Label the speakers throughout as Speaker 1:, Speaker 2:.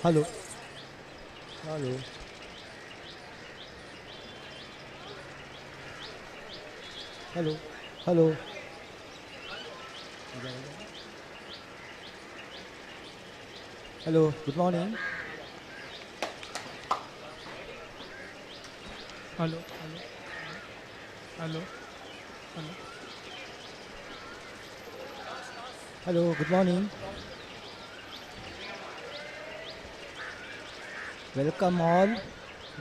Speaker 1: Hello hello hello hello hello good morning
Speaker 2: hello hello hello hello
Speaker 1: hello good morning welcome all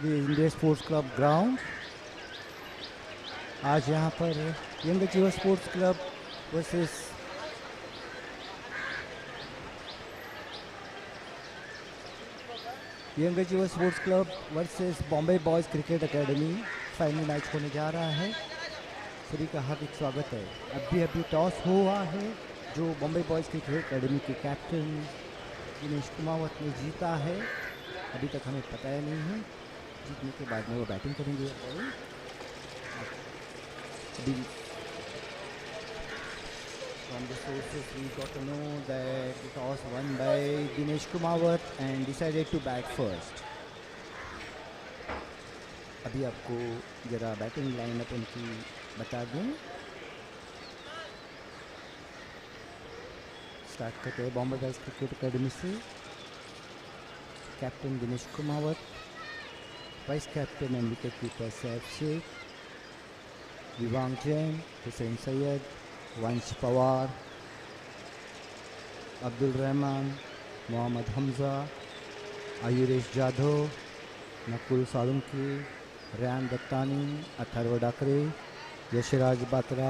Speaker 1: the India sports club ground. आज यहाँ पर young achiever sports club versus young achiever sports club versus Bombay boys cricket academy final match होने जा रहा है। सभी का हार्दिक स्वागत है। अभी टॉस हुआ है जो बॉम्बे बॉयज़ क्रिकेट एकेडमी के कैप्टन दिनेश कुमावत ने जीता है। अभी तक हमें पता ही नहीं है, जीतने के बाद में वो बैटिंग करेंगे या बॉलिंग। अभी from the sources we got to know that the toss won by Dinesh Kumawat and decided to bat first. अभी आपको जरा बैटिंग लाइनअप उनकी बता दें। स्टार्ट करते हैं बॉम्बे बॉयज़ क्रिकेट एकेडमी से। Captain Dinesh Kumawat, vice captain and wicket keeper Saif Shaikh, Vivang Jain, Hussain Syed, Vansh Pawar, Abdul Rahman, Mohammad Hamza, Ayuresh Jadhav, Nakul Salunke, Rain Dattani, Atharva Dakre, Yashraj Batra,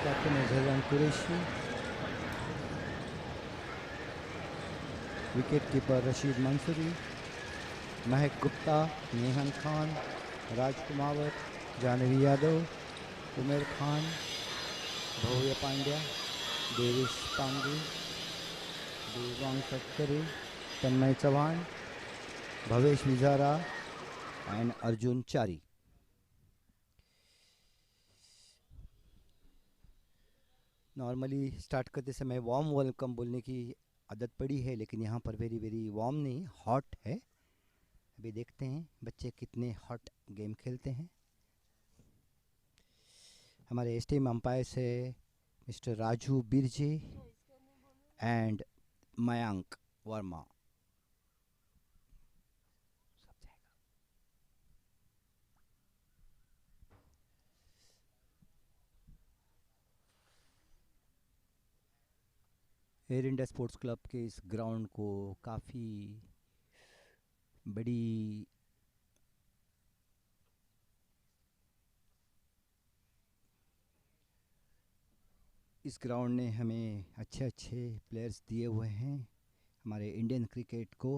Speaker 1: captain Azhar Qureshi, wicket keeper Rashid Mansuri, Mahak Gupta, Nehan Khan, Raj Kumawat, Janvi Yadav, Umer Khan, Bhavya Pandya, Devesh Pandey, Devang Tatkare, Tanmay Chauhan, Bhavesh Vijara and Arjun Chari. Normally start करते समय वार्म वेलकम बोलने की आदत पड़ी है, लेकिन यहाँ पर वेरी वेरी वार्म नहीं, हॉट है। अभी देखते हैं बच्चे कितने हॉट गेम खेलते हैं। हमारे एस टीम अंपायर्स है mister Raju Birje and Mayank Verma. Air India sports club के इस ग्राउंड को काफ़ी बड़ी इस ग्राउंड ने हमें अच्छे अच्छे प्लेयर्स दिए हुए हैं हमारे इंडियन क्रिकेट को।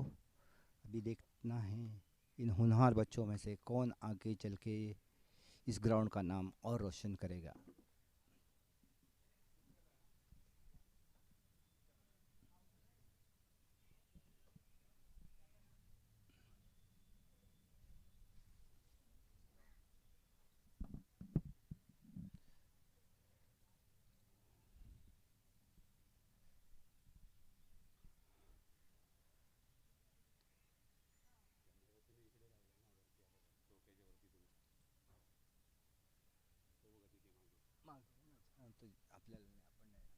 Speaker 1: अभी देखना है इन होनहार बच्चों में से कौन आगे चल के इस ग्राउंड का नाम और रोशन करेगा। आपल्याला नाही, आपण नाही येणार.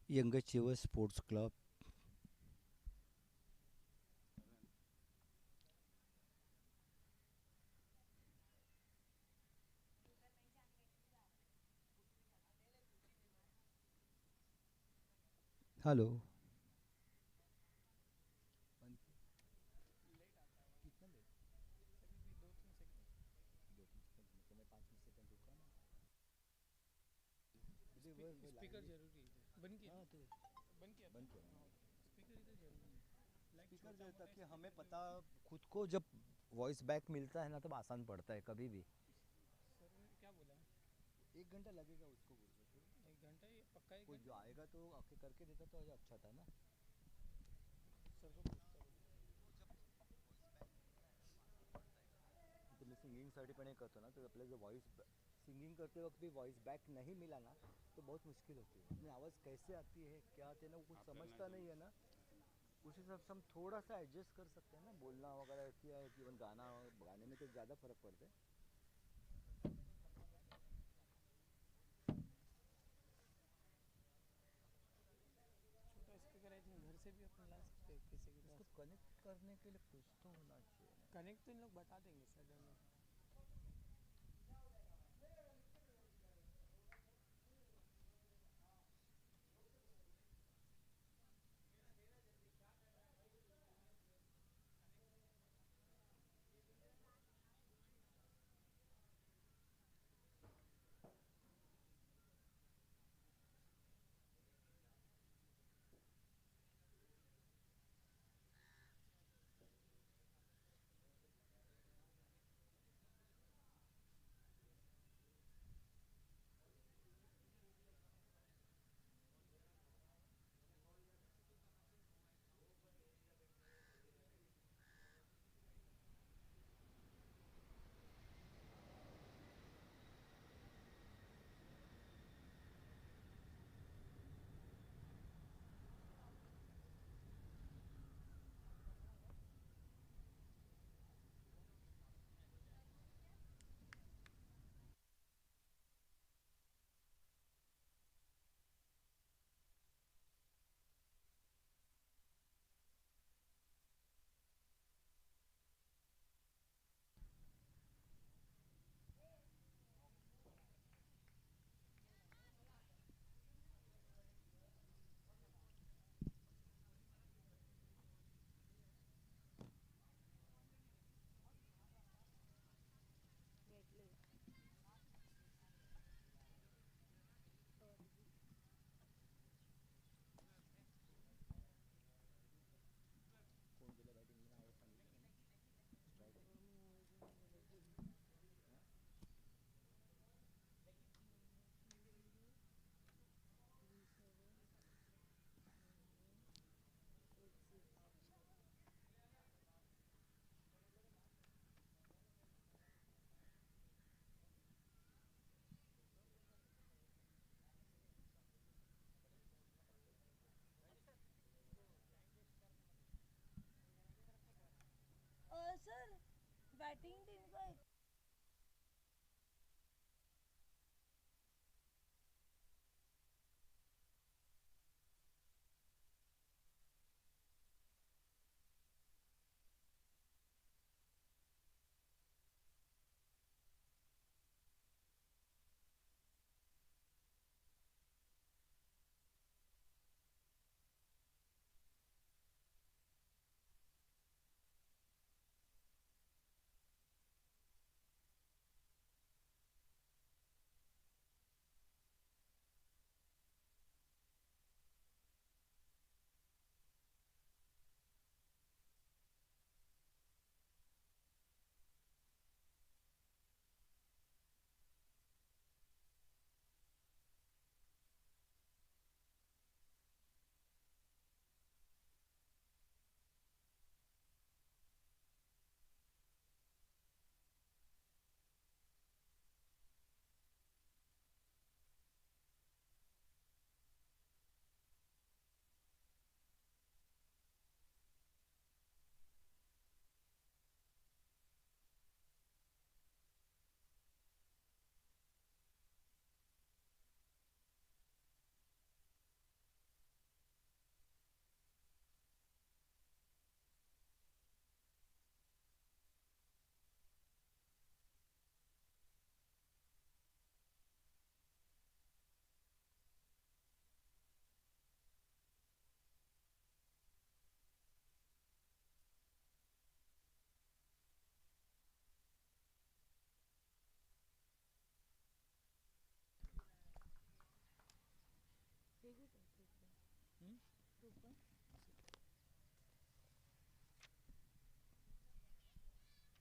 Speaker 1: Young achiever sports club. Hello.
Speaker 2: Late आता है
Speaker 1: कितना लेट?
Speaker 2: अभी भी 2-3 सेकंड
Speaker 1: 2-3 सेकंड तो मैं 5 सेकंड रुका ना. वो
Speaker 2: स्पीकर
Speaker 1: लाइन
Speaker 2: जरूरी है बंद किया
Speaker 1: हाँ
Speaker 2: ना
Speaker 1: तो
Speaker 2: बंद किया था
Speaker 1: बंद किया.
Speaker 2: हाँ स्पीकर इधर जरूरी है लाइक
Speaker 1: स्पीकर
Speaker 2: छोटा
Speaker 1: जो
Speaker 2: मोटा
Speaker 1: ताकि हमें
Speaker 2: स्पीकर
Speaker 1: पता
Speaker 2: जरूरी
Speaker 1: खुद को जब वॉइस बैक मिलता है ना तब आसान पड़ता है कभी भी.
Speaker 2: है सर ने क्या बोला
Speaker 1: 1 घंटा लगेगा उसको बोल रहे थे.
Speaker 2: 1 घंटा ये पक्का एक
Speaker 1: कोई जो
Speaker 2: घंटा
Speaker 1: आएगा तो आके करके देता तो अच्छा था ना.
Speaker 2: सर को पूछता हूँ
Speaker 1: तो मैं सिंगिंगसाठी पण हे करतो ना तर आपल्याला जर वॉइस सिंगिंग करते वक्त भी वॉइस बैक नहीं मिला ना तो बहुत मुश्किल होती है. अपनी आवाज़ कैसे आती है क्या आती है ना वो कुछ समझता नहीं है ना. उस हिसाब से हम थोड़ा सा एडजस्ट कर सकते हैं ना बोलना वगैरह किया है इवन गाना गाने में तो ज़्यादा फर्क पड़ता है.
Speaker 2: छोटा स्पीकर आई थिंक घर से भी अपन ला सकते हैं किसी के
Speaker 1: इसको
Speaker 2: पास
Speaker 1: कनेक्ट करने के लिए कुछ तो होना चाहिए ना.
Speaker 2: कनेक्ट तो इन लोग बता देंगे सडन में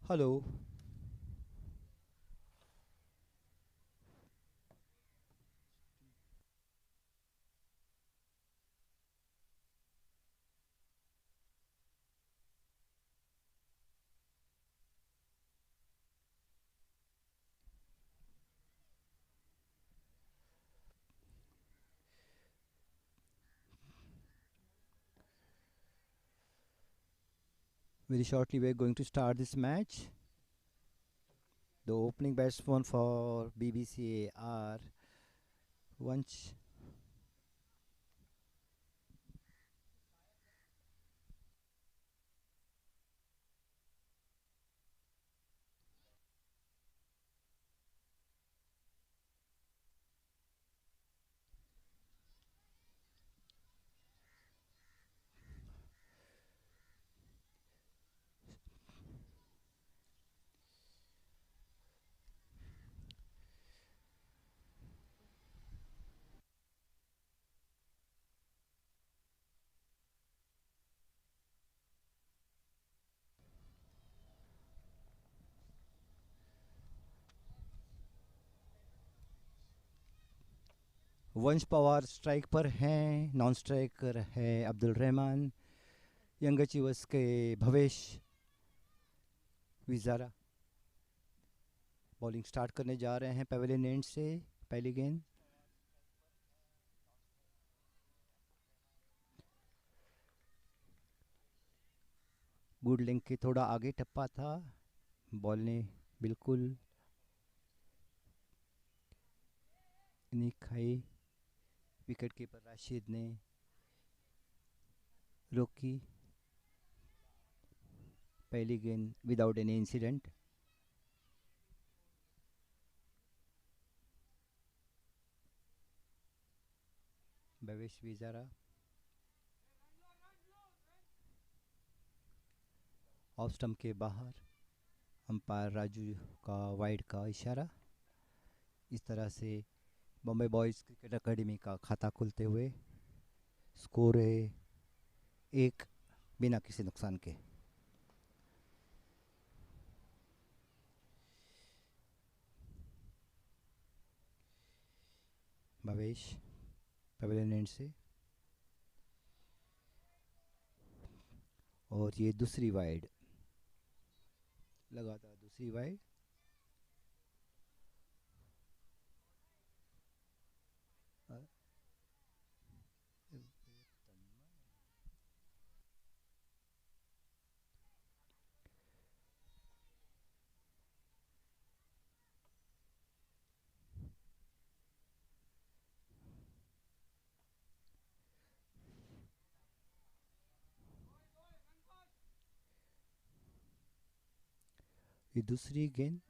Speaker 1: hello. Very shortly, we're going to start this match. The opening batsman for BBC are Vansh. वंश पवार स्ट्राइक पर हैं, नॉन स्ट्राइकर है अब्दुल रहमान, यंग अचीवर्स के भवेश विजारा बॉलिंग स्टार्ट करने जा रहे हैं पेवेलियन एंड से। पहली गेंद गुड लिंक के थोड़ा आगे टप्पा था, बॉल ने बिल्कुल नहीं खाई। विकेट कीपर राशिद ने रोकी। पहली गेंद without any incident. Bhavesh Vijara off stump के बाहर, अंपायर राजू का वाइड का इशारा। इस तरह से बॉम्बे बॉयज़ क्रिकेट एकेडमी का खाता खुलते हुए स्कोर है 1 बिना किसी नुकसान के। भवेश पेवेलियन एंड से, और ये दूसरी वाइड, लगातार दूसरी वाइड। ये दूसरी गेंद।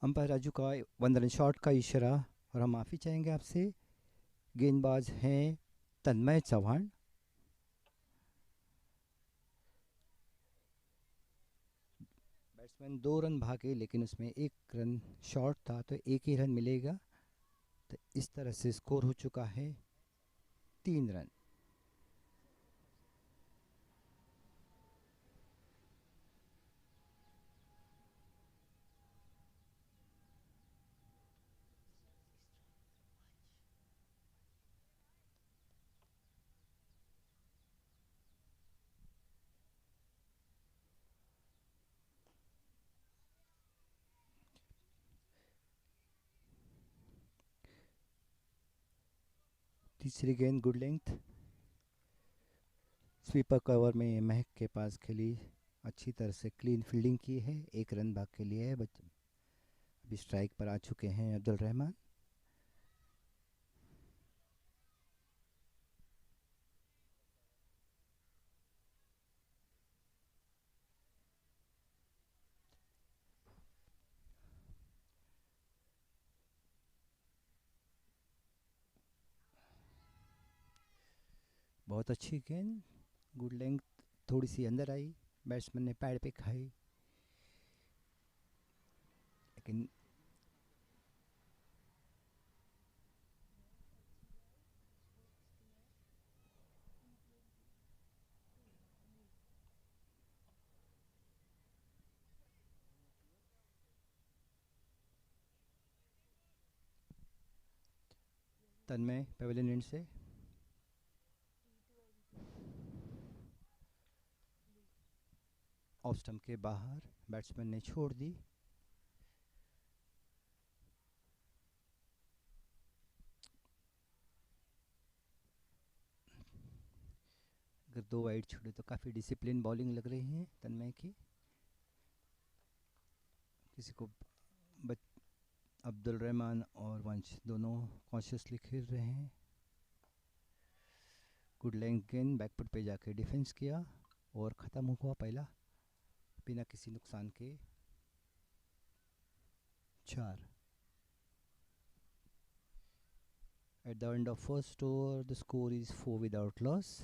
Speaker 1: अंपायर राजू का 1 रन शॉट का इशारा और हम माफ़ी चाहेंगे आपसे। गेंदबाज हैं तन्मय चौहान। बैट्समैन 2 रन भागे लेकिन उसमें 1 रन शॉट था तो एक ही रन मिलेगा। तो इस तरह से स्कोर हो चुका है 3 रन। तीसरी गेंद गुड लेंथ। स्वीपर कवर में महक के पास खेली, अच्छी तरह से क्लीन फील्डिंग की है। 1 रन भाग के लिए है। अभी स्ट्राइक पर आ चुके हैं अब्दुल रहमान। बहुत अच्छी गेंद, गुड लेंथ, थोड़ी सी अंदर आई, बैट्समैन ने पैड पे खाई लेकिन तन्मय पेवेलियन एंड से ऑफ स्टंप के बाहर, बैट्समैन ने छोड़ दी। अगर 2 वाइड छोड़े तो काफ़ी डिसिप्लिन बॉलिंग लग रही है तन्मय की। किसी को अब्दुल रहमान और वंश दोनों कॉन्शियसली खेल रहे हैं। गुड लेंथ गेंद, बैकफुट पे जाके डिफेंस किया और ख़त्म हुआ पहला बिना किसी नुकसान के 4। At the end of first over, the score is 4 without loss.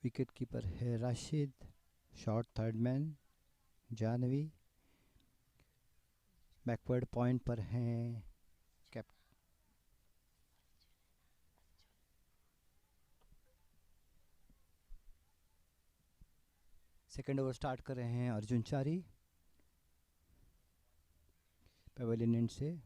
Speaker 1: Wicket keeper है Rashid, short third man Janvi, backward point पर हैं कैप। सेकेंड ओवर स्टार्ट कर रहे हैं अर्जुन चारी पेवेलियन एंड से।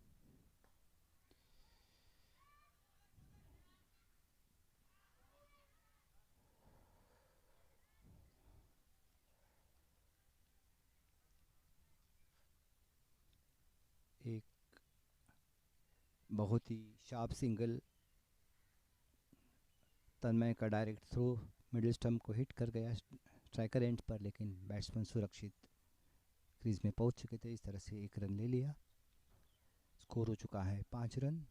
Speaker 1: एक बहुत ही शार्प सिंगल, तन्मय का डायरेक्ट थ्रो मिडिल स्टंप को हिट कर गया स्ट्राइकर एंड पर, लेकिन बैट्समैन सुरक्षित क्रीज में पहुंच चुके थे। इस तरह से 1 रन ले लिया। स्कोर हो चुका है 5 रन।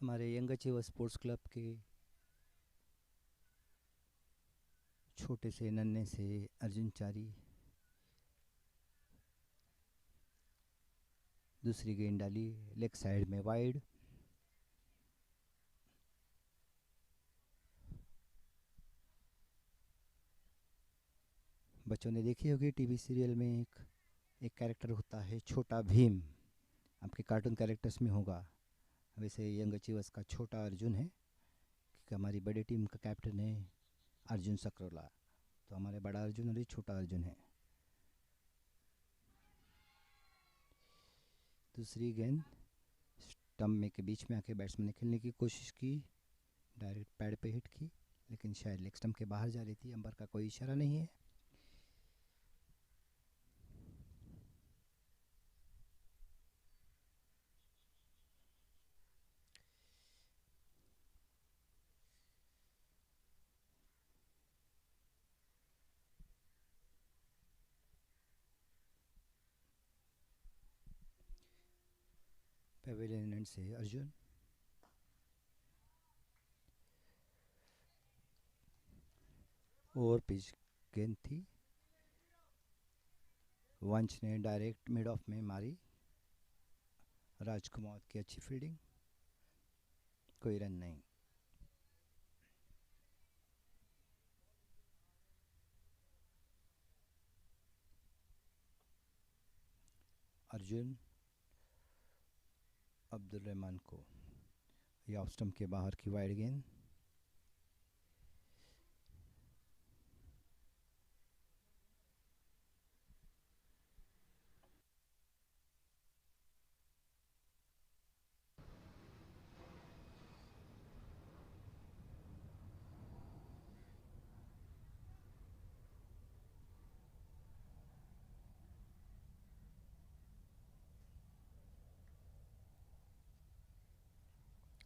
Speaker 1: हमारे यंग अचीवर स्पोर्ट्स क्लब के छोटे से नन्हे से अर्जुन चारी दूसरी गेंद डाली लेग साइड में वाइड। बच्चों ने देखी होगी टीवी सीरियल में एक कैरेक्टर होता है छोटा भीम, आपके कार्टून कैरेक्टर्स में होगा। वैसे यंग अचीवर्स का छोटा अर्जुन है, क्योंकि हमारी बड़ी टीम का कैप्टन है अर्जुन सक्रोला, तो हमारे बड़ा अर्जुन और ये छोटा अर्जुन है। दूसरी गेंद स्टम्प में के बीच में आके बैट्समैन ने खेलने की कोशिश की, डायरेक्ट पैड पे हिट की, लेकिन शायद लेग स्टम्प के बाहर जा रही थी। अंबर का कोई इशारा नहीं है। पेविलियन एंड से अर्जुन, ओवर पिच गेंद थी, वंश ने डायरेक्ट मिड ऑफ में मारी। राजकुमार की अच्छी फील्डिंग, कोई रन नहीं। अर्जुन अब्दुल रहमान को, या ऑफ स्टंप के बाहर की वाइड गेंद।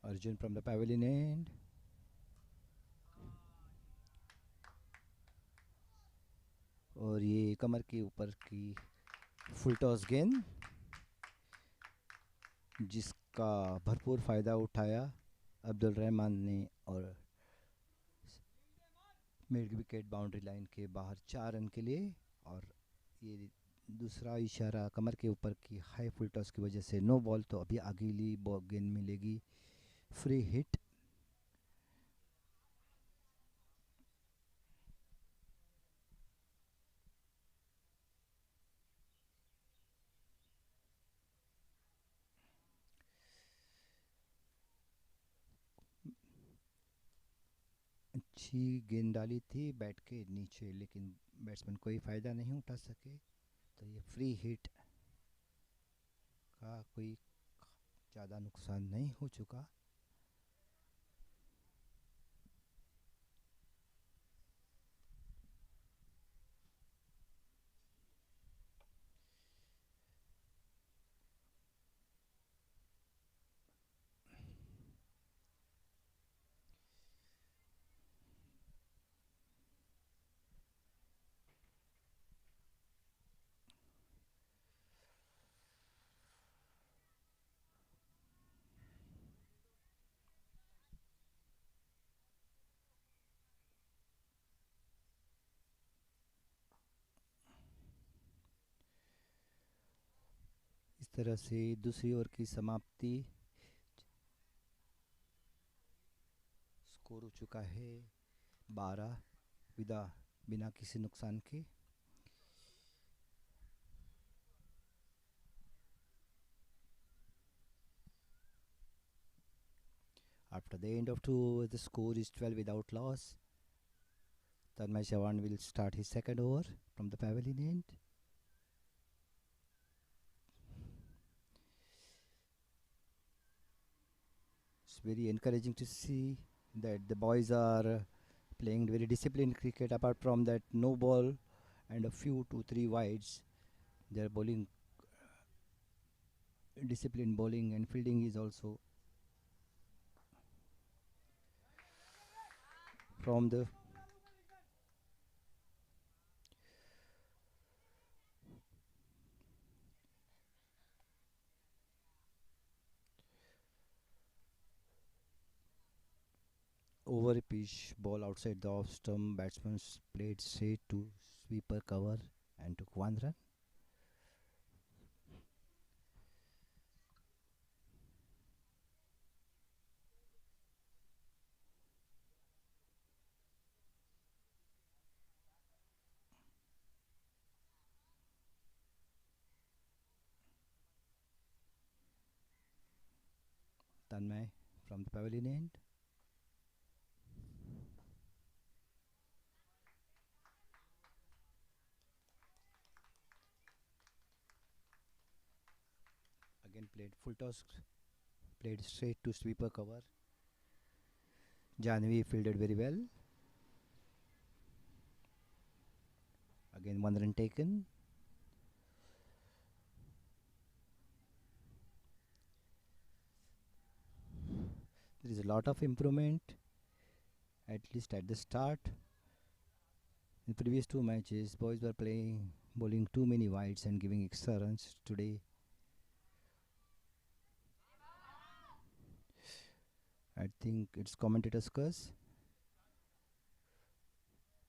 Speaker 1: Arjun from the pavilion end. और ये कमर के ऊपर की फुल टॉस गेंद, जिसका भरपूर फ़ायदा उठाया अब्दुल रहमान ने, और मिड विकेट बाउंड्री लाइन के बाहर 4 रन के लिए। और ये दूसरा इशारा कमर के ऊपर की हाई फुल टॉस की वजह से नो बॉल, तो अभी अगली गेंद मिलेगी फ्री हिट। अच्छी गेंद डाली थी बैट के नीचे, लेकिन बैट्समैन कोई फ़ायदा नहीं उठा सके, तो ये फ्री हिट का कोई ज़्यादा नुकसान नहीं हो चुका। इस तरह से दूसरी ओवर की समाप्ति। स्कोर हो चुका है 12 विदा, बिना किसी नुकसान के। After the end of 2 overs, the score is 12 without loss. Tanmay Chavan will start his second over from the pavilion end. It's very encouraging to see that the boys are playing very disciplined cricket. Apart from that no ball and a few 2-3 wides, they are bowling disciplined bowling, and fielding is also from the over pitch ball outside the off stump. Batsman played straight to sweeper cover and took 1 run. Tanmay from the pavilion end. Again played full toss, played straight to sweeper cover. Janvi fielded very well. Again 1 run taken. There is a lot of improvement, at least at the start. In previous 2 matches, boys were bowling too many wides and giving extra runs. Today, I think it's commentator's curse.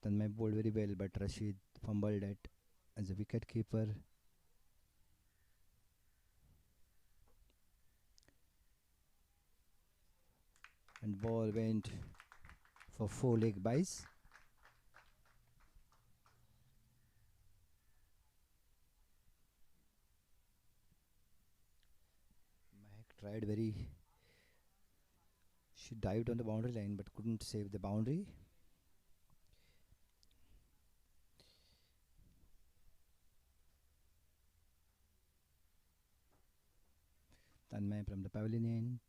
Speaker 1: Tanmay bowled very well, but Rashid fumbled it as a wicket keeper. And ball went for 4 leg byes. Mahek tried very. She dived on the boundary line but couldn't save the boundary. Tanmay from the pavilion end.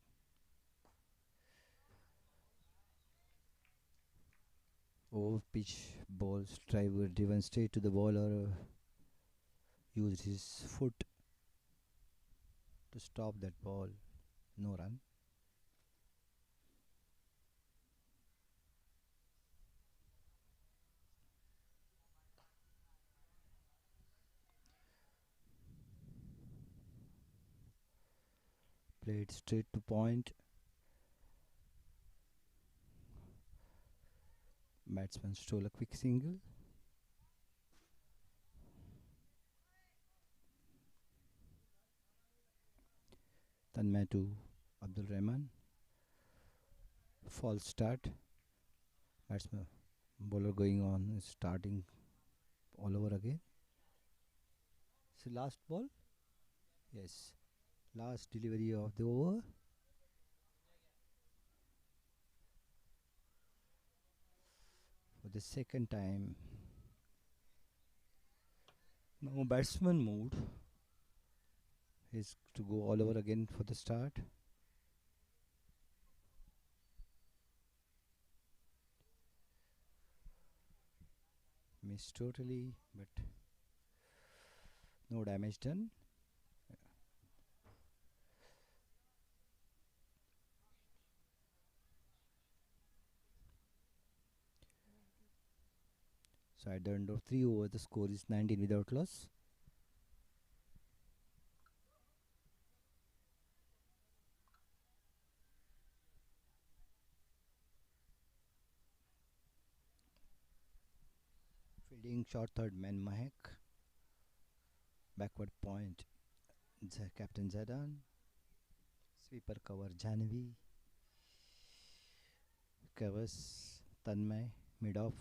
Speaker 1: Over pitch balls driver driven straight to the bowler. Used his foot to stop that ball. No run. Played straight to point. Batsman stole a quick single. Tanmay to Abdul Rahman. False start. Batsman bowler going on, starting all over again. So last ball. Yes. Last delivery of the over. For the second time. Now batsman moved. Is to go all over again for the start. Missed totally, but no damage done. So at the end of 3 overs, the score is 19 without loss. Fielding short third man Mahek. Backward point Captain Zadan. Sweeper cover Janvi. Covers Tanmay. Mid off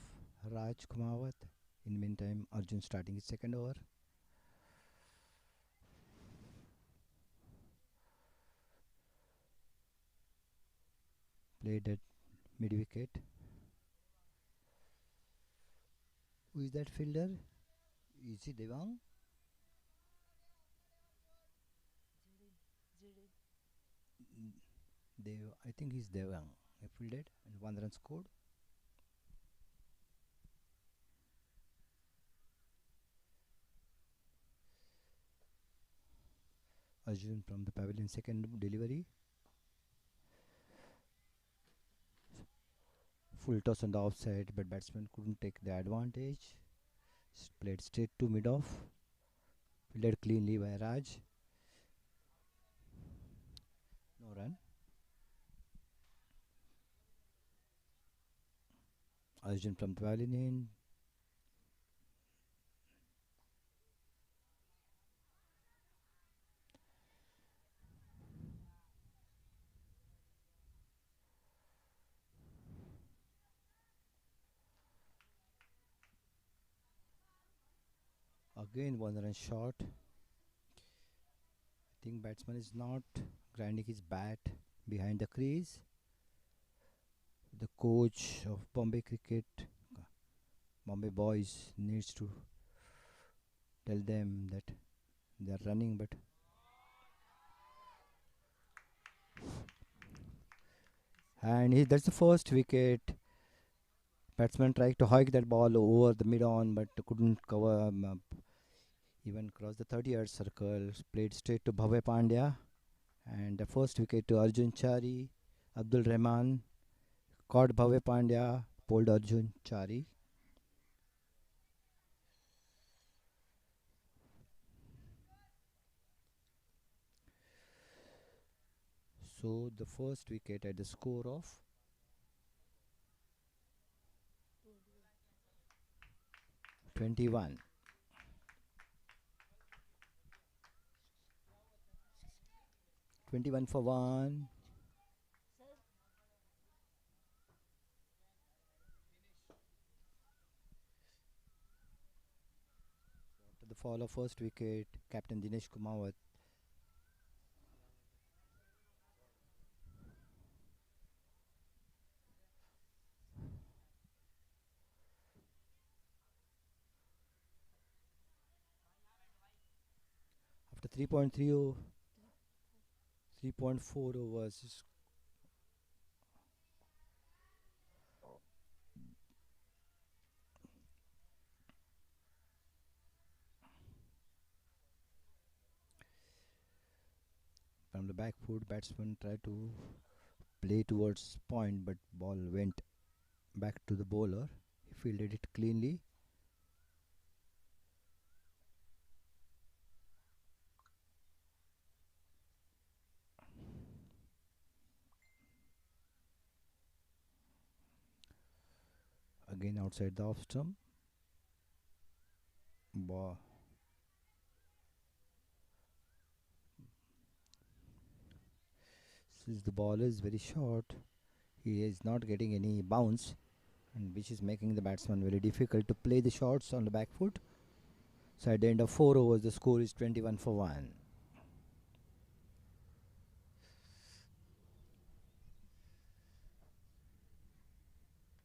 Speaker 1: Raj Kumawat. In meantime, Arjun starting his second over. Played at mid wicket. Who is that fielder? Is he Devang? I think he's Devang. He fielded and 1 run scored. Arjun from the pavilion second delivery. Full toss on the offside, but batsman couldn't take the advantage. Played straight to mid off. Fielded cleanly by Raj. No run. Arjun from the pavilion end. Again 1 run short. I think batsman is not grinding his bat behind the crease. The coach of Bombay Cricket, Bombay Boys, needs to tell them that they are running, but And that's the first wicket. Batsman tried to hike that ball over the mid on but couldn't cover even cross the 30-yard circle. Played straight to Bhavya Pandya. And the first wicket to Arjun Chari. Abdul Rahman caught Bhavya Pandya, pulled Arjun Chari. So the first wicket at the score of 21. 21 for 1. After the fall of first wicket, Captain Dinesh Kumawat after 3.4 overs. From the back foot, batsman tried to play towards point, but ball went back to the bowler. He fielded it cleanly. Again outside the off stump. Ball. Since the ball is very short, he is not getting any bounce, and which is making the batsman very difficult to play the shots on the back foot. So at the end of 4 overs, the score is 21 for 1.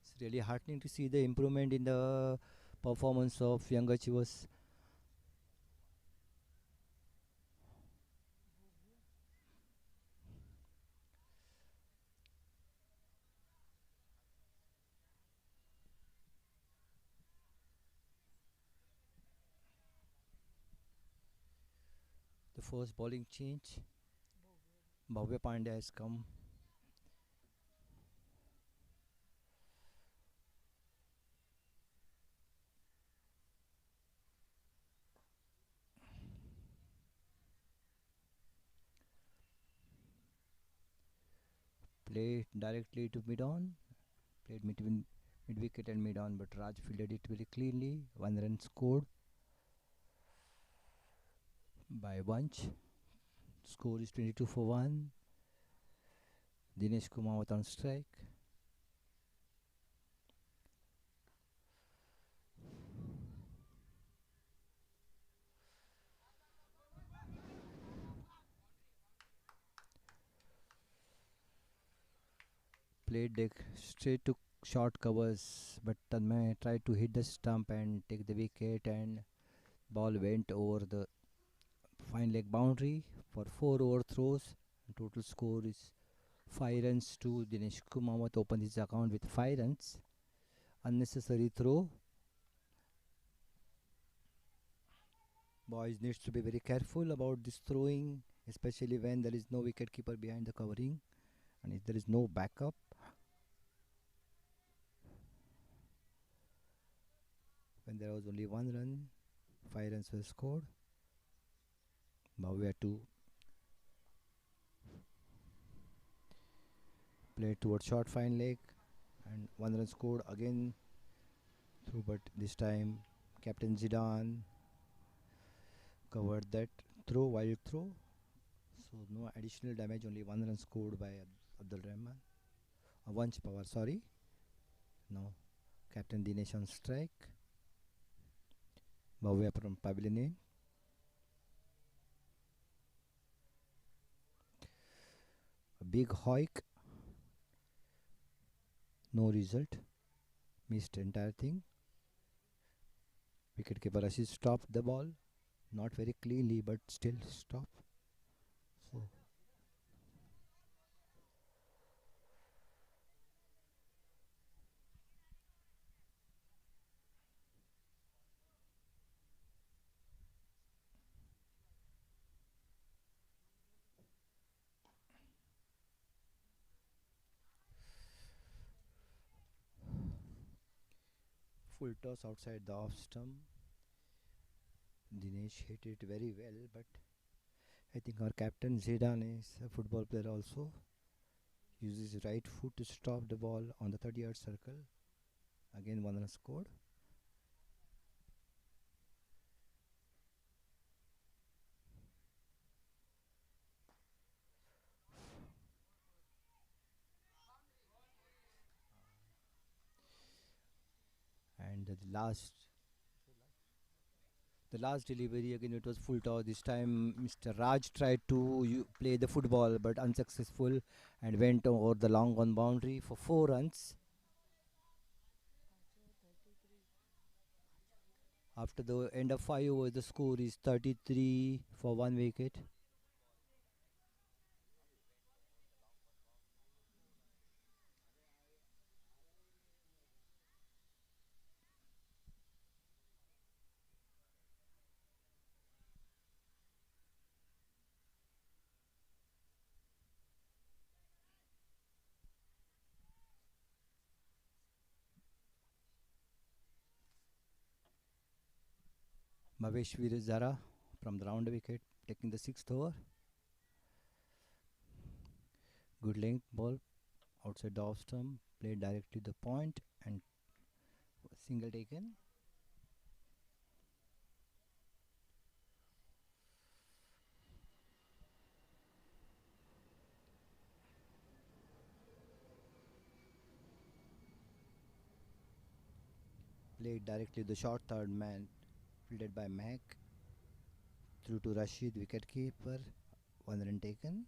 Speaker 1: It's really heartening to see the improvement in the performance of young achievers. The first bowling change. Bhavya Pandya has come. Played directly to mid on. Played between mid wicket and mid on, but Raj fielded it very cleanly. 1 run scored by Bunch. Score is 22 for 1. Dinesh Kumawat on strike. Played deck straight to short covers, but Tanmay tried to hit the stump and take the wicket, and ball went over the fine leg boundary for 4 overthrows. Total score is 5 runs to Dinesh Kumawat opened his account with 5 runs. Unnecessary throw. Boys needs to be very careful about this throwing, especially when there is no wicket keeper behind the covering and if there is no backup. When there was only 1 run, 5 runs were scored. Bhavya 2 played towards short fine leg and 1 run scored again through, but this time Captain Zidane covered that throw, wild throw. So no additional damage, only 1 run scored by Abdul Rahman. Vanch Power, sorry. Now Captain Dinesh on strike. Bhavya from Pavilion. A big hike. No result. Missed entire thing. Wicketkeeper Ashish stopped the ball. Not very cleanly, but still stopped. So Full toss outside the off stump. Dinesh hit it very well, but I think our captain Zidane is a football player also. Uses his right foot to stop the ball on the 30-yard circle. Again, one run scored. And the last delivery again, it was full toss. This time Mr. Raj tried to play the football but unsuccessful and went over the long on boundary for 4 runs. After the end of 5 overs, the score is 33 for 1 wicket. Bhavesh Zara from the round wicket taking the sixth over. Good length ball outside the off stump, played directly to the point and single taken. Played directly to the short third man, fielded by Mac. Through to Rashid, wicketkeeper. 1 run taken.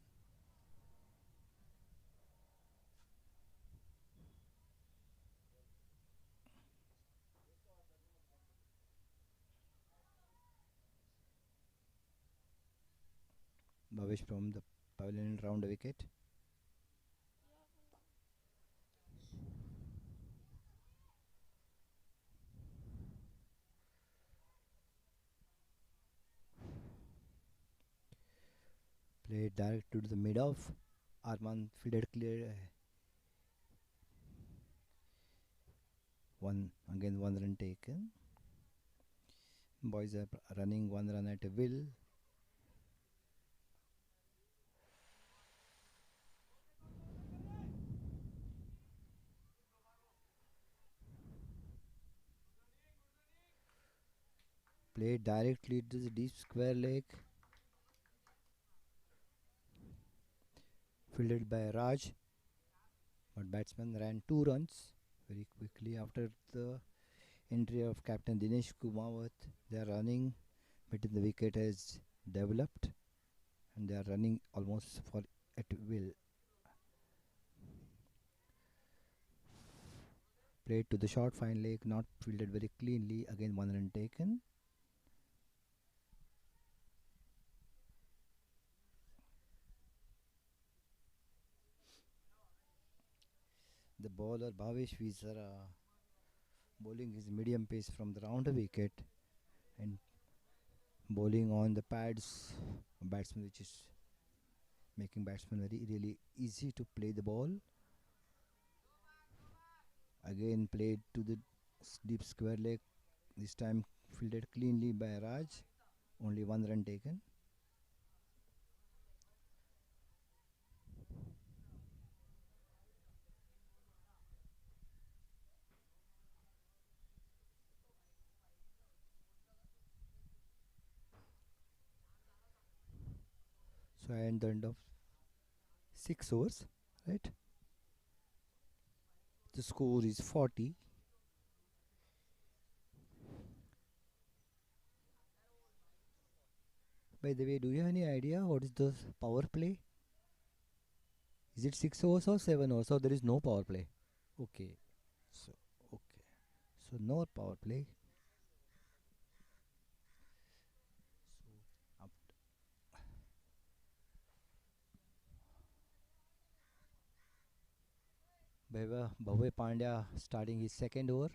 Speaker 1: Bhavesh from the pavilion round wicket. Played direct to the mid off. Arman fielded clear. Again 1 run taken. Boys are running 1 run at a will. Played directly to the deep square leg. Fielded by Raj. But batsman ran 2 runs very quickly after the entry of Captain Dinesh Kumawat. They are running between the wicket has developed and they are running almost for at will. Played to the short fine leg, not fielded very cleanly. Again 1 run taken. The bowler Bhavesh Vizara bowling his medium pace from the round wicket and bowling on the pads, a batsman which is making batsman very really easy to play the ball. Again played to the deep square leg. This time fielded cleanly by Raj. Only 1 run taken. So at the end of 6 overs, right? The score is 40. By the way, do you have any idea what is the power play? Is it 6 overs or 7 overs? Or there is no power play? Okay. So okay. So no power play. So up Bhavya Pandya starting his second over.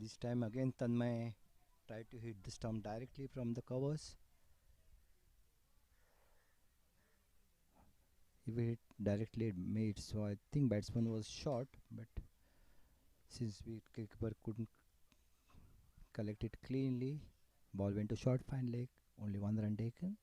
Speaker 1: This time again Tanmay tried to hit the stump directly from the covers. If it hit directly it made, so I think batsman was short, but since wicketkeeper couldn't collect it cleanly, ball went to short fine leg, only one run taken.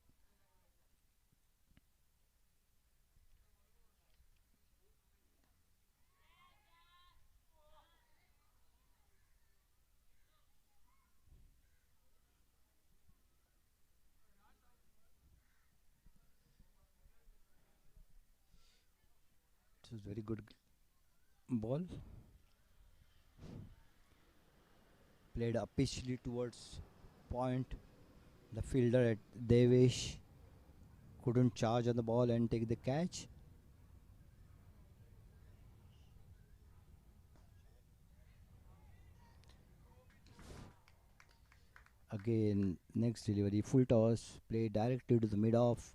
Speaker 1: It was very good ball, played upishly towards point. The fielder at Devesh couldn't charge on the ball and take the catch. Again, next delivery, full toss, played directly to the mid off.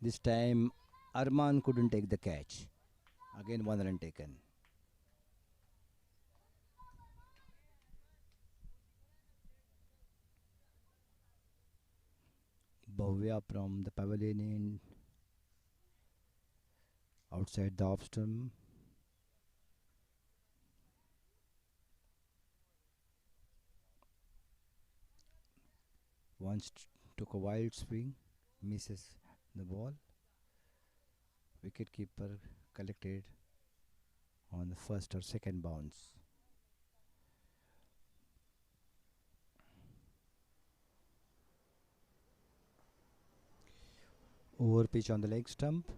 Speaker 1: This time, Arman couldn't take the catch. Again, one run taken. Bhavya from the pavilion end, outside the off stump. Once took a wild swing, misses the ball. Wicketkeeper collected on the first or second bounce. Over pitch on the leg stump.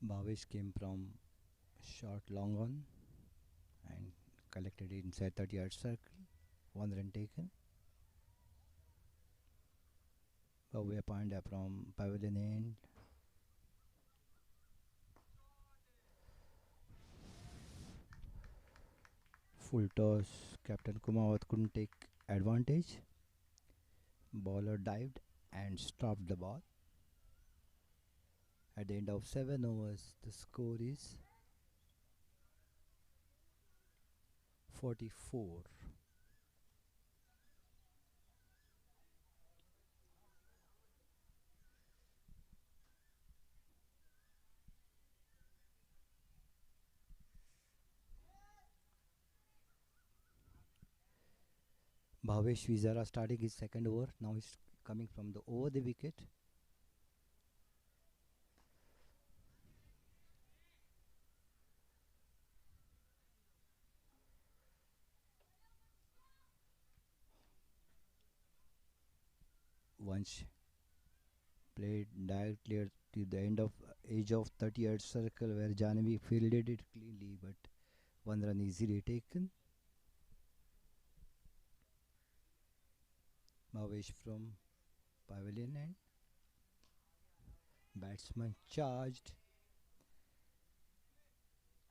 Speaker 1: Bhavesh came from short long on and collected it inside 30-yard circle. One run taken. Bhavya Pandya from pavilion end. Full toss. Captain Kumawat couldn't take advantage. Bowler dived and stopped the ball. At the end of 7 overs, the score is 44. Bhavesh Vizara starting his second over. Now he's coming from the over the wicket. Once played directly to the end of edge of 30-yard circle where Janavi fielded it cleanly, but one run easily taken. Bhavesh from pavilion end. Batsman charged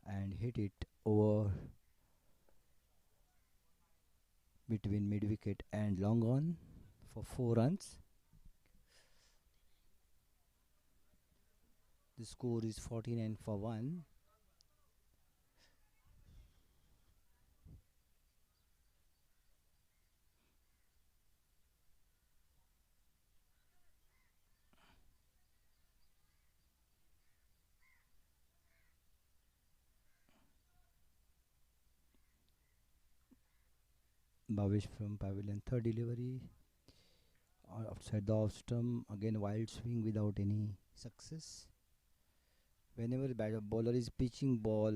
Speaker 1: and hit it over between mid wicket and long on for 4 runs. The score is 49 for 1. Bhavesh from pavilion, third delivery outside the off stump. Again, wild swing without any success. Whenever bowler is pitching ball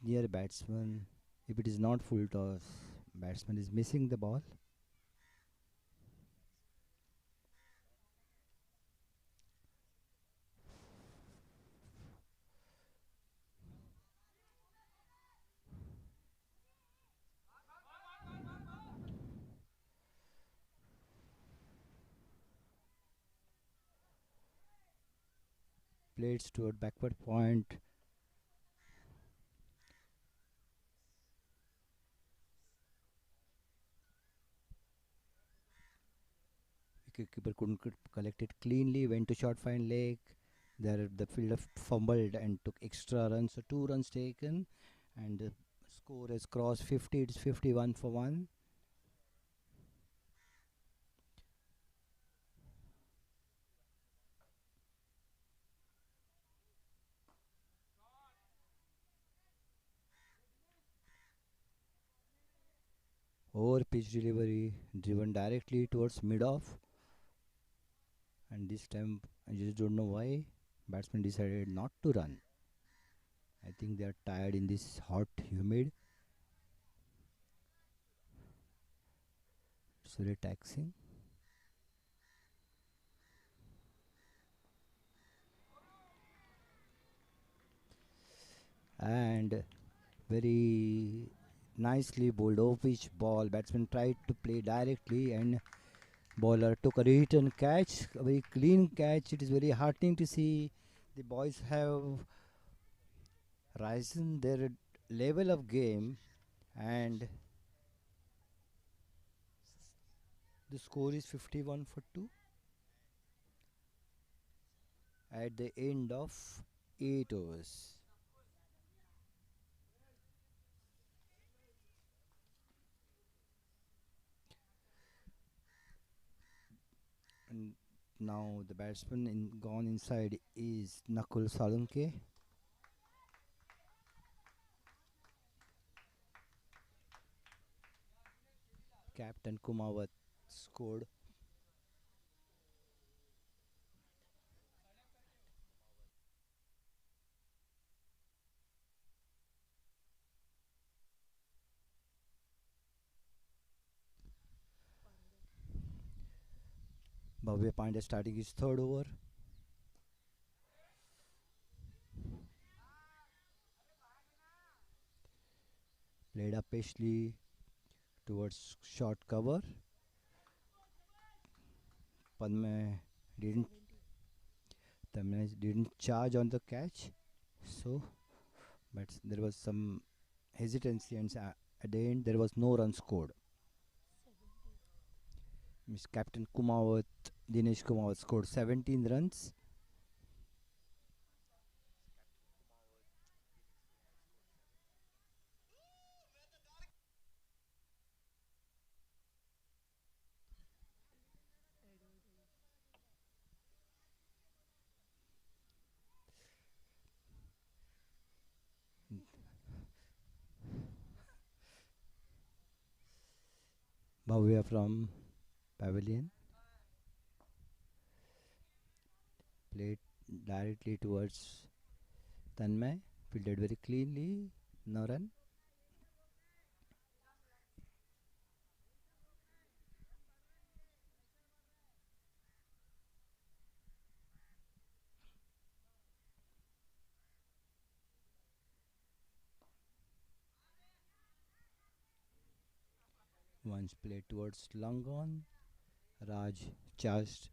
Speaker 1: near batsman, if it is not full toss, batsman is missing the ball. Plates toward backward point. wicketkeeper couldn't collect it cleanly, went to short fine leg. There, the fielder fumbled and took extra runs, so 2 runs taken, and the score has crossed 50. It's 51 for 1. Over pitch delivery driven directly towards mid off, and this time I just don't know why batsman decided not to run. I think they are tired in this hot, humid. It's very taxing. And very nicely bowled off pitch ball. Batsman tried to play directly, and bowler took a return catch, a very clean catch. It is very heartening to see the boys have risen their level of game, and the score is 51 for 2 at the end of 8 overs. And now the batsman gone inside is Nakul Salunke. Captain Kumawat scored. Bhavya Pandya starting his third over. Played up Paisley towards short cover. Padma didn't
Speaker 2: 70.
Speaker 1: didn't charge on the catch, so but there was some hesitancy, and at the end there was no run scored.
Speaker 2: 70.
Speaker 1: Miss Captain Kumawat, Dinesh Kumawat scored 17 runs.
Speaker 2: Advantage.
Speaker 1: Bhavya from Pavilion played directly towards Tanmay, fielded very cleanly, no run. Once played towards Langon, Raj charged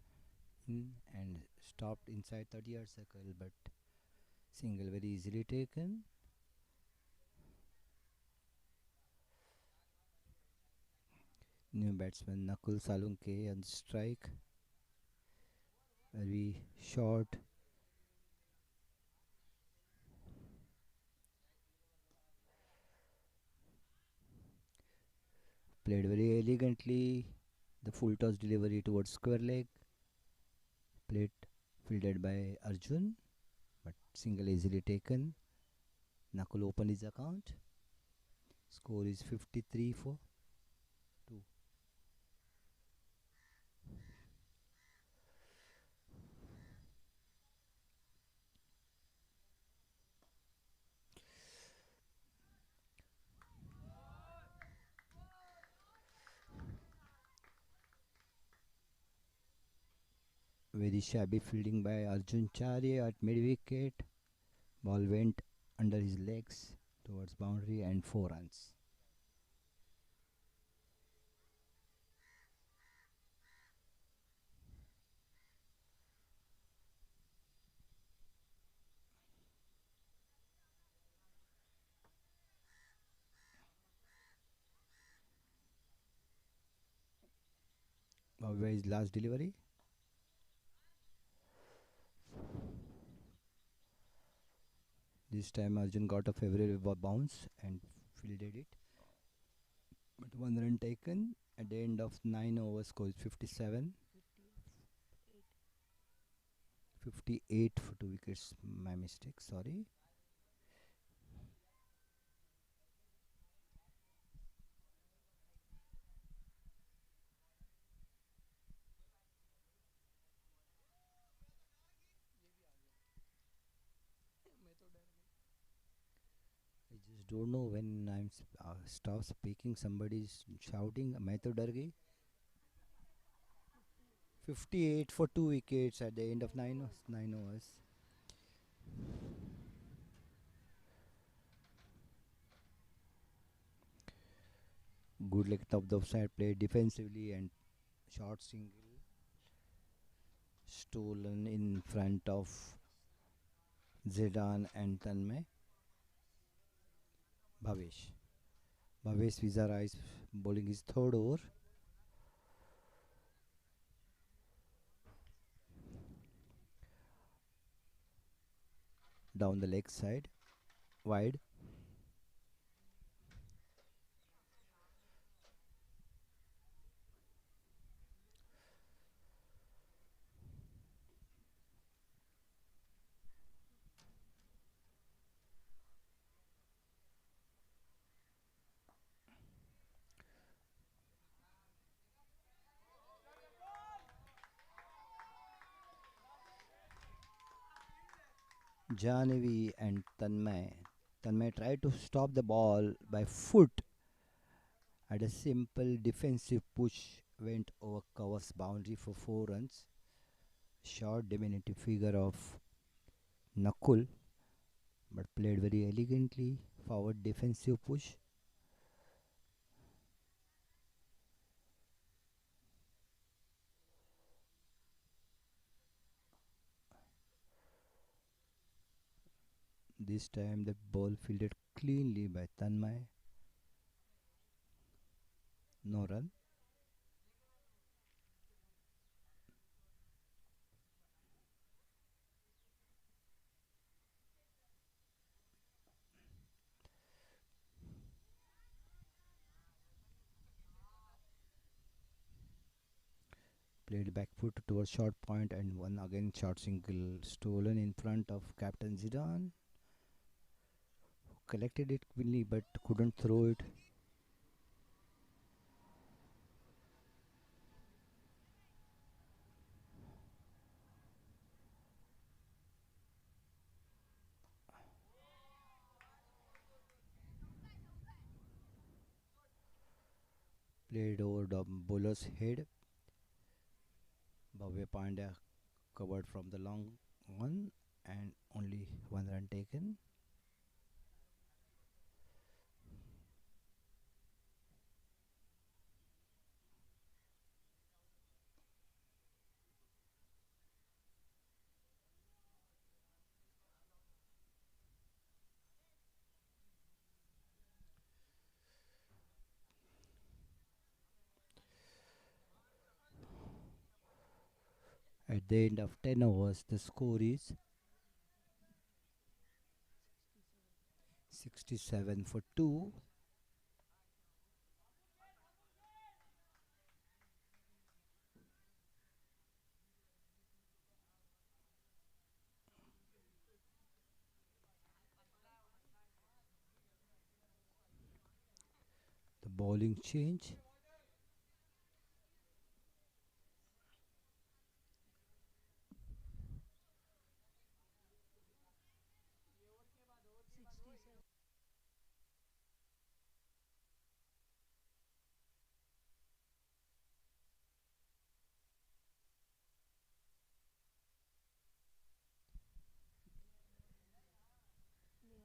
Speaker 1: in and stopped inside 30-yard circle, but single very easily taken. New batsman Nakul Salunke on strike. Very short. Played very elegantly. The full toss delivery towards square leg. Played fielded by Arjun, but single easily taken. Nakul opened his account. Score is 53 for 2. Very shabby fielding by Arjun Charya at mid wicket. Ball went under his legs towards boundary and 4 runs. Where is last delivery? This time Arjun got a favorable bounce and fielded it. But one run taken at the end of 9 overs, score is 57.
Speaker 2: 58.
Speaker 1: 58 for 2 wickets. My mistake, sorry.
Speaker 2: मैं तो डर गई.
Speaker 1: I just don't know when I'm stop speaking, somebody is shouting. मैं तो डर गई. 58 for 2 wickets at the end of 9 overs. Good length of the offside play defensively and short single stolen in front of Zidane and Tanmay. Bhavesh. Bhavesh Vizara is bowling his third over. Down the leg side, wide. Jahnavi and Tanmay. Tanmay tried to stop the ball by foot at a simple defensive push, went over covers boundary for 4 runs. Short diminutive figure of Nakul, but played very elegantly. Forward defensive push. This time the ball fielded cleanly by Tanmay. No run. Played back foot towards short point and one again short single stolen in front of Captain Zidane. Collected it quickly but couldn't throw it. Played over the bowler's head. Bhavya Pandya covered from the long one and only one run taken. At the end of 10 overs, the score is 67 for 2. The bowling change.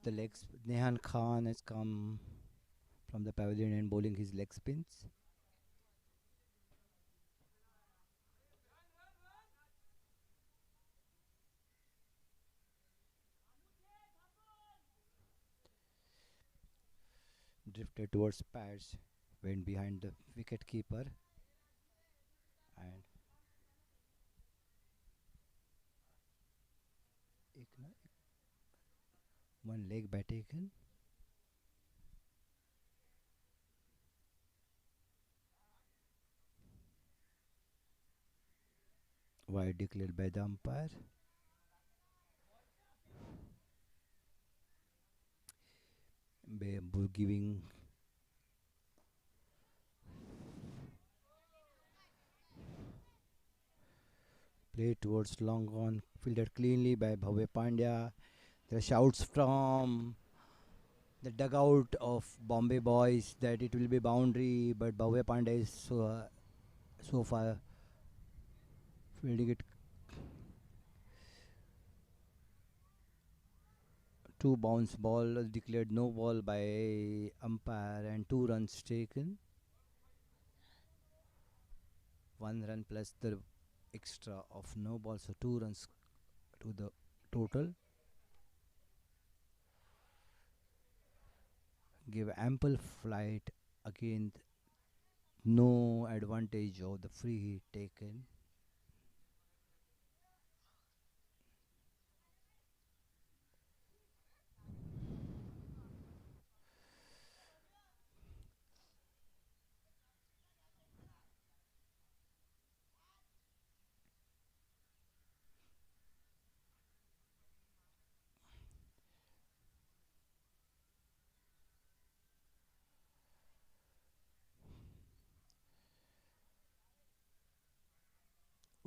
Speaker 1: The legs. Nehan Khan has come from the pavilion and bowling his leg spins. Drifted towards pads, went behind the wicket keeper. and one leg by taken. Wide declared by the umpire. Giving play towards long on, fielded cleanly by Bhavya Pandya. There are shouts from the dugout of Bombay boys that it will be boundary, but Bhavya Pandya is so far fielding it. Two bounce ball declared no ball by umpire and 2 runs taken. 1 run plus the extra of no ball, so 2 runs to the total. Give ample flight, again no advantage of the free hit taken.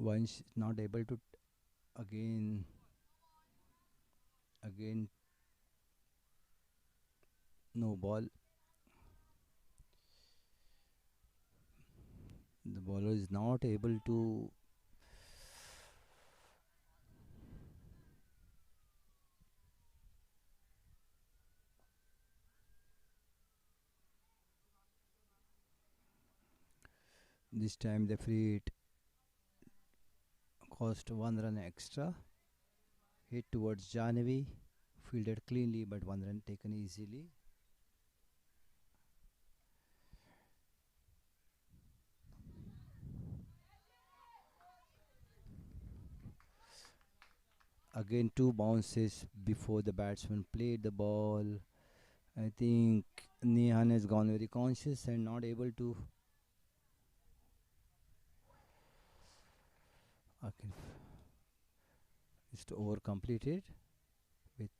Speaker 1: Once not able to again again no ball. The bowler is not able to this time the free hit cost 1 run extra. Hit towards Janavi, fielded cleanly but 1 run taken easily. Again, two bounces before the batsman played the ball. I think Nihan has gone very conscious and not able to. Okay, just over completed with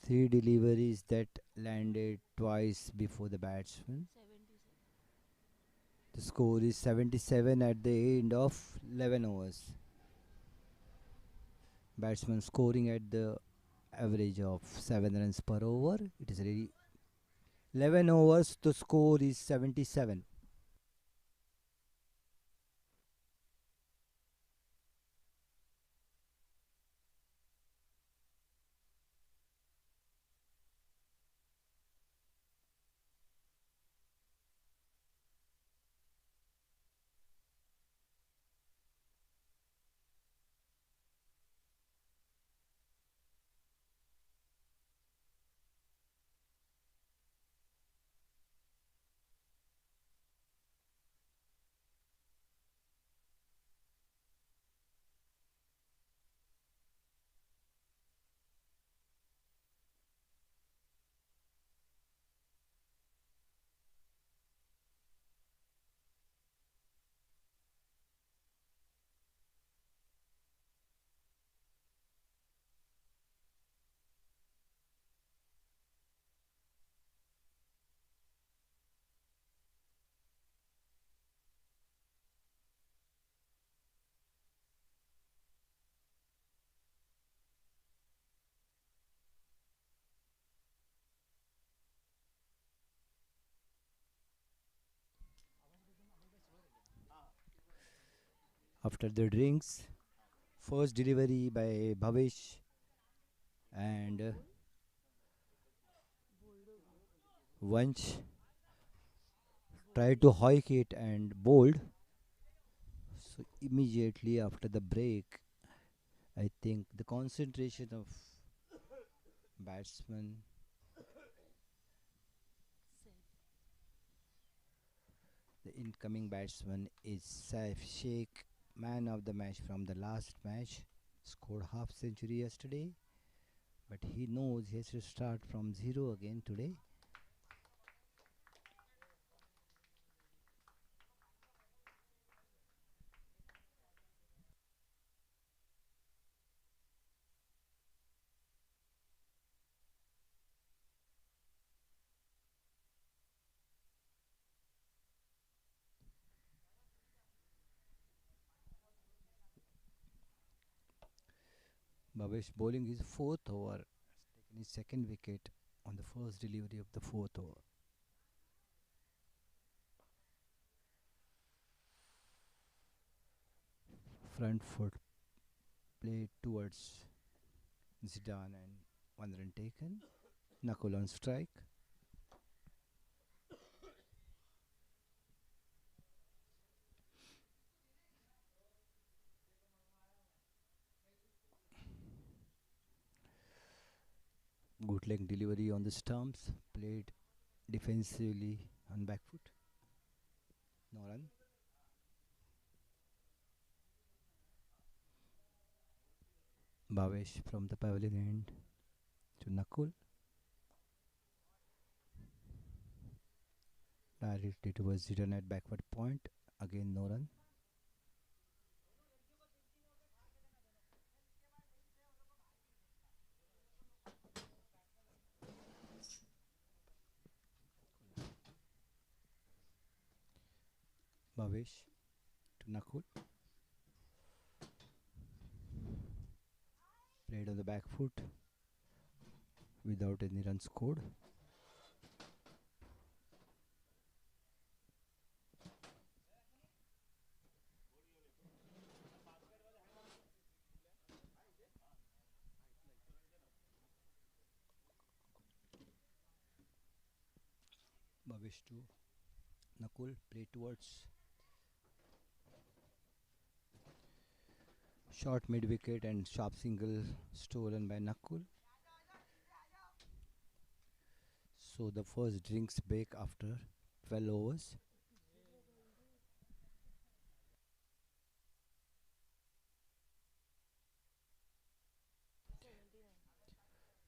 Speaker 1: 3 deliveries that landed twice before the batsman.
Speaker 2: 77.
Speaker 1: The score is 77 at the end of 11 overs. Batsman scoring at the average of 7 runs per over. It is really 11 overs. The score is 77. After the drinks, first delivery by Bhavesh and Vanch tried to hoik it and bowled. So immediately after the break, I think the concentration of batsman
Speaker 2: Safe.
Speaker 1: The incoming batsman is Saif Sheikh, man of the match from the last match. Scored half century yesterday, but he knows he has to start from zero again today. Bhavesh bowling his fourth over, has taken his second wicket on the first delivery of the fourth over. Front foot played towards Zidane and one run taken. Nakul on strike. Good leg delivery on the stumps. Played defensively on back foot. No run. Bhavesh from the pavilion end to Nakul. Directly towards Zidane at backward point. Again no run. Bhavesh to Nakul. Played on the back foot without any run scored. Bhavesh to Nakul. Played towards short mid wicket and sharp single stolen by Nakul. So the first drinks break after 12 overs.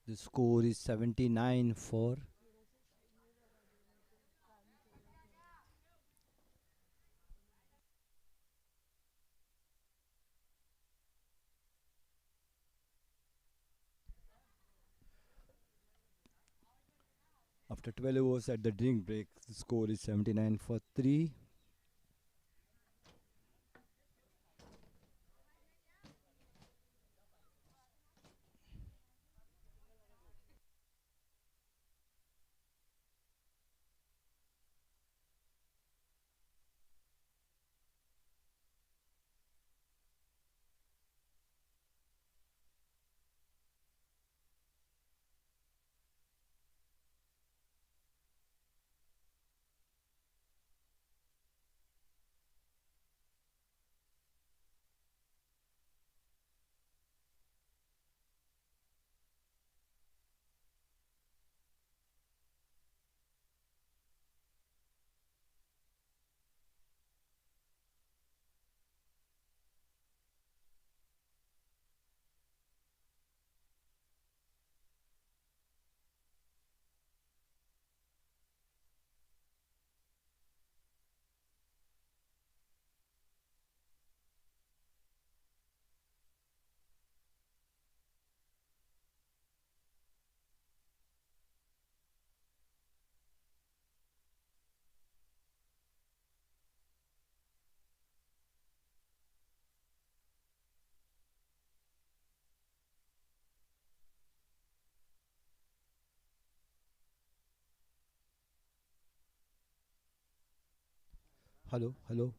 Speaker 1: The score is 79 for after 12 overs at the drink break. The score is 79 for 3. Hello, hello.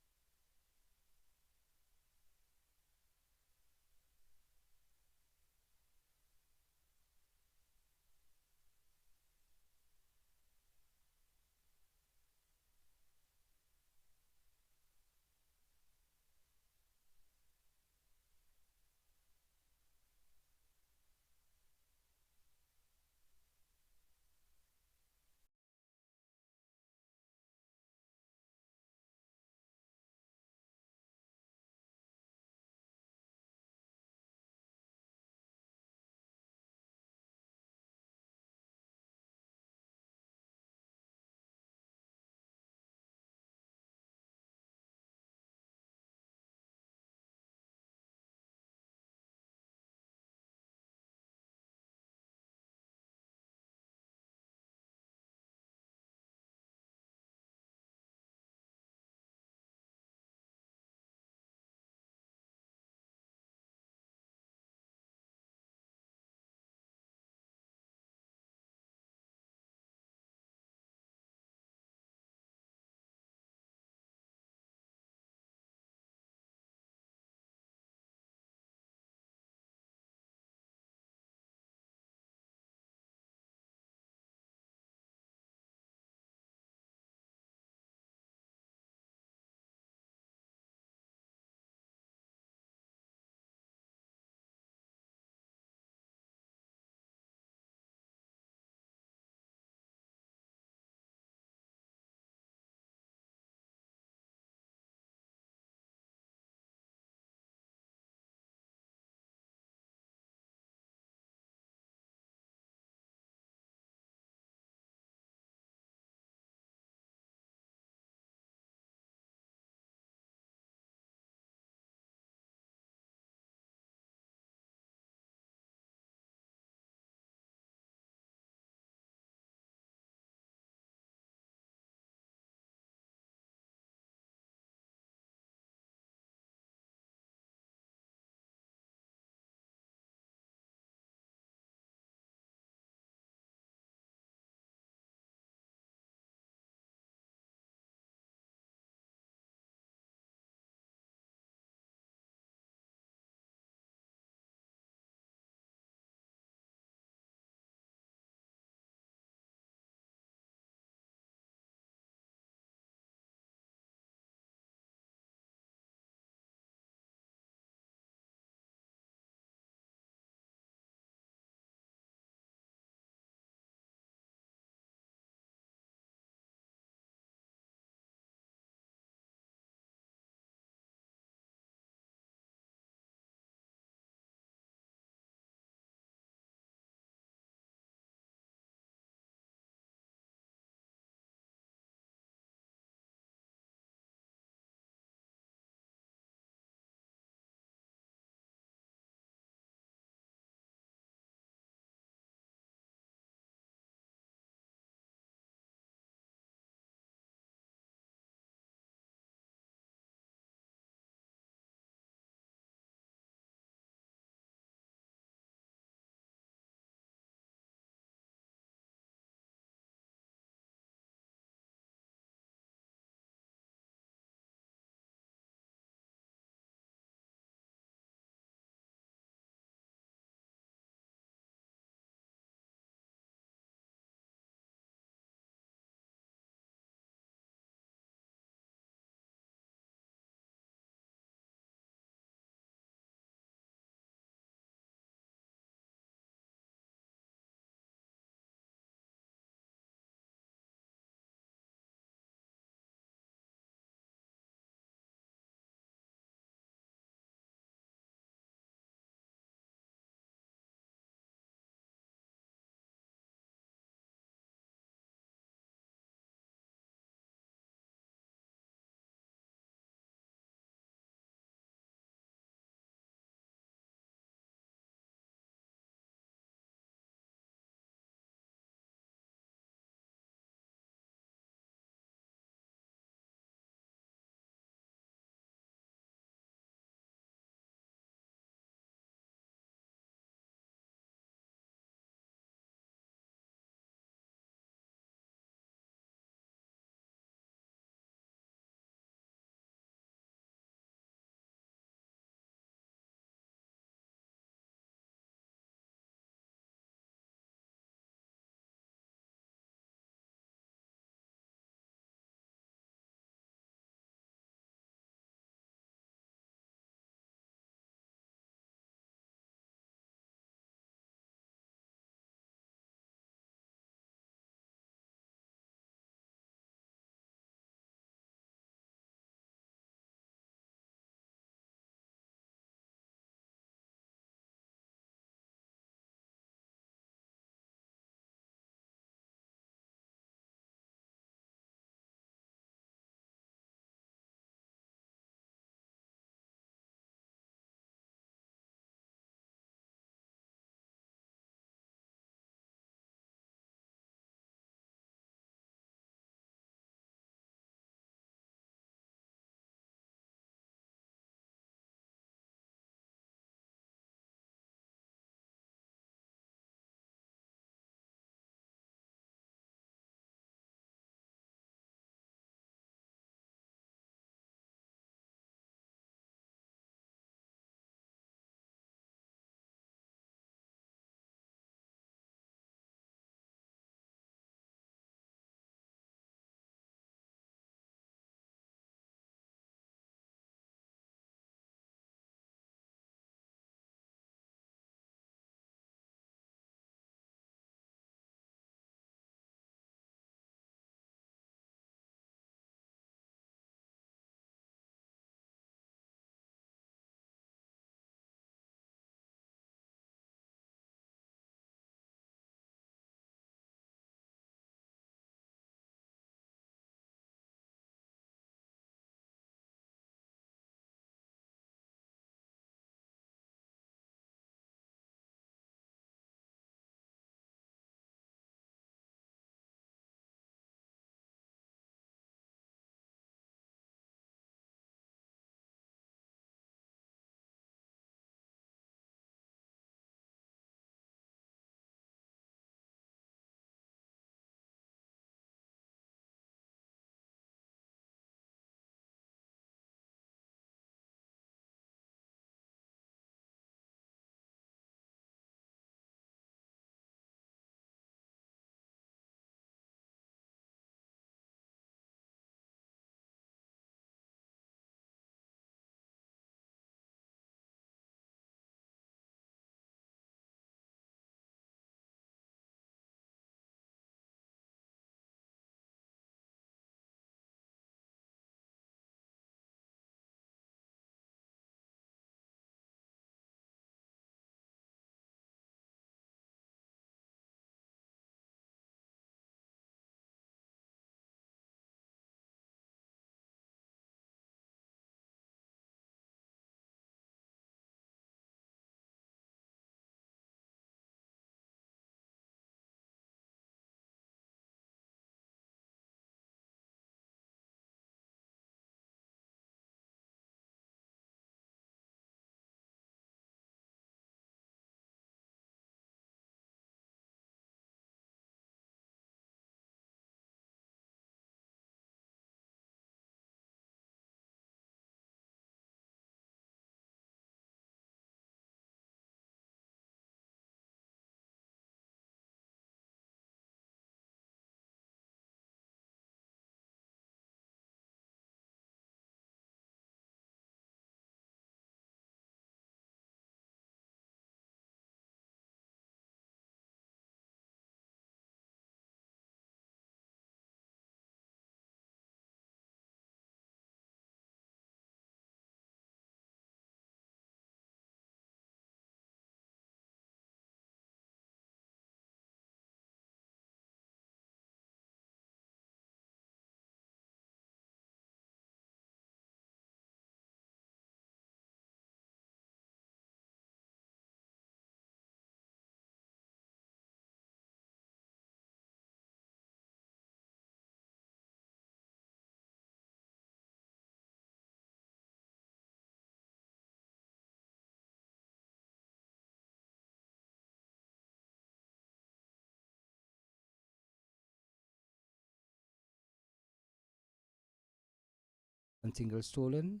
Speaker 1: One single stolen.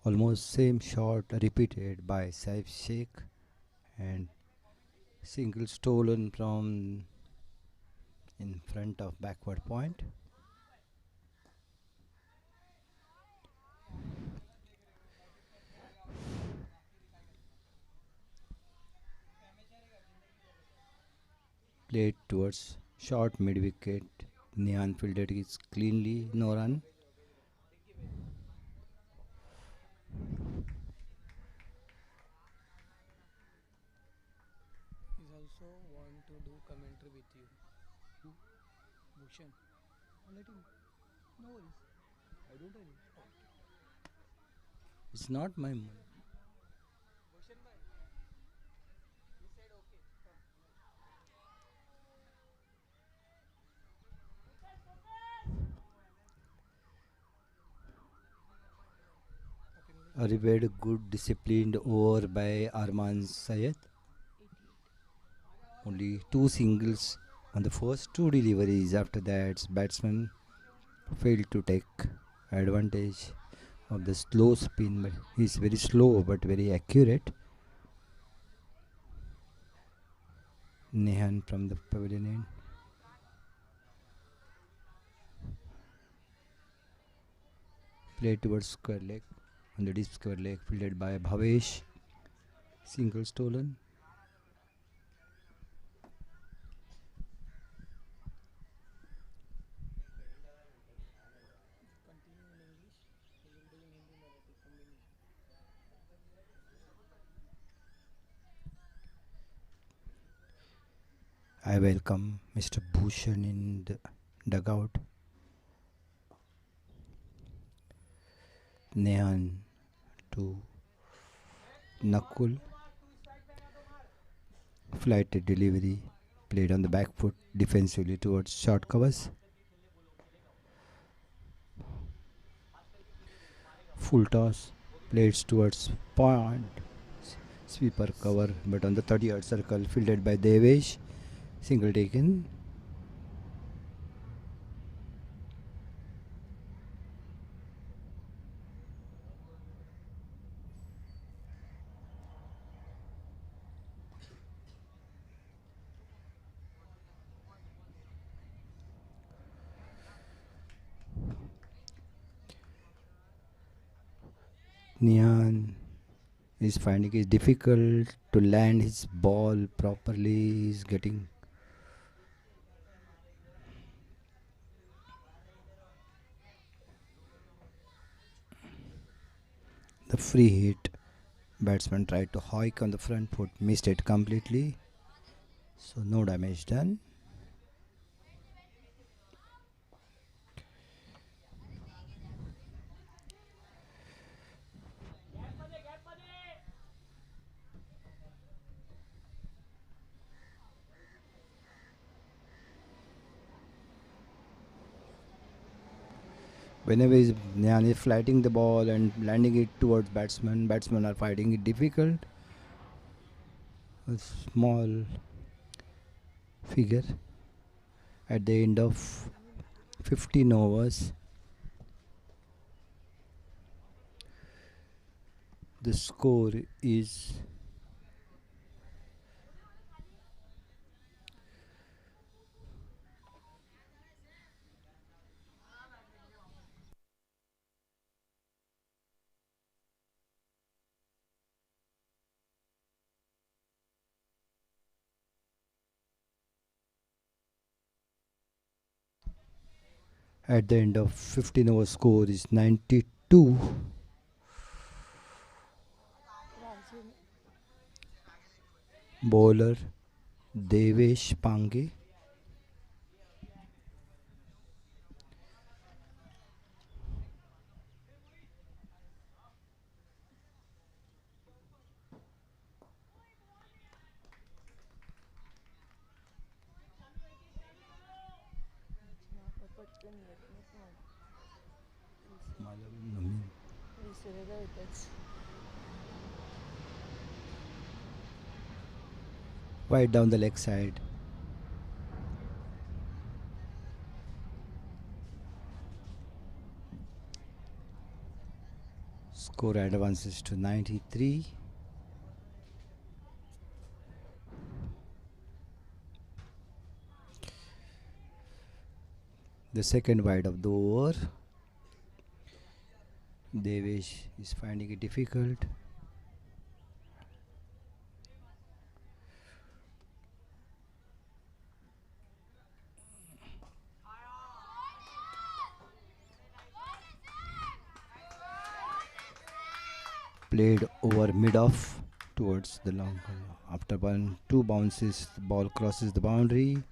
Speaker 1: Almost same shot repeated by Saif Sheikh, and single stolen from in front of backward point. Played towards short mid wicket. Nehan fielded it cleanly, no run.
Speaker 2: He's also want to do commentary with you. Bhushan. Let him. No worries. I don't worry.
Speaker 1: It's not my
Speaker 2: Bhushan bhai. He said okay.
Speaker 1: a very good disciplined over by Arman Sayed. Only two singles on the first two deliveries. After that, batsman failed to take advantage of the slow spin. But he's very slow but very accurate. Nehan from the pavilion end. Played towards square leg. On the deep square leg, fielded by Bhavesh. Single stolen.
Speaker 2: Continue in English. We will do in Hindi Marathi combination.
Speaker 1: I welcome Mr. Bhushan in the dugout. Nehan to Nakul. Flighted delivery. Played on the back foot defensively towards short covers. Full toss. Played towards point. Sweeper cover, but on the 30-yard circle, fielded by Devesh. Single taken. Nian is finding it difficult to land his ball properly. He's getting the free hit. Batsman tried to hike on the front foot, missed it completely. So no damage done. Whenever Nyan is flighting the ball and landing it towards batsmen are finding it difficult. A small figure at the end of 15 overs. The score is at the end of 15 over score is 92. Bowler Devesh Pange. Wide down the leg side. Score advances to 93. The second wide of the over. Devesh is finding it difficult. Played over mid-off towards the long. After two bounces, the ball crosses the boundary.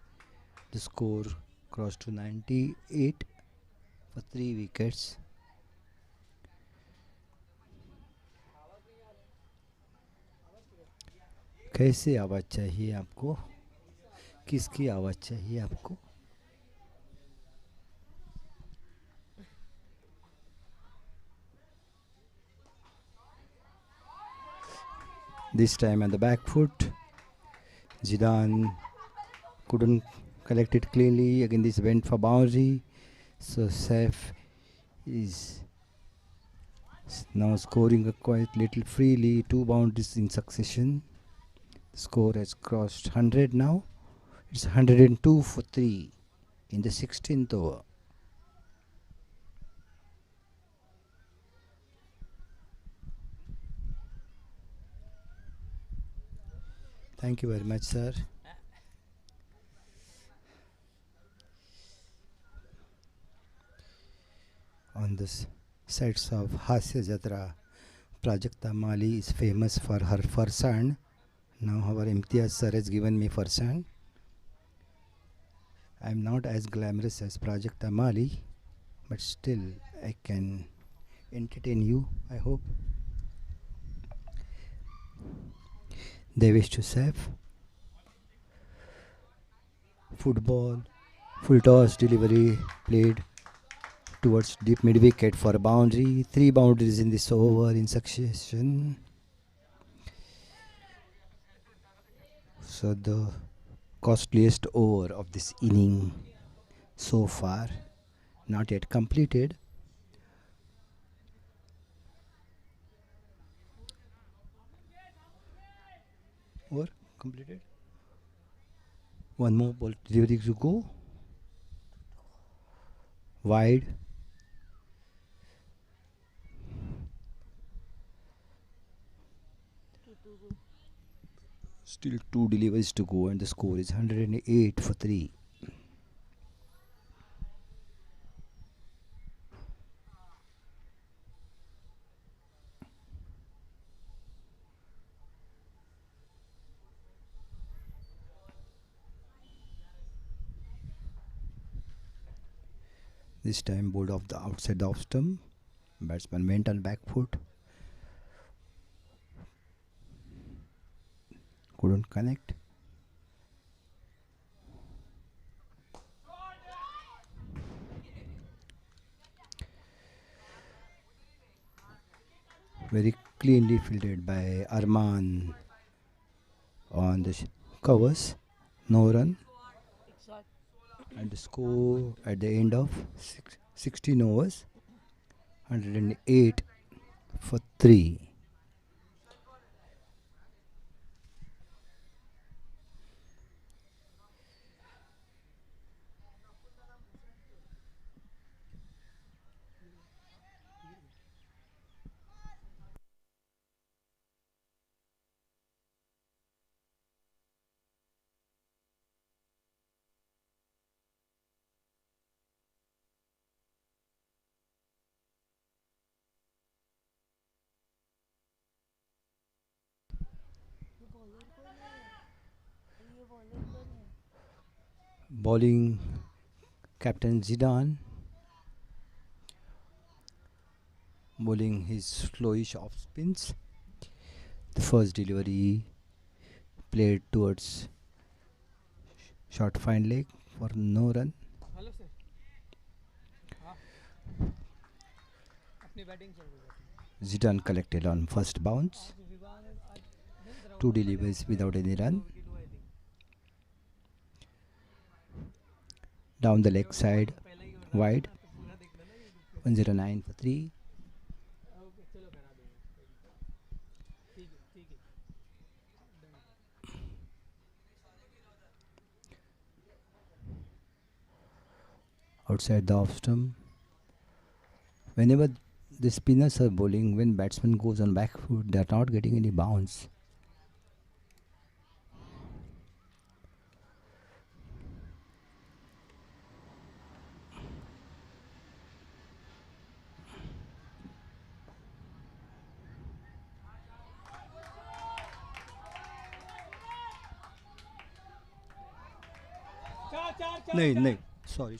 Speaker 1: The score crossed to 98 for 3 wickets. कैसे आवाज़ चाहिए आपको? किसकी आवाज़ चाहिए आपको? This time on the back foot, Zidane couldn't collect it cleanly. Again, this went for boundary. So Saif is now scoring quite little freely. 2 boundaries in succession. The score has crossed 100 now. It's 102 for 3 in the 16th over. Thank you very much, sir. On the sets of Hasya Jatra, Prajakta Mali is famous for her farsan. Now our Imtiaz sir has given me farsan. I am not as glamorous as Prajakta Mali, but still I can entertain you, I hope. Devesh to Saif. Football, full toss delivery played towards deep mid wicket for a boundary. 3 boundaries in this over in succession. So the costliest over of this inning so far, not yet completed. Over completed. One more ball delivery to go. Wide. Still 2 deliveries to go and the score is 108 for 3. This time bowled off the outside the off stump. Batsman went on back foot. Couldn't connect. Very cleanly fielded by Arman on the covers. No run. And the score at the end of 16 overs, 108 for 3. Bowling Captain Zidane, bowling his slowish off spins. The first delivery played towards short fine leg for no run.
Speaker 2: Hello sir हाँ अपनी batting चल रही है
Speaker 1: Zidane collected on first bounce. 2 deliveries without any run. down the leg side,
Speaker 2: पहले ही बता दिया
Speaker 1: wide,
Speaker 2: ना तो पूरा देख लेना यूट्यूब पे
Speaker 1: 109 for 3.
Speaker 2: ओके चलो करा देंगे ठीक है ठीक है done
Speaker 1: Outside the off stump. Whenever the spinners are bowling, when batsman goes on back foot, they are not getting any bounce.
Speaker 2: चार चार चार
Speaker 1: No,
Speaker 2: चार
Speaker 1: no. Sorry.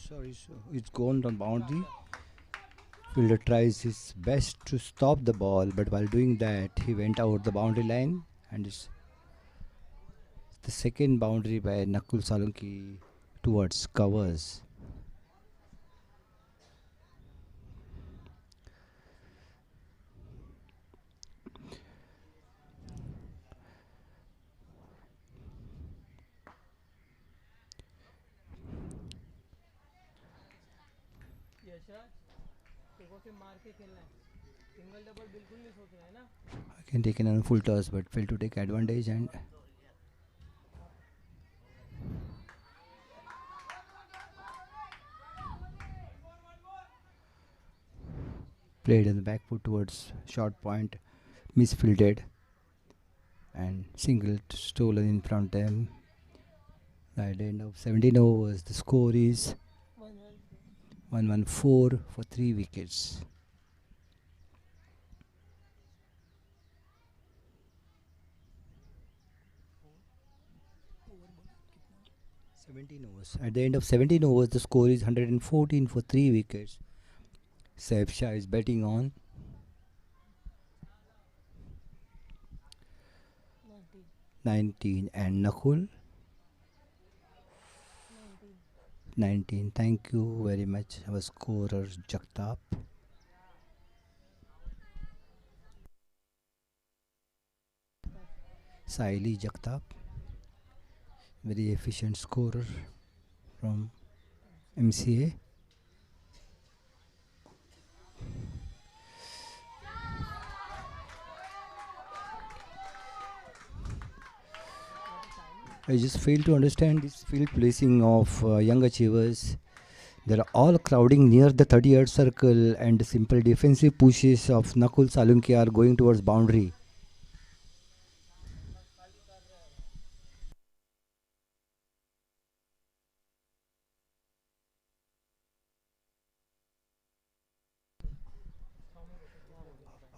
Speaker 1: It's gone on boundary. Fielder tries his best to stop the ball, but while doing that, he went out the boundary line, and it's the second boundary by Nakul Salunki towards covers.
Speaker 2: Yashraj देखो से मार के खेलना है single double बिल्कुल नहीं सोचना है ना
Speaker 1: Again taken on full toss, but failed to take advantage and played in the back foot towards short point, misfielded, and single stolen in front of them. At the end of 17 overs, the score is 114 for 3 wickets.
Speaker 2: Over बोल कितना
Speaker 1: 17 overs. At the end of 17 overs, the score is 114 for 3 wickets. Saif Shah is batting on. 19 and Nakul 19. Thank you very much, our scorer Jagtap. Saili Jagtap, very efficient scorer from MCA. I just fail to understand this field placing of young achievers. They are all crowding near the 30-yard circle, and the simple defensive pushes of Nakul Salunki are going towards boundary.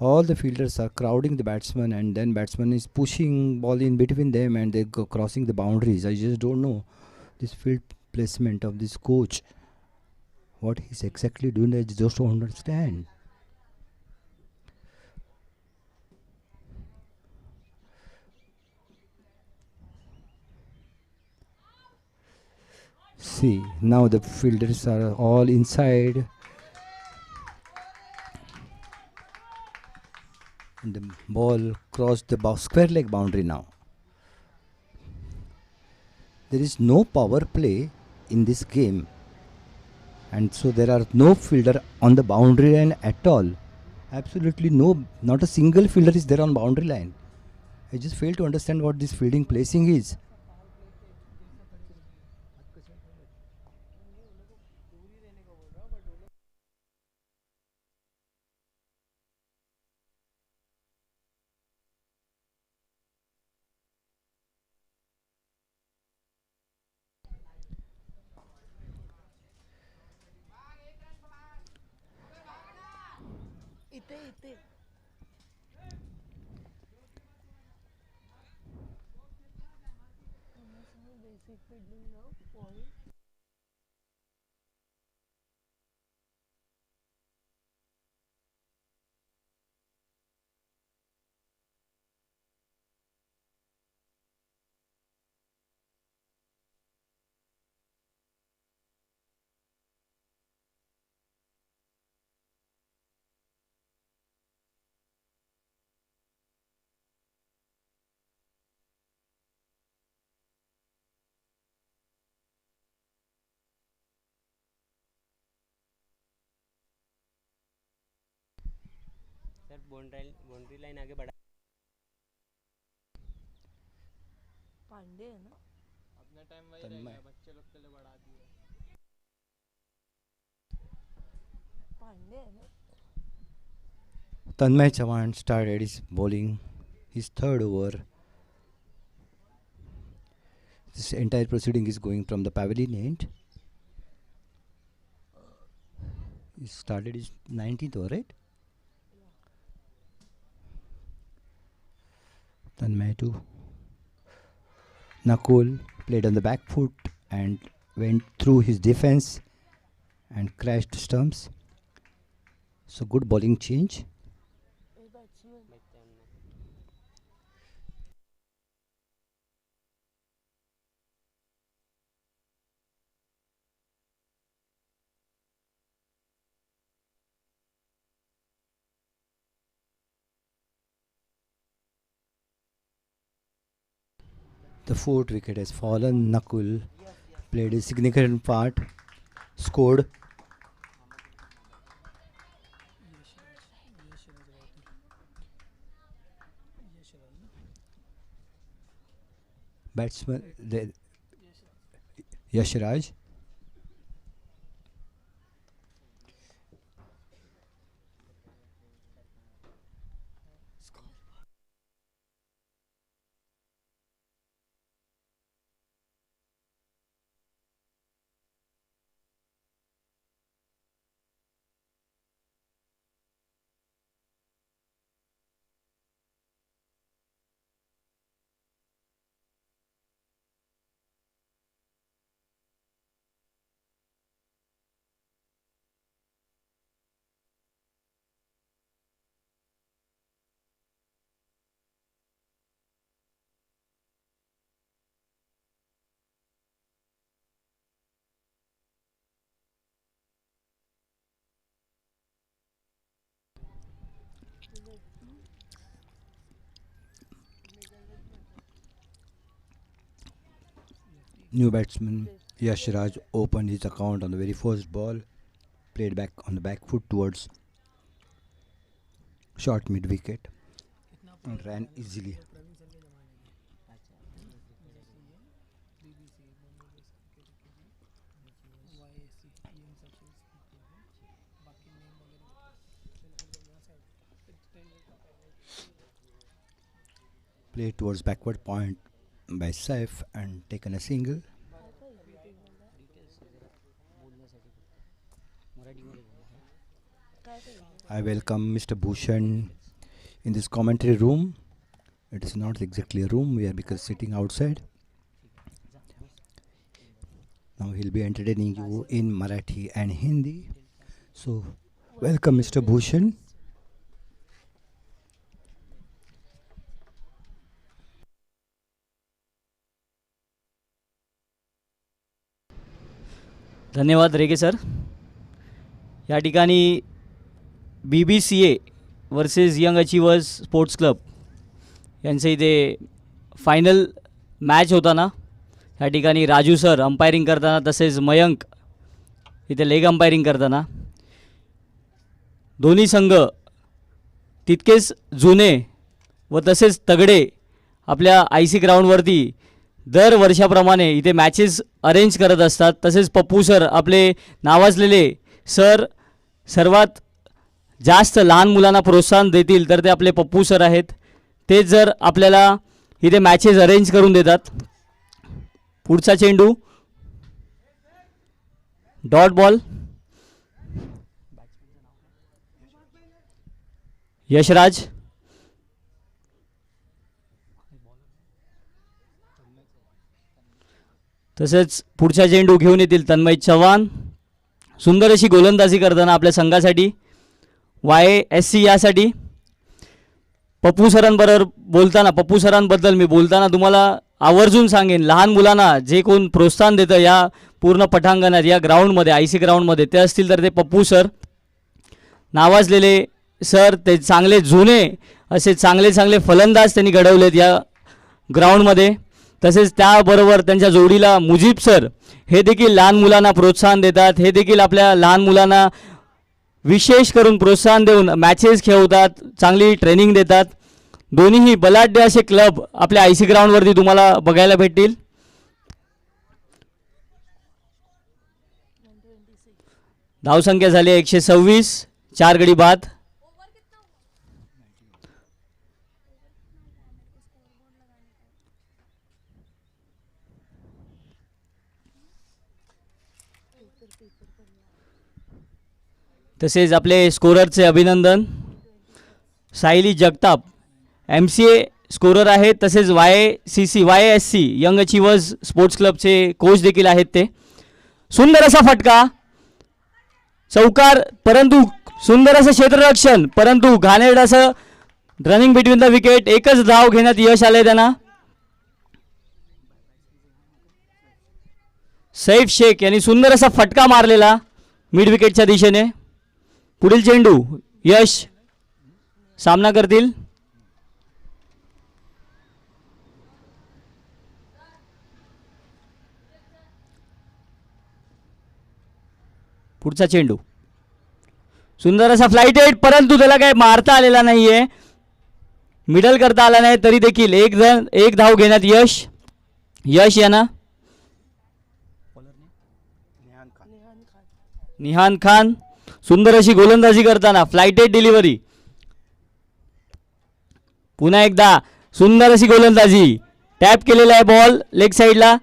Speaker 1: All the fielders are crowding the batsman, and then batsman is pushing ball in between them, and they go crossing the boundaries. I just don't know this field placement of this coach. What he's exactly doing, I just don't understand. See, now the fielders are all inside. And the ball crossed the square leg boundary now. There is no power play in this game, and so there are no fielder on the boundary line at all. Absolutely no, not a single fielder is there on boundary line. I just fail to understand what this fielding placing is.
Speaker 2: इतने इतने basic fielding ना point
Speaker 3: boundary line आगे बढ़ा।
Speaker 4: पांडे है ना,
Speaker 2: अपना time वही रह गया, बच्चे लोग के लिए बढ़ा दिए।
Speaker 4: पांडे है ना।
Speaker 1: Tanmay Chavan started his bowling his third over. This entire proceeding is going from the pavilion end. He started his 19th over, right? Tanmay to Nakul played on the back foot and went through his defense and crashed stumps. So good bowling change.
Speaker 4: A batsman
Speaker 1: The fourth wicket has fallen. Nakul played a significant part, scored. Batsman Yashraj. New batsman Yashraj opened his account on the very first ball, played back on the back foot towards short mid wicket and ran easily.
Speaker 2: Praveen sir के ज़माने की जैसे ये BBC Bombay base cricket YSC ये इन सब से सीखते हैं, बाकी नेम वगैरह फिलहाल जब यहाँ से फिर 10 years का पहले
Speaker 1: Played towards backward point by Saif and taken a single. I welcome Mr. Bhushan in this commentary room. It is not exactly a room, we are because sitting outside. Now he'll be entertaining you in Marathi and Hindi. So, welcome Mr. Bhushan.
Speaker 5: धन्यवाद रेगे sir. या ठिकाणी BBCA versus young achievers sports club यांचे इथे final match होताना या ठिकाणी Raju sir umpiring करताना, तसेच मयंक इथे लेग अंपायरिंग करताना, दोन्ही संघ तितकेच जुने व तसेच तगडे आपल्या IC ग्राउंडवरती दर वर्षाप्रमाणे इथे मॅचेस अरेंज करत असतात. तसेच पप्पू सर आपले नावाजलेले सर, सर्वात जास्त लहान मुलांना प्रोत्साहन देतील तर ते आपले पप्पू सर आहेत. ते जर आपल्याला इथे मॅचेस अरेंज करून देतात. पुढचा चेंडू डॉट बॉल. यशराज तसेच पुढचा चेंडू घेऊन येतील तन्मय चव्हाण. सुंदर अशी गोलंदाजी करताना आपल्या संघासाठी YSC यासाठी पप्पू सरांबरोबर बोलताना, पप्पू सरांबद्दल मी बोलताना तुम्हाला आवर्जून सांगेन, लहान मुलांना जे कोण प्रोत्साहन देतं या पूर्ण पटांगणात, या ग्राउंडमध्ये, IC ग्राउंडमध्ये ते असतील तर ते पप्पू सर नावाजलेले सर. ते चांगले जुने असे चांगले चांगले फलंदाज त्यांनी घडवलेत या ग्राउंडमध्ये. तसेच त्याबरोबर त्यांच्या जोडीला मुजीब सर हे देखील लहान मुलांना प्रोत्साहन देतात. हे देखील आपल्या लहान मुलांना विशेष करून प्रोत्साहन देऊन मॅचेस खेळवतात, चांगली ट्रेनिंग देतात. दोन्हीही बलाढ्य असे क्लब आपल्या आय सी ग्राउंडवरती तुम्हाला बघायला भेटतील.
Speaker 4: 126.
Speaker 5: धावसंख्या झाली 126, 4 गडी बाद. तसेच आपले स्कोररचे अभिनंदन. सायली जगताप MCA स्कोरर आहेत, तसेच YSC यंग अचिव्हर्स स्पोर्ट्स क्लबचे कोच देखील आहेत. ते सुंदर असा फटका, चौकार, परंतु सुंदर असं क्षेत्ररक्षण, परंतु घाणेरडं असं रनिंग बिटवीन द विकेट. एकच धाव घेण्यात यश आले त्यांना. सैफ शेख यांनी सुंदर असा फटका मारलेला मिड विकेटच्या दिशेने. पुढील चेंडू यश सामना करतील. पुढचा चेंडू सुंदर असा फ्लाइटेड, परंतु त्याला काय मारता आलेला नाहीये, मिडल करता आला नाही. तरी देखील एक धाव घेण्यात यश यांना. निहान खान सुंदर अशी गोलंदाजी करताना फ्लाइटेड डिलिव्हरी. पुन्हा एकदा सुंदर अशी गोलंदाजी, टॅप केलेला आहे बॉल लेग साइडला.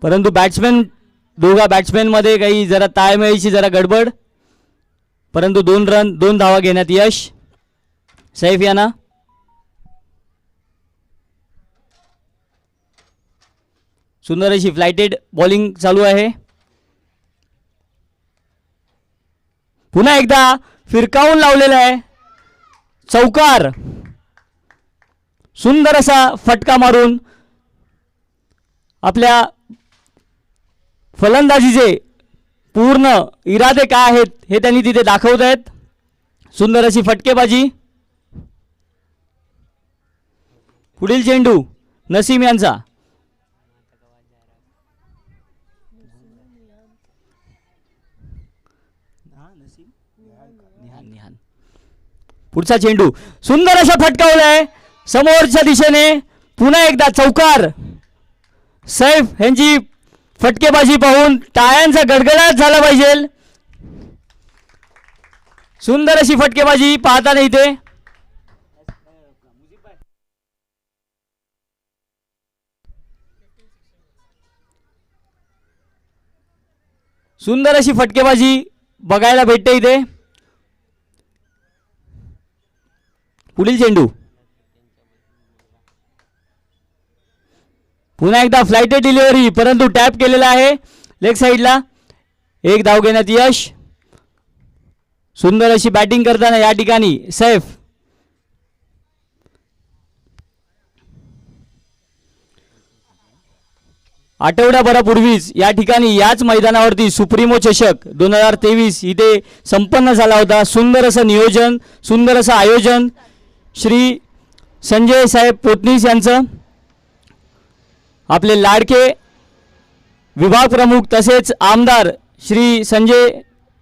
Speaker 5: परंतु दोघा बॅट्समॅन मध्ये काही जरा ताळमेळीची जरा गडबड, परंतु 2 धावा घेण्यात यश सैफ यांना. सुंदर अशी फ्लाइटेड बॉलिंग चालू आहे. पुन्हा एकदा फिरकावून लावलेला आहे, चौकार. सुंदर असा फटका मारून आपल्या फलंदाजीचे पूर्ण इरादे काय आहेत हे त्यांनी तिथे दाखवत आहेत. सुंदर अशी फटकेबाजी. पुढील चेंडू नसीम यांचा. पुढचा चेंडू सुंदर असा फटकावलाय समोरच्या दिशेने. पुन्हा एकदा चौकार. सैफ यांची फटकेबाजी पाहून टाळ्यांचा गडगडाट झाला पाहिजे. सुंदर अशी फटकेबाजी पाहताना इथे. सुंदर अशी फटकेबाजी बघायला भेटते इथे. पुढील चेंडू पुन्हा एकदा फ्लाइटेड डिलिव्हरी, परंतु टॅप केलेला आहे लेग साइडला. एक धाव घेण्यात यश. सुंदर अशी बॅटिंग करताना या ठिकाणी सैफ. आठवड्याभरापूर्वीच या ठिकाणी याच मैदानावरती सुप्रीमो चषक 2023 इथे संपन्न झाला होता. सुंदर असं नियोजन, सुंदर असं आयोजन श्री संजय साहेब पोतनीस यांचं. आपले लाडके विभाग प्रमुख तसेच आमदार श्री संजय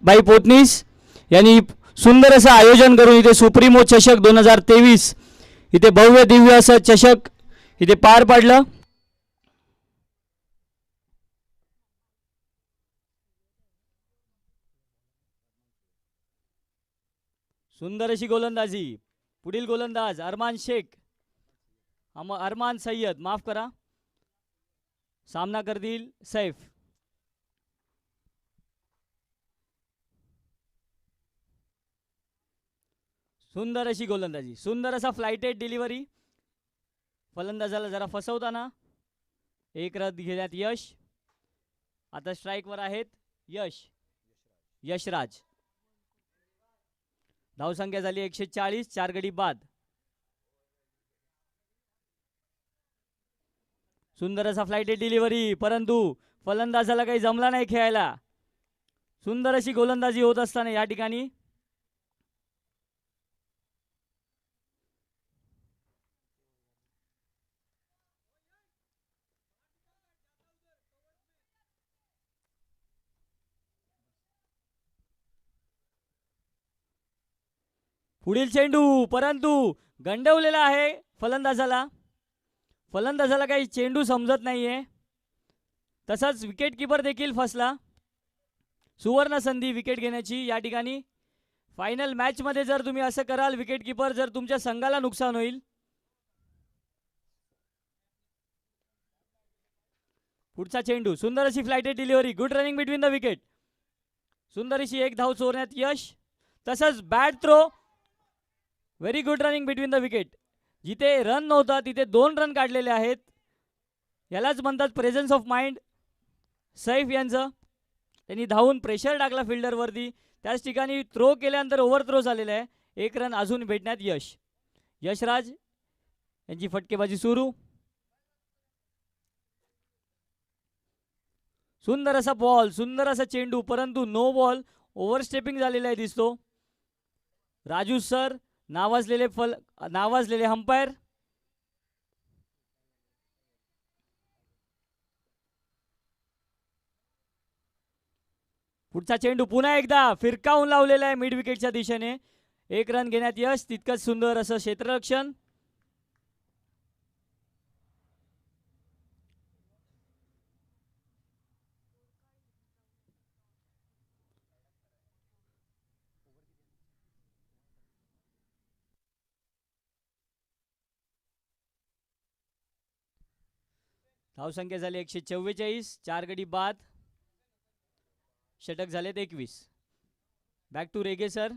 Speaker 5: भाई पोतनीस यांनी सुंदर असं आयोजन करून इथे सुप्रीमो चषक 2023 इथे भव्य दिव्य असं चषक इथे पार पाडलं. सुंदर अशी गोलंदाजी. पुढील गोलंदाज अरमान सय्यद माफ करा. सामना करतील सैफ. सुंदर अशी गोलंदाजी, सुंदर असा फ्लाइटेड डिलिव्हरी. फलंदाजाला जरा फसवताना एक रन घेण्यात यश. आता स्ट्राइकवर आहेत यशराज. धावसंख्या झाली 140, 4 गडी बाद. सुंदर असा फ्लाइटेड डिलिव्हरी, परंतु फलंदाजाला काही जमला नाही खेळायला. सुंदर अशी गोलंदाजी होत असताना या ठिकाणी पुढील चेंडू परंतु गंडवलेला आहे फलंदाजाला. फलंदाजाला काही चेंडू समजत नाहीये. तसाच विकेट किपर देखील फसला. सुवर्ण संधी विकेट घेण्याची या ठिकाणी. फायनल मॅच मध्ये जर तुम्ही असं कराल विकेट किपर, जर तुमच्या संघाला नुकसान होईल. पुढचा चेंडू सुंदर अशी flighted delivery. Good running between the wicket. सुंदर अशी एक धाव चोरण्यात यश. तसंच bat throw. Very good running between the wicket. जिथे रन नव्हता तिथे 2 रन काढलेले आहेत. यालाच म्हणतात प्रेझेन्स ऑफ माइंड. सैफ यांचं त्यांनी धावून प्रेशर टाकला फिल्डरवरती. त्याच ठिकाणी थ्रो केल्यानंतर ओव्हर थ्रो झालेला आहे. 1 रन अजून भेटण्यात यश. यशराज यांची फटकेबाजी सुरू. सुंदर असा बॉल, सुंदर असा चेंडू, परंतु नो बॉल. ओव्हरस्टेपिंग झालेला आहे दिसतो. राजू सर नावाजलेले अंपायर. पुढचा चेंडू पुन्हा एकदा फिरकावून लावलेला आहे मिड विकेटच्या दिशेने. 1 रन घेण्यात यश. तितकंच सुंदर असं क्षेत्ररक्षण. धावसंख्या झाली 144. 4 गडी बाद. षटक झालेत 21. Back to Rege sir.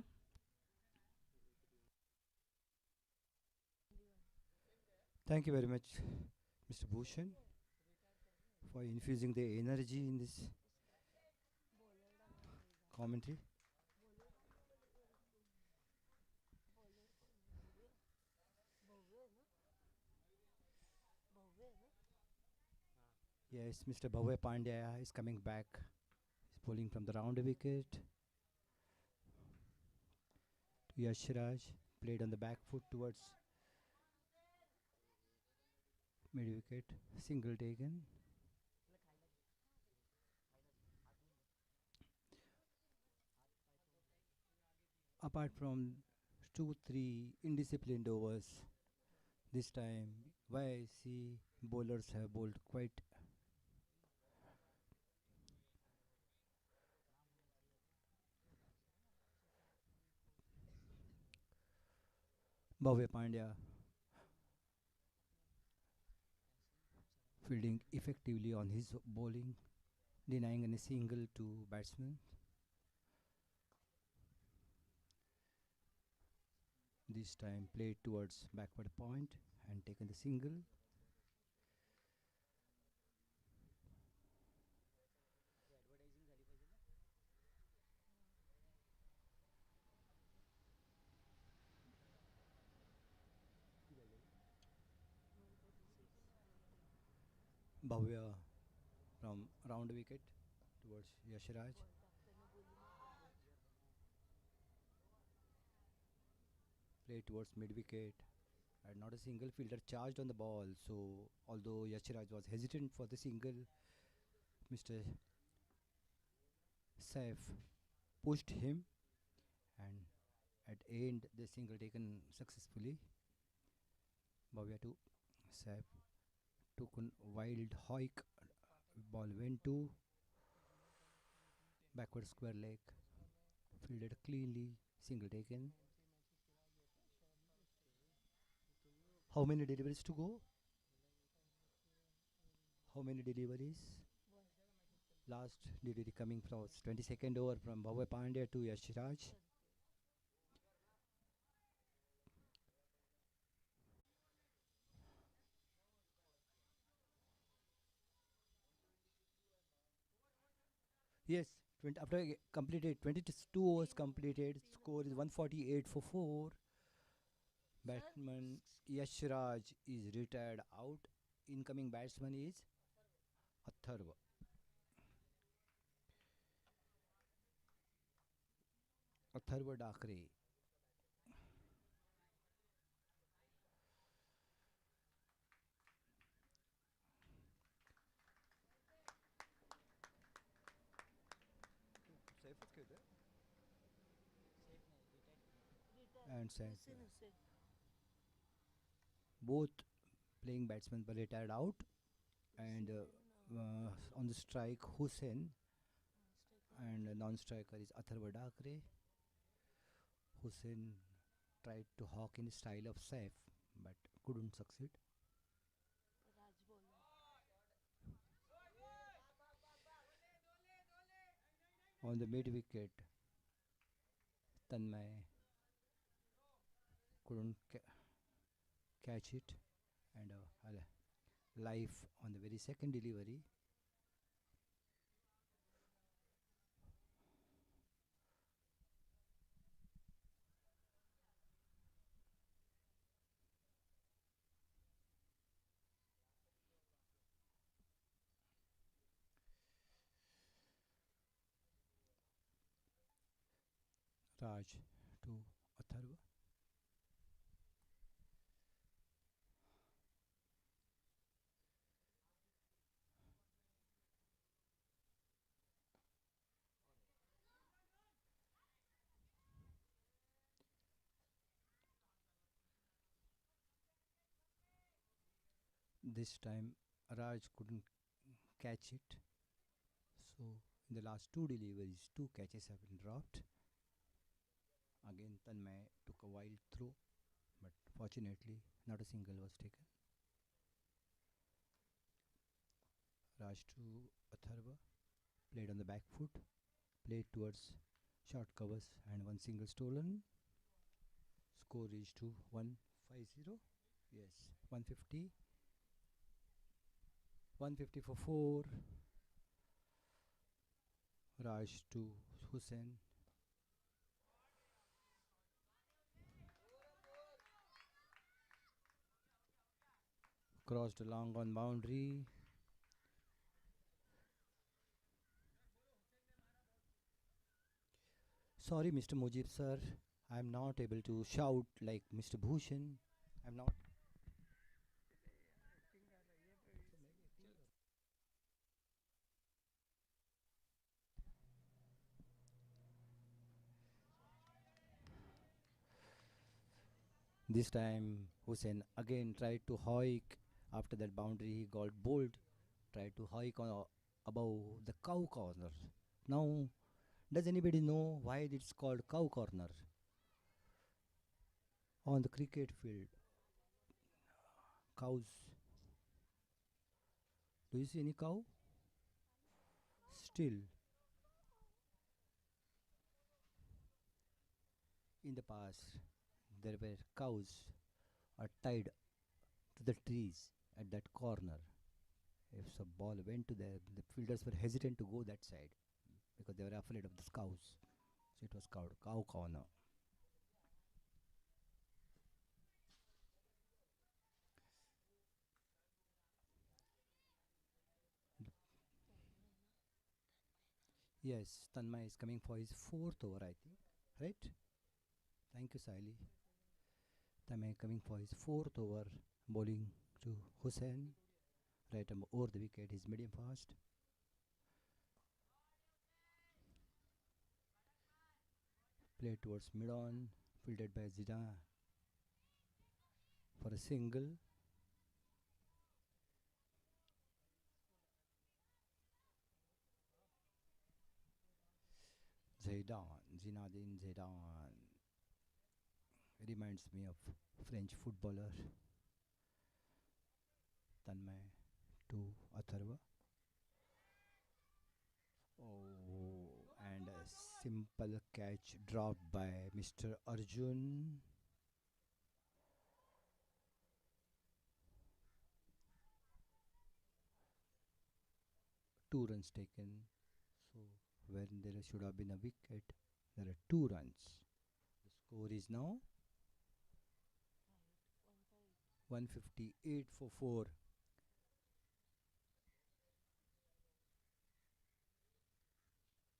Speaker 1: Thank you very much, Mr. Bhushan, for infusing the energy in this commentary. Yes, Mr. Bhavya Pandya is coming back. He's bowling from the round wicket. Yashraj played on the back foot towards mid wicket. Single taken. Apart from 2-3 indisciplined overs, this time YC bowlers have bowled quite Bhavya Pandya fielding effectively on his bowling, denying any single to batsmen. This time played towards backward point and taken the single. Bhavya from round wicket towards Yashraj. Played towards mid wicket and not a single. Fielder charged on the ball, so although Yashraj was hesitant for the single, Mr. Saif pushed him and at end the single taken successfully. Bhavya to Saif took a wild hike. Ball went to backward square leg. Fielded cleanly. Single taken. How many deliveries to go? How many deliveries? Last delivery coming from 22nd over from Bhavya Pandya to Yashraj. Yes, after completed 22 overs completed, score is 148 for 4. Batsman Yashraj is retired out. Incoming batsman is Atharva. Atharva Dakre. and said
Speaker 4: Hussein.
Speaker 1: both playing batsmen were retired out, and on the strike Hussein, and non-striker is Atharva Dakre. Hussein tried to hawk in style of Saif but couldn't succeed.
Speaker 4: Raj bowler.
Speaker 1: On the mid wicket, Tanmay couldn't catch it, and life on the very second delivery. Raj to Atharva. This time Raj couldn't catch it, so in the last two deliveries, two catches have been dropped. Again, Tanmay took a wild throw, but fortunately, not a single was taken. Raj to Atharva, played on the back foot, played towards short covers, and one single stolen. Score is to 150. Yes, 150. 150 for 4. Raj to Hussein. Crossed along on boundary. Sorry, Mr. Mujib sir, I am not able to shout like Mr. Bhushan. I'm not. This time Hussein again tried to hike. After that boundary he got bold. Tried to hike on above the cow corner. Now, does anybody know why it's called cow corner? On the cricket field, cows. Do you see any cow? Still, in the past, there were cows are tied to the trees at that corner. If a ball went to there, the fielders were hesitant to go that side because they were afraid of the cows. So it was called cow corner. Yes, Tanmay is coming for his fourth over, I think. Right? Thank you, Saili. Tanmay coming for his fourth over, bowling to Hussein. Right over the wicket, he's medium fast. Played towards mid on, fielded by Zidane for a single. Zinedine Zidane reminds me of French footballer. Tanmay to Atharva. Oh, and a simple catch dropped by Mr. Arjun. Two runs taken. So when there should have been a wicket, there are 2 runs. The score is now 158 for 4.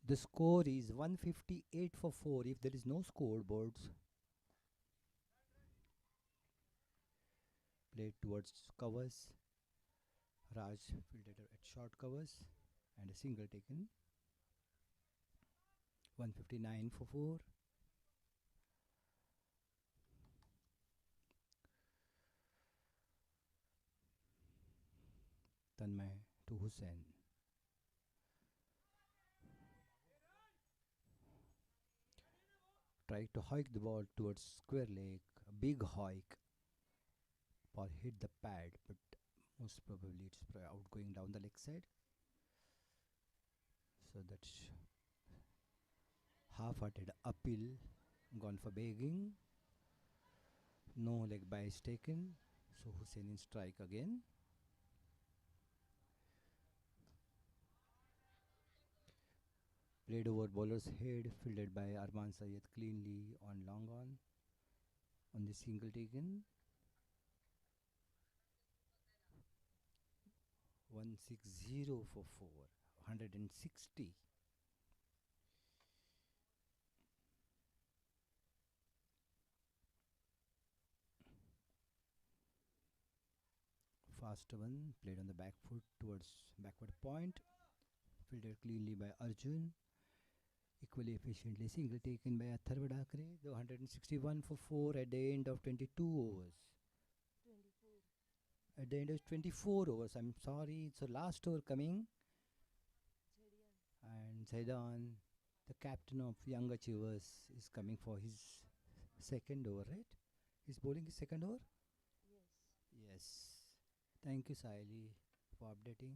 Speaker 1: The score is 158 for 4 if there is no scoreboards. Played towards covers. Raj fielded at short covers and a single taken. 159 for 4. Hussain. Try to hike the ball towards square leg. A big hike. Ball hit the pad, but most probably it's out going down the leg side. So that's half-hearted appeal. Gone for begging. No leg by is taken. So Hussain in strike again. Played over bowler's head, fielded by Arman Sayed cleanly on long on the single taken. 160 for 4, 160. Fast one, played on the back foot towards backward point, fielded cleanly by Arjun. Equally efficiently single taken by Atharva Dakre. The 161 for 4 at the end of 22 overs.
Speaker 4: 24.
Speaker 1: At the end of 24 overs, I'm sorry, it's the last over coming.
Speaker 4: Zedian.
Speaker 1: And Zaidan, the captain of Young Achievers, is coming for his second over, right? He's bowling his second over?
Speaker 4: Yes.
Speaker 1: Yes. Thank you, Saili, for updating.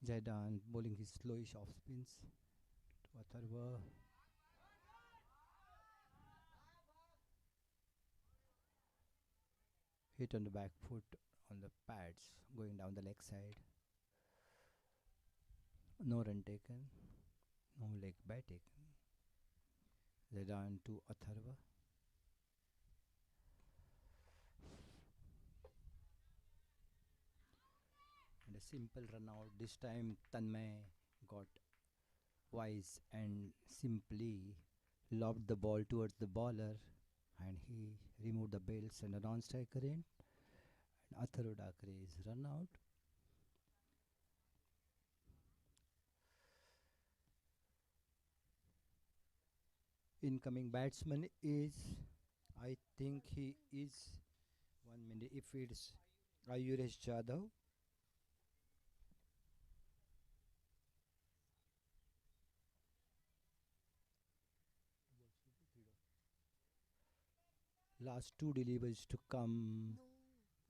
Speaker 1: Zaidan bowling his slowish off spins to Atharva. Hit on the back foot on the pads, going down the leg side. No run taken. No leg by taken. Zaidan to Atharva. And a simple run out. This time Tanmay got wise and simply lobbed the ball towards the bowler, and he removed the bails and a non-striker in. And Atharva Dakre is run out. Incoming batsman is, I think he is, 1 minute, if it's Ayuresh Jadhav. Last two deliveries to come.
Speaker 4: No,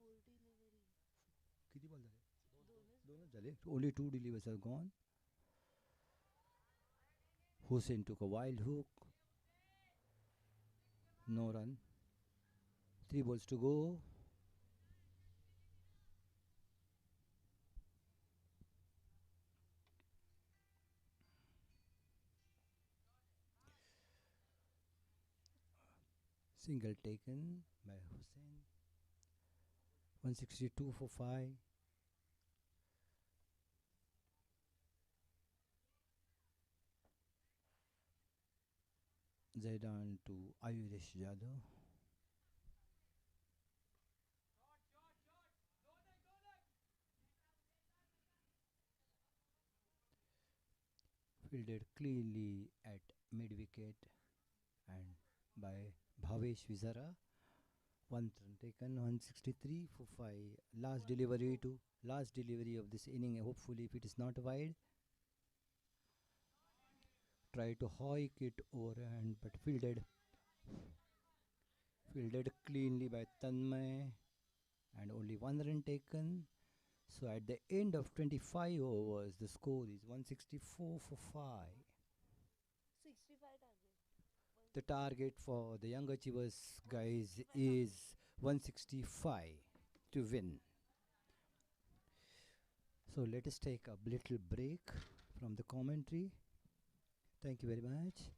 Speaker 4: poor delivery.
Speaker 1: कितनी ball डाले?
Speaker 4: दोनों
Speaker 1: दोनों डाले. Only two deliveries are gone. Hussain took a wild hook. No run. 3 balls to go. Single taken by Hussain. 162 for 5. Zaidan to Ayuresh Jadhav. Fielded cleanly at mid wicket and by Bhavesh Vizara. 1 run taken, 163 for 5. Last delivery of this inning. Hopefully, if it is not wide, try to hike it overhand, but fielded cleanly by Tanmay, and only 1 run taken. So at the end of 25 overs, the score is 164 for 5.
Speaker 4: 65 target.
Speaker 1: The target for the Young Achievers guys is 165 to win. So let us take a little break from the commentary. Thank you very much.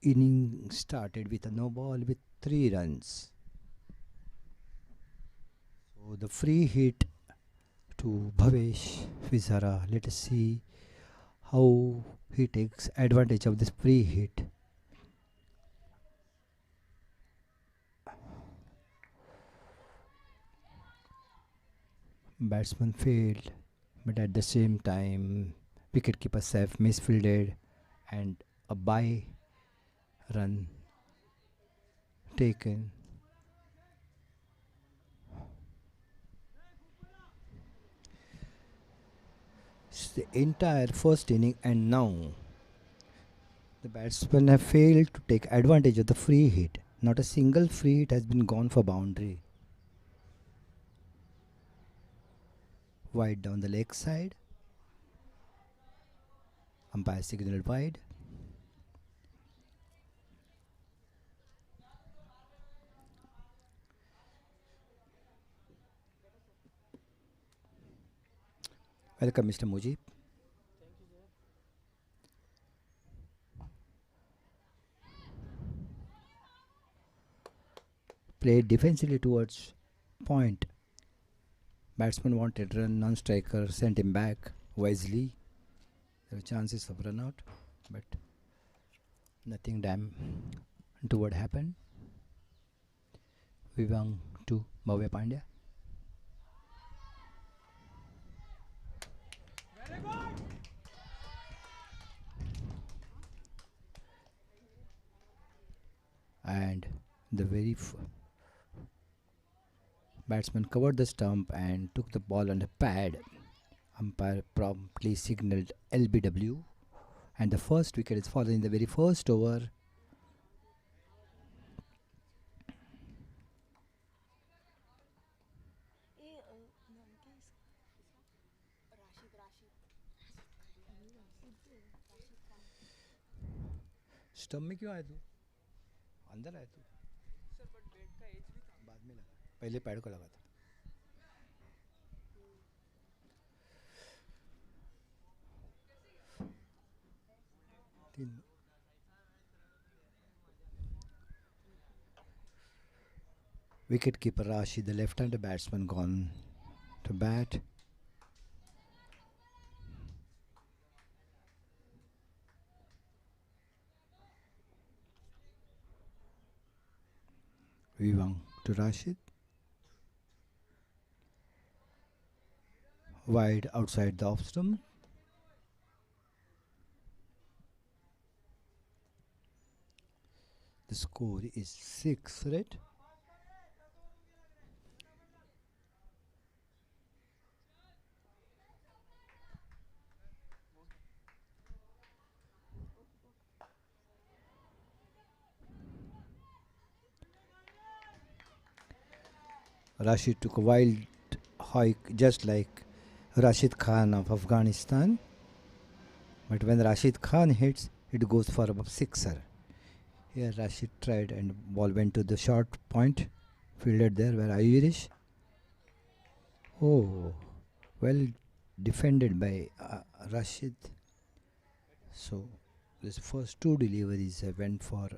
Speaker 1: Inning started with a no ball with 3 runs. So the free hit to Bhavesh Vizara. Let us see how he takes advantage of this free hit. Batsman failed, but at the same time, wicketkeeper Saif misfielded and a bye run taken. It's the entire first inning, and now the batsmen have failed to take advantage of the free hit. Not a single free hit has been gone for boundary. Wide down the leg side. Umpire signaled wide. Welcome, Mr. Mujib. Played defensively towards point. Batsman wanted run, non-striker sent him back wisely. There were chances of run out, but nothing damn untoward happened. Vivang to Bhavya Pandya. And the very batsman covered the stump and took the ball on the pad. Umpire promptly signaled LBW, and the first wicket is fallen in the very first over. Stump में क्यों आया तू? अंदर आया तू? Sir but bat का as भी था, बाद में लगा, पहले पैड को लगा था. Wicket keeper Rashid, the left-hander batsman, gone to bat. Vivang to Rashid. Wide outside the off stump. The score is 6, right? Rashid took a wild hike just like Rashid Khan of Afghanistan. But when Rashid Khan hits, it goes for a sixer. Here Rashid tried and ball went to the short point. Fielded there where Irish. Oh, well defended by Rashid. So this first 2 deliveries went for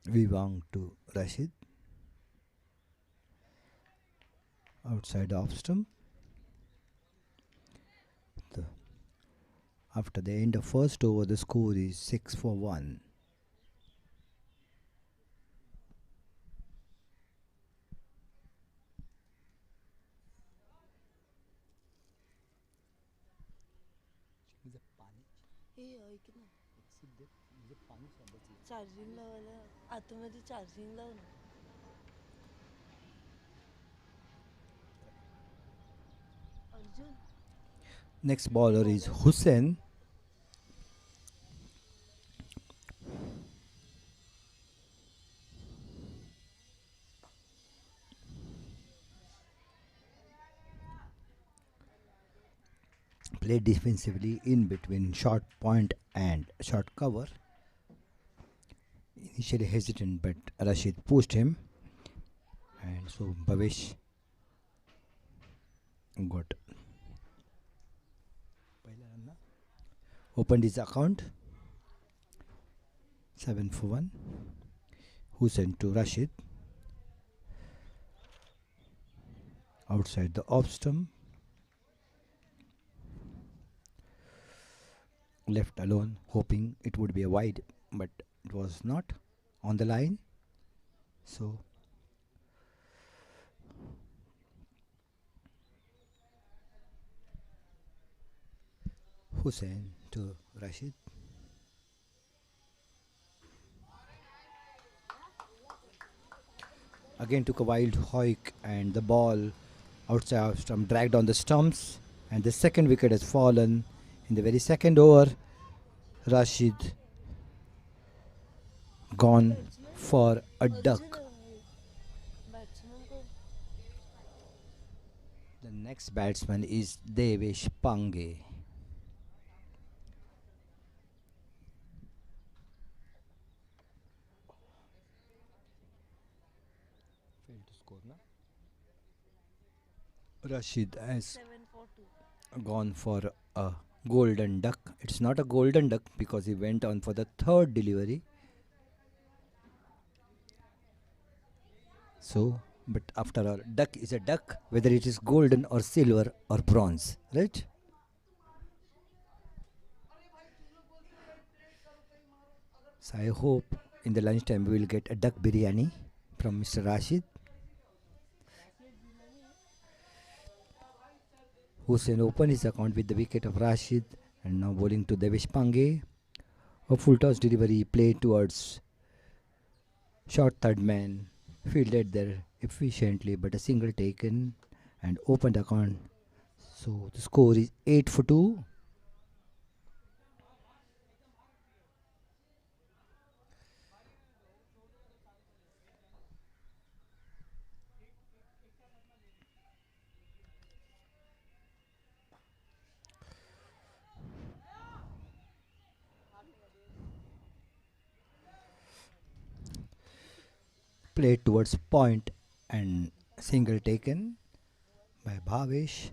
Speaker 1: Vivang to Rashid. Outside off stump. After the end of first over, the score is 6 for 1.
Speaker 4: Charging लावायला आतमध्ये charging लाव ना. Arjun
Speaker 1: Next bowler is Hussain. Played defensively in between short point and short cover. Initially hesitant, but Rashid pushed him, and so Bhavesh got opened his account 7 for 1. Hussain to Rashid. Outside the off stump. Left alone, hoping it would be a wide, but it was not on the line. So Hussain to Rashid. Again took a wild hoik and the ball outside off stump dragged on the stumps, and the second wicket has fallen in the very second over. Rashid gone for a duck.
Speaker 4: Batsman को
Speaker 1: The next batsman is Devesh Pange. Failed to score, na? Rashid has
Speaker 4: 7 for 2.
Speaker 1: gone for a golden duck. It's not a golden duck because he went on for the third delivery. So, but after all, duck is a duck, whether it is golden or silver or bronze, right? So I hope in the lunchtime we will get a duck biryani from Mr. Rashid. Hussain opened his account with the wicket of Rashid and now bowling to Devesh Pange. A full toss delivery played towards short third man, fielded there efficiently, but a single taken and opened account. So the score is 8 for 2. Played towards point and single taken by Bhavesh.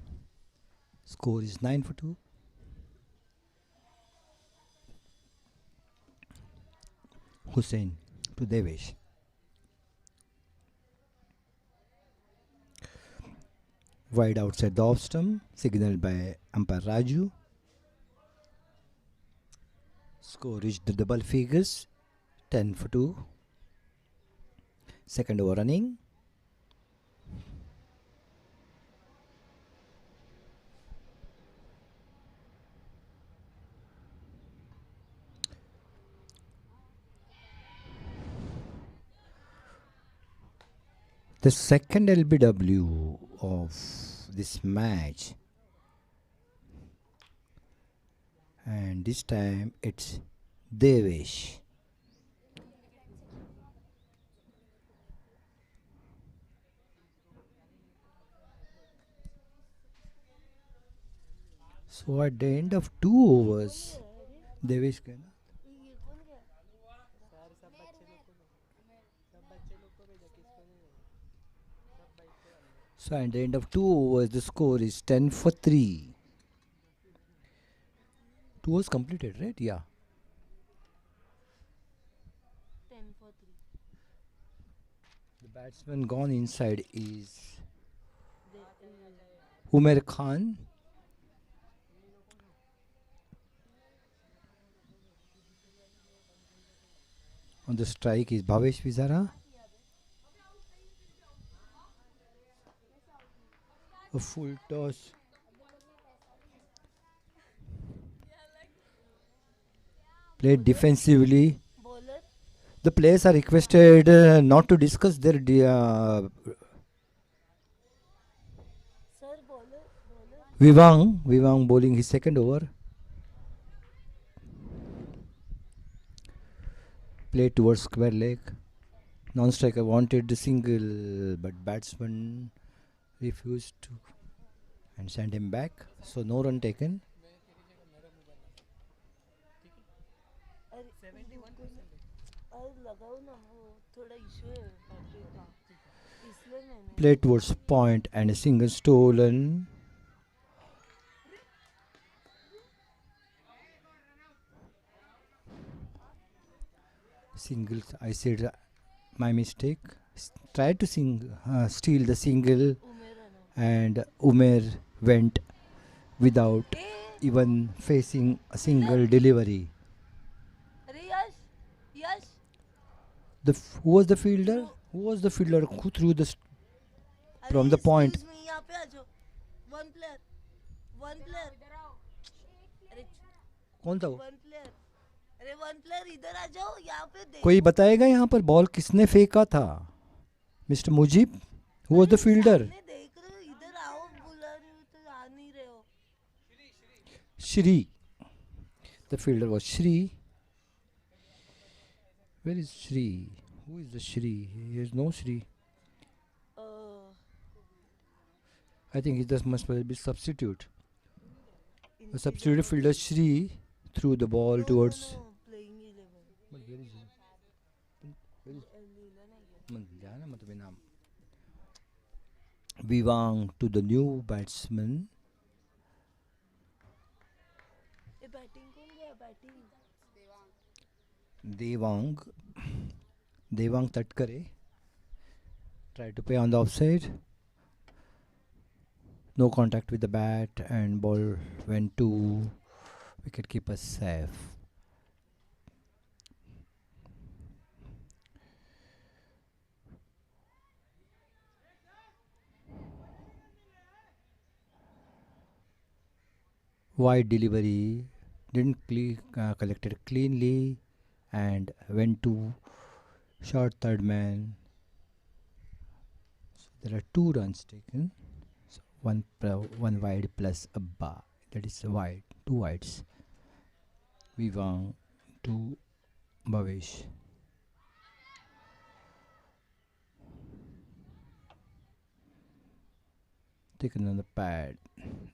Speaker 1: Score is 9 for 2. Hussain to Devesh. Wide outside the off stump, signaled by umpire Raju. Score reached the double figures, 10 for 2. Second over running. The second LBW of this match, and this time it's Devesh. So at the end of 2 overs, Devesh can.
Speaker 4: ये कौन गया
Speaker 3: sir सब बच्चे लोग को भेजा किसको नहीं भेजा सब बाइक पे वाले
Speaker 1: So at the end of 2 overs, the score is 10 for 3. 2 overs completed, right? Yeah.
Speaker 4: 10 for 3.
Speaker 1: The batsman gone inside is
Speaker 4: They,
Speaker 1: Umer Khan. On the strike is Bhavesh Vizara. A full toss. Played defensively.
Speaker 4: bowler
Speaker 1: The players are requested not to discuss their
Speaker 4: sir bowler
Speaker 1: Vivang bowling his second over. Played towards square leg. Non-striker wanted the single, but batsman refused to and sent him back. So no run taken.
Speaker 4: और लगाओ ना वो थोड़ा issue है battery का इसलिए मैंने
Speaker 1: Played towards point and a single stolen. Single. I said my mistake. Try to steal the single, and Umer went without even facing a single delivery. Who was the fielder? Who was the fielder who threw from the point?
Speaker 4: यहाँ पे आ जाओ. One player. अरे
Speaker 1: कौन था वो?
Speaker 4: one player. अरे one player इधर आ जाओ. यहाँ पे देखो.
Speaker 1: कोई बताएगा यहाँ पर बॉल किसने फेंका था? Mister Mujeeb, who was the fielder?
Speaker 4: सामने देख रहे हो. इधर आओ. बुला रहे हो तो आ नहीं रहे हो.
Speaker 1: Shri. The fielder was Shri. Where is Shri? Who is the Shri? He has no Shri. I think it must be substitute. The substitute fielder Shri threw the ball towards.
Speaker 4: No, playing 11.
Speaker 1: But where is he? Vivang to the new batsman.
Speaker 4: Batting कौन गया? Batting
Speaker 1: Devang Tatkare tried to play on the offside. No contact with the bat, and ball went to wicketkeeper safe. Wide delivery, didn't collected cleanly, and went to short third man. So there are 2 runs taken. So one wide plus a bar. That is wide. 2 wides. Vivang to Bhavesh. Taken on the pad.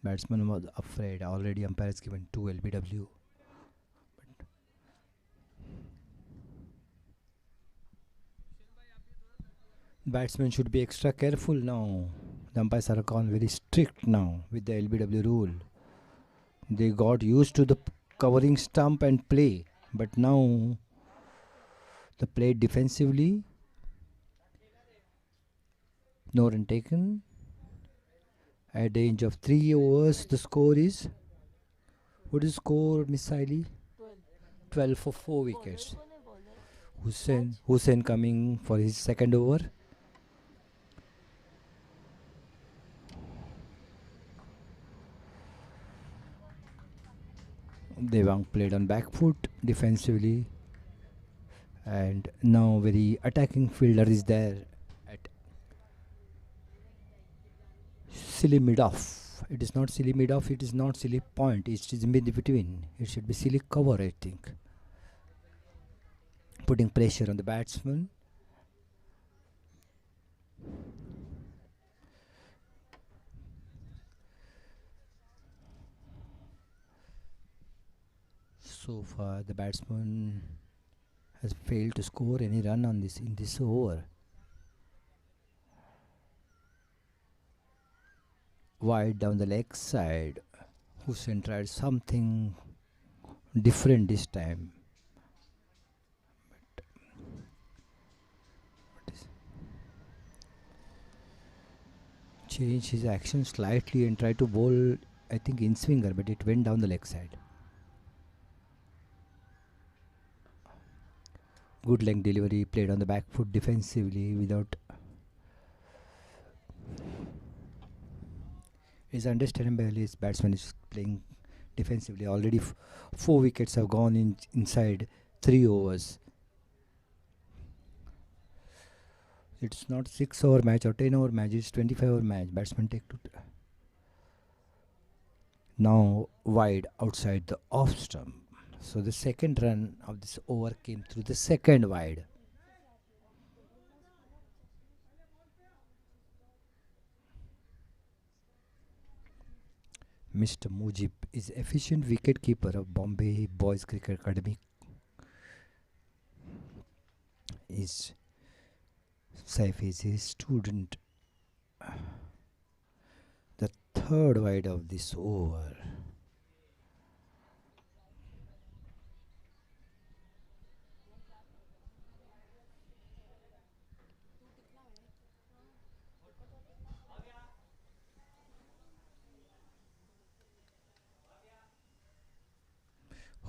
Speaker 1: Batsman was afraid. Already umpire has given 2 LBW. Batsmen should be extra careful now. The umpires are gone very strict now with the LBW rule. They got used to the covering stump and play, but now the play defensively. No run taken. At the age of 3 overs, the score is. What is the score, Miss Saili? 12 for 4 wickets. Hussain coming for his second over. Devang played on back foot defensively, and now very attacking fielder is there at silly mid-off. It is not silly mid-off, it is not silly point, it is mid between. It should be silly cover, I think. Putting pressure on the batsman. So far the batsman has failed to score any run on this in this over. Wide down the leg side. Hussain tried something different this time. Change his action slightly and try to bowl, I think, in swinger, but it went down the leg side. Good leg delivery, played on the back foot defensively without. It's understandable his batsman is playing defensively. Already 4 wickets have gone inside 3 overs. It's not 6-over match or 10-over match, it's 25-over match. Batsman take 2. Now wide outside the off stump. So the second run of this over came through the second wide. Mr. Mujib is efficient wicket keeper of Bombay Boys Cricket Academy. Saif is his student. The third wide of this over.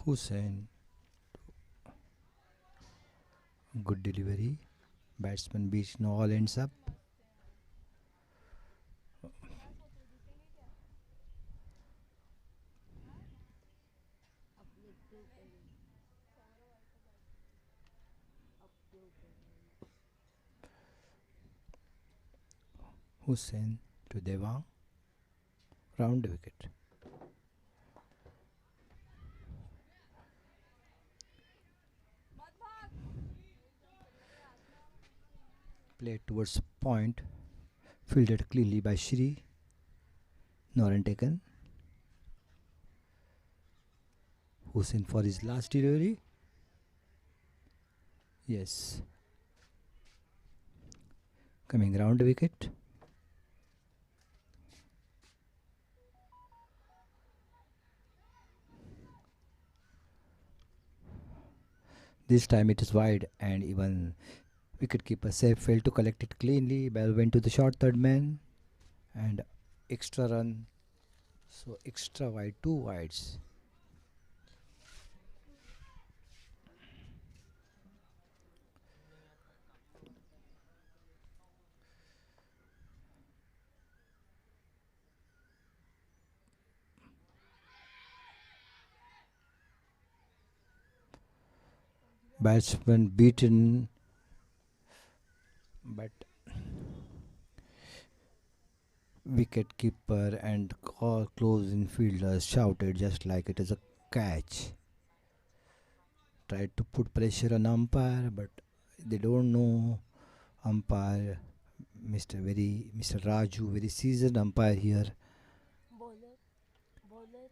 Speaker 1: Hussein, good delivery. Batsman beats, no all ends up. Hussein to Devang, round wicket. Played towards point, fielded cleanly by Shri. No run taken. Hussein for his last delivery. Yes. Coming round wicket. This time it is wide, and even wicketkeeper safe failed to collect it cleanly. Ball went to the short third man and extra run. So extra wide, 2 wides. Batsman beaten, but wicket keeper and close infielders shouted just like it is a catch. Tried to put pressure on umpire, but they don't know umpire. Mr. Raju, very seasoned umpire here.
Speaker 4: Bowler, bowler,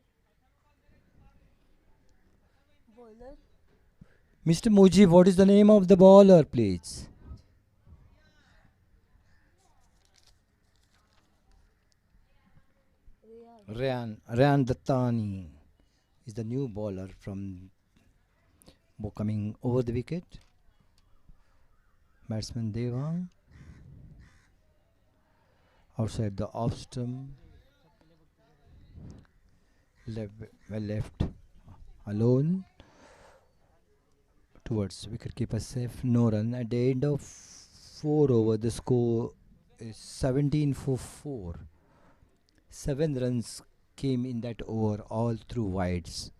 Speaker 4: bowler.
Speaker 1: Mr. Mujib, what is the name of the bowler, please? Rayan Dattani is the new bowler from coming over the wicket. Batsman Devang outside the off stump, left alone towards wicketkeeper safe, no run. At the end of 4 over, the score is 17 for 4. 7 runs came in that over, all through wides.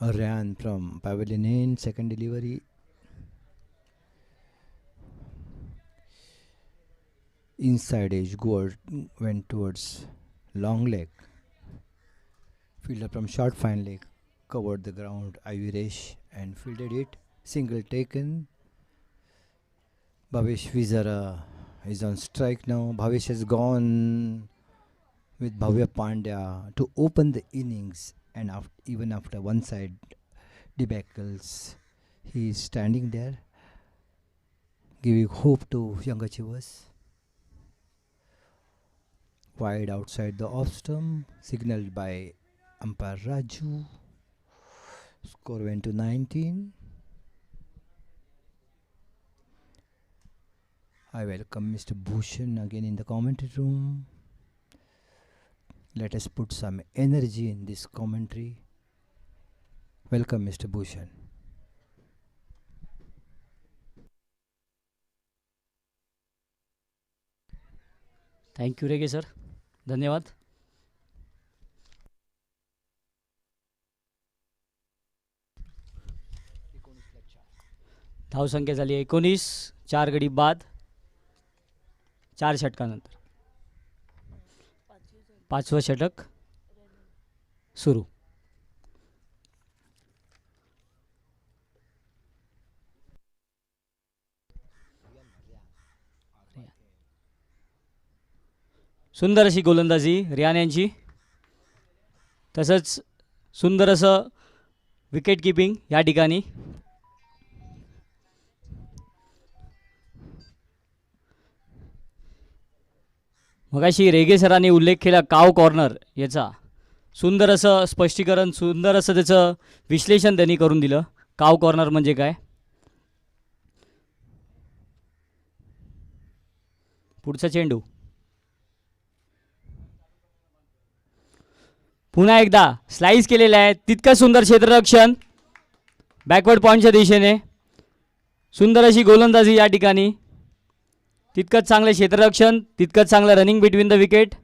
Speaker 1: A ran from Pavilion in second delivery. Inside edge went towards long leg. Fielder from short fine leg covered the ground. Ayuresh and fielded it. Single taken. Bhavesh Vizara is on strike now. Bhavesh has gone with Bhavya Pandya to open the innings, and even after one side debacles, he is standing there, giving hope to young achievers. Wide outside the off stump, signaled by umpire Raju. Score went to 19. I welcome Mr. Bhushan again in the commentary room. Let us put some energy in this commentary. Welcome, Mr. Bhushan.
Speaker 5: Thank you Rege sir, धन्यवाद. धावसंख्या झाली 19. 4 गडी बाद 4 षटकानंतर. 5वं षटक सुरू. सुंदर अशी गोलंदाजी रियान यांची, तसंच सुंदर असं विकेट किपिंग या ठिकाणी. मगाशी रेगे सरांनी उल्लेख केला काव कॉर्नर याचा. सुंदर असं स्पष्टीकरण, सुंदर असं त्याचं विश्लेषण त्यांनी करून दिलं. काव कॉर्नर म्हणजे काय. पुढचा चेंडू पुन्हा एकदा स्लाइस केलेला आहे, तितकं सुंदर क्षेत्ररक्षण बॅकवर्ड पॉईंटच्या दिशेने. सुंदर अशी गोलंदाजी या ठिकाणी. तितकंच चांगलं क्षेत्ररक्षण, तितकंच चांगलं running between the wicket.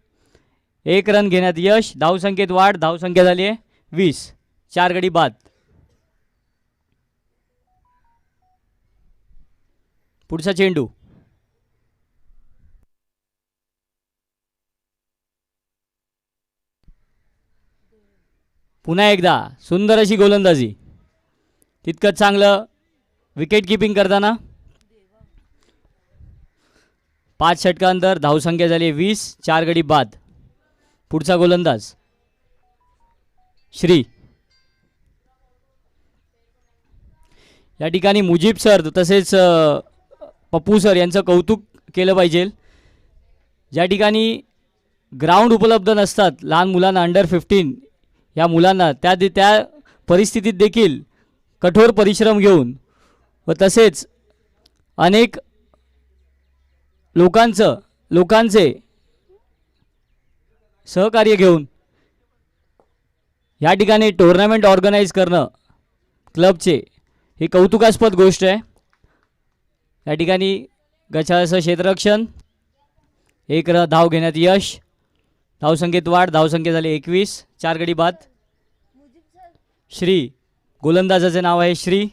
Speaker 5: 1 run घेण्यात यश. धावसंख्येत वाढ. धावसंख्या झाली आहे 20. 4 गडी बाद. पुढचा चेंडू. पुन्हा एकदा सुंदर अशी गोलंदाजी. तितकंच चांगलं विकेट किपिंग करताना. 5 षटकांतर. धावसंख्या झाली 20. 4 गडी बाद. पुढचा गोलंदाज श्री. या ठिकाणी मुजीब सर तसेच पप्पू सर यांचं कौतुक केलं पाहिजे. ज्या ठिकाणी ग्राउंड उपलब्ध नसतात लहान मुलांना, अंडर 15 या मुलांना, त्या परिस्थितीत देखील कठोर परिश्रम घेऊन व तसेच अनेक लोकांचे सहकार्य घेऊन या ठिकाणी टुर्नामेंट ऑर्गनाईज करणं क्लबचे ही कौतुकास्पद गोष्ट आहे. या ठिकाणी गचाळाचं क्षेत्ररक्षण. 1 धाव घेण्यात यश. धावसंख्येत वाढ. धावसंख्या झाली 21. 4 गडी बाद. श्री. गोलंदाजाचे नाव आहे श्री.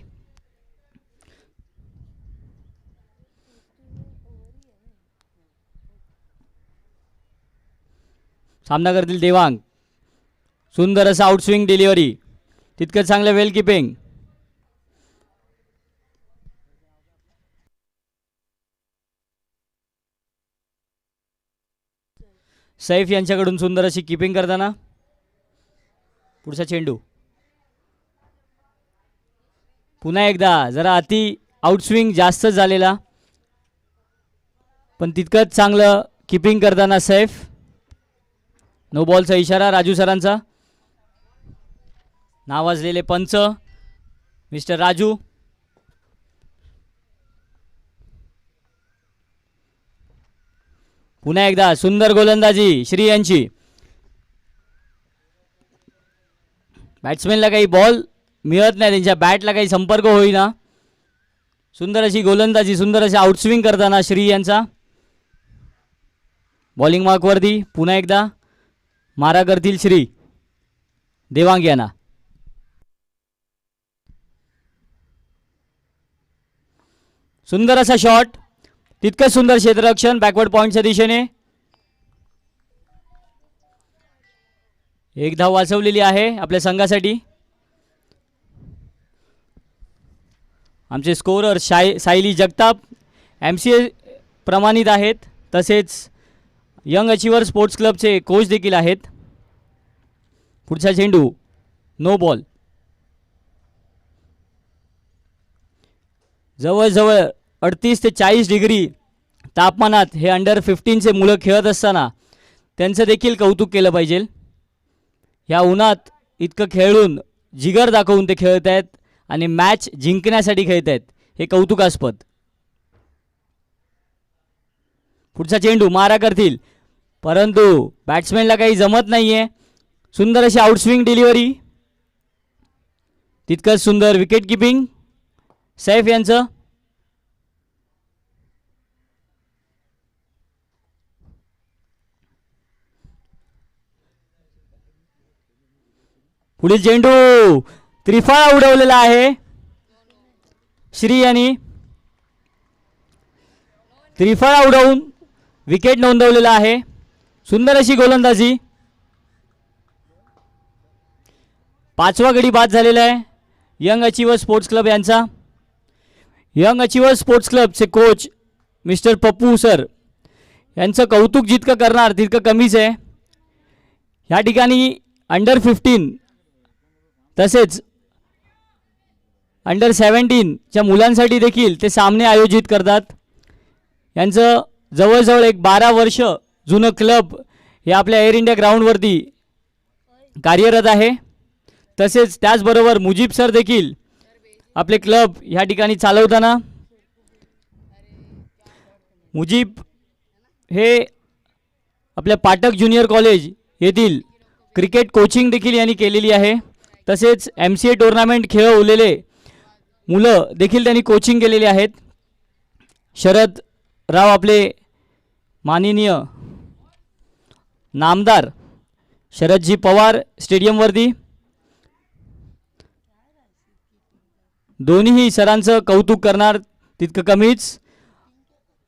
Speaker 5: सामना करतील देवांग. सुंदर असं आउटस्विंग डिलिव्हरी. तितकंच चांगलं वेल किपिंग. सैफ यांच्याकडून सुंदर अशी किपिंग करताना. पुढचा चेंडू. पुन्हा एकदा जरा अति आउटस्विंग जास्त झालेला, पण तितकंच चांगलं किपिंग करताना सैफ. नो बॉलचा इशारा राजू सरांचा. नावाजलेले पंच मिस्टर राजू. पुन्हा एकदा सुंदर गोलंदाजी श्री यांची. बॅट्समॅनला काही बॉल मिळत नाही, त्यांच्या बॅटला काही संपर्क होईना. सुंदर अशी गोलंदाजी, सुंदर अशी आउटस्विंग करताना श्री यांचा. बॉलिंग मार्कवरती पुन्हा एकदा मारा करतील श्री. देवांग यांना. सुंदर असा शॉट. तितकंच सुंदर क्षेत्ररक्षण बॅकवर्ड पॉईंटच्या दिशेने. 1 धाव वाचवलेली आहे आपल्या संघासाठी. आमचे स्कोरर सायली जगताप MCA प्रमाणित आहेत, तसेच यंग अचिव्हर स्पोर्ट्स क्लबचे कोच देखील आहेत. पुढचा चेंडू. No ball. जवळजवळ 38 ते 40 डिग्री तापमानात हे अंडर 15चे मुलं खेळत असताना त्यांचं देखील कौतुक केलं पाहिजे. ह्या उन्हात इतकं खेळून जिगर दाखवून ते खेळत आहेत आणि मॅच जिंकण्यासाठी खेळत आहेत, हे कौतुकास्पद. पुढचा चेंडू. मारा करतील, परंतु बॅट्समॅनला काही जमत नाही आहे. सुंदर अशी आउटस्विंग डिलिव्हरी. तितकंच सुंदर विकेट किपिंग सैफ यांचं. पुढील चेंडू. त्रिफळा उडवलेला आहे श्री यांनी. त्रिफळा उडवून विकेट नोंदवलेला आहे. सुंदर अशी गोलंदाजी. 5वा गडी बाद झालेला आहे यंग अचिव्हर स्पोर्ट्स क्लब यांचा. यंग अचिव्हर स्पोर्ट्स क्लबचे कोच मिस्टर पप्पू सर यांचं कौतुक जितकं करणार तितकं कमीच आहे. ह्या ठिकाणी अंडर 15 तसेच अंडर 17च्या मुलांसाठी देखील ते सामने आयोजित करतात. यांचं जवळजवळ एक 12 वर्ष जुनं क्लब हे आपल्या एअर इंडिया ग्राउंडवरती कार्यरत आहे. तसेच त्याचबरोबर मुजीब सर देखील आपले क्लब ह्या ठिकाणी चालवताना. मुजीब हे आपल्या पाटक ज्युनियर कॉलेज येथील क्रिकेट कोचिंग देखील यांनी केलेली आहे. तसेच MCA टुर्नामेंट खेळवलेले मुलं देखील त्यांनी कोचिंग केलेली आहेत. शरद राव आपले माननीय नामदार शरदजी पवार स्टेडियमवरती दोन्हीही सरांचं कौतुक करणार तितकं कमीच.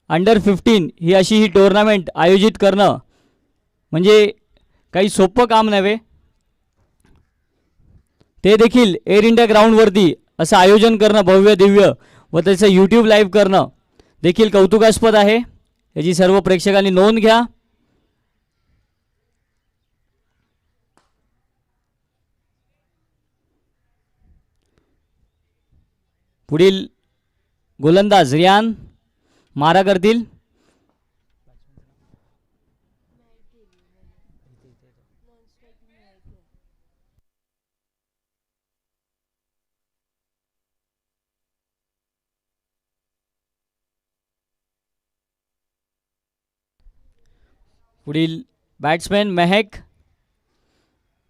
Speaker 5: अंडर-15 ही अशी ही टुर्नामेंट आयोजित करणं म्हणजे काही सोपं काम नव्हे. ते देखील एअर इंडिया ग्राउंडवरती असं आयोजन करणं भव्य दिव्य व त्याचं यूट्यूब लाईव्ह करणं देखील कौतुकास्पद आहे. याची सर्व प्रेक्षकांनी नोंद घ्या. पुढील गोलंदाज रियान मारा करतील. पुढील बॅट्समॅन मेहक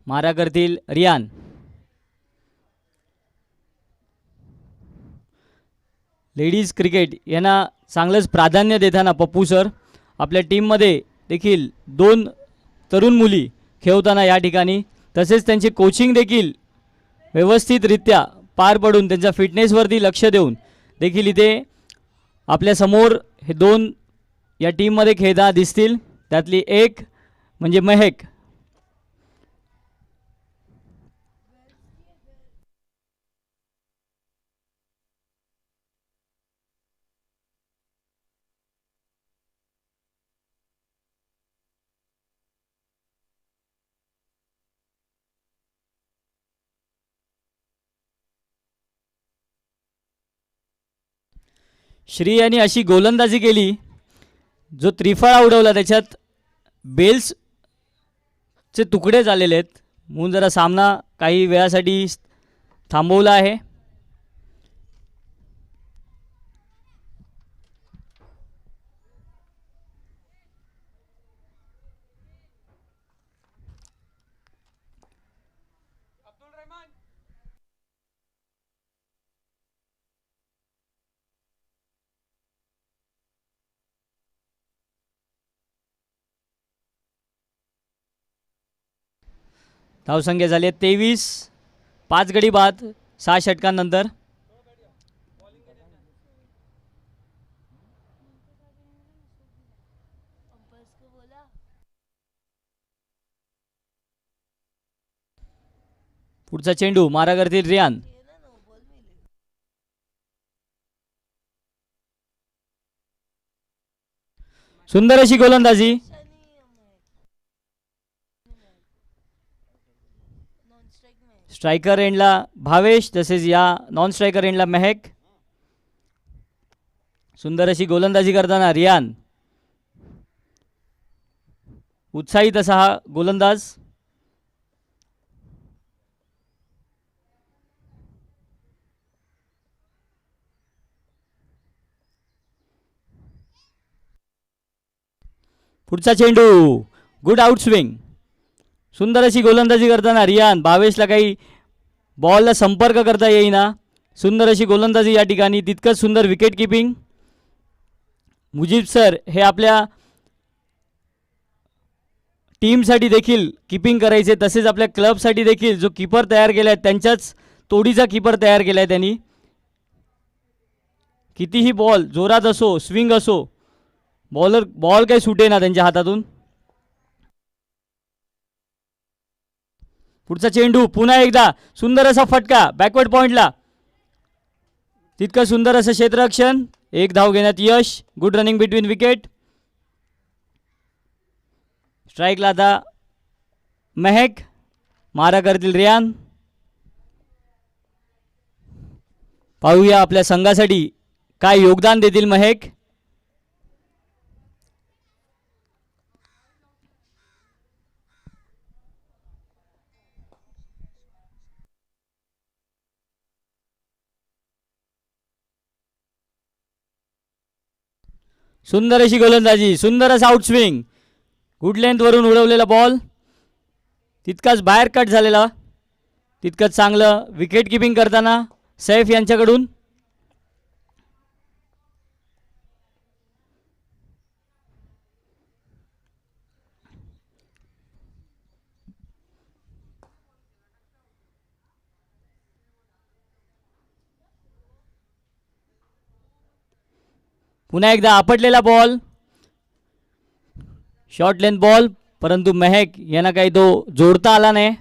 Speaker 5: मारा करतील रियान. लेडीज क्रिकेट यांना चांगलंच प्राधान्य देताना पप्पू सर आपल्या टीममध्ये देखील 2 तरुण मुली खेळताना या ठिकाणी तसेच त्यांचे कोचिंग देखील व्यवस्थितरित्या पार पडून त्यांच्या फिटनेसवरती लक्ष देऊन देखील इथे आपल्यासमोर हे 2 या टीममध्ये खेळताना दिसतील. त्यातली एक म्हणजे मेहक. श्री यांनी अशी गोलंदाजी केली जो त्रिफळा उडवला. त्याच्यात बेल्सचे तुकडे झालेले आहेत म्हणून जरा सामना काही वेळासाठी थांबवला आहे. धावसंख्या झाली 23. 5 गडी बाद 6 षटकांनंतर. पुढचा चेंडू मारा करतील रियान. सुंदर अशी गोलंदाजी. स्ट्रायकर एंडला भावेश तसेच या नॉन स्ट्रायकर एंडला मेहक. सुंदर अशी गोलंदाजी करताना रियान. उत्साहित असा हा गोलंदाज. पुढचा चेंडू गुड आउट स्विंग. सुंदर अशी गोलंदाजी करताना रियान. भावेशला काही बॉलला संपर्क करता येईना. सुंदर अशी गोलंदाजी या ठिकाणी. तितकंच सुंदर विकेट किपिंग. मुजीब सर हे आपल्या टीमसाठी देखील किपिंग करायचे तसेच आपल्या क्लबसाठी देखील जो कीपर तयार केला आहे त्यांच्याच तोडीचा कीपर तयार केला आहे त्यांनी. कितीही बॉल जोरात असो स्विंग असो बॉल काही सुटे ना त्यांच्या हातातून. पुढचा चेंडू पुन्हा एकदा सुंदर असा फटका बॅकवर्ड पॉइंटला. तितकं सुंदर असं क्षेत्ररक्षण. 1 धाव घेण्यात यश. Good running between wicket. स्ट्राईकला आता मेहक मारा करतील रियान. पाहूया आपल्या संघासाठी काय योगदान देतील मेहक. सुंदर अशी गोलंदाजी. सुंदर असा आउटस्विंग. गुड लेंथ वरून उडवलेला बॉल. तितकाच बाहेर कट झालेला, तितकंच चांगलं विकेट किपिंग करताना सैफ यांच्याकडून. पुन्हा एकदा आपटलेला बॉल, शॉर्ट लेंथ बॉल, परंतु महक यांना काही तो जोडता आला नाही,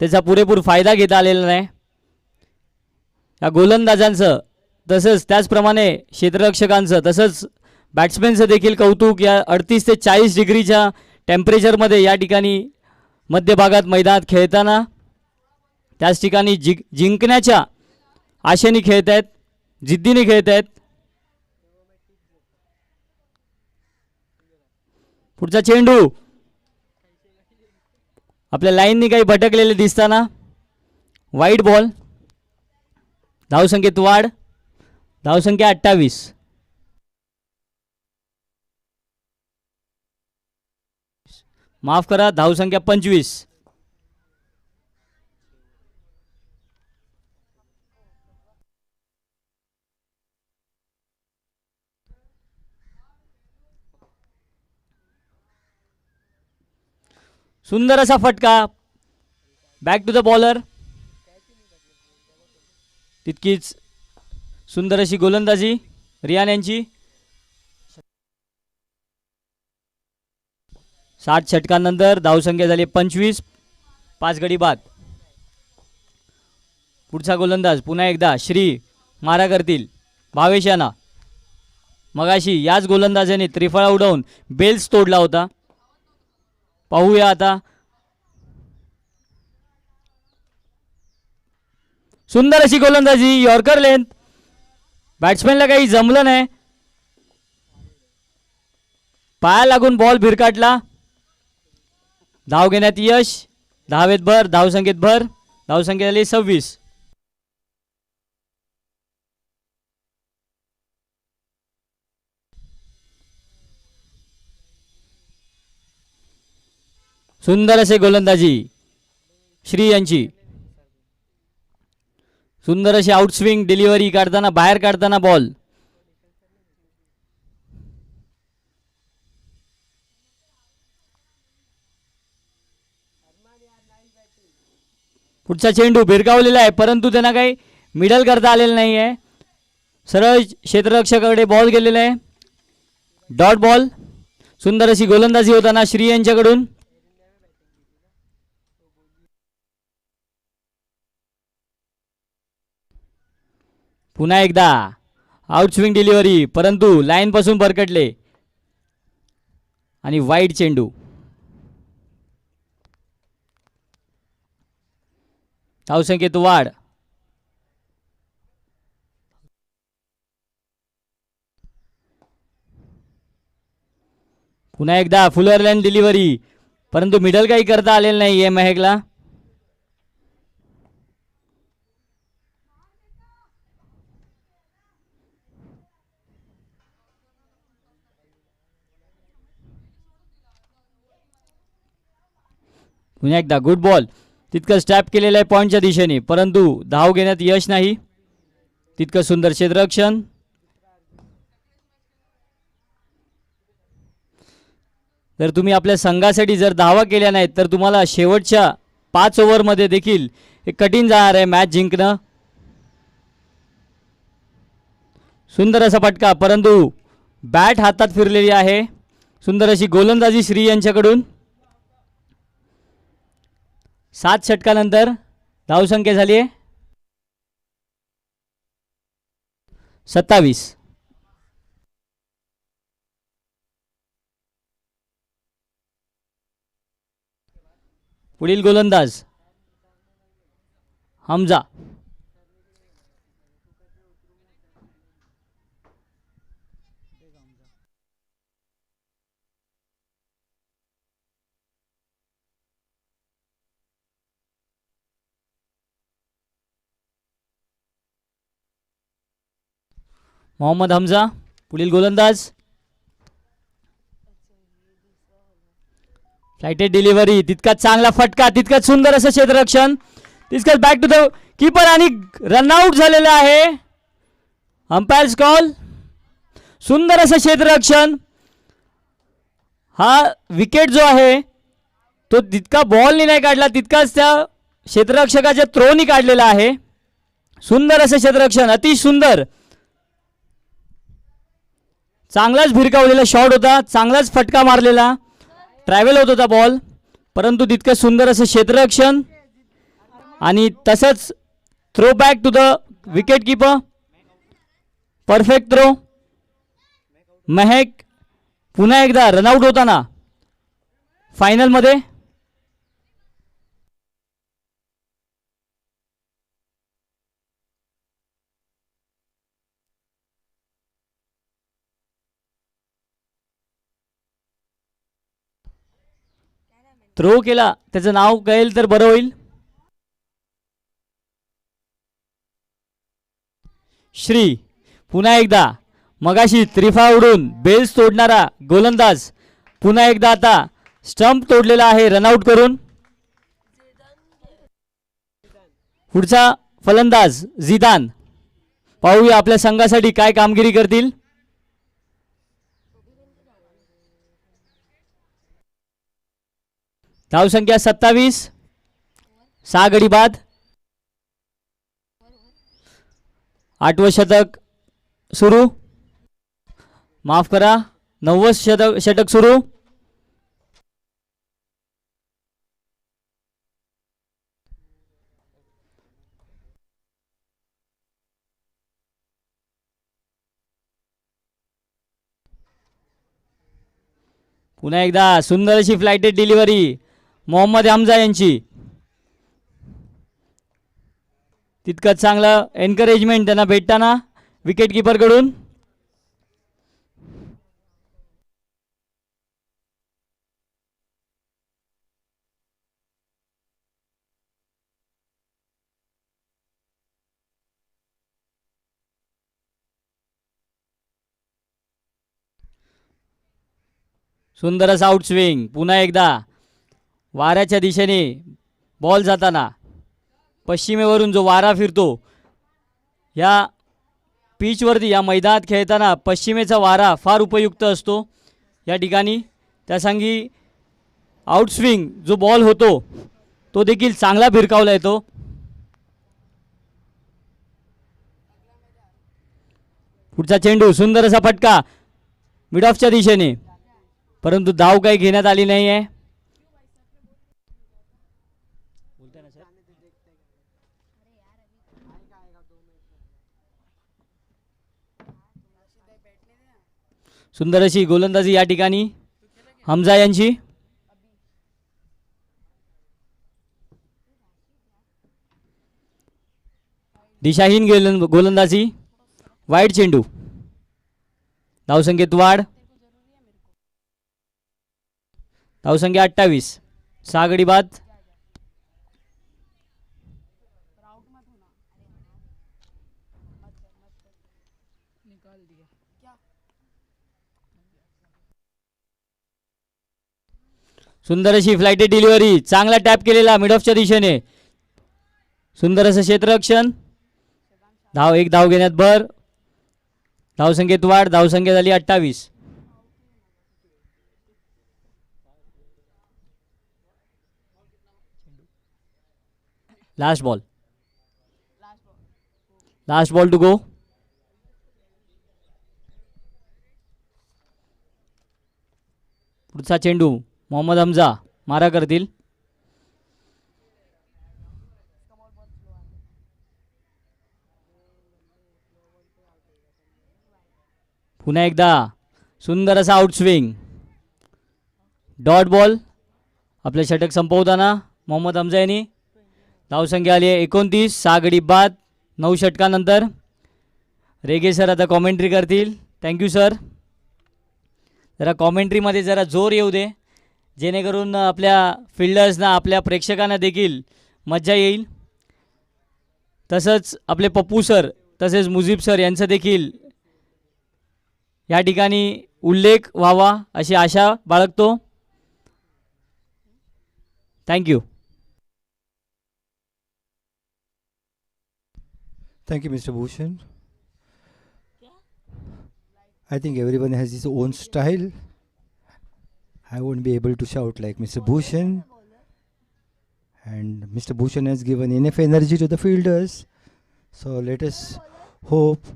Speaker 5: त्याचा पुरेपूर फायदा घेता आलेला नाही. या गोलंदाजांचं तसंच त्याचप्रमाणे क्षेत्ररक्षकांचं तसंच बॅट्समॅनचं देखील कौतुक. या 38 ते 40 डिग्रीच्या टेम्परेचरमध्ये या ठिकाणी मध्यभागात मैदानात खेळताना त्याच ठिकाणी जिंकण्याच्या आशेने खेळत आहेत, जिद्दीने खेळत आहेत. पुढचा चेंडू आपल्या लाईननी काही भटकलेले दिसताना वाईट बॉल. धावसंख्येत वाढ, धावसंख्या 28. माफ करा, धावसंख्या 25. सुंदर असा फटका, बॅक टू द बॉलर. तितकीच सुंदर अशी गोलंदाजी रियान यांची. 60 षटकांनंतर धावसंख्या झाली 25, 5 गडी बाद. पुढचा गोलंदाज पुन्हा एकदा श्री मारा करतील. भावेश यांना मगाशी याच गोलंदाजाने त्रिफळा उडवून बेल्स तोडला होता. पाहूया आता. सुंदर अशी गोलंदाजी, यॉर्कर लेंथ, बॅट्समॅनला काही जमलं नाही, पाया लागून बॉल भिरकाटला. धाव घेण्यात यश, धावेत भर, धावसंख्येत भर, धावसंख्या झाली 26. सुंदर असे गोलंदाजी श्री यांची. सुंदर अशी आउटस्विंग डिलिव्हरी काढताना, बाहेर काढताना बॉल. पुढचा चेंडू भिरकावलेला आहे, परंतु त्यांना काही मिडल करता आलेलं नाही आहे. सरळ क्षेत्ररक्षकाकडे बॉल गेलेला आहे, डॉट बॉल. सुंदर अशी गोलंदाजी होताना श्री यांच्याकडून. पुन्हा एकदा आउटस्विंग डिलिव्हरी, परंतु लाईन पासून भरकटले आणि वाईड चेंडू. धावसंख्येत वाढ. पुन्हा एकदा फुलर लाईन डिलिव्हरी, परंतु मिडल काही करता आलेलं नाही आहे महकला. पुन्हा एकदा गुड बॉल, तितकं स्टॅप केलेलं आहे पॉईंटच्या दिशेने, परंतु धाव घेण्यात यश नाही. तितकं सुंदर क्षेत्ररक्षण. जर तुम्ही आपल्या संघासाठी जर धावा केल्या नाहीत तर तुम्हाला शेवटच्या 5 ओव्हरमध्ये देखील एक कठीण जाणार आहे मॅच जिंकणं. सुंदर असा फटका, परंतु बॅट हातात फिरलेली आहे. सुंदर अशी गोलंदाजी श्री यांच्याकडून. 7 षटकानंतर धावसंख्या झाली आहे 27. पुढील गोलंदाज हमजा. मोहम्मद हमजा पुढील गोलंदाज. फ्लाइटेड डिलिव्हरी, तितकाच चांगला फटका, तितकंच सुंदर असं क्षेत्ररक्षण, तितकंच बॅक टू द कीपर आणि रनआउट झालेलं आहे. Umpires call. सुंदर असं क्षेत्ररक्षण. हा विकेट जो आहे तो तितका बॉलनी नाही काढला, तितकाच त्या क्षेत्ररक्षकाच्या थ्रोनी काढलेला आहे. सुंदर असं क्षेत्ररक्षण, अति सुंदर, चांगलाच भिरकावलेला शॉट होता, चांगलाच फटका मारलेला, ट्रॅव्हल होत होता बॉल, परंतु तितकं सुंदर असं क्षेत्ररक्षण आणि तसंच throw back to the wicket keeper. Perfect throw. Mahak पुन्हा एकदा रनआउट होताना फायनलमध्ये. थ्रो केला, त्याचं नाव कळेल तर बरं होईल. श्री पुन्हा एकदा मगाशी त्रिफा उडून बेल्स तोडणारा गोलंदाज पुन्हा एकदा आता स्टंप तोडलेला आहे रनआउट करून. पुढचा फलंदाज झिदान. पाहूया आपल्या संघासाठी काय कामगिरी करतील. धावसंख्या 27, 6 गडी बाद. 8वं षटक सुरू, माफ करा 9वं षटक सुरू. पुन्हा एकदा सुंदर अशी फ्लाइटेड डिलिव्हरी मोहम्मद हमजा यांची. तितकंच चांगलं एनकरेजमेंट त्यांना भेटताना विकेट कीपर कडून. सुंदर असा आउट स्विंग. पुन्हा एकदा वाऱ्याच्या दिशेने बॉल जाताना पश्चिमेवरून जो वारा फिरतो, या पिचवरती या मैदानात खेळताना पश्चिमेचा वारा फार उपयुक्त असतो या ठिकाणी. त्यासंगी आउटस्विंग जो बॉल होतो तो देखील चांगला भिरकावला येतो. पुढचा चेंडू, सुंदर असा फटका मिड ऑफच्या दिशेने, परंतु धाव काही घेण्यात आली नाही आहे. सुंदर अशी गोलंदाजी या ठिकाणी हमजा यांची. दिशाहीन गोलंदाजी, वाईड चेंडू. धावसंख्येत वाढ. धावसंख्या 28, 6 गडी बाद. सुंदर अशी फ्लाइटेड डिलिव्हरी, चांगला टॅप केलेला मिड ऑफच्या दिशेने. सुंदर असं क्षेत्ररक्षण. एक धाव घेण्यात भर. धावसंख्येत वाढ. धावसंख्या झाली 28. Last ball to go. पुढचा चेंडू मोहम्मद हमजा मारा करतील. पुन्हा एकदा सुंदर असा आउटस्विंग. Dot ball. आपले षटक संपवताना मोहम्मद हमजा यांनी. धावसंख्या आली आहे 29, 6 गडी बाद 9 षटकानंतर. रेगे सर आता कॉमेंट्री करतील. Thank you sir. जरा कॉमेंट्रीमध्ये जरा जोर येऊ दे, जेणेकरून आपल्या फिल्डर्सना, आपल्या प्रेक्षकांना देखील मज्जा येईल. तसंच आपले पप्पू सर तसेच मुजीब सर यांचं देखील या ठिकाणी उल्लेख व्हावा अशी आशा बाळगतो. Thank you.
Speaker 1: Thank you, Mr. Bhushan.
Speaker 4: क्या
Speaker 1: I think everyone has his own style. I won't be able to shout like Mr. Bhushan. And Mr. Bhushan has given enough energy to the fielders. So let us hope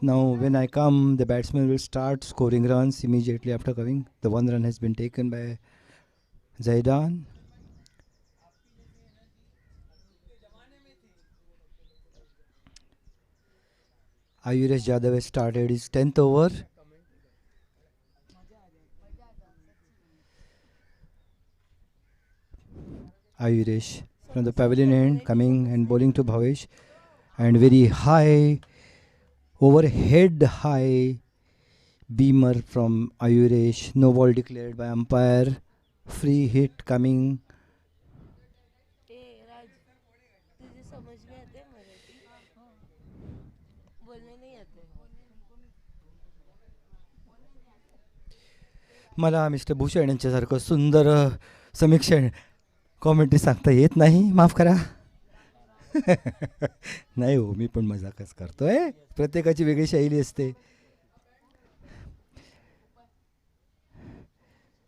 Speaker 1: now when I come, the batsman will start scoring runs immediately after coming. The one run has been taken by Zaidan. Ayuresh Jadhav has started his 10th over. Ayuresh from the pavilion end coming and bowling to Bhavesh. And very high, overhead high beamer from Ayuresh. No ball declared by umpire. Free hit coming.
Speaker 4: ए राज तुझे समझ में आते हैं मराठी बोलने नहीं आते
Speaker 1: मला mister Bhushan यांच्यासारखं सुंदर समीक्षण कॉमेंट्री सांगता येत नाही, माफ करा. नाही हो, मी पण मजाकच करतोय. प्रत्येकाची वेगळी शैली असते.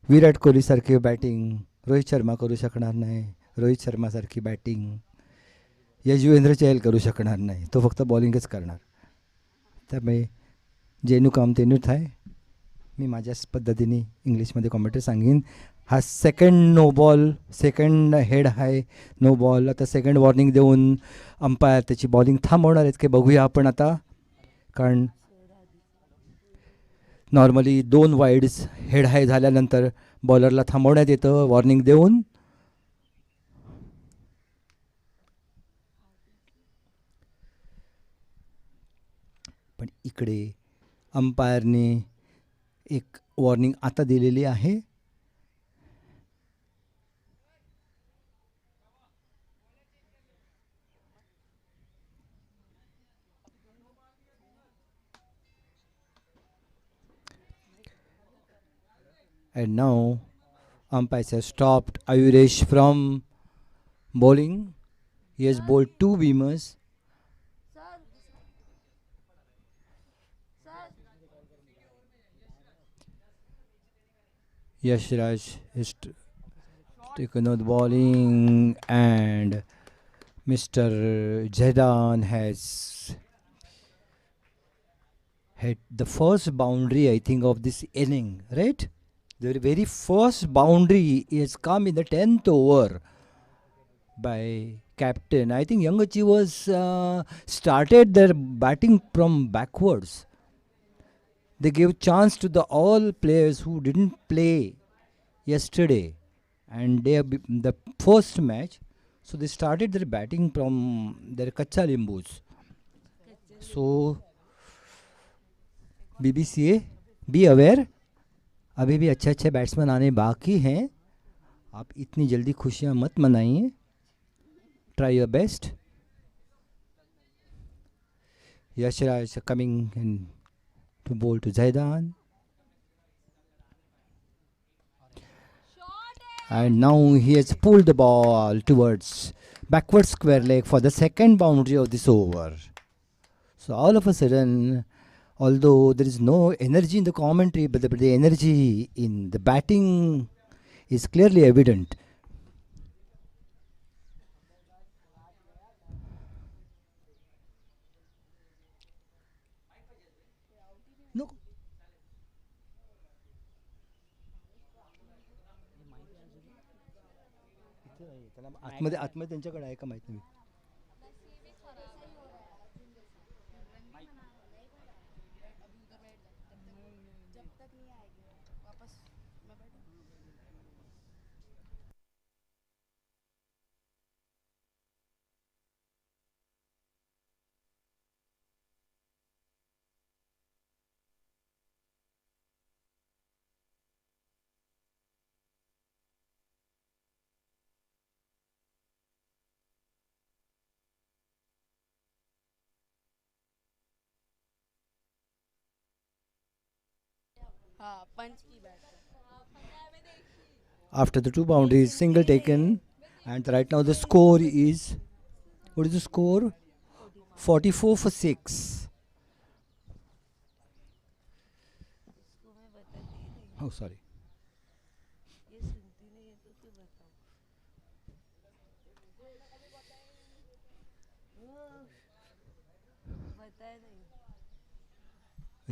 Speaker 1: विराट कोहली सारखी बॅटिंग रोहित शर्मा करू शकणार नाही. रोहित शर्मा सारखी बॅटिंग यजुवेंद्र चहल करू शकणार नाही. तो फक्त बॉलिंगच करणार. त्यामुळे जेनू काम तेनू थाय. मी माझ्याच पद्धतीने इंग्लिशमध्ये कॉमेंट्री सांगेन. हा second no ball, second head high no ball. आता सेकंड वॉर्निंग देऊन अंपायर त्याची बॉलिंग थांबवणार आहेत की बघूया आपण आता. कारण नॉर्मली 2 वाईड्स हेड हाय झाल्यानंतर बॉलरला थांबवण्यात येतं वॉर्निंग देऊन. पण इकडे अंपायरने एक वॉर्निंग आता दिलेली आहे. And now umpires have stopped Ayuresh from bowling. He has bowled 2 beamers.
Speaker 4: Sir sir
Speaker 1: Yashraj is taken out bowling and Mr. Jaidan has hit the first boundary, I think, of this inning, right? The very first boundary is come in the 10th over by captain. I think Yangachi was started their batting from backwards. They gave chance to the all players who didn't play yesterday, and they have the first match, so they started their batting from their kacha limbus. So BBCA, be aware, अभी भी अच्छे अच्छे batsman आने बाकी हैं. आप इतनी जल्दी खुशियां मत मनाइए. Try your best. Yashraj coming in to bowl to Zaidan. And now he has pulled the ball towards backward square leg for the second boundary of this over. So all of a sudden, although there is no energy in the commentary, but the energy in the batting is clearly evident. No. आतमध्ये आतमध्ये त्यांच्याकडे आहे का माहित नाही.
Speaker 3: हाँ पंच की बात है.
Speaker 1: After the 2 boundaries, single taken, and right now the score is, what is the score? 44 for 6.
Speaker 4: इसको मैं बताती ही नहीं,
Speaker 1: Oh, sorry.
Speaker 4: ये सुनती नहीं है तो क्यों बताऊँ? बताया नहीं.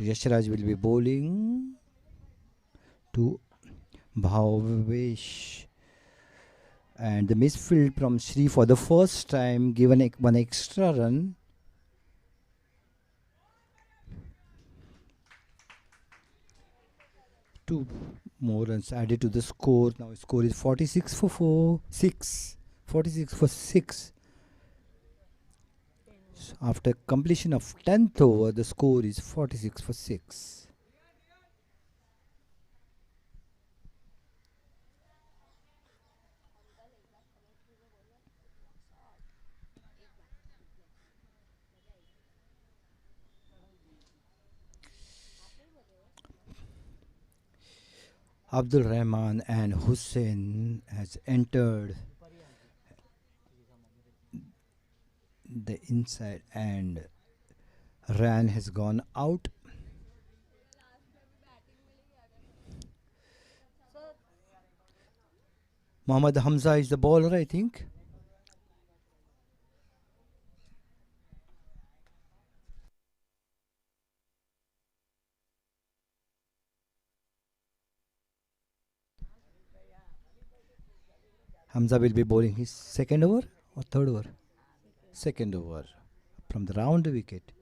Speaker 1: Yashraj will be bowling to Bhavesh. And the misfield from Shri for the first time, given one extra run. Two more runs added to the score. Now score is 46 for 4, 6. 46 for 6. So after completion of 10th over, the score is 46 for 6. Abdul Rahman and Hussein has entered the inside, and Ran has gone out. Mohammad Hamza is the bowler, I think. Hamza will be bowling his second over or third over? Second over from the round wicket.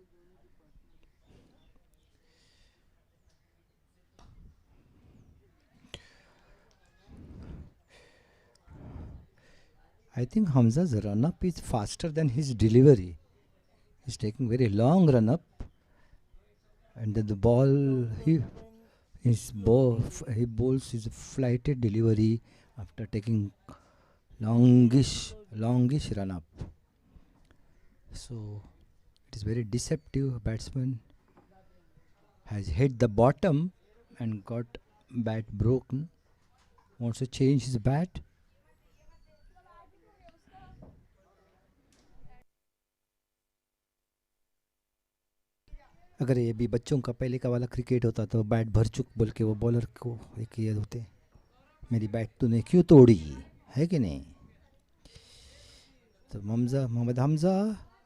Speaker 1: I think Hamza's run up is faster than his delivery. He's taking very long run up, and then the ball he bowls his flighted delivery after taking longish run up. So it is very deceptive. Batsman has hit the bottom and got bat broken. Wants to change his bat. अगर ये भी बच्चों का पहले का वाला cricket होता तो बैट भर चुक बोल के वो बॉलर को एक ये होते, मेरी बैट तूने क्यों तोड़ी, है कि नहीं. तो मोहम्मद हमजा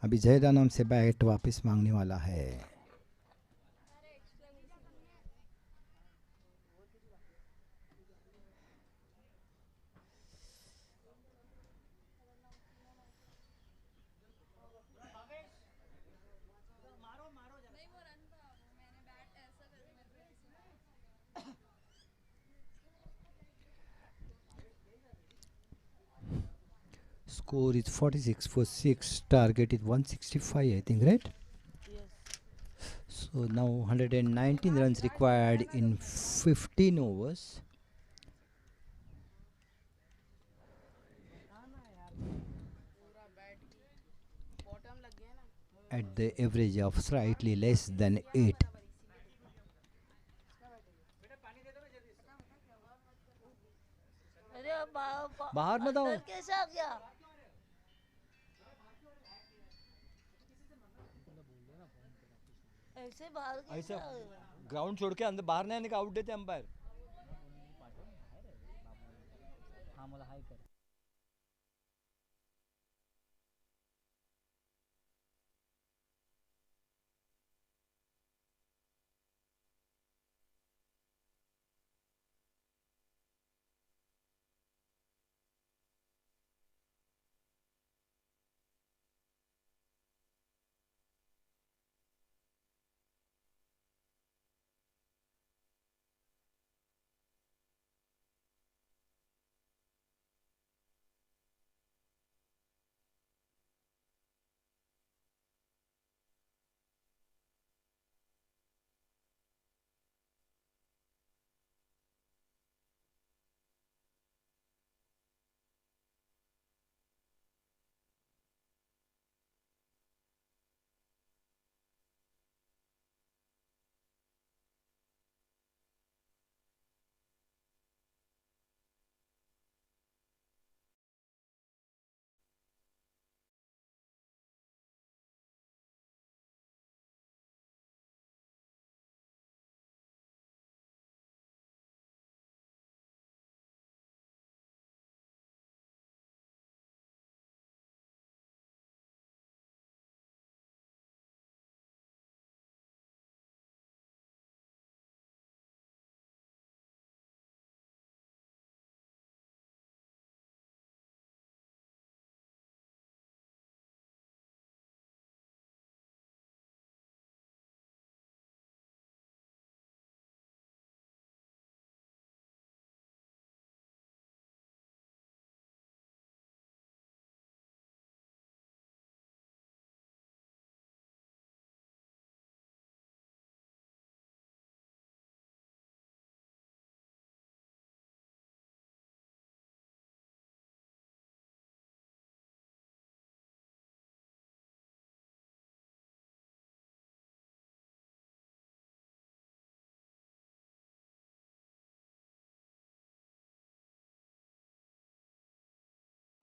Speaker 1: अभी जहेरा नाम से बैट वापस मांगने वाला है. Score is 46 for 6. Target is 165, I think, right?
Speaker 4: Yes.
Speaker 1: So now 119 runs required in 15 overs. At the average of slightly less than 8.
Speaker 4: अरे अब
Speaker 1: बाहर मत आओ.
Speaker 4: अंदर कैसे आ गया? ऐसे बाहर कैसे
Speaker 1: ऐसा
Speaker 4: आ गया?
Speaker 1: ग्राउंड छोड़ के अंदर बाहर नहीं आने का आउट देते अंपायर.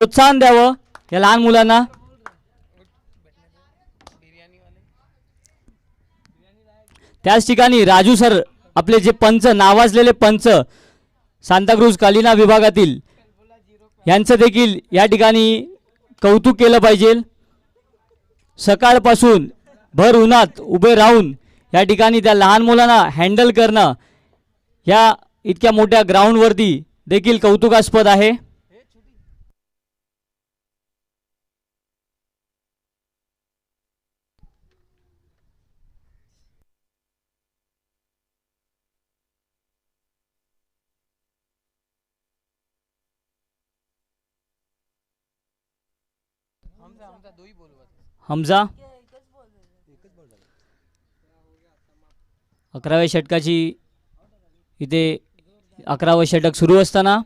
Speaker 5: प्रोत्साहन द्यावं या लहान मुलांना. त्याच ठिकाणी राजू सर आपले जे पंच नावाजलेले पंच सांताक्रूज कालिना विभागातील यांचं देखील या ठिकाणी कौतुक केलं पाहिजे. सकाळपासून भर उन्हात उभे राहून या ठिकाणी त्या लहान मुलांना हँडल करणं या इतक्या मोठ्या ग्राउंडवरती देखील कौतुकास्पद आहे. हमजा 11व्या षटकाची इथे 11वं षटक सुरू असताना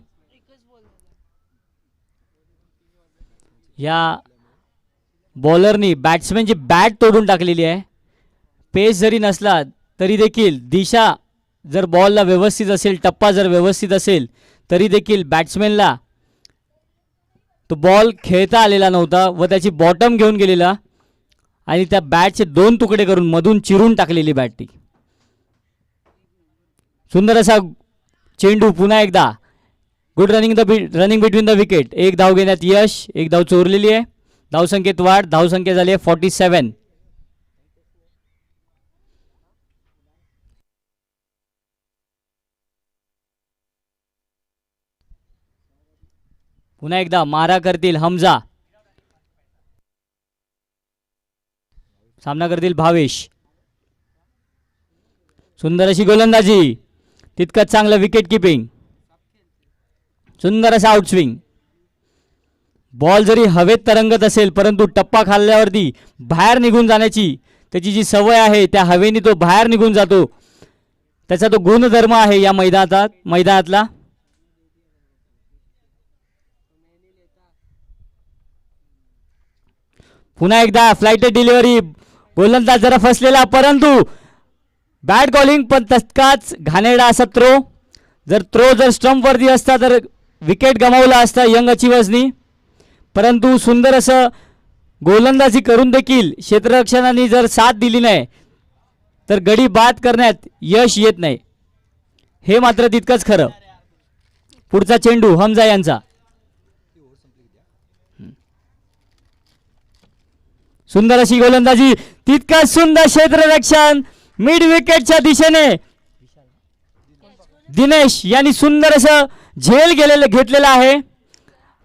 Speaker 5: या बॉलरनी बॅट्समॅनची बॅट तोडून टाकलेली आहे. पेस जरी नसला तरी देखील दिशा जर बॉलला व्यवस्थित असेल, टप्पा जर व्यवस्थित असेल तरी देखील बॅट्समॅनला तो बॉल खेळता आलेला नव्हता व त्याची बॉटम घेऊन गेलेला आणि त्या बॅटचे 2 तुकडे करून मधून चिरून टाकलेली बॅट ती. सुंदर असा चेंडू पुन्हा एकदा. Good running between the wicket. एक धाव घेण्यात यश, एक धाव चोरलेली आहे. धावसंख्येत वाढ. धावसंख्या झाली आहे 47. पुन्हा एकदा मारा करतील हमजा. सामना करतील भावेश. सुंदर अशी गोलंदाजी, तितकंच चांगलं विकेट किपिंग, सुंदर असा आउटस्विंग. बॉल जरी हवेत तरंगत असेल परंतु टप्पा खाल्ल्यावरती बाहेर निघून जाण्याची त्याची जी सवय आहे त्या हवेने तो बाहेर निघून जातो. त्याचा तो गुणधर्म आहे या मैदानातला. पुन्हा एकदा फ्लाइट डिलिव्हरी. गोलंदाज जरा फसलेला परंतु बॅट बॉलिंग पण तत्काच घाणेरडा असा थ्रो. जर स्टंपवरती असता तर विकेट गमावला असता यंग अचिवर्सनी. परंतु सुंदर असं गोलंदाजी करून देखील क्षेत्ररक्षणाने जर साथ दिली नाही तर गडी बाद करण्यात यश येत नाही, हे मात्र तितकंच खरं. पुढचा चेंडू हमजा यांचा. सुंदर अशी गोलंदाजी, तितकंच सुंदर क्षेत्ररक्षण मिड विकेटच्या दिशेने. दिनेश यांनी सुंदर असं झेल घेतलेला आहे.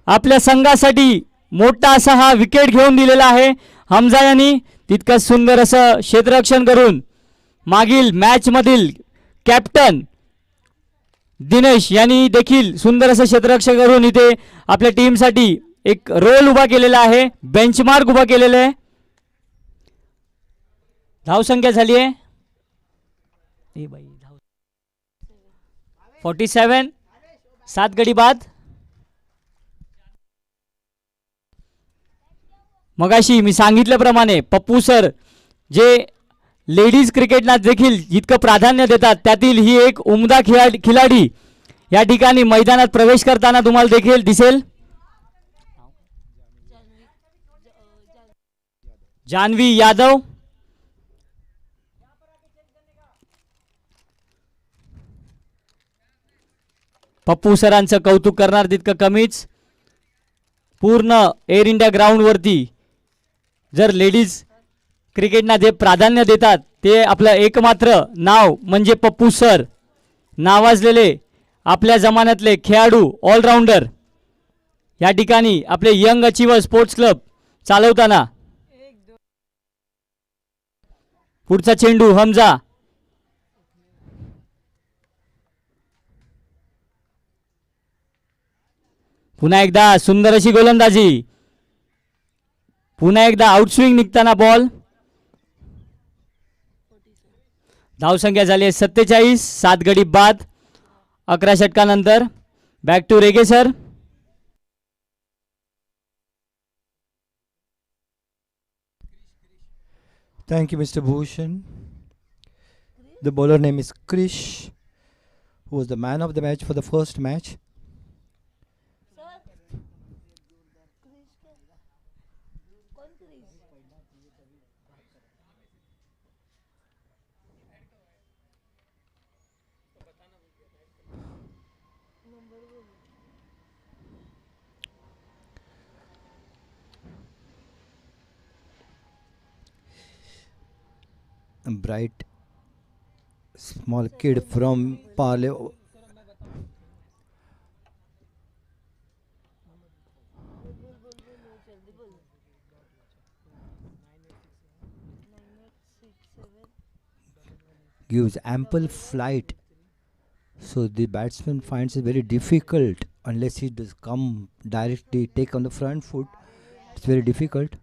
Speaker 5: आपल्या संघासाठी मोठा असा हा विकेट घेऊन दिलेला आहे हमजा यांनी. तितकंच सुंदर असं क्षेत्ररक्षण करून मागील मॅच मधील कॅप्टन दिनेश यांनी देखील सुंदर असं क्षेत्ररक्षण करून इथे आपल्या टीमसाठी एक रोल उभा केलेला आहे, बेंचमार्क उभा केलेला आहे. धावसंख्या झाली आहे 47. 7 गडी बाद. मगाशी मी सांगितल्याप्रमाणे पप्पू सर जे लेडीज क्रिकेटला देखील जितकं प्राधान्य देतात त्यातील ही एक उमदा खिलाडी या ठिकाणी मैदानात प्रवेश करताना तुम्हाला देखील दिसेल. जान्हवी यादव. पप्पू सरांचं कौतुक करणार तितकं कमीच. पूर्ण एअर इंडिया ग्राउंडवरती जर लेडीज क्रिकेटना जे प्राधान्य देतात ते आपलं एकमात्र नाव म्हणजे पप्पू सर. नावाजलेले आपल्या जमान्यातले खेळाडू, ऑलराऊंडर या ठिकाणी आपले यंग अचिव्हर स्पोर्ट्स क्लब चालवताना. पुढचा चेंडू हमजा. पुन्हा एकदा सुंदर अशी गोलंदाजी, पुन्हा एकदा आउटस्विंग निघताना बॉल. धावसंख्या झाली आहे 47. 7 गडी बाद 11 षटकानंतर. Back to Rege sir.
Speaker 1: Thank you, Mr. Bhushan. The bowler name is Krish, who was the man of the match for the first match. bright small kid from Parle.
Speaker 2: बोल जल्दी बोल 9867
Speaker 1: Gives ample flight, so the batsman finds it very difficult unless he does come directly take on the front foot. It's very difficult.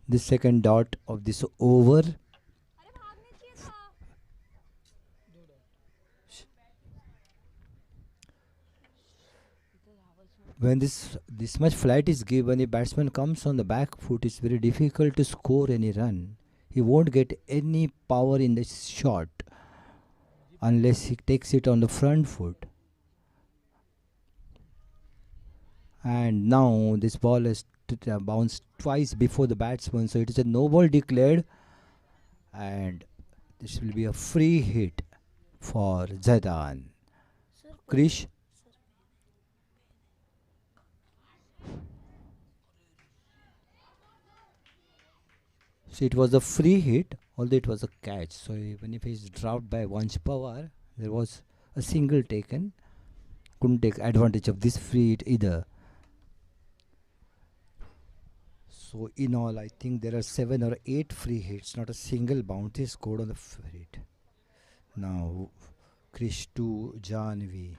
Speaker 1: The second dot of this over. When this much flight is given, a batsman comes on the back foot, it's very difficult to score any run. He won't get any power in the shot unless he takes it on the front foot. And now this ball has bounced twice before the batsman, so it is a no ball declared, and this will be a free hit for Zaidan. Krish. So it was a free hit, although it was a catch. So even if he's dropped by Vansh Pawar, there was a single taken. Couldn't take advantage of this free hit either. So in all, I think there are 7 or 8 free hits, not a single bounty scored on the free hit. Now, Krish to Janvi.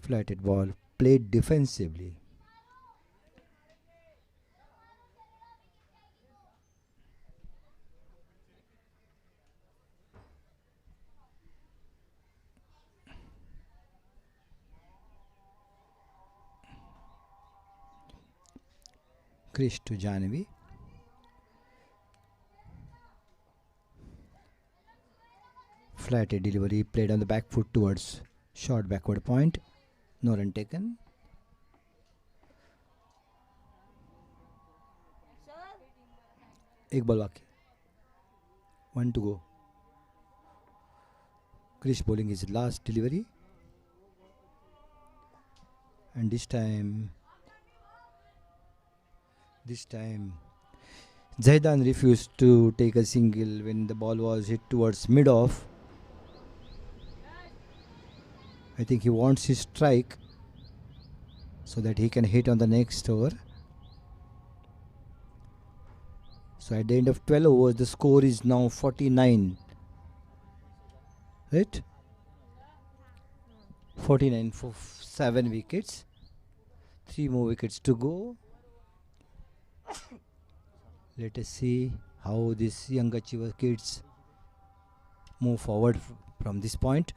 Speaker 1: Flatted ball, played defensively. Krish to Janvi. Flatted delivery, played on the back foot towards short backward point. No run taken. एक ball बाकी. 1 to go. Krish bowling his last delivery. And this time Zaidan refused to take a single when the ball was hit towards mid-off. I think he wants his strike so that he can hit on the next over. So at the end of 12 overs, the score is now 49. Right? 49 for 7 wickets. 3 more wickets to go. Let us see how these young achiever kids move forward from this point.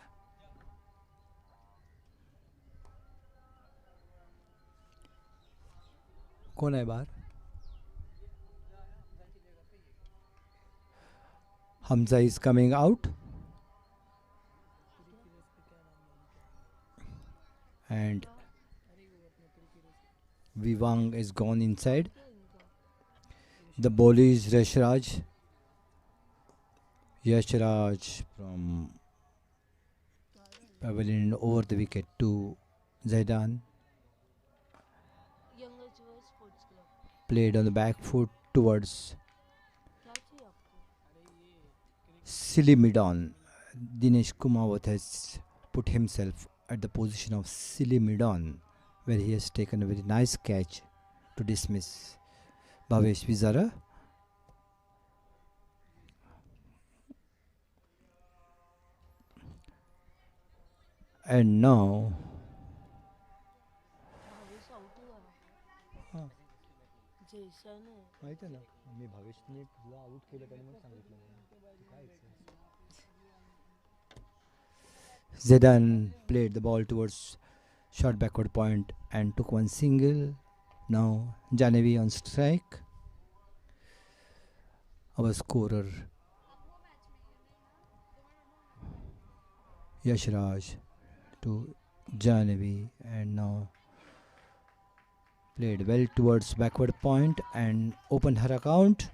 Speaker 1: कौन है बाहर? Hamza is coming out. And Vivang is gone inside. The bowler is Yashraj. Yashraj from Pavilion over the wicket to Zaidan. Played on the back foot towards silly mid-on. Dinesh Kumawat has put himself at the position of silly mid-on, where he has taken a very nice catch to dismiss Bhavesh Vizara. And now माहिती आहे ना मी भावेशने तुला out केलं त्याने मला सांगितलं Zaidan played the ball towards short backward point and took one single. Now Janevi on strike. Our scorer Yashraj to Janevi, and now played well towards backward point and opened her account.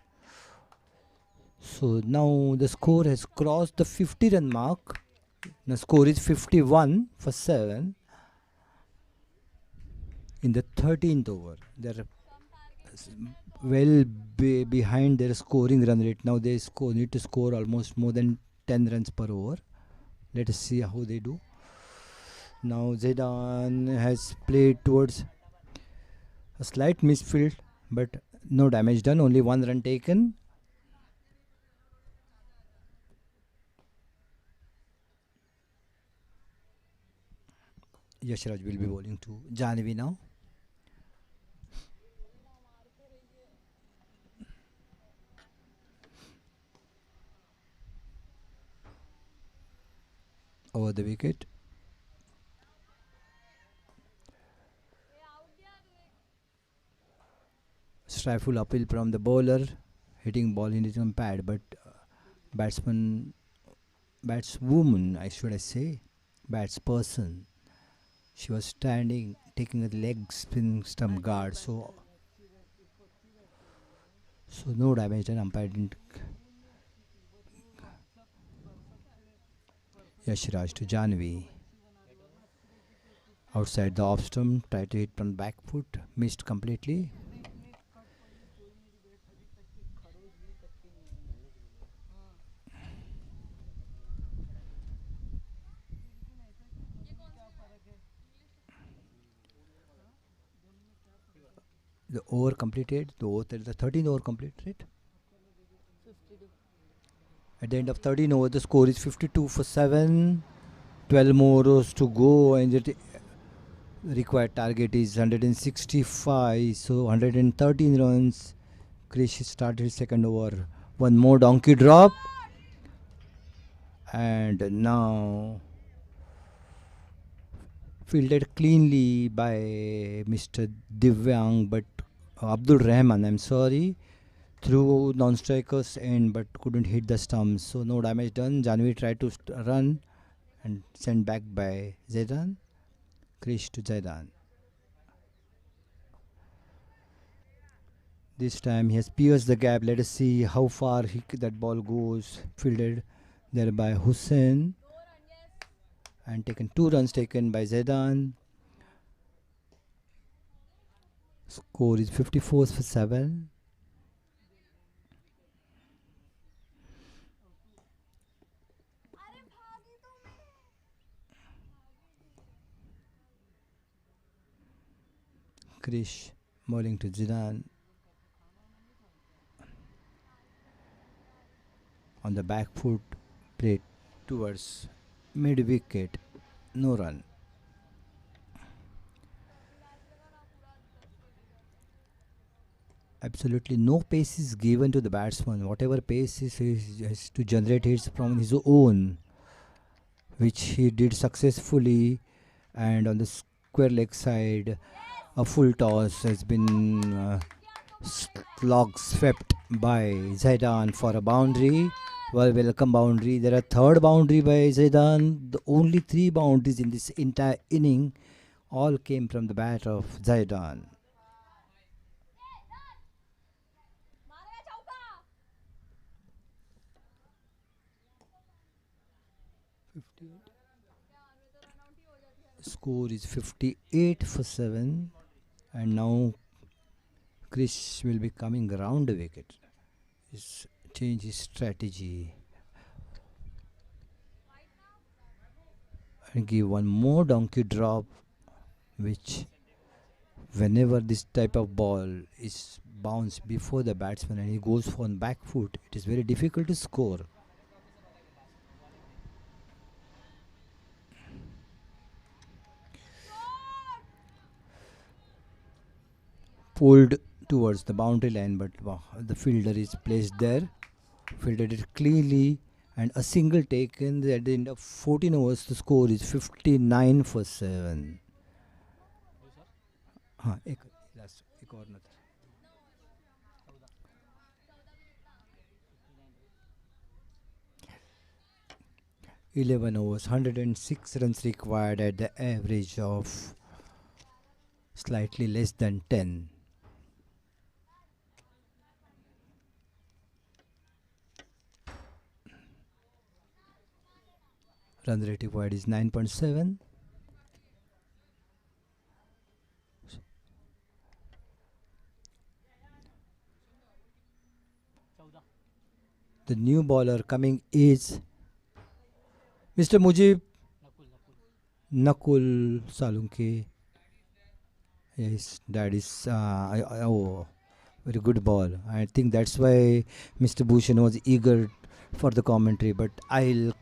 Speaker 1: So now the score has crossed the 50 run mark. The score is 51 for 7 in the 13th over. There are well behind their scoring run rate. Now they need to score almost more than 10 runs per over. Let us see how they do. Now Zidane has played towards a slight misfield, but no damage done, only 1 run taken. Yashraj will be bowling to Janvi now. Over the wicket. Strifeful appeal from the bowler, hitting ball in his own pad, but batswoman, I should say, batsperson, she was standing, taking a leg spin stump guard, so no damage done. Umpire didn't. Yashraj to Janvi. Outside the off stump, tried to hit from back foot, missed completely. The over completed, the 13th over completed. At the end of 13 over, the score is 52 for 7. 12 more overs to go, and the required target is 165. So 113 runs. Krish started his second over. One more donkey drop. And now fielded cleanly by Mr. Divyang, but Abdul Rahman, I'm sorry, threw non-strikers end but couldn't hit the stumps, so no damage done. Janvi tried to run and sent back by Zaidan. Krish to Zaidan. This time he has pierced the gap. Let us see how far that ball goes. Fielded there by Hussain and taken 2 runs taken by Zaidan. Score is 54 for 7. Krish bowling to Zidane on the back foot, played towards mid wicket, no run. Absolutely no pace is given to the batsman. Whatever pace is, he has to generate hits from his own, which he did successfully. And on the square leg side, a full toss has been swept by Zaidan for a boundary. Well, welcome boundary. There are third boundary by Zaidan. The only 3 boundaries in this entire inning all came from the bat of Zaidan. Score is 58 for 7, and now Krish will be coming around the wicket. Change his strategy and give one more donkey drop, which whenever this type of ball is bounced before the batsman and he goes for on back foot, it is very difficult to score. Pulled towards the boundary line, but the fielder is placed there. Fielded it cleanly, and a single taken. At the end of 14 overs, the score is 59 for 7. एक और ना था. 11 overs, 106 runs required at the average of slightly less than 10. Run rate required is 9.7. The new bowler coming is Mr. Mujib Nakul Salunke. Yes, that is oh, very good ball. I think that's why Mr. Bhushan was eager for the commentary. But I'll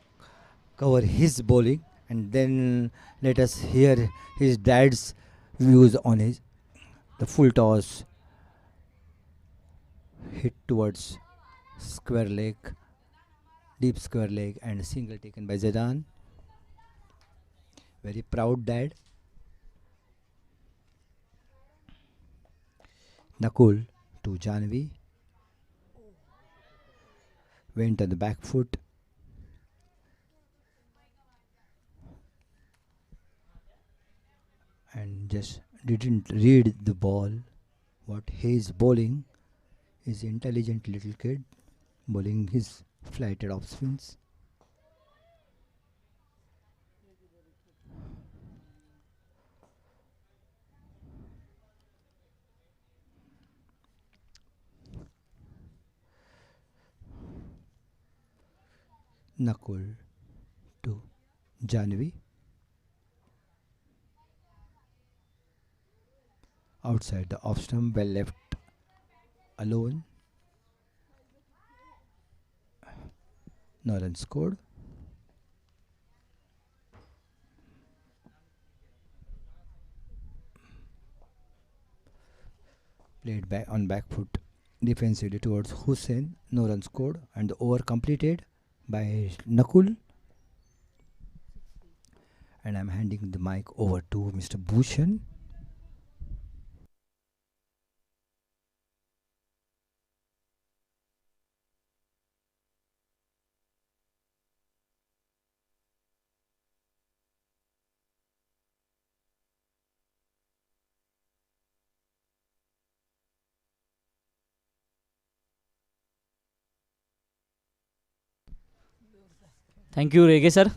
Speaker 1: cover his bowling and then let us hear his dad's views on the full toss hit towards square leg, deep square leg, and a single taken by Zidane. Very proud dad. Nakul to Janvi. Went on the back foot. And just didn't read the ball. What he's bowling is intelligent little kid bowling his flighted off spins. Nakul to Janvi. Outside the off stump, well left alone. No run scored. Played back on back foot defensively towards Hussain. No run scored, and the over completed by Nakul. And I'm handing the mic over to Mr. Bhushan.
Speaker 5: Thank you Rege sir.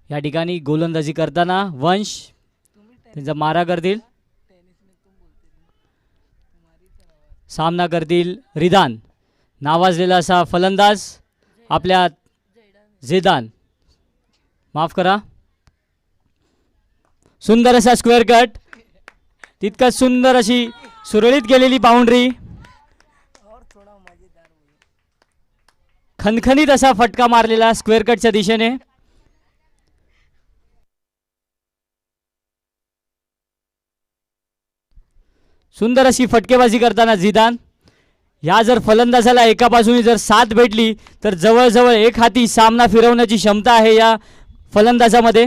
Speaker 5: या ठिकाणी गोलंदाजी करताना वंश त्यांचा मारा करतील. सामना करतील रिदान. नावाजलेला असा फलंदाज आपल्या झेदान. माफ करा. सुंदर असा स्क्वेअर कट. तितकंच सुंदर अशी सुरळीत गेलेली बाउंड्री. खणखणीत असा फटका मारलेला स्क्वेअर कटच्या दिशेने. सुंदर अशी फटकेबाजी करताना झिदान. या जर फलंदाजाला एका बाजूने जर साथ भेटली तर जवळजवळ एक हाती सामना फिरवण्याची क्षमता आहे या फलंदाजामध्ये.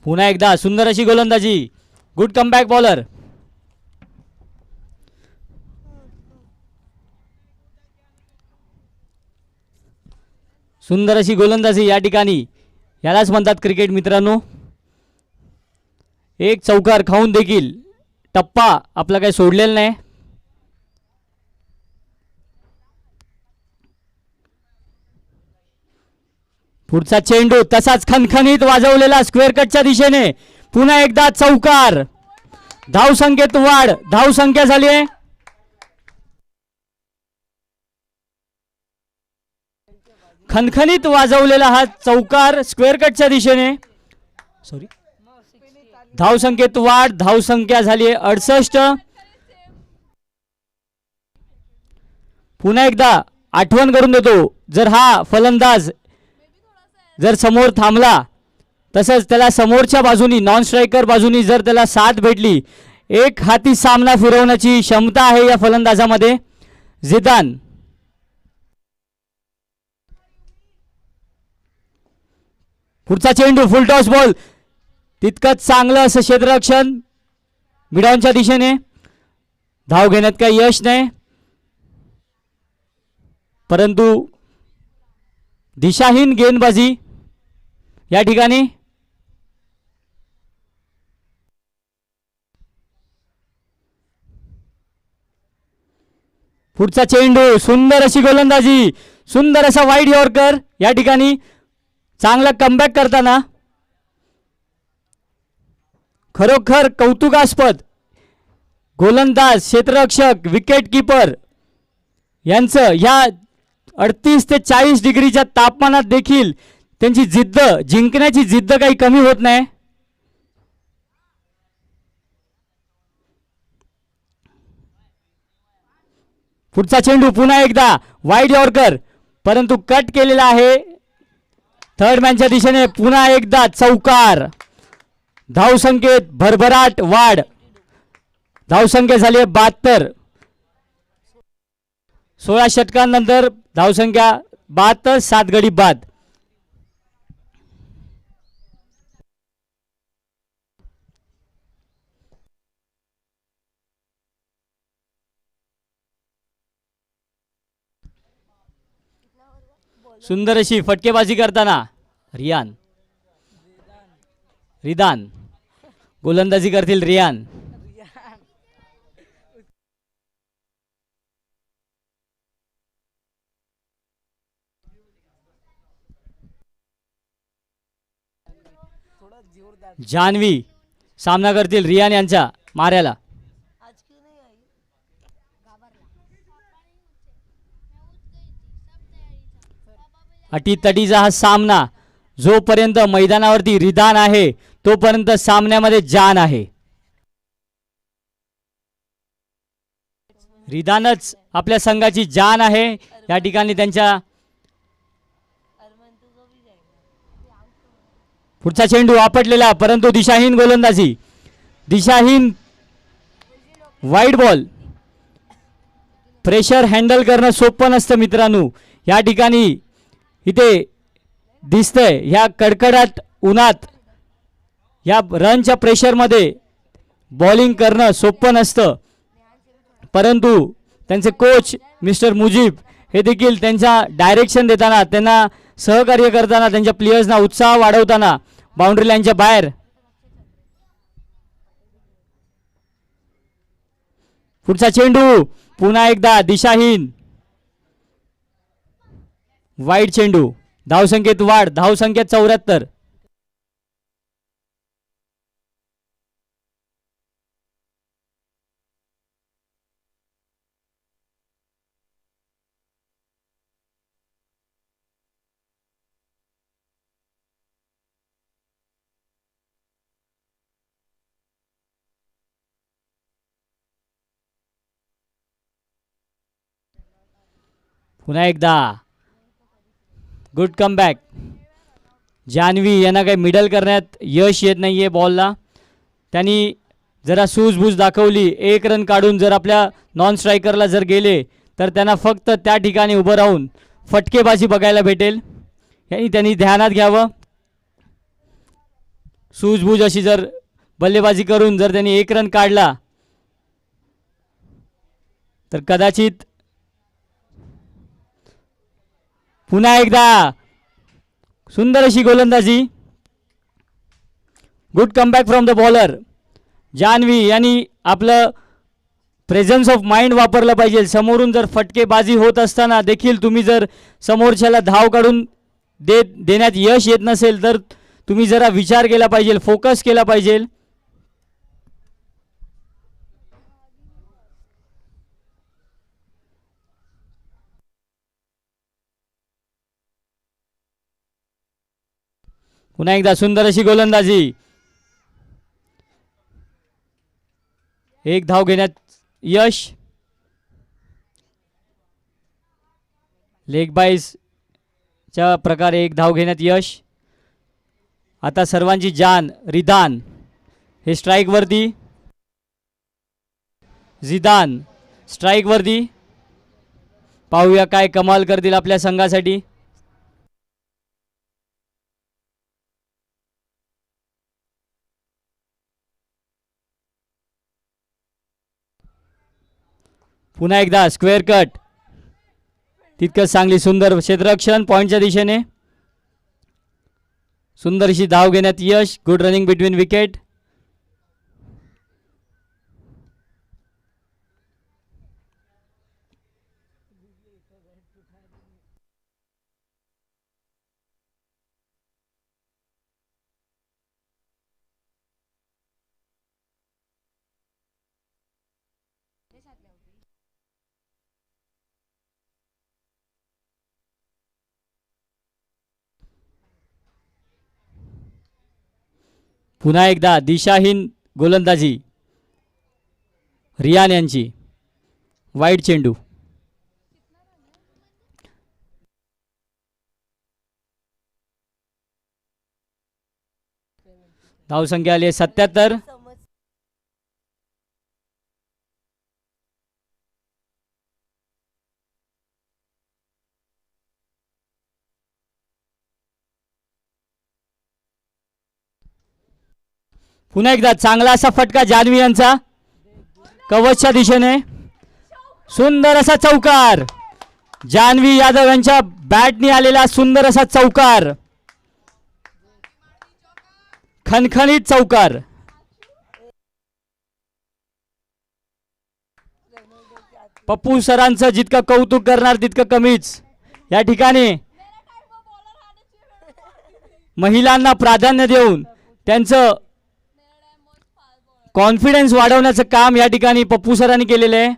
Speaker 5: पुन्हा एकदा सुंदर अशी गोलंदाजी. Good comeback bowler. सुंदर अशी गोलंदाजी या ठिकाणी. यालाच म्हणतात क्रिकेट मित्रांनो. एक चौकार खाऊन देखील टप्पा आपला काही सोडलेला नाही. पुढचा चेंडू तसाच खणखणीत वाजवलेला स्क्वेअर कटच्या दिशेने. पुन्हा एकदा चौकार. धावसंख्येत वाढ. धावसंख्या झाली आहे खणखणीत वाजवलेला हा चौकार स्क्वेअर कटच्या दिशेने. सॉरी. धावसंख्येत वाढ. धावसंख्या झाली आहे 68. पुन्हा एकदा आठवण करून देतो, जर हा फलंदाज जर समोर थांबला तसंच त्याला समोरच्या बाजूनी नॉन स्ट्रायकर बाजूनी जर त्याला साथ भेटली, एक हाती सामना फिरवण्याची क्षमता आहे या फलंदाजामध्ये. झिदान. पुढचा चेंडू फुल टॉस बॉल. तितकंच चांगलं असं क्षेत्ररक्षण मिडॉनच्या दिशेने. धाव घेण्यात काही यश नाही, परंतु दिशाहीन गेंदबाजी या ठिकाणी. पुढचा चेंडू, सुंदर अशी गोलंदाजी, सुंदर असा वाईड यॉर्कर. या ठिकाणी चांगला कमबॅक करताना खरोखर कौतुकास्पद गोलंदाज, क्षेत्ररक्षक, विकेट किपर यांचं या 38 ते 40 डिग्रीच्या तापमानात देखील त्यांची जिद्द, जिंकण्याची जिद्द काही कमी होत नाही. पुढचा चेंडू पुन्हा एकदा वाईड यॉर्कर, परंतु कट केलेला आहे थर्ड मॅनच्या दिशेने. पुन्हा एकदा चौकार. धावसंख्येत भरभराट वाढ. धावसंख्या झाली 72. 16 षटकांनंतर धावसंख्या 72, 7 गडी बाद. सुंदर अशी फटकेबाजी करताना रिदान गोलंदाजी करतील. रियान
Speaker 2: थोड़ा जोरदार
Speaker 5: जान्हवी सामना करतील रियान यांच्या माऱ्याला.
Speaker 4: आज क्यों नहीं आई?
Speaker 5: अटीतटीचा हा सामना. जोपर्यंत मैदानावरती रिदान आहे तोपर्यंत सामन्यामध्ये जान आहे. रिदानच आपल्या संघाची जान आहे. या ठिकाणी त्यांच्या
Speaker 4: अरमान तुझं भी जाएगा.
Speaker 5: पुढचा चेंडू आपटलेला, परंतु दिशाहीन गोलंदाजी, दिशाहीन वाईड बॉल. प्रेशर हँडल करणं सोपं नसतं मित्रांनो. या ठिकाणी इथे दिसतंय ह्या कडकडाट उन्हात या रनच्या प्रेशरमध्ये बॉलिंग करणं सोपं नसतं, परंतु त्यांचे कोच मिस्टर मुजीब हे देखील त्यांचा डायरेक्शन देताना, त्यांना सहकार्य करताना, त्यांच्या प्लेयर्सना उत्साह वाढवताना बाउंड्री लाईनच्या बाहेर. पुढचा चेंडू पुन्हा एकदा दिशाहीन वाईड चेंडू. धावसंख्येत वाढ. धावसंख्या 74. पुन्हा एकदा गुड कमबॅक. जान्हवी यांना काही मिडल करण्यात यश येत नाहीये बॉलला. त्यांनी जरा सूझबूझ दाखवली. 1 रन काढून जर आपल्या नॉन स्ट्रायकरला जर गेले तर त्यांना फक्त त्या ठिकाणी उभं राहून फटकेबाजी बघायला भेटेल. यांनी त्यांनी ध्यानात घ्यावं. सूझबूझ अशी जर बल्लेबाजी करून जर त्यांनी 1 रन काढला तर कदाचित. पुन्हा एकदा सुंदर अशी गोलंदाजी. Good comeback from the bowler. Janhavi यांनी आपलं प्रेझन्स ऑफ माइंड वापरलं पाहिजे. समोरून जर फटकेबाजी होत असताना देखील तुम्ही जर समोरच्याला धाव काढून देण्यात यश येत नसेल तर तुम्ही जरा विचार केला पाहिजे, फोकस केला पाहिजे. पुन्हा एकदा सुंदर अशी गोलंदाजी. 1 धाव घेण्यात यश. लेग बाईसच्या प्रकारे 1 धाव घेण्यात यश. आता सर्वांची जान. रिदान हे स्ट्राईक वरती. जिदान स्ट्राईक वरती. पाहूया काय कमाल करतील आपल्या संघासाठी. पुन्हा एकदा स्क्वेअर कट. तितकंच चांगली सुंदर क्षेत्ररक्षण पॉईंटच्या दिशेने. सुंदर अशी धाव घेण्यात यश. Good running between wicket. पुन्हा एकदा दिशाहीन गोलंदाजी रियान यांची. वाईड चेंडू. धावसंख्या आली 77. पुन्हा एकदा चांगला असा फटका जान्हवी यांचा कवचच्या दिशेने. सुंदर असा चौकार. जान्हवी यादव यांच्या बॅटनी आलेला सुंदर असा चौकार. खणखणीत चौकार. पप्पू सरांचं जितकं कौतुक करणार तितकं कमीच. या ठिकाणी महिलांना प्राधान्य देऊन त्यांचं कॉन्फिडन्स वाढवण्याचं काम या ठिकाणी पप्पू सरांनी केलेलं आहे.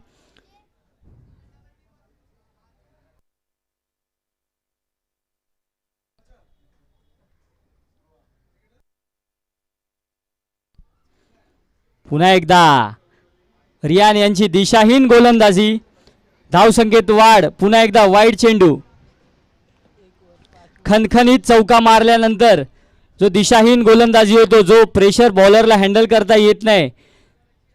Speaker 5: पुन्हा एकदा रियान यांची दिशाहीन गोलंदाजी. धावसंख्येत वाढ. पुन्हा एकदा वाईड चेंडू. खणखणीत चौका मारल्यानंतर जो दिशाहीन गोलंदाजी होतो, जो प्रेशर बॉलरला हँडल करता येत नाही,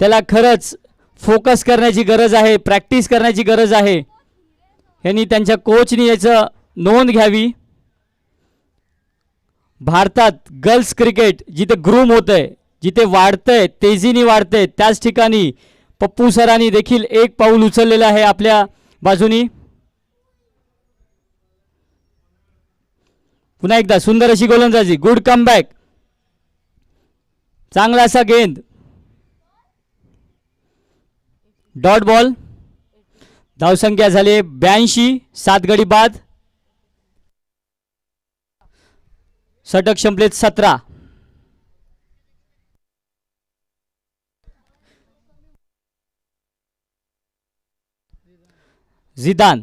Speaker 5: त्याला खरंच फोकस करण्याची गरज आहे, प्रॅक्टिस करण्याची गरज आहे. यांनी त्यांच्या कोचनी याचं नोंद घ्यावी. भारतात गर्ल्स क्रिकेट जिथे ग्रूम होतंय, जिथे वाढतंय, तेजीने वाढतंय, त्याच ठिकाणी पप्पू सरांनी देखील एक पाऊल उचललेलं आहे आपल्या बाजूनी. पुन्हा एकदा सुंदर अशी गोलंदाजी. Good comeback. चांगला असा गेंद. Dot ball. धावसंख्या झाली 82. 7 गडी बाद. षटक संपलेत 17. झिदान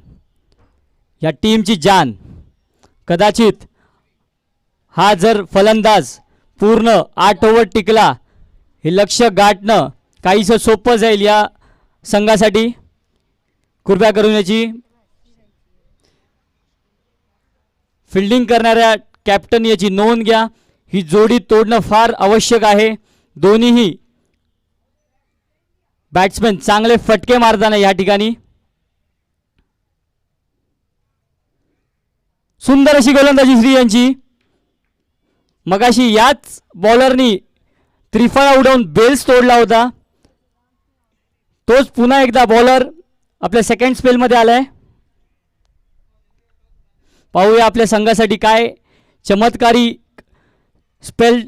Speaker 5: या टीमची जान. कदाचित हा जर फलंदाज पूर्ण 8 ओव्हर टिकला, हे लक्ष्य गाठणं काहीसं सोपं जाईल या संघासाठी. कृपया करून याची फिल्डिंग करणाऱ्या कॅप्टन याची नोंद घ्या. ही जोडी तोडणं फार आवश्यक आहे. दोन्हीही बॅट्समॅन चांगले फटके मारताना या ठिकाणी. सुंदर अशी गोलंदाजी श्री यांची. मगाशी याच बॉलरनी त्रिफळा उडवून बेल्स तोडला होता. तोच पुन्हा एकदा बॉलर आपल्या सेकंड स्पेलमध्ये आलाय. पाहूया आपल्या संघासाठी काय चमत्कारी स्पेल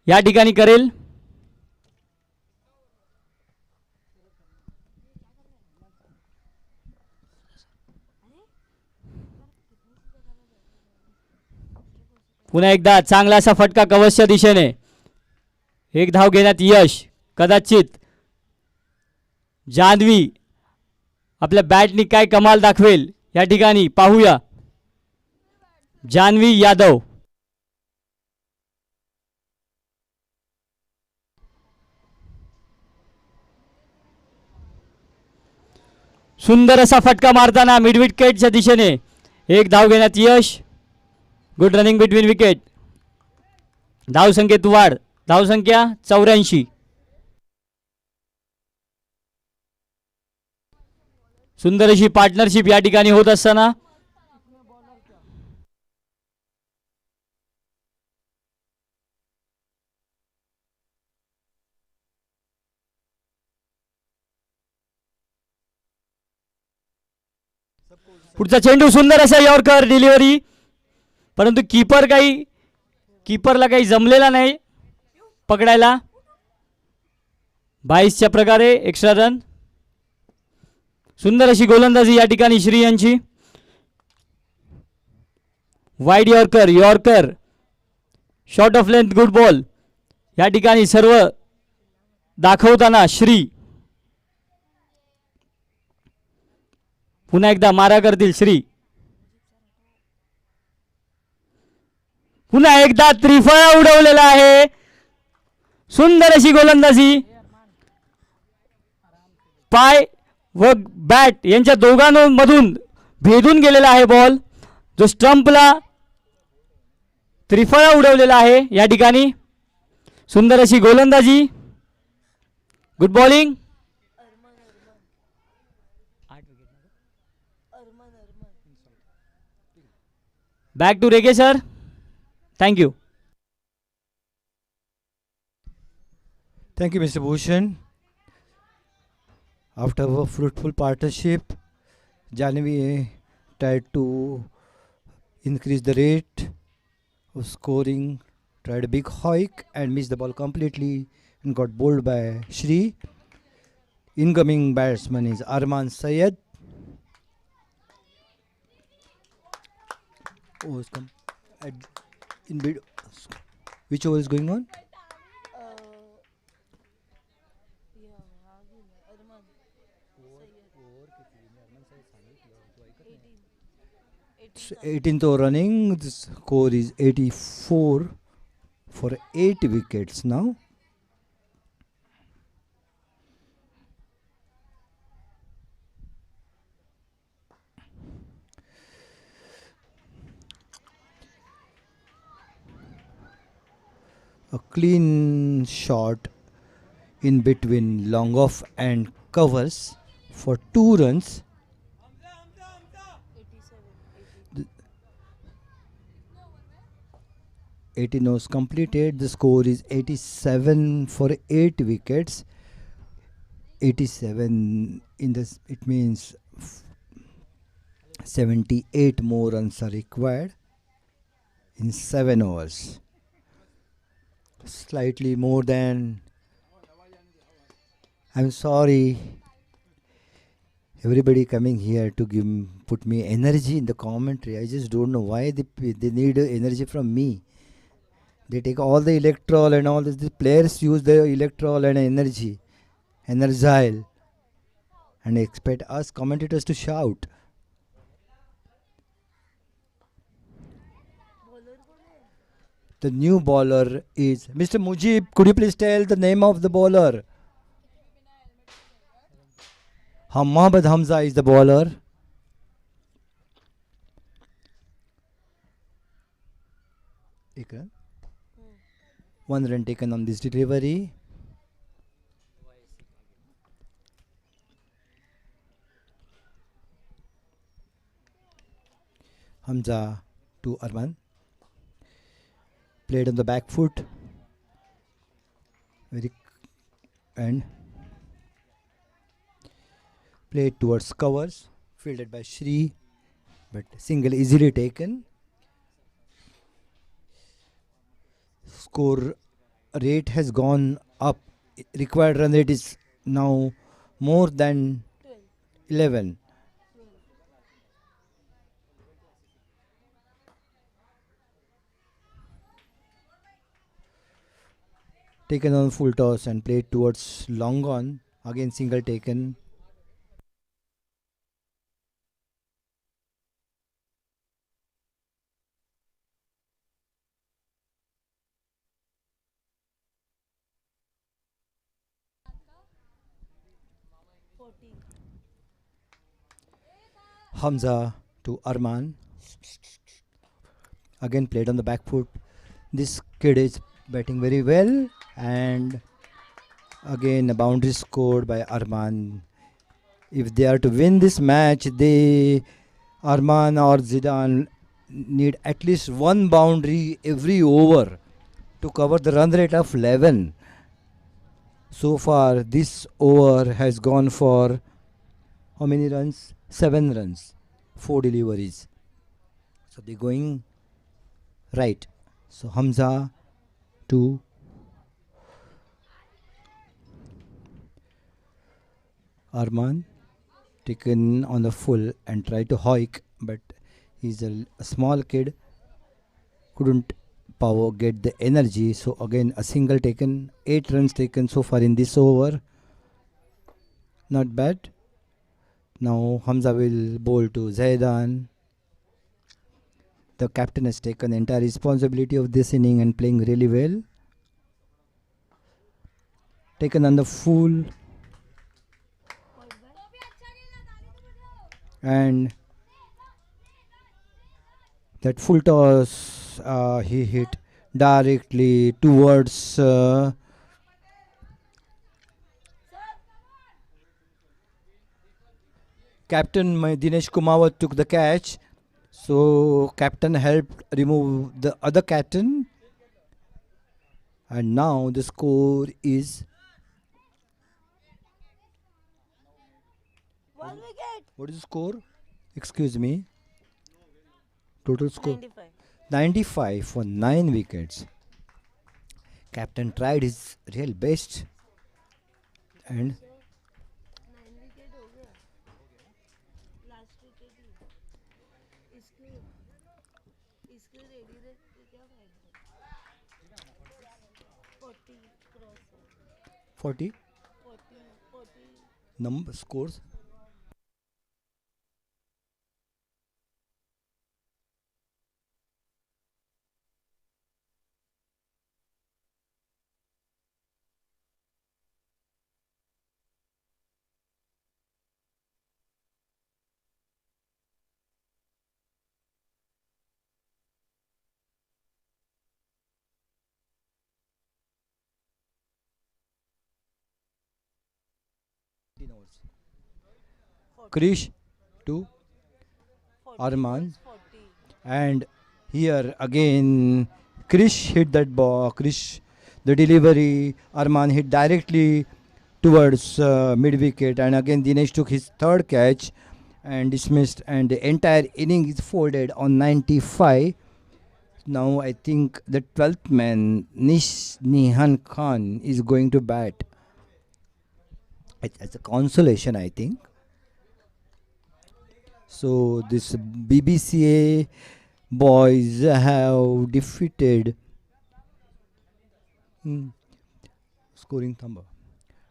Speaker 5: या ठिकाणी करेल. पुन्हा एकदा चांगला असा फटका कवचच्या दिशेने. एक धाव घेण्यात यश. कदाचित जान्हवी आपल्या बॅटनी काय कमाल दाखवेल या ठिकाणी पाहूया. जान्हवी यादव. सुंदर असा फटका मारताना मिड विकेटच्या दिशेने. एक धाव घेण्यात यश. Good running between wicket. धावसंख्येत वाढ. धावसंख्या 84. सुंदर अशी पार्टनरशिप या ठिकाणी होत असताना पुढचा चेंडू. सुंदर असा यॉर्कर डिलिव्हरी, परंतु कीपरला काही जमलेला नाही पकडायला. 22च्या प्रकारे एक्स्ट्रा रन. सुंदर अशी गोलंदाजी या ठिकाणी श्री यांची. Wide yorker short of length good ball या ठिकाणी सर्व दाखवताना श्री. पुन्हा एकदा मारा करतील श्री. पुन्हा एकदा त्रिफळा उडवलेला आहे. सुंदर अशी गोलंदाजी. पाय व बॅट यांच्या दोघांमधून भेदून गेलेला आहे बॉल, जो स्टंपला त्रिफळा उडवलेला आहे या ठिकाणी. सुंदर अशी गोलंदाजी. Good bowling. Back to Rege sir. Thank you.
Speaker 1: Thank you, Mr. Bhushan. After a fruitful partnership, Jahnavi tried to increase the rate of scoring, tried a big hike and missed the ball completely and got bowled by Shri. Incoming batsman is Arman Syed. Oh, it's come in mid. Which over is going on? So 18th over running. The score is 84 for 8 wickets now. A clean shot in between long off and covers for 2 runs. 18 overs completed. The score is 87 for 8 wickets. 87 in this, it means 78 more runs are required in 7 overs. Slightly more than. I'm sorry, everybody coming here to put me energy in the commentary. I just don't know why they need energy from me. They take all the electrol and all this. The players use the electrol and energy, energile, and expect us commentators to shout. The new bowler is Mr. Mujib. Could you please tell the name of the bowler? Mohammad Hamza is the bowler. Ikran. 1 run taken on this delivery. Hamza to Arman. Played on the back foot. And played towards covers. Fielded by Shri. But single easily taken. Score rate has gone up. Required run rate is now more than 11. Taken on full toss and played towards long on. Again single taken. Hamza to Arman. Again played on the back foot. This kid is batting very well, and again a boundary scored by Arman. If they are to win this match, Arman or Zidane need at least 1 boundary every over to cover the run rate of 11. So far this over has gone for how many runs? 7 runs, 4 deliveries. So they're going right. So Hamza to Arman, taken on the full and tried to hike, but he's a small kid, couldn't get the energy. So again a single taken, 8 runs taken so far in this over. Not bad. Now Hamza will bowl to Zaidan. The captain has taken the entire responsibility of this inning and playing really well. Taken on the full, and that full toss he hit directly towards captain. Dinesh Kumawat took the catch, so captain helped remove the other captain, and now the score is
Speaker 4: One wicket.
Speaker 1: what is the score? Excuse me. Total score
Speaker 4: 95.
Speaker 1: 95 for 9 wickets. Captain tried his real best, and
Speaker 4: 9 wicket हो गया. Last wicket ही. इसके इसके ready रहते क्या फायदा. 40 cross.
Speaker 1: 40
Speaker 4: 40
Speaker 1: number scores. Krish to
Speaker 4: 40
Speaker 1: Arman,
Speaker 4: plus 40.
Speaker 1: and here again Krish hit that ball. Krish, the delivery, Arman hit directly towards mid wicket, and again Dinesh took his third catch and dismissed, and the entire inning is folded on 95. Now I think the 12th man Nihan Khan is going to bat. As a consolation, I think. So this BBCA boys have defeated scoring thumber.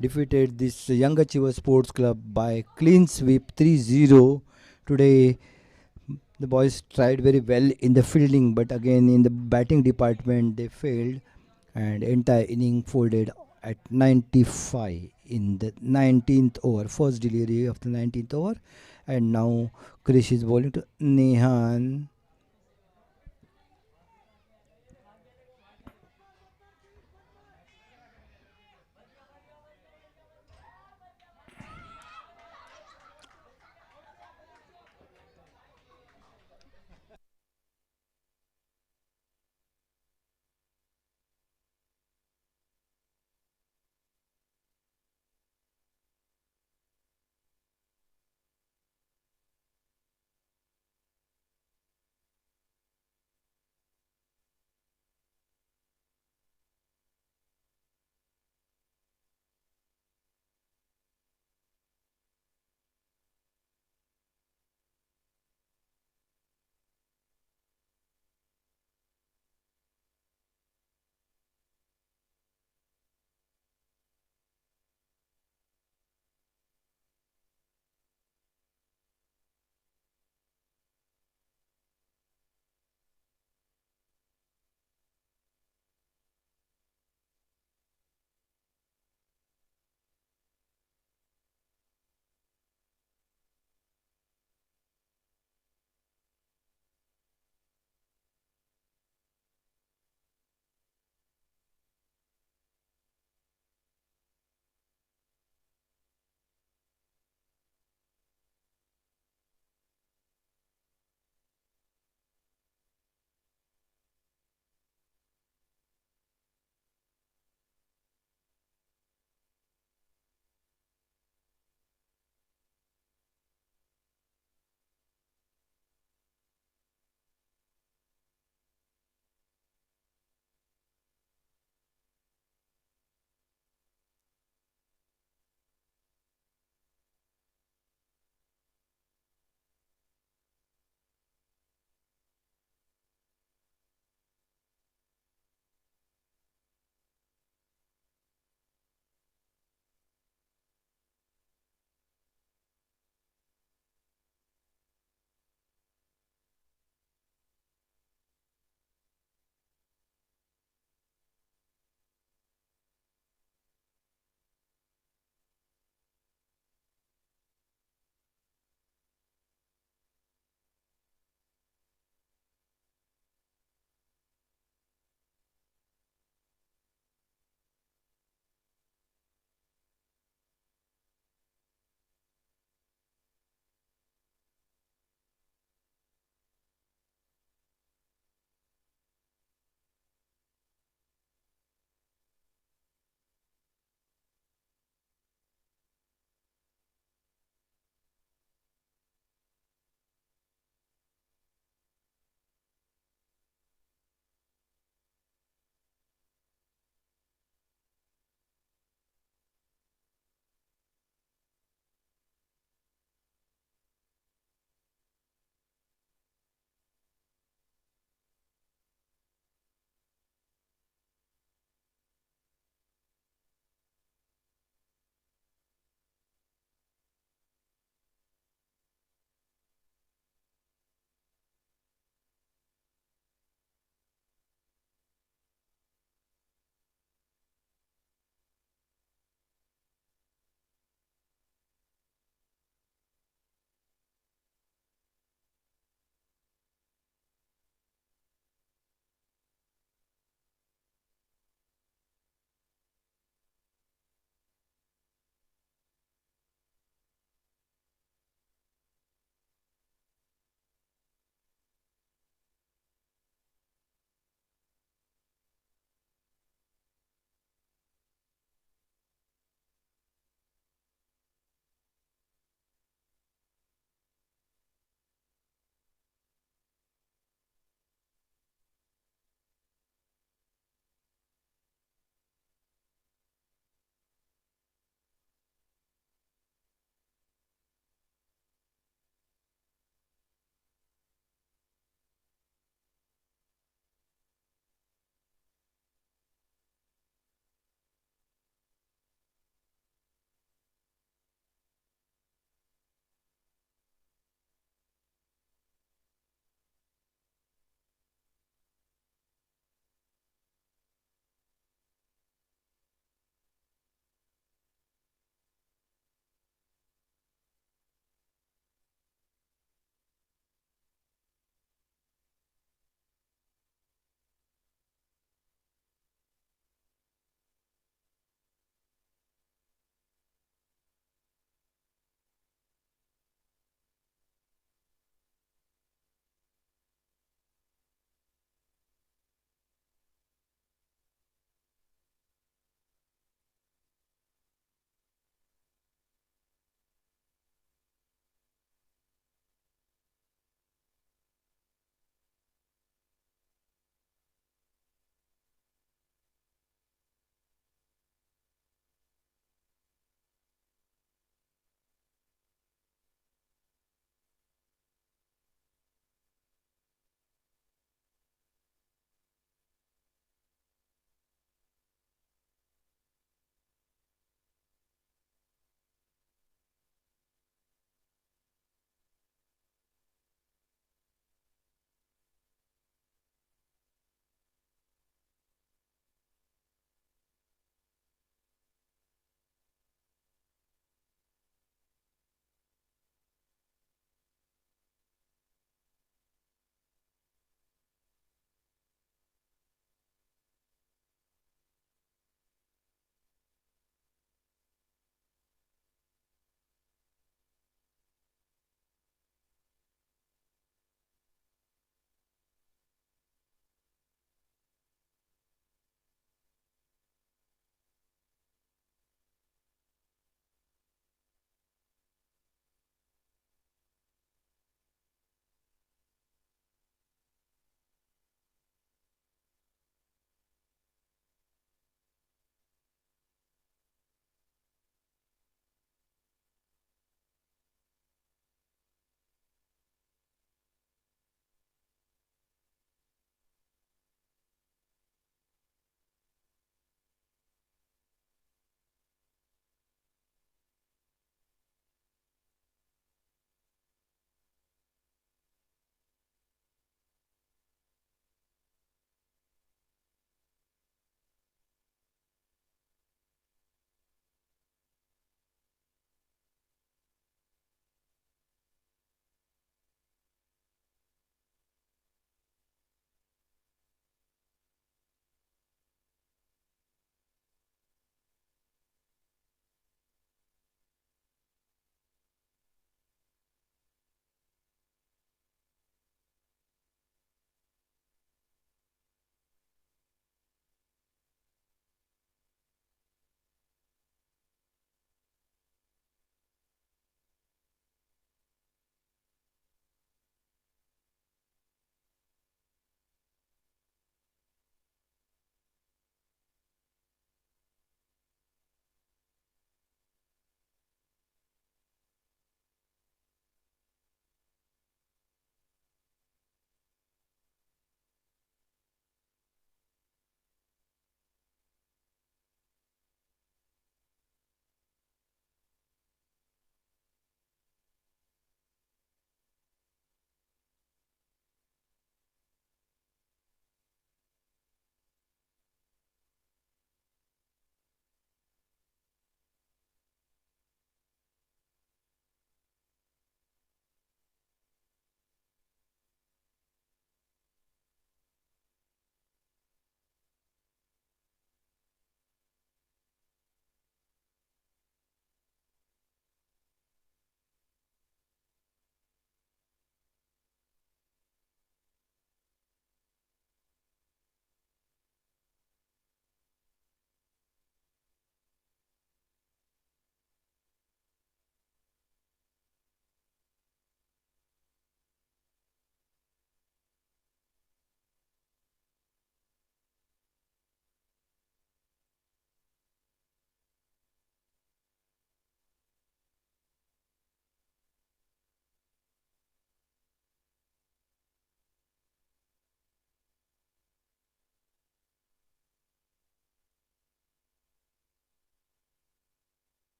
Speaker 1: Defeated this Young Achiever Sports Club by clean sweep 3-0. Today the boys tried very well in the fielding, but again in the batting department they failed, and entire inning folded at 95 in the 19th over, first delivery of the 19th over. And now Krish is bowling to Nehan.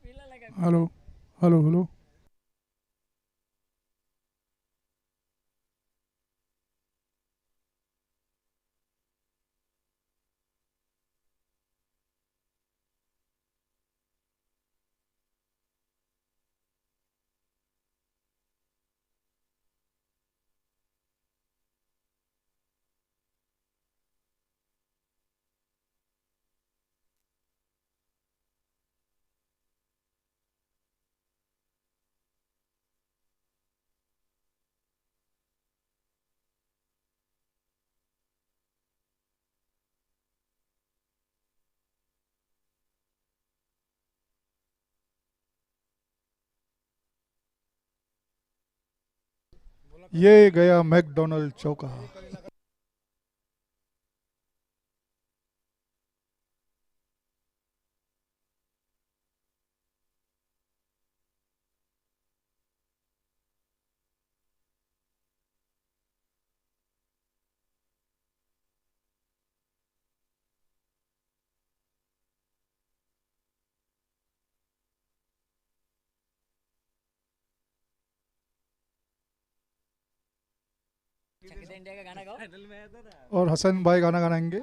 Speaker 2: Hello hello hello. ये गया McDonald चौका।
Speaker 5: India का गाना गाओ।
Speaker 2: और हसन भाई गाना गाएंगे।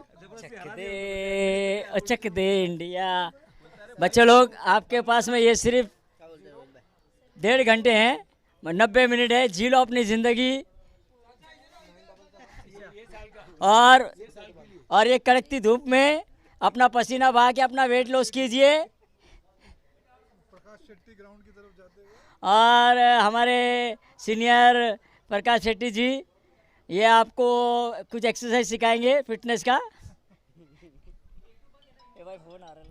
Speaker 5: चक दे इंडिया। बच्चे लोग आपके पास में ये सिर्फ 1.5 घंटे हैं, 90 मिनट है। जी लो अपनी जिंदगी। और ये कड़कती धूप में अपना पसीना बहा के अपना वेट लॉस कीजिए। और हमारे सीनियर प्रकाश शेट्टी जी ये आपको कुछ एक्सरसाइज सिखाएंगे फिटनेस का। ये भाई फोन आ रहा है।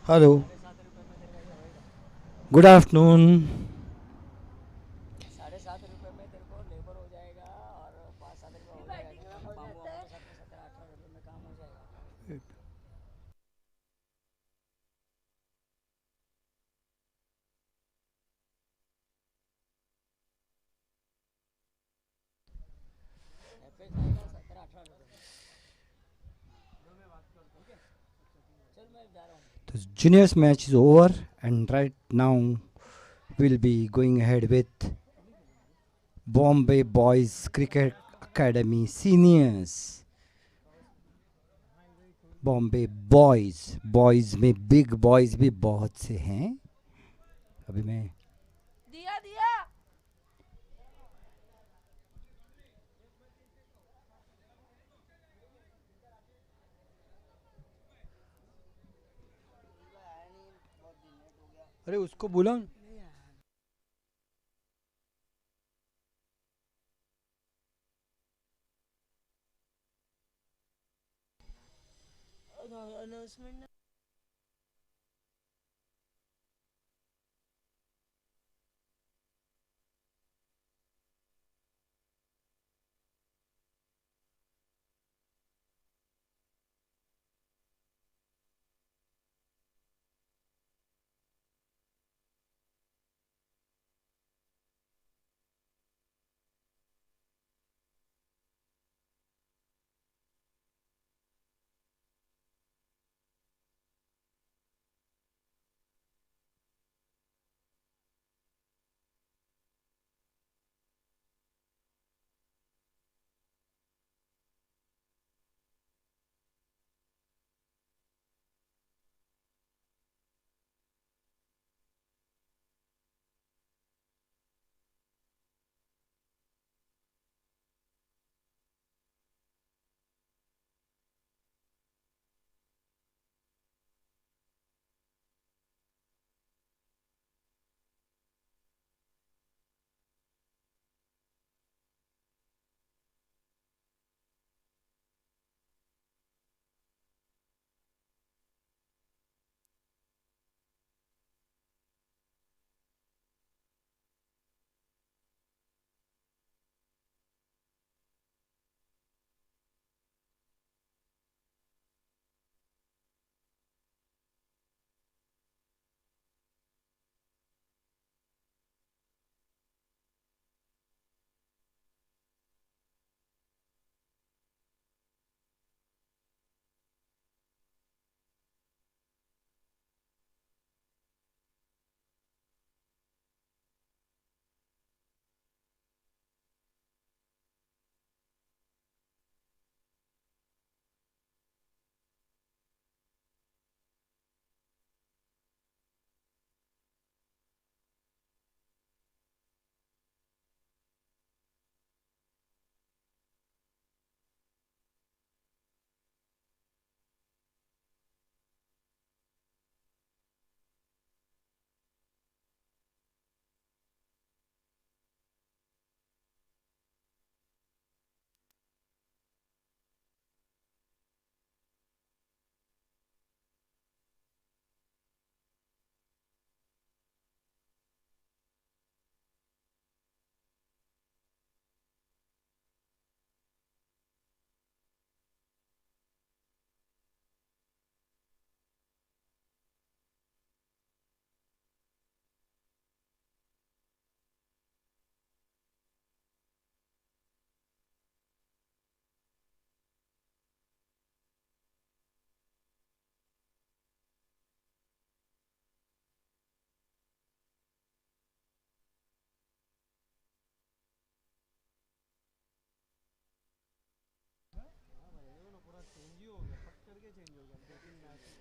Speaker 1: Hello, good afternoon.
Speaker 5: 7.5 रुपये में तेरे को लेबर हो जाएगा और 5-7 रुपये हो जाएगा। बाबू के साथ में 17-18 रुपये में काम हो जाएगा। एपेक्स आएगा 17-18 रुपये में। चल मैं जा रहा हूँ।
Speaker 1: The juniors match is over, and right now we'll be going ahead with Bombay Boys Cricket Academy Seniors. Bombay boys, boys में बिग बॉयज भी बहुत से हैं। अभी मैं
Speaker 4: दिया दिया
Speaker 1: अरे उसको बोला
Speaker 4: अनाउंसमेंट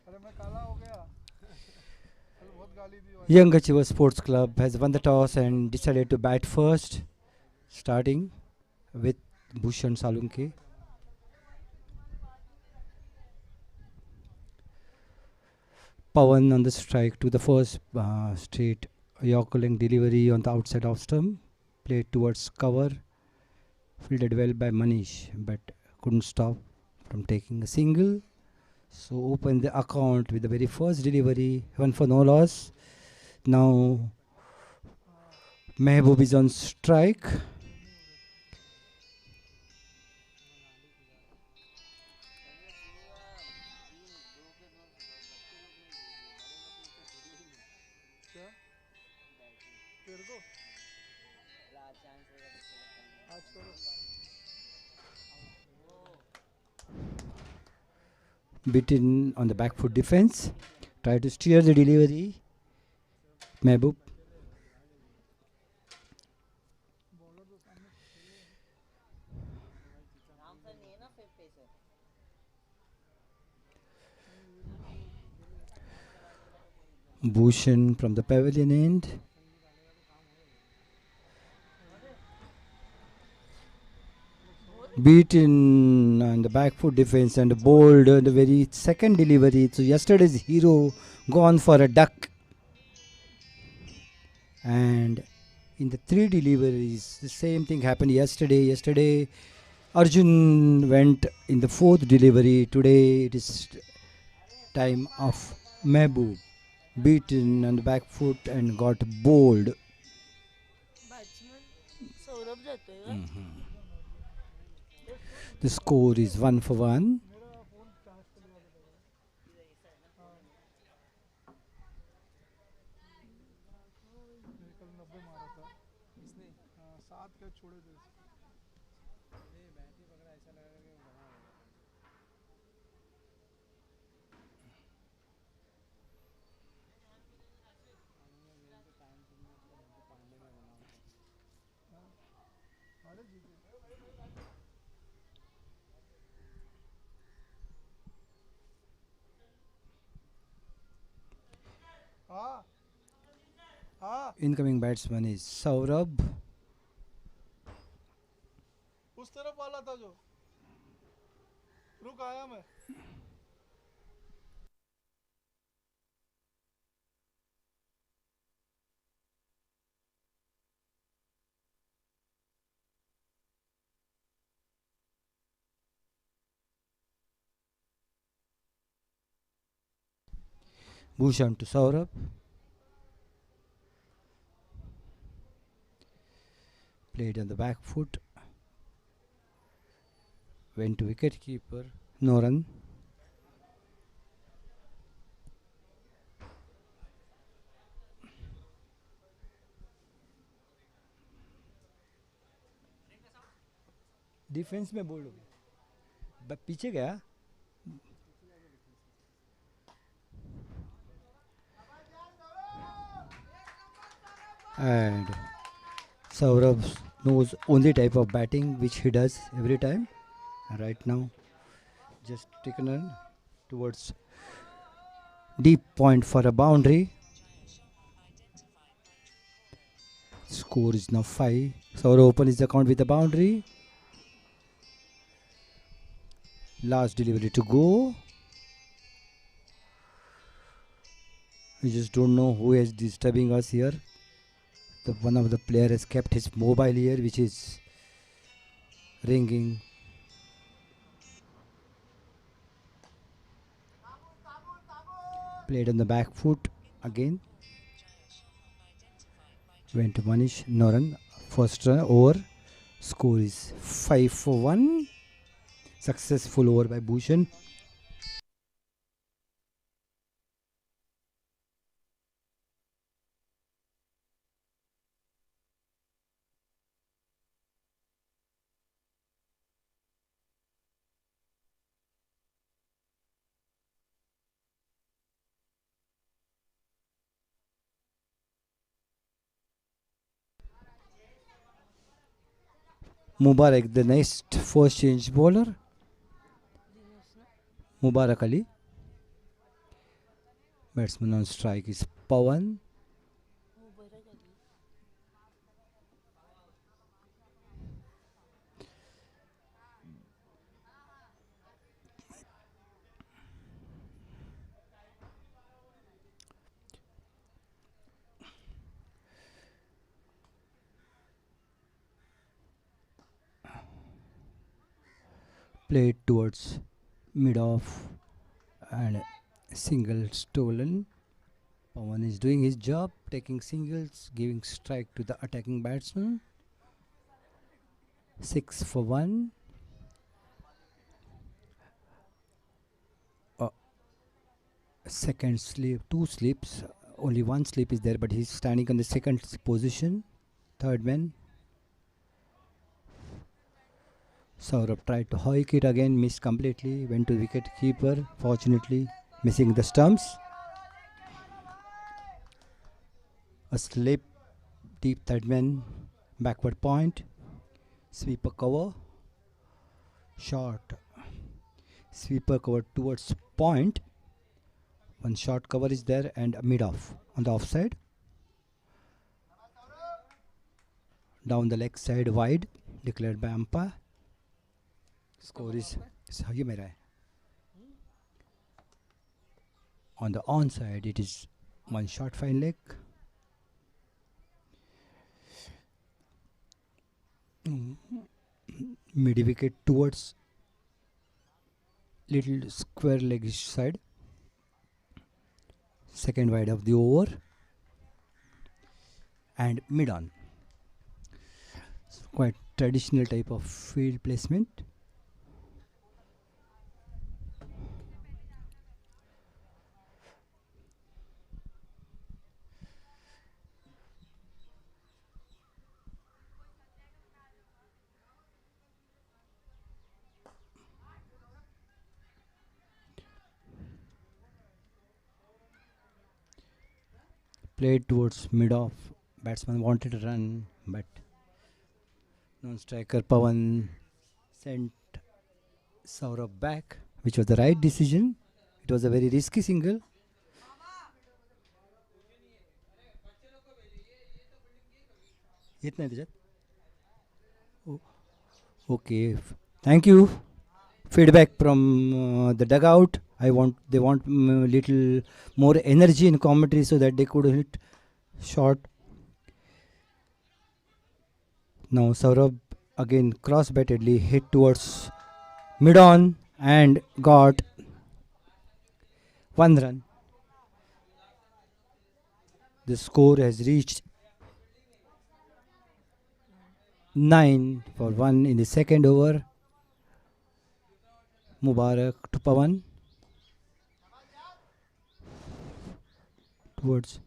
Speaker 3: अरे मैं काला हो गया। कल बहुत गाली दी भाई।
Speaker 1: Young Achiever Sports Club has won the toss and decided to bat first, starting with Bhushan Salunke. Pawan on the strike to the first straight Yorker delivery on the outside off stump, played towards cover, fielded well by Manish, but couldn't stop from taking a single. So open the account with the very first delivery, 1 for no loss. Now Mehboob is on strike.
Speaker 3: क्या तेरे को आज करो
Speaker 1: Beaten on the back foot defense. Try to steer the delivery. Mehboob.
Speaker 3: Bowler तो सामने खेले हैं
Speaker 1: Bhushan from the pavilion end. Beaten on the back foot defense and bowled the very second delivery. So yesterday's hero gone for a duck. And in the 3 deliveries, the same thing happened yesterday. Yesterday, Arjun went in the 4th delivery. Today, it is time of Mehboob. Beaten on the back foot and got bowled.
Speaker 4: Batsman Saurabh जातोय का
Speaker 1: The score is 1 for 1.
Speaker 3: मेरा phone charge पे लगा देगा मेरे कल 90 मारा था इसने 7 का छोड़े थे बैट ही पकड़ा ऐसा लगा कि बना हाँ हाँ
Speaker 1: Incoming batsman is Saurabh.
Speaker 3: उस तरफ वाला था जो रुक आया मैं
Speaker 1: Bhushan to Saurabh. Played on the back foot. Went to wicket keeper. No run. Defence में बोल्ड हो गया पीछे गया and Saurabh knows only type of batting which he does every time. And right now just taken on towards deep point for a boundary. Score is now 5. Saurabh opens the account with a boundary. Last delivery to go. We just don't know who is disturbing us here. One of the player has kept his mobile here, which is ringing. Played on the back foot again. Went to Manish. No run. First run over. Score is 5 for 1. Successful over by Bhushan. Mubarak, the next first change bowler. Mubarak Ali. Batsman on strike is Pawan. Played towards mid off and single stolen. Pawan is doing his job, taking singles, giving strike to the attacking batsman. 6 for 1. Second slip, 2 slips. Only 1 slip is there, but he's standing on the second position. Third man. Saurabh tried to hoik it again, missed completely. Went to wicket keeper, fortunately missing the stumps. A slip, deep third man, backward point. Sweeper cover. Short. Sweeper cover towards point. One short cover is there and mid off on the offside. Down the leg side wide, declared by umpire. Score is ये मेरा है. On the onside, it is one short fine leg. Mid wicket towards little square legish side. Second wide of the over and mid on. So quite traditional type of field placement. Played towards mid off. Batsman wanted to run, but non-striker Pawan sent Saurabh back, which was the right decision. It was a very risky single. Okay, thank you. Feedback from the dugout. They want little more energy in commentary so that they could hit short. Now Saurabh again cross-battedly hit towards mid-on and got 1 run. The score has reached 9 for 1 in the second over. Mubarak to Pawan. Towards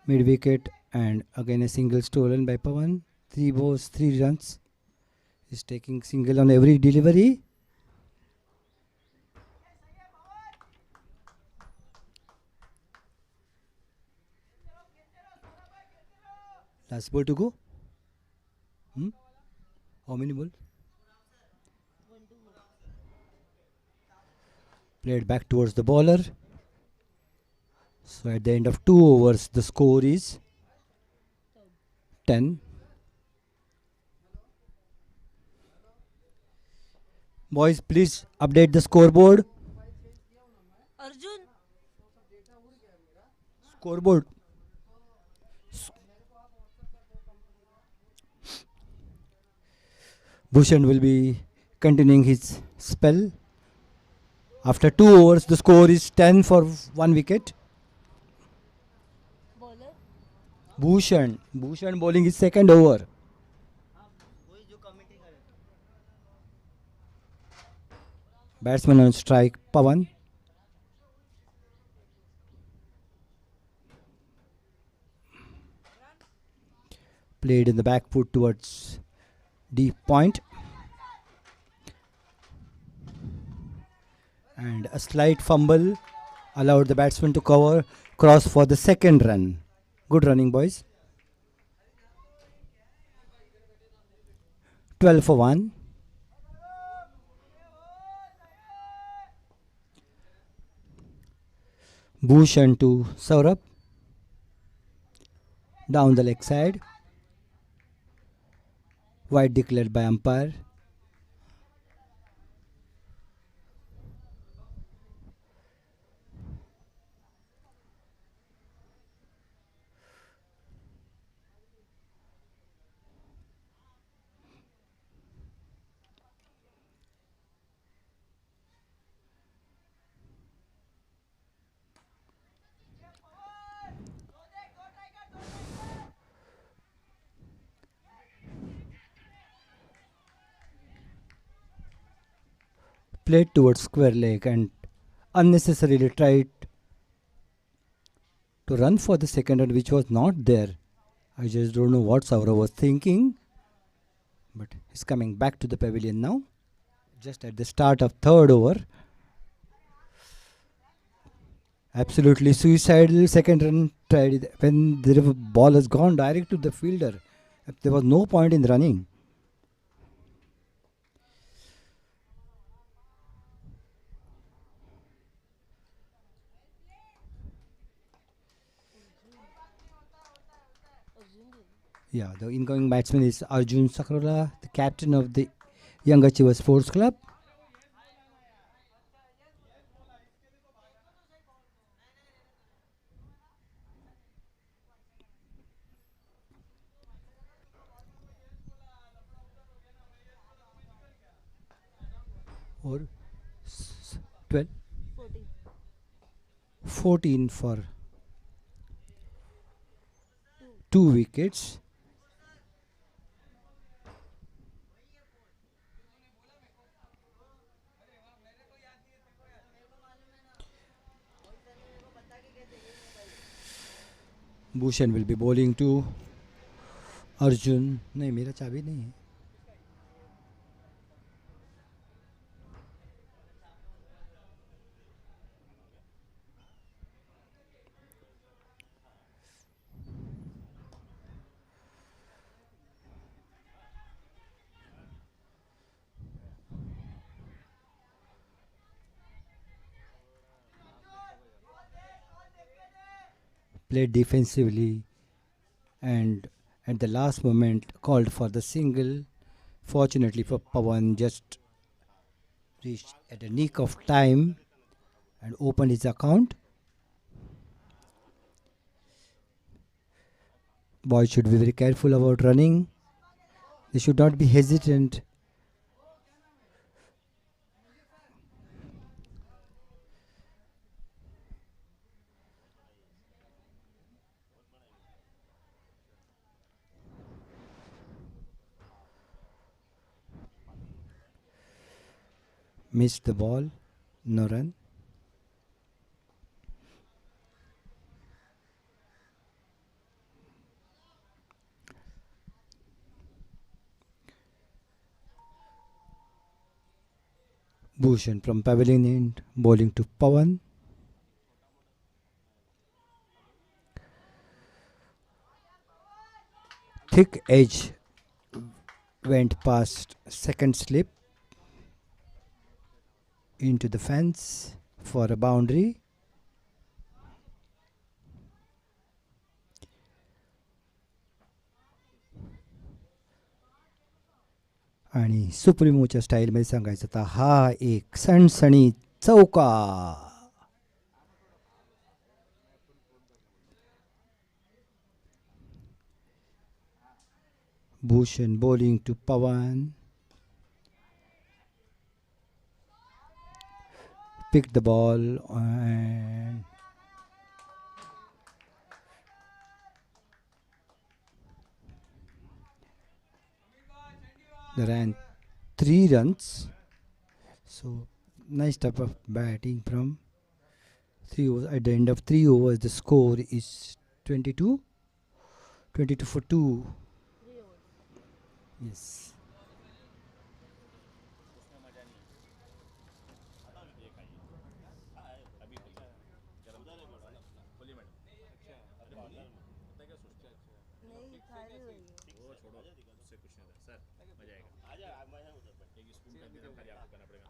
Speaker 1: mid-wicket and again a single stolen by Pawan. 3 balls, 3 runs. He's taking single on every delivery. Last ball to go. How many balls? Played back towards the bowler. So at the end of 2 overs, the score is 10. Boys, please update the scoreboard.
Speaker 4: Arjun
Speaker 1: Scoreboard. Bhushan will be continuing his spell. After 2 overs, the score is 10 for 1 wicket.
Speaker 4: Bowler
Speaker 1: Bhushan bowling his second over. Batsman on strike, Pawan. Played in the back foot towards deep point. And a slight fumble allowed the batsman to cover, cross for the second run. Good running, boys. 12 for 1. Bhushan to Saurabh. Down the leg side. Wide declared by umpire. played towards square leg and unnecessarily tried to run for the second run, which was not there. I just don't know what Saurav was thinking, but he's coming back to the pavilion now, just at the start of third over. Absolutely suicidal second run tried when the ball has gone direct to the fielder. There was no point in running. Yeah, the incoming batsman is Arjun Sakrola, the captain of the Young Achievers Sports Club. Or 12,
Speaker 4: 14.
Speaker 1: 14 for 2 wickets. Bhushan will be bowling to Arjun. नहीं मेरा चाबी नहीं है. Played defensively and at the last moment called for the single. Fortunately for Pawan, just reached at a nick of time and opened his account. Boys should be very careful about running. They should not be hesitant. Missed the ball, no run. Bhushan from pavilion end bowling to Pawan. Thick edge went past second slip into the fence for a boundary. आणि सुप्रीमोच्या स्टाईलमध्ये सांगायचं तर हा एक सणसणी चौका. Bhushan bowling to Pawan. Picked the ball and they ran 3 runs. So nice type of batting from 3 overs. At the end of 3 overs, the score is 22 for 2. Yes.
Speaker 4: नहीं खाली हुई है.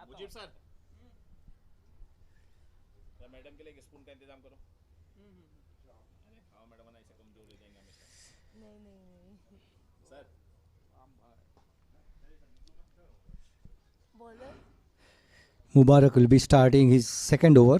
Speaker 6: मुजीब सर मैडम के लिए एक स्पून का इंतजाम करो. अरे हाँ मैडम ना ऐसे कमजोर हो जाएंगे हमेशा.
Speaker 4: नहीं नहीं नहीं.
Speaker 6: Sir
Speaker 4: bowler
Speaker 1: Mubarak will be starting his second over.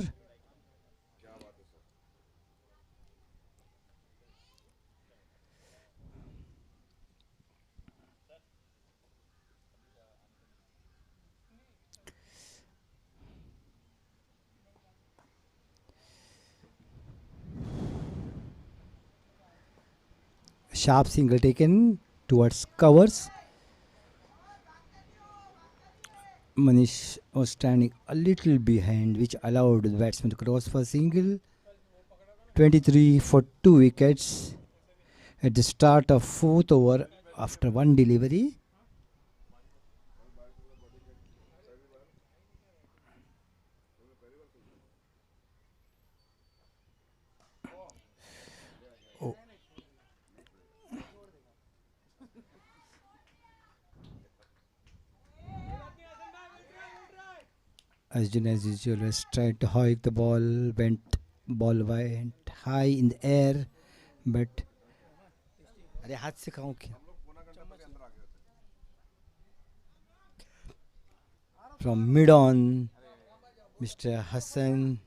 Speaker 1: Sharp single taken towards covers. Manish was standing a little behind, which allowed the batsman to cross for a single. 23 for 2 wickets at the start of 4th over after one delivery. Oh. Arjun, as usual, was tried to hike the ball, ball went high in the air, but अरे हाथ से खाऊं क्या? From mid on, Mr. Hassan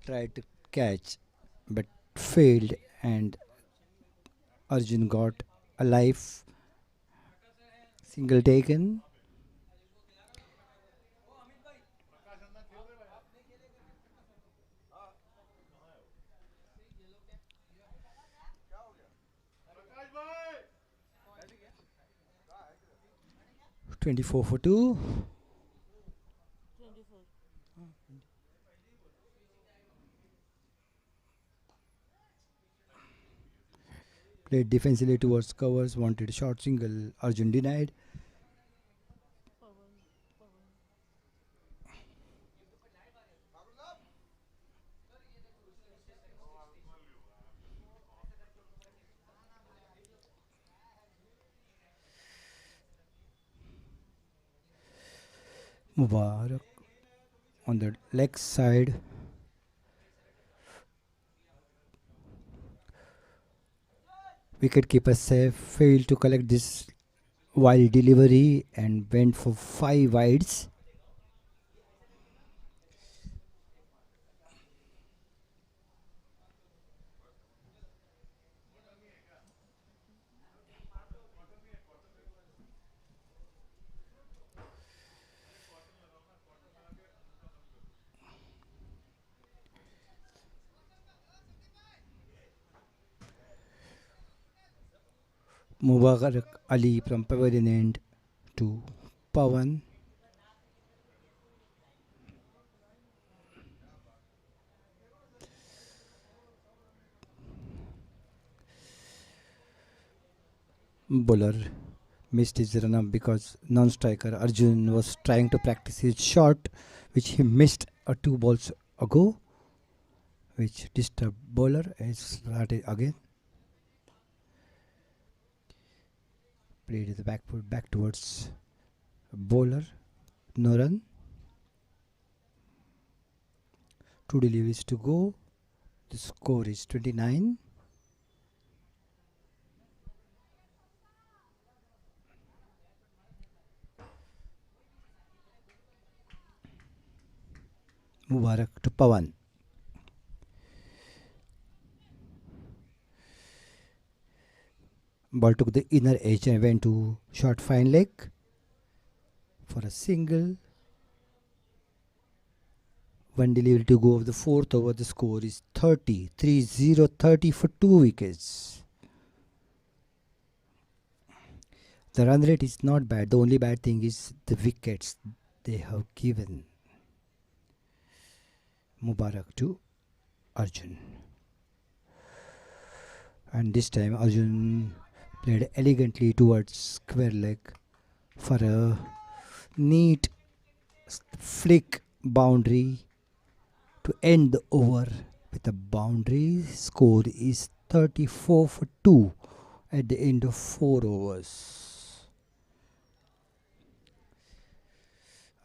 Speaker 1: tried to catch but failed, and Arjun got a life single taken.
Speaker 4: Twenty
Speaker 1: 24 for 2.
Speaker 4: 24.
Speaker 1: Played defensively towards covers, wanted a short single. Arjun denied.
Speaker 4: Pawan. Pawan.
Speaker 1: Mubarak on the leg side. Wicketkeeper safe failed to collect this wild delivery and went for 5 wides. Mubarak Ali from pavilion end to Pawan. Bowler missed his run up because non-striker Arjun was trying to practice his shot, which he missed 2 balls ago, which disturbed bowler. It's started again. Played the back foot back towards bowler. No run. 2 deliveries to go. The score is 29. Mubarak to Pawan. Ball took the inner edge and went to short fine leg for a single. 1 delivery to go of the 4th over. The score is 30. 3-0, 30 for 2 wickets. The run rate is not bad. The only bad thing is the wickets they have given. Mubarak to Arjun. And this time Arjun played elegantly towards square leg for a neat flick boundary to end the over with a boundary. Score is 34 for 2 at the end of 4 overs.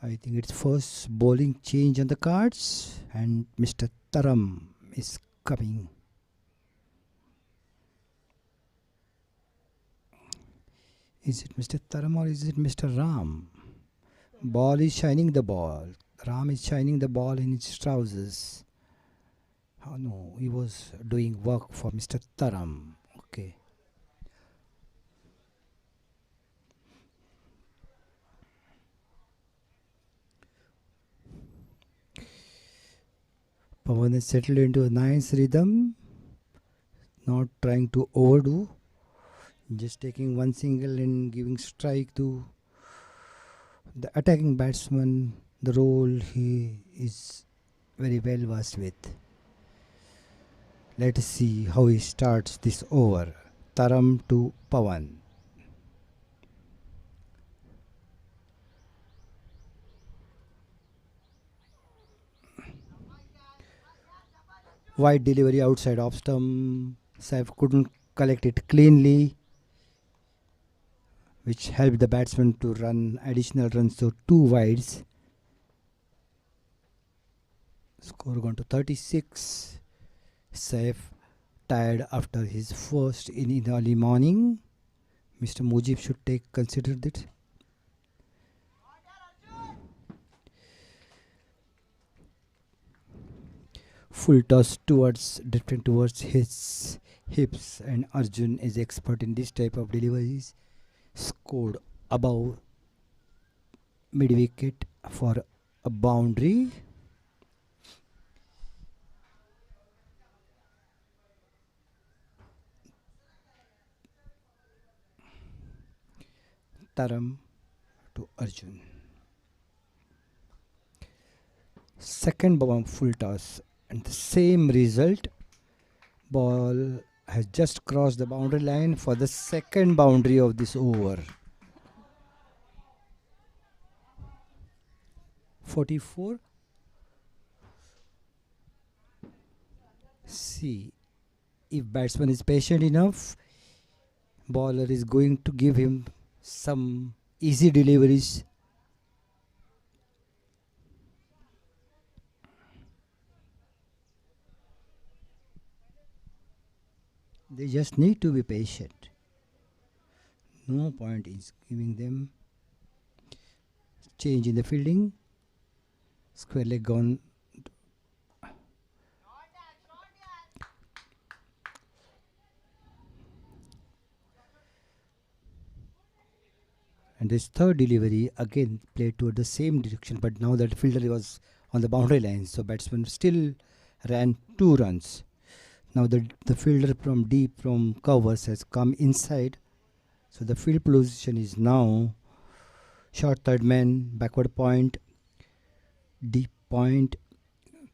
Speaker 1: I think it's first bowling change on the cards, and Mr. Taram is coming. Is it Mr. Taram or is it Mr. Ram? Ball is shining the ball. Ram is shining the ball in his trousers. Oh no, he was doing work for Mr. Taram. Okay. Pawan has settled into a nice rhythm. Not trying to overdo. Just taking one single and giving strike to The attacking batsman, the role he is very well versed with. Let us see how he starts this over. Taram to Pawan. Wide delivery outside off stump. Saif couldn't collect it cleanly, which helped the batsman to run additional runs, so 2 wides. Score gone to 36. Saif tired after his first in early morning. Mr. Mujib should consider that. Full toss drifting towards his hips, and Arjun is expert in this type of deliveries. Scored above mid wicket for a boundary. Taram to Arjun. Second bomb full toss, and the same result. Ball has just crossed the boundary line for the second boundary of this over. 44. See, if batsman is patient enough, bowler is going to give him some easy deliveries. They just need to be patient. No point in giving them. Change in the fielding. Square leg gone. And this third delivery again played toward the same direction, but now that fielder was on the boundary line, so batsman still ran 2 runs. Now the fielder from deep from covers has come inside, so the field position is now short third man, backward point, deep point,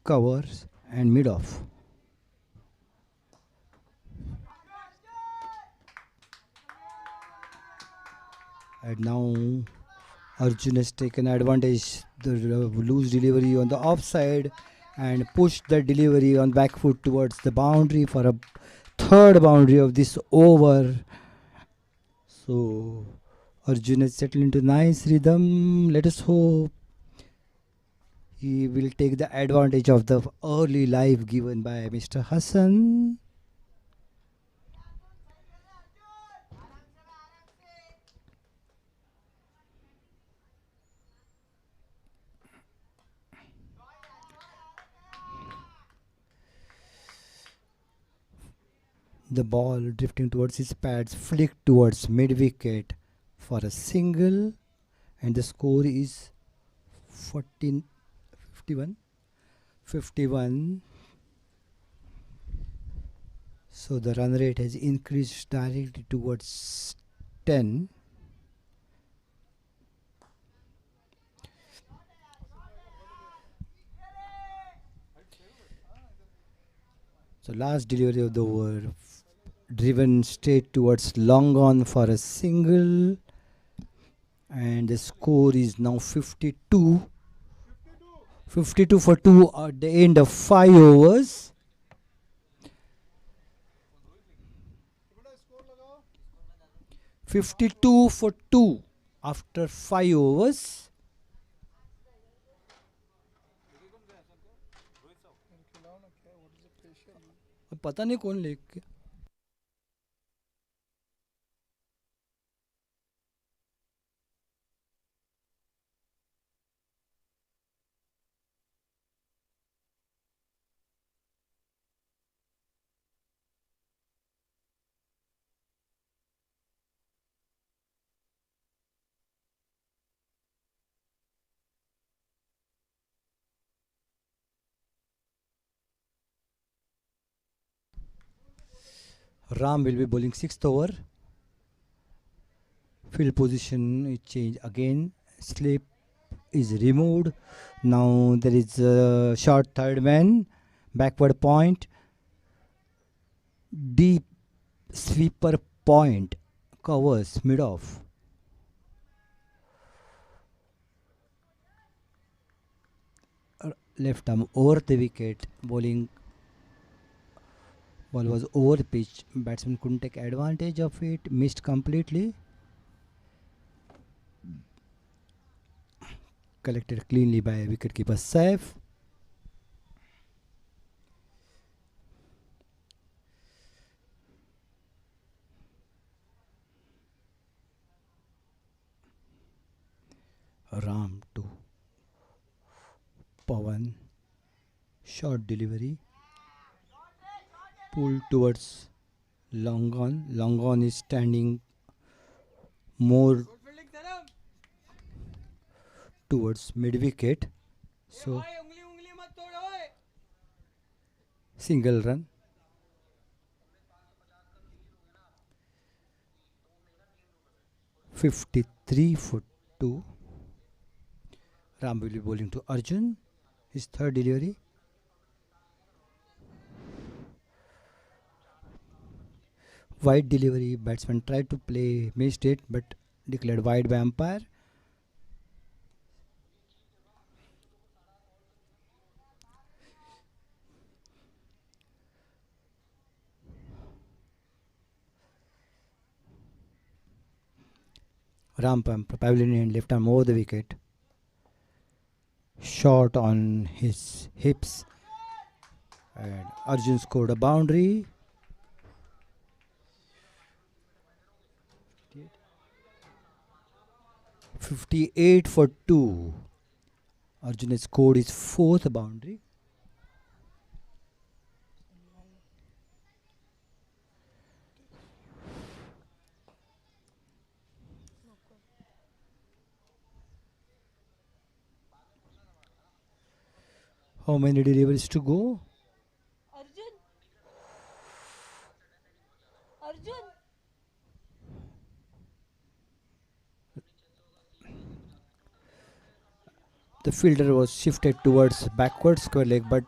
Speaker 1: covers, and mid off. And now Arjun has taken advantage, the loose delivery on the offside, and pushed the delivery on back foot towards the boundary for a third boundary of this over. So Arjun has settled into nice rhythm. Let us hope he will take the advantage of the early life given by Mr. Hassan. The ball drifting towards his pads, flicked towards mid wicket for a single, and the score is 51. So the run rate has increased directly towards 10. So last delivery of the over, driven straight towards long on for a single, and the score is now 52. 52 for 2 at the end of 5 overs. "52 for 2 after 5 overs. अब पता नहीं कौन लेके Ram will be bowling 6th over. Field position is changed again. Slip is removed. Now there is a short third man, backward point, deep sweeper point, covers mid off. Left arm over the wicket, bowling. Ball was over pitch. Batsman couldn't take advantage of it. Missed completely. Collected cleanly by wicketkeeper Saif. Ram to Pawan. Short delivery. Pull towards long on. Long on is standing more towards mid wicket. So single run. 53 for 2. Ram will be bowling to Arjun. His third delivery. Wide delivery. Batsman tried to play, missed it, but declared wide by umpire. Ram pavilion and left arm over the wicket. Shot on his hips. And Arjun scored a boundary. 58 for 2. Arjun has scored his fourth boundary. How many deliveries to go?
Speaker 4: Arjun. Arjun.
Speaker 1: The fielder was shifted towards backward square leg, but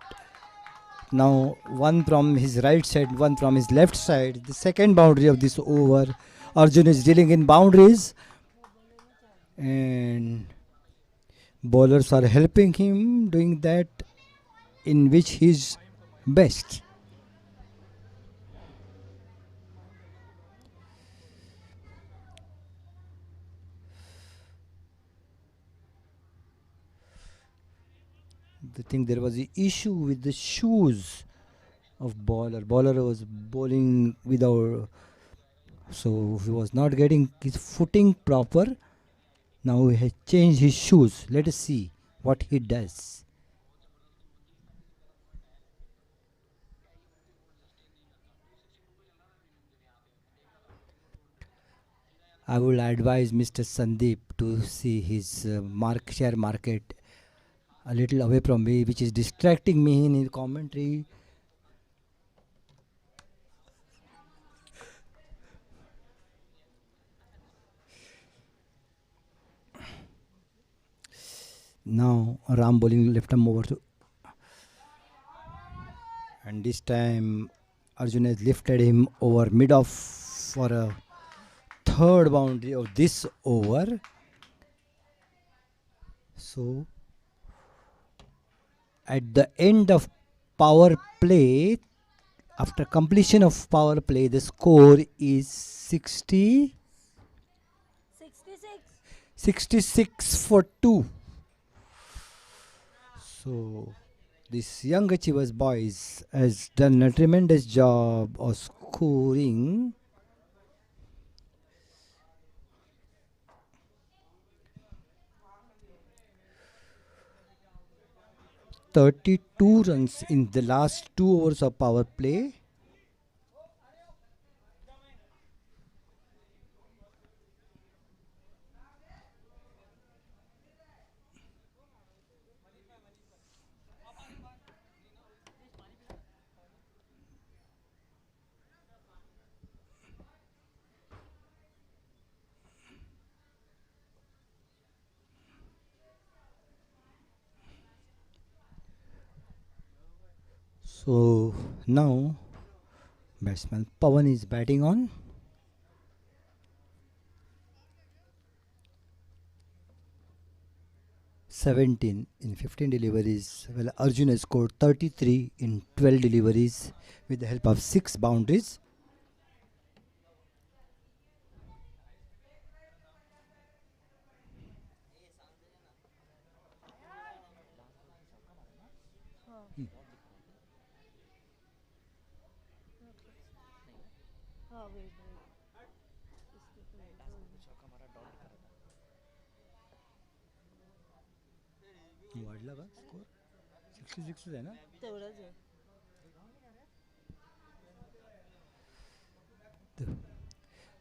Speaker 1: now one from his right side, one from his left side. The second boundary of this over. Arjun is dealing in boundaries, and bowlers are helping him doing that in which he's best. I think there was an issue with the shoes of bowler. Bowler was bowling without, so he was not getting his footing proper. Now he has changed his shoes. Let us see what he does. I would advise Mr. Sandeep to see his share market a little away from me, which is distracting me in his commentary. Now Ram bowling left arm over to, and this time Arjun has lifted him over mid off for a third boundary of this over. So at the end of power play, after completion of power play, the score is
Speaker 4: 66.
Speaker 1: 66 for 2. So this young achievers boys has done a tremendous job of scoring. "32 runs in the last 2 overs of power play." So now batsman Pawan is batting on. (17 in 15 deliveries). Well, Arjun has scored 33 in 12 deliveries with the help of 6 boundaries.
Speaker 4: हाँ wait wait इसके
Speaker 1: वाढला का score 66 आहे ना.
Speaker 4: तेवढंच आहे.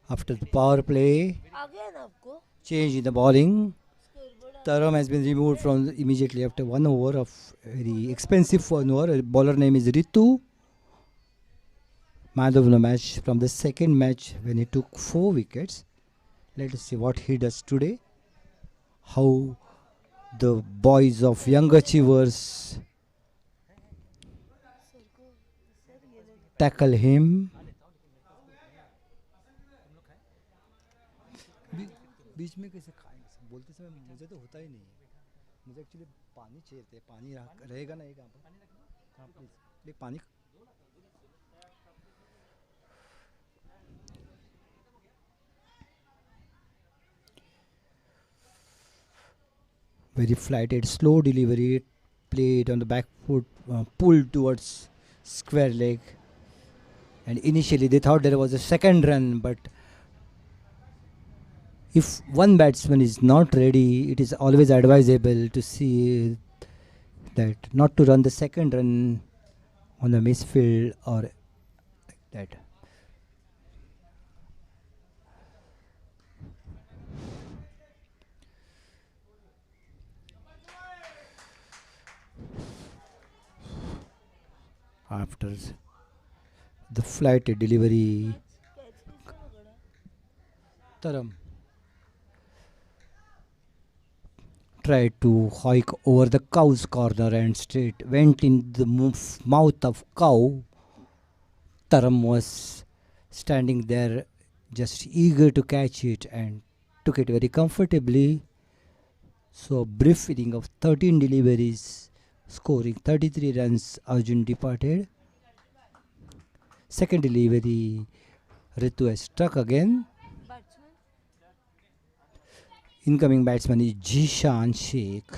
Speaker 1: After the power play,
Speaker 4: आ गया ना आपको
Speaker 1: change in the bowling.
Speaker 4: Scoreboard
Speaker 1: Taram has been removed from immediately after 1 over of very expensive 1 over. Bowler name is Ritu. Man of the match from the second match when he took 4 wickets. Let us see what he does today. How the boys of young achievers
Speaker 4: sir को sir ये ले
Speaker 1: tackle him. बीच में कैसे खाएंगे बोलते समय मुझे तो होता ही नहीं है. मुझे एक्चुअली पानी चाहिए. पानी रहेगा ना एक यहाँ पर. हाँ प्लीज पानी. Very flighted, slow delivery, played on the back foot, pulled towards square leg. And initially they thought there was a second run, but if one batsman is not ready, it is always advisable to see that not to run the second run on the misfield or like that. After the flighted delivery,
Speaker 4: catch किसने पकड़ा
Speaker 1: Taram tried to hike over the cow's corner and straight went in the mouth of cow. Taram was standing there just eager to catch it and took it very comfortably. So a brief inning of 13 deliveries, scoring 33 runs. Arjun departed. Second delivery, Ritu has struck again.
Speaker 4: Batsman
Speaker 1: Incoming batsman is Jishan Sheikh.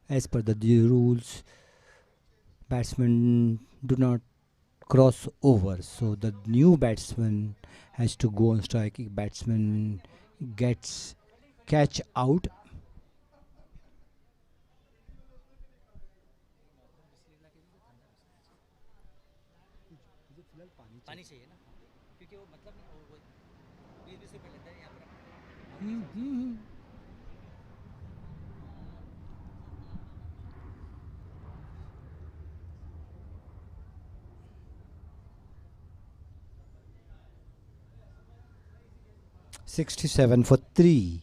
Speaker 1: As per the rules, batsmen do not cross over. So the new batsman has to go on strike. If batsman gets catch out,
Speaker 5: पानी चाहिए ना क्योंकि वो मतलब 20-20 रुपए लेता है यहाँ पर.
Speaker 1: 67 for 3.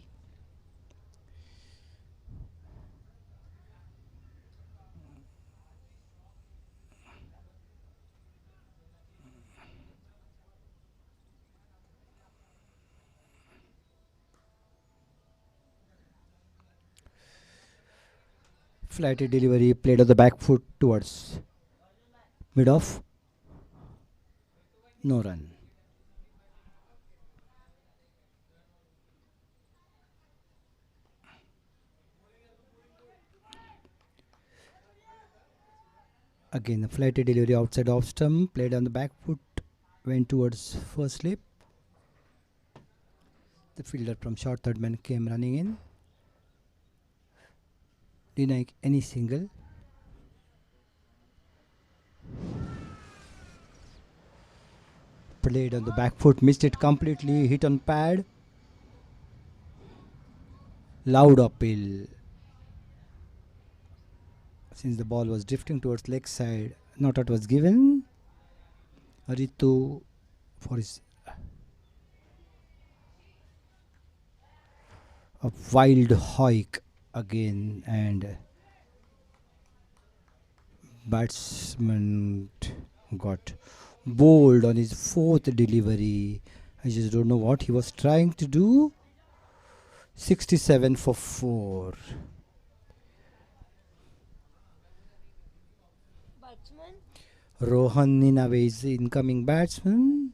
Speaker 1: Flighted delivery played on the back foot towards mid off. No run. Again, a flighted delivery outside off stump, played on the back foot, went towards first slip. The fielder from short third man came running in, denying any single. Played on the back foot, missed it completely, hit on pad. Loud uphill. Since the ball was drifting towards leg side, not out was given. Ritu for his a wild hike again, and Batsman got bowled on his fourth delivery. I just don't know what he was trying to do. 67 for 4.
Speaker 4: Batsman.
Speaker 1: Rohan Ninawe is the incoming batsman.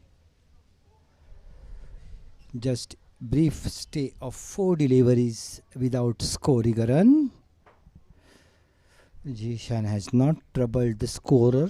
Speaker 1: Just brief stay of 4 deliveries without scoring a run. Jishan has not troubled the scorer.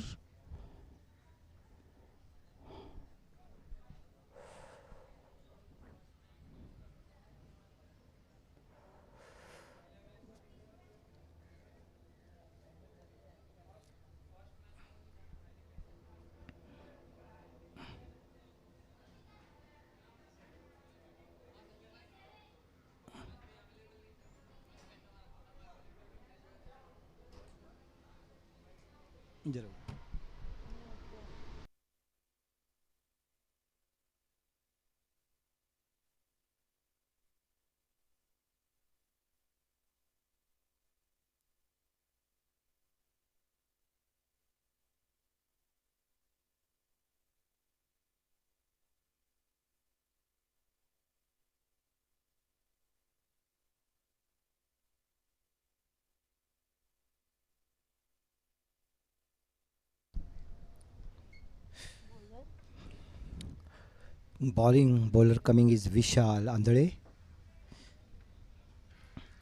Speaker 1: Bowler coming is Vishal Andale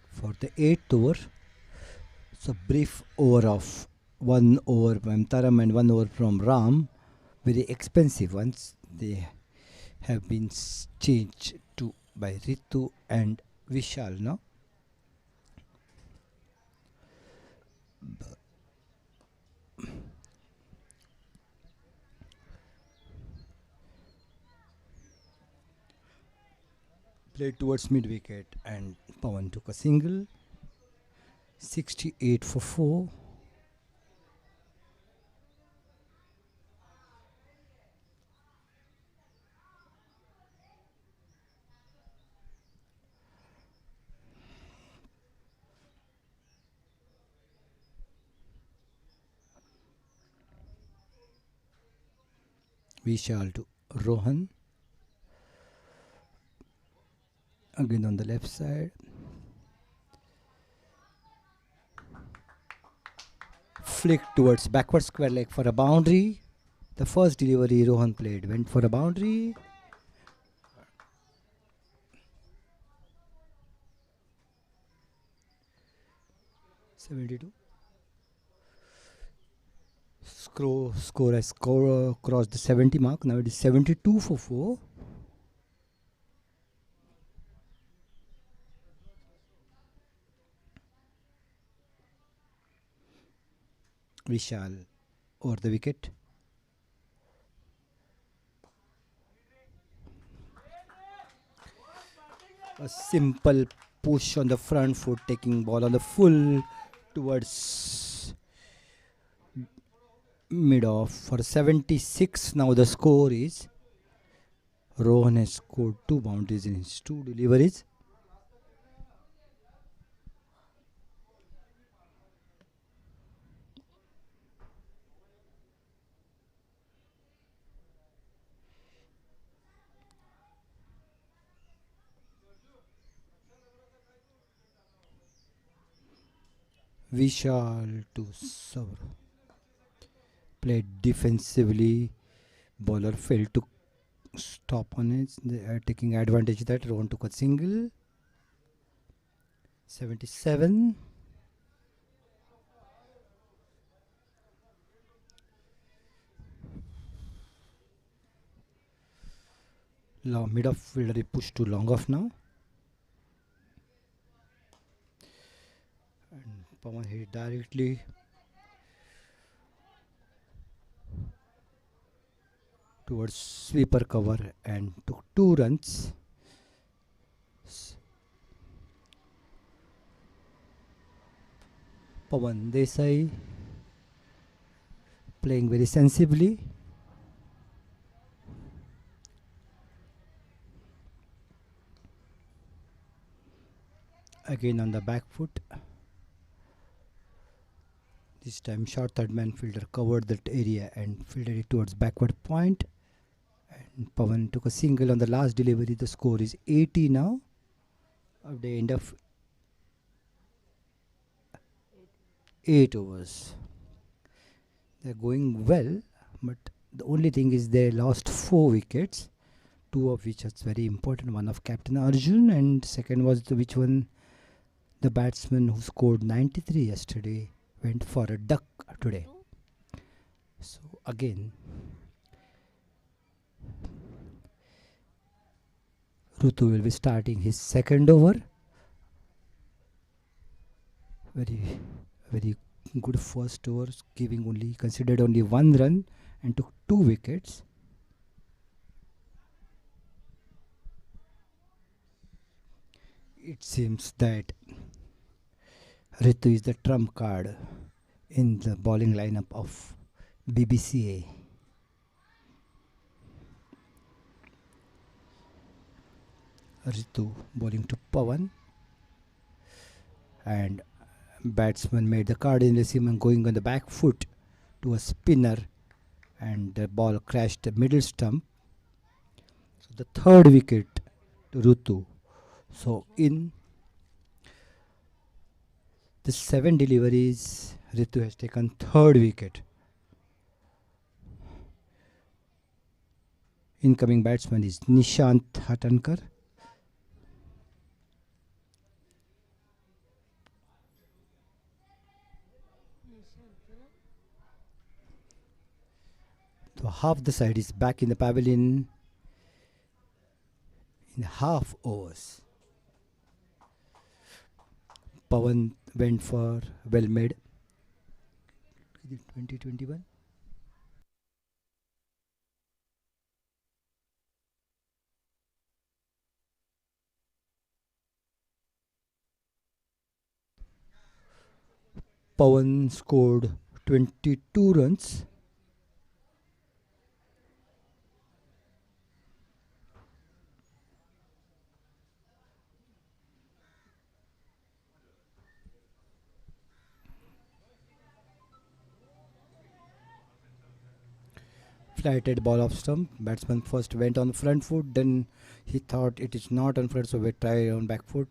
Speaker 1: for the 8th over. So brief over of 1 over from Taram and 1 over from Ram. Very expensive ones. They have been changed to by Ritu and Vishal now. Played towards mid wicket and Pawan took a single. 68 for 4. Vishal to Rohan. Again on the left side. Flick towards backward square leg for a boundary. The first delivery Rohan played went for a boundary. (72). Score has crossed the 70 mark. Now it is 72 for 4. Vishal over the wicket. A simple push on the front foot, taking ball on the full towards mid off for 76. Now the score is Rohan has scored 2 boundaries in his 2 deliveries. Vishal to serve. Played defensively. Bowler failed to stop on it. They are taking advantage of that. Rohan took a single. 77. Mid off fielder is pushed to long off now. And Pawan hit directly towards sweeper cover and took 2 runs. Pawan Desai playing very sensibly. Again on the back foot. This time short third man fielder covered that area and fielded it towards backward point. And Pawan took a single on the last delivery. The score is 80 now. At the end of 8 overs. They're going well, but the only thing is they lost 4 wickets, 2 of which was very important. One of Captain Arjun, and second was the batsman who scored 93 yesterday went for a duck today. So again, Rutu will be starting his second over. Very good first over, considered only 1 run and took 2 wickets. It seems that Ritu is the trump card in the bowling lineup of BBCA. Ritu bowling to Pawan, and batsman made the cardinal seam going on the back foot to a spinner, and the ball crashed the middle stump. So the third wicket to Rutu. So in the 7 deliveries, Ritu has taken third wicket. Incoming batsman is Nishant Hatankar. So half the side is back in the pavilion in half overs. Pawan went for well made. 2021. Pawan scored 22 runs. Flighted ball off stump. Batsman first went on the front foot, then he thought it is not on front, so we tried on back foot.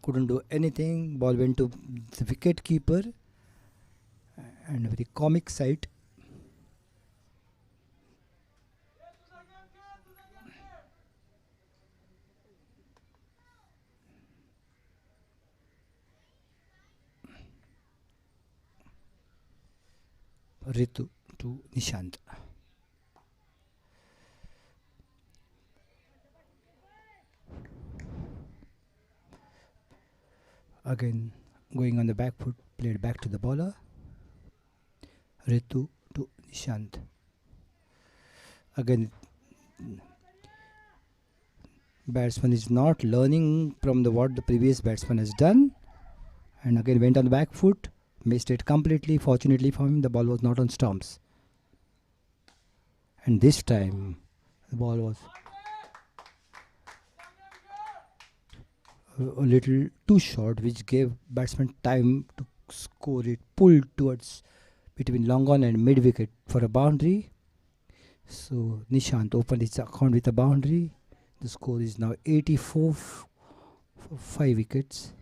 Speaker 1: Couldn't do anything. Ball went to the wicket keeper, and a very comic sight. Ritu to Nishant. Again, going on the back foot, played back to the bowler. Ritu to Nishant. Again, batsman is not learning from what the previous batsman has done, and again went on the back foot, missed it completely. Fortunately for him, the ball was not on stumps, and this time the ball was a little too short, which gave batsman time to score it, pulled towards between long on and mid wicket for a boundary. So Nishant opened his account with a boundary. The score is now 84 for 5 wickets.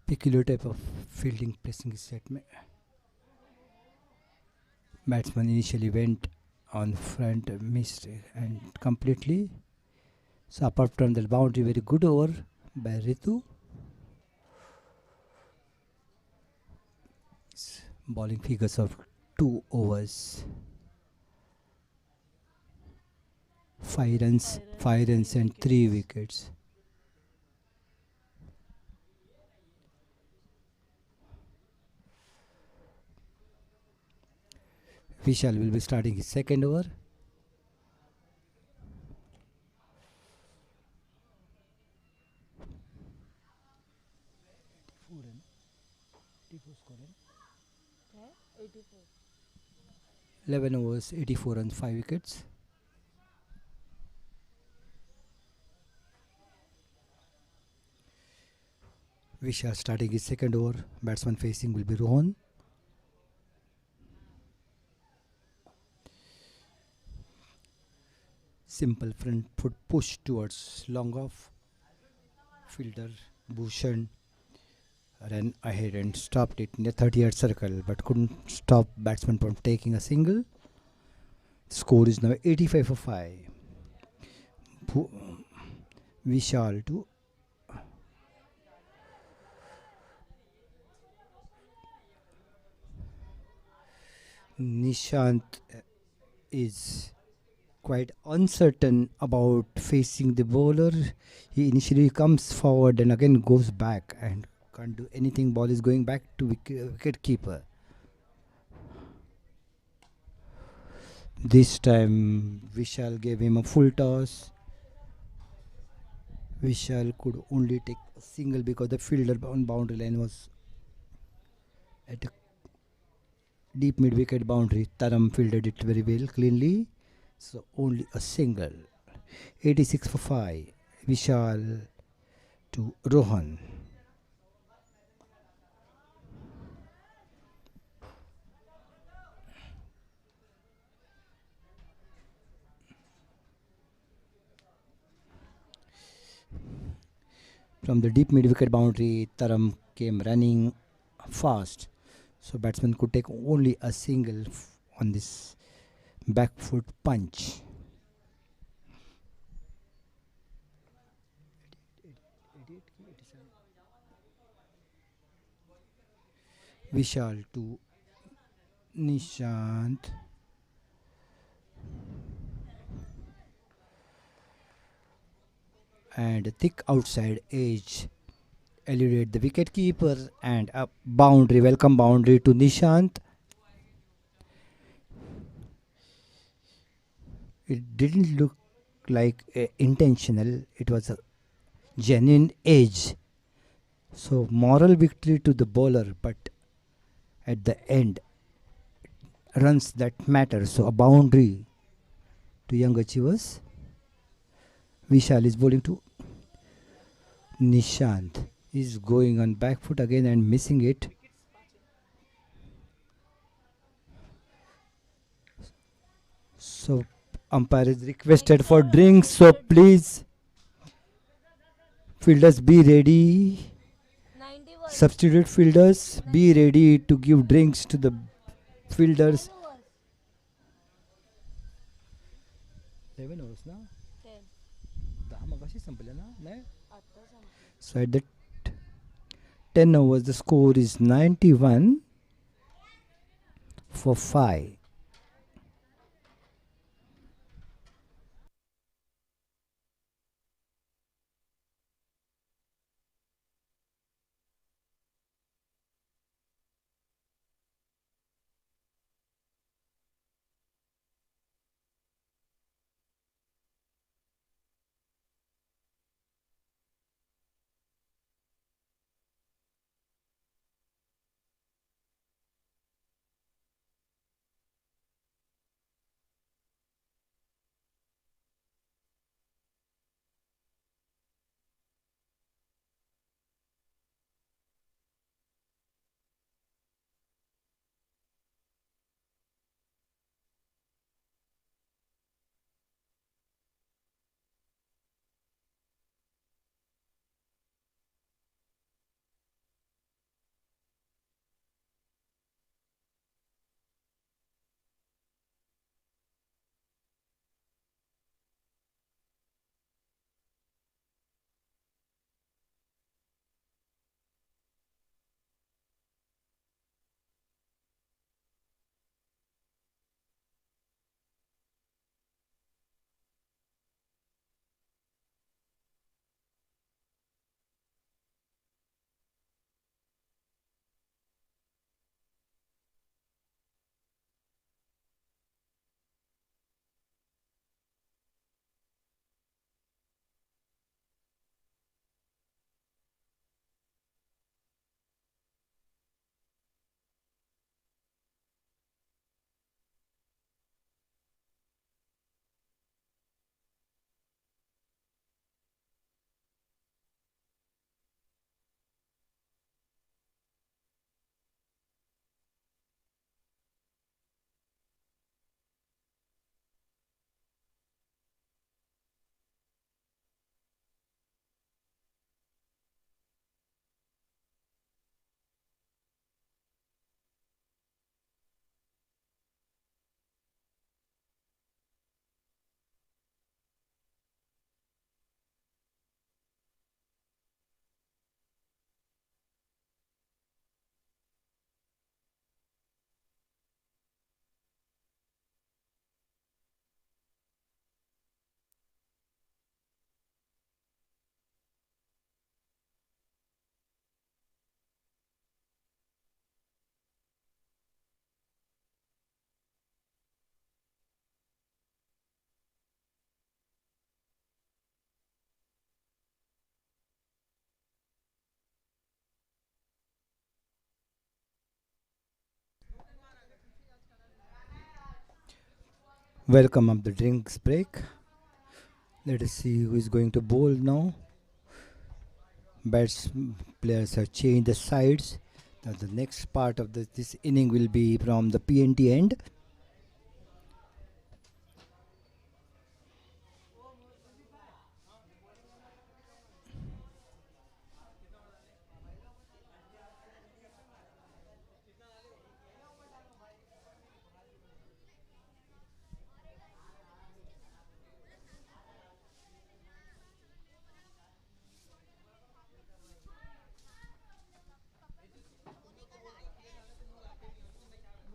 Speaker 1: Peculiar type of fielding pressing set. Batsman initially went on front, missed and completely. So apart from the boundary, very good over by Ritu. Bowling figures of 2 overs. 5 runs and 3 wickets. Vishal will be starting his second over. 84 score है.
Speaker 4: है 84
Speaker 1: 11 overs, 84 runs, 5 wickets. Vishal starting his second over. Batsman facing will be Rohan. Simple front foot push towards long off. Fielder Bhushan ran ahead and stopped it in the 30-yard circle, but couldn't stop batsman from taking a single. Score is now 85 for 5. Vishal to Nishant is quite uncertain about facing the bowler. He initially comes forward and again goes back and can't do anything. Ball is going back to wicket keeper. This time Vishal gave him a full toss. Vishal could only take a single because the fielder on boundary line was at a deep mid wicket boundary. Taram fielded it very well, cleanly. So only a single. 86 for 5. Vishal to Rohan. From the deep mid wicket boundary, Taram came running fast. So batsman could take only a single on this back foot punch. Vishal to Nishant. And thick outside edge eluded the wicket keeper and a boundary, welcome boundary to Nishant. It didn't look like intentional, it was a genuine edge. So moral victory to the bowler, but at the end runs that matter. So a boundary to young achievers. Vishal is bowling to Nishant. Is going on back foot again and missing it. So umpire is requested for drinks. So please, fielders, be ready.
Speaker 4: 91
Speaker 1: Substitute fielders, be ready to give drinks to the fielders. 11 overs na?
Speaker 4: 10
Speaker 1: 10 मगाशी संपले ना? नाही?
Speaker 4: आता संपलं.
Speaker 1: So at the 10 overs, the score is 91 for 5. Welcome up the drinks break. Let us see who is going to bowl now. Bats players have changed the sides. Now the next part of this inning will be from the PNT end.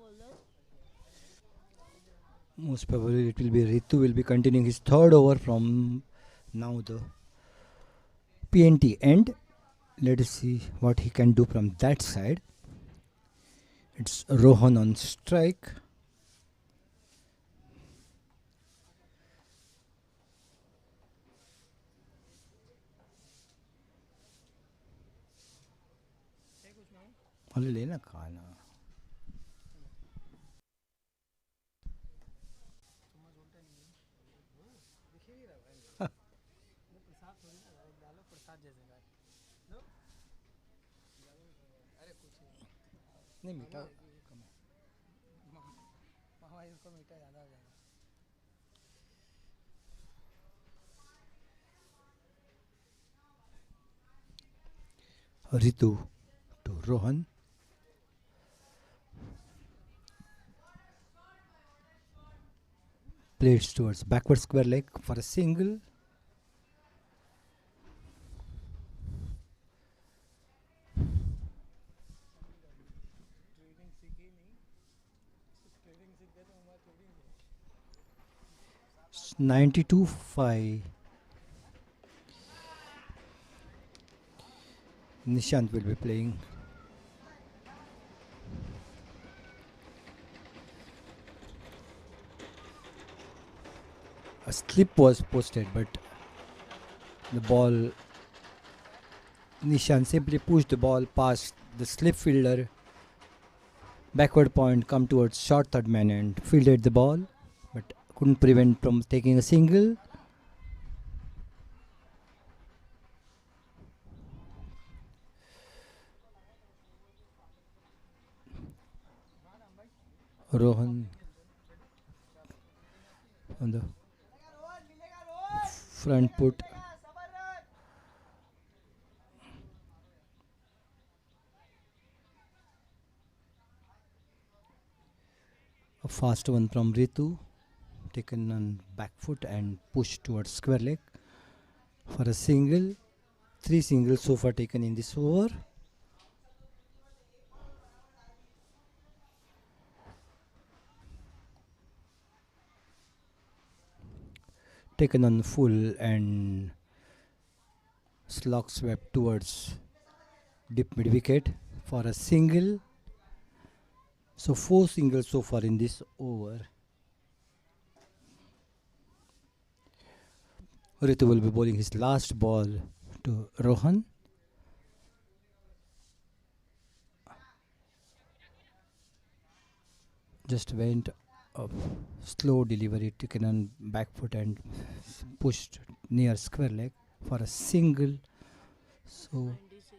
Speaker 4: bowler,
Speaker 1: Most probably it will be Ritu will be continuing his third over from now the PNT end. Let us see what he can do from that side. It's Rohan on strike.
Speaker 3: है कुछ ना
Speaker 1: अरे लेना खाना.
Speaker 3: तुम्हें बोलता नहीं है दिख ही नहीं रहा भाई वो प्रसाद थोड़ी ना भाई डालो प्रसाद जैसे भाई लो अरे कुछ नहीं
Speaker 1: नहीं मीठा.
Speaker 3: मामा इसको मीठा ज़्यादा हो जाएगा
Speaker 1: Ritu to Rohan. Plays towards backward square leg for a single.
Speaker 3: Trading सीखी नहीं ट्रेडिंग सीख गए तो हमारा ट्रेडिंग है
Speaker 1: 92-5. Nishant will be playing. A slip was posted, but the ball, Nishant simply pushed the ball past the slip fielder. Backward point, come towards short third man and fielded the ball, but couldn't prevent from taking a single. Rohan on the front foot. A fast one from Ritu, taken on back foot and pushed towards square leg for a single. 3 singles so far taken in this over. Taken on full and slog swept towards deep mid wicket for a single. So 4 singles so far in this over. Ritu will be bowling his last ball to Rohan. Just went a slow delivery taken on back foot and pushed near square leg for a single. So
Speaker 4: 96.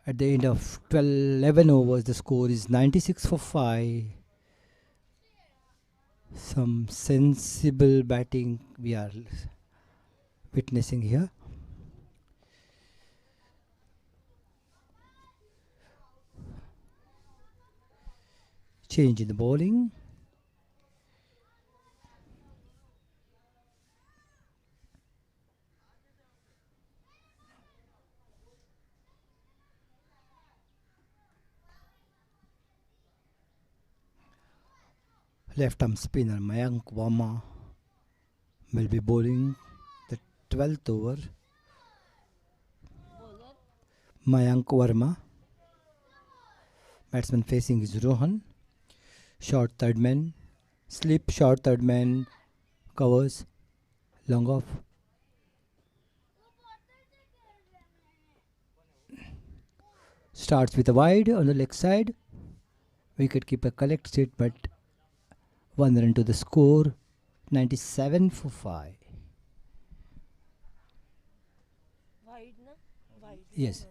Speaker 1: at the end of 11 overs, the score is 96 for 5. Some sensible batting we are witnessing here. Change in the bowling. Left arm spinner Mayank Verma will be bowling the 12th over.
Speaker 4: Bowler,
Speaker 1: Mayank Verma. Batsman facing is Rohan. Short third man. Slip, short third man. Covers. Long off. Starts with a wide on the leg side. Wicket keeper collects it, but 1 run to the score. 97 for 5.
Speaker 4: White na? White.
Speaker 1: Yes.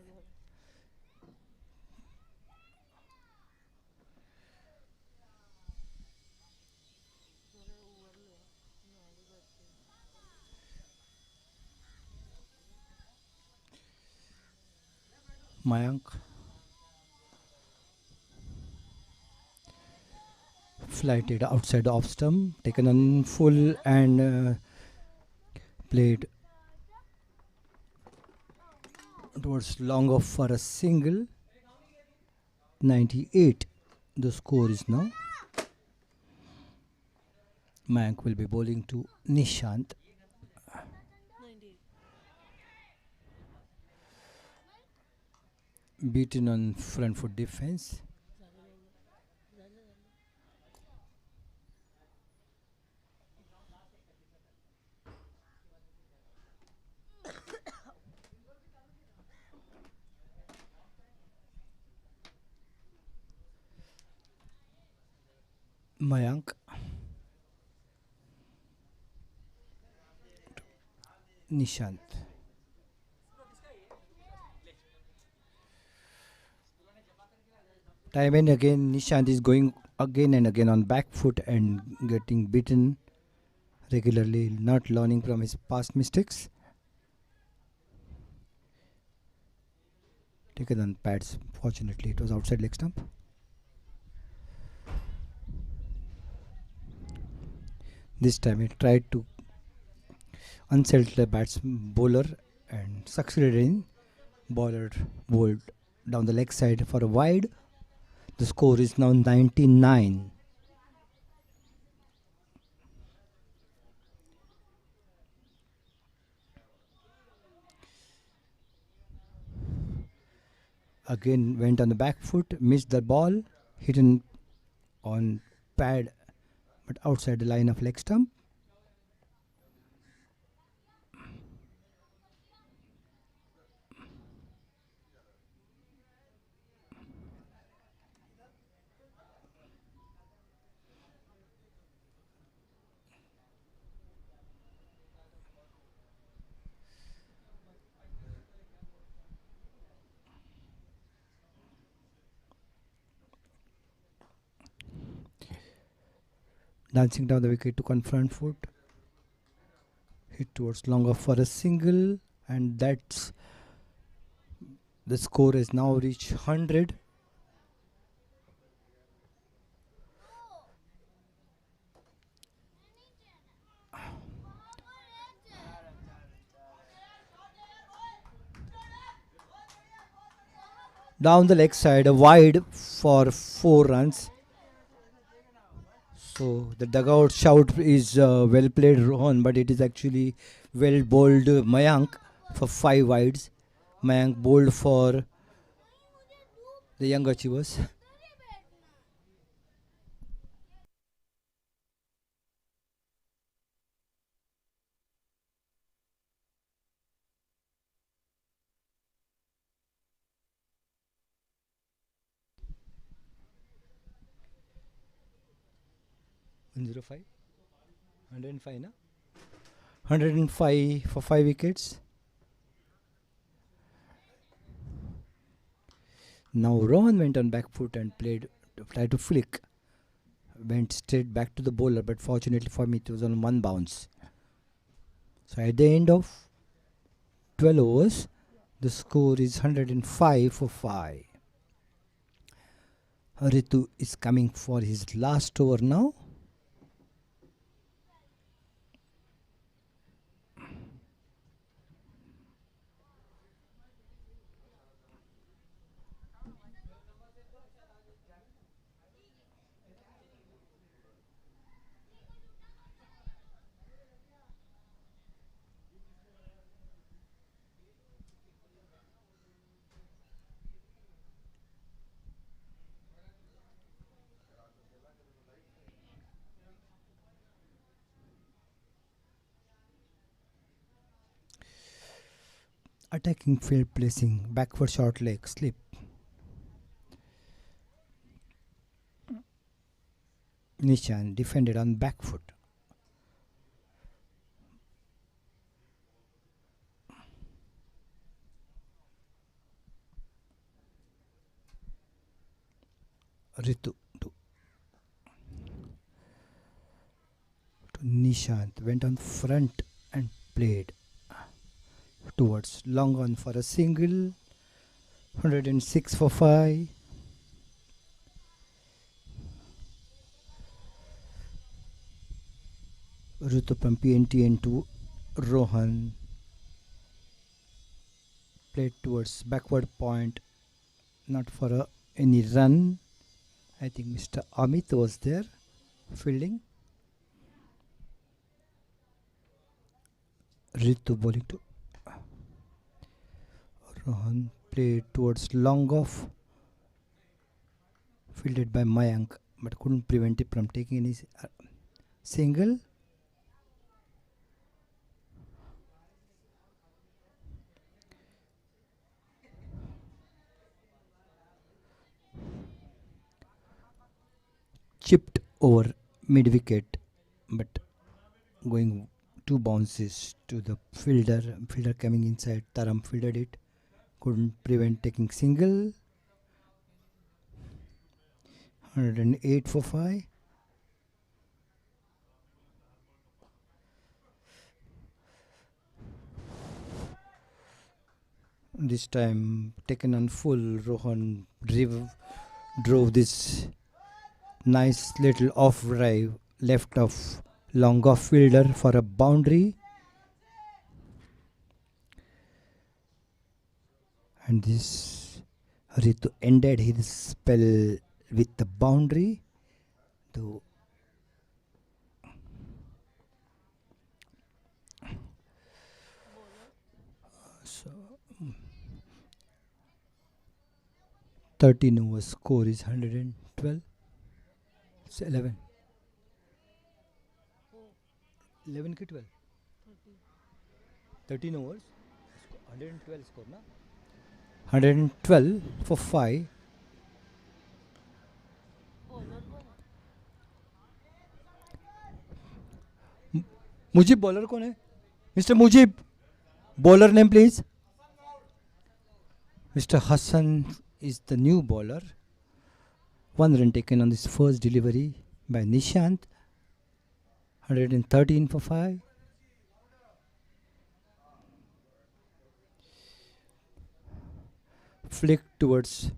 Speaker 1: Mayank. Flighted outside off stump, taken on full and played towards long off for a single. 98. The score is now. Mayank will be bowling to Nishant.
Speaker 4: 98.
Speaker 1: Beaten on front foot defense. Mayank. Nishant. Time and again, Nishant is going again and again on back foot and getting beaten regularly, not learning from his past mistakes. Taken on pads. Fortunately, it was outside leg stump. This time he tried to unsettle the bowler and succeeded in. Bowler bowled down the leg side for a wide. The score is now 99. Again went on the back foot, missed the ball, hidden on pad but outside the line of leg stump. Dancing down the wicket to confront foot. Hit towards long off for a single, and that's the score has now reached 100. Down the leg side, a wide for 4 runs. So the dugout shout is well played, Rohan, but it is actually well bowled Mayank for 5 wides. Mayank bowled for the young achievers. $105. 105, na? 105 for 5 wickets. Now Rohan went on back foot and tried to flick. Went straight back to the bowler, but fortunately for me, it was on 1 bounce. So at the end of 12 overs, the score is 105 for 5. Ritu is coming for his last over now. Attacking field placing, backward short leg, slip. Nishan defended on back foot. Ritu to Nishant went on front and played towards long on for a single. 106 for 5. Ritu from PNT into Rohan. Played towards backward point, not for any run. I think Mr. Amit was there fielding. Ritu bowling to Rohan. Played towards long off, fielded by Mayank, but couldn't prevent it from taking any single. Chipped over mid wicket, but going 2 bounces to the fielder. Fielder coming inside, Taram fielded it, couldn't prevent taking single. 108 for 5. This time taken on full. Rohan drove this nice little off drive left of long off fielder for a boundary, and this Ritu ended his spell with the boundary. So 13 overs score is 112. It's 11. 11 ke 12? 13 overs. 112 score na? 112 for 5. Mujeeb bowler कौन है? Mister Mujeeb, bowler name please. Mr. Hassan is the new bowler. 1 run taken on this first delivery by Nishant. 113 for 5. Flick towards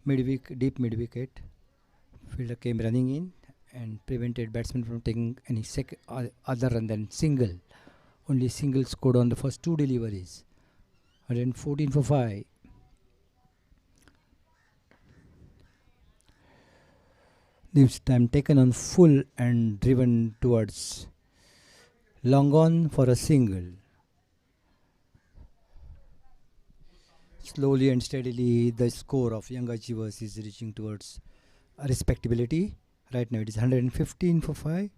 Speaker 1: deep mid wicket. Fielder came running in and prevented batsman from taking any other run than single. Only single scored on the first 2 deliveries. 114 for 5. This time taken on full and driven towards long on for a single. Slowly and steadily the score of Young Achievers is reaching towards respectability. Right now it is 115 for 5.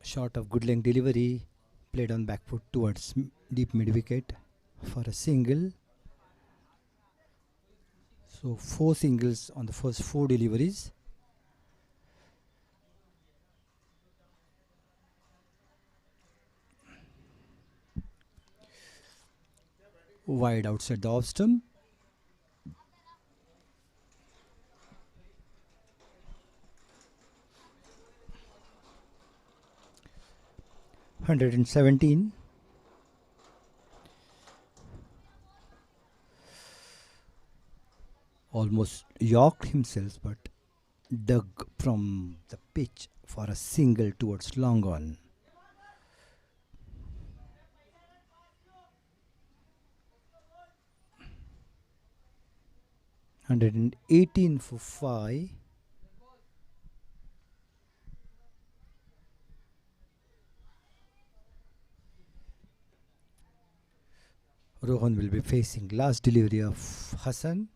Speaker 1: Short of good length delivery, played on back foot towards deep mid wicket for a single. So 4 singles on the first 4 deliveries. Wide outside the off stump. $117. Almost yorked himself, but dug from the pitch for a single towards long on. $118 for 5. Rohan will be facing last delivery of Hassan.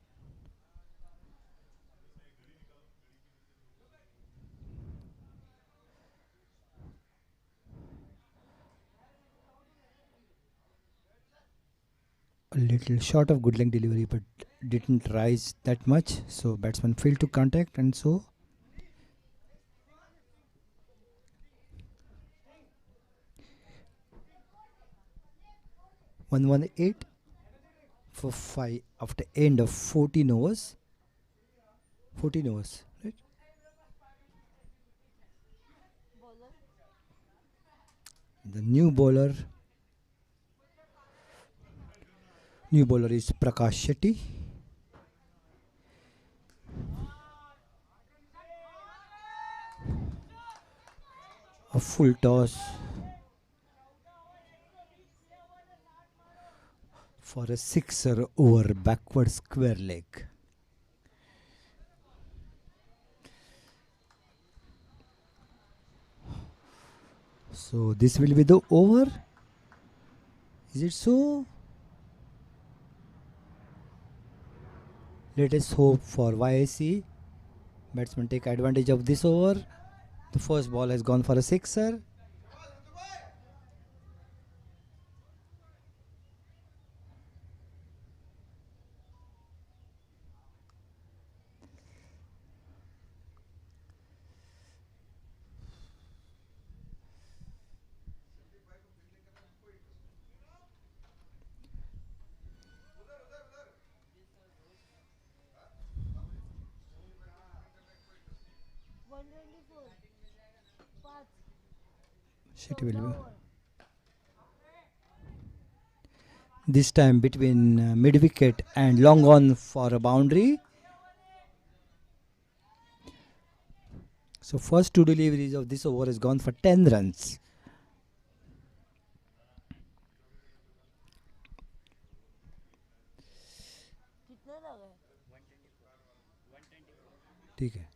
Speaker 1: A little short of good length delivery, but didn't rise that much, so batsman failed to contact, and so 118 for 5 after end of 14 overs. 14 overs, right?
Speaker 4: Bowler.
Speaker 1: The new bowler is Prakash Shetty. A full toss for a sixer over backward square leg. So this will be the over. Is it so? Let us hope for YAC. Batsmen take advantage of this over. The first ball has gone for a sixer. Shetty will be. This time between mid wicket and long on for a boundary. So first two deliveries of this over has gone for 10 runs.
Speaker 4: कितना लगा है?
Speaker 1: ठीक है.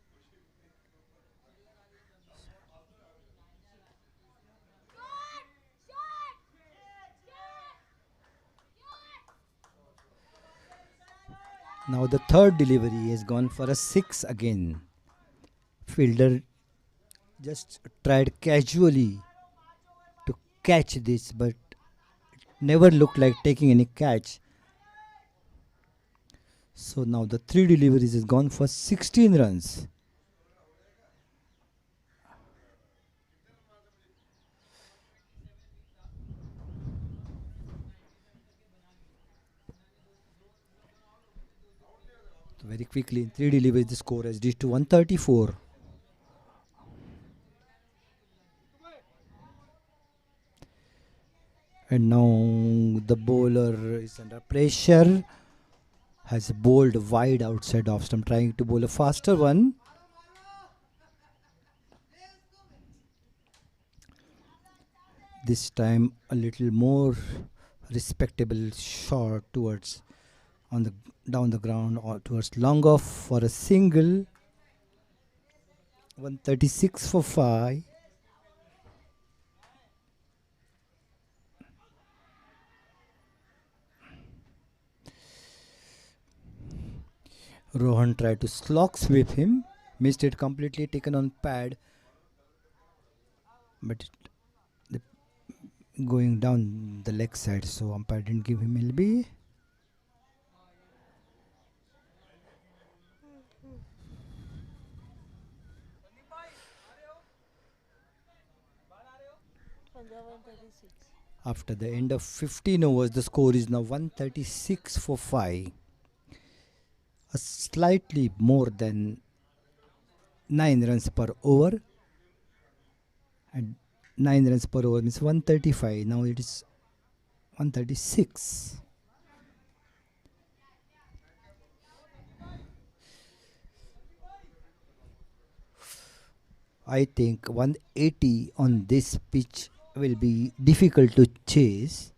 Speaker 1: Now the third delivery has gone for a 6 again. Fielder just tried casually to catch this, but it never looked like taking any catch. So now the three deliveries has gone for 16 runs. So very quickly in three deliveries the score has reached to 134. And now the bowler is under pressure. Has bowled wide outside off stump, trying to bowl a faster one. This time a little more respectable shot towards on the down the ground or towards long off for a single. 136 for 5. Rohan tried to slog sweep him, missed it completely, taken on pad, but going down the leg side, so umpire didn't give him LB. After the end of 15 overs, the score is now 136 for 5. A slightly more than 9 runs per over. And 9 runs per over means 135. Now it is 136. I think 180 on this pitch will be difficult to chase.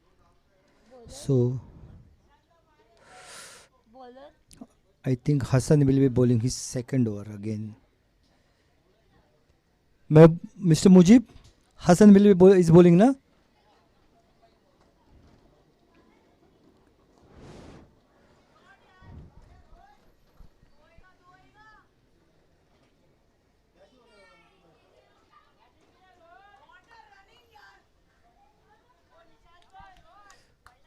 Speaker 1: So I think Hassan will be bowling his second over again. Mr. Mujib, Hassan will be is bowling na?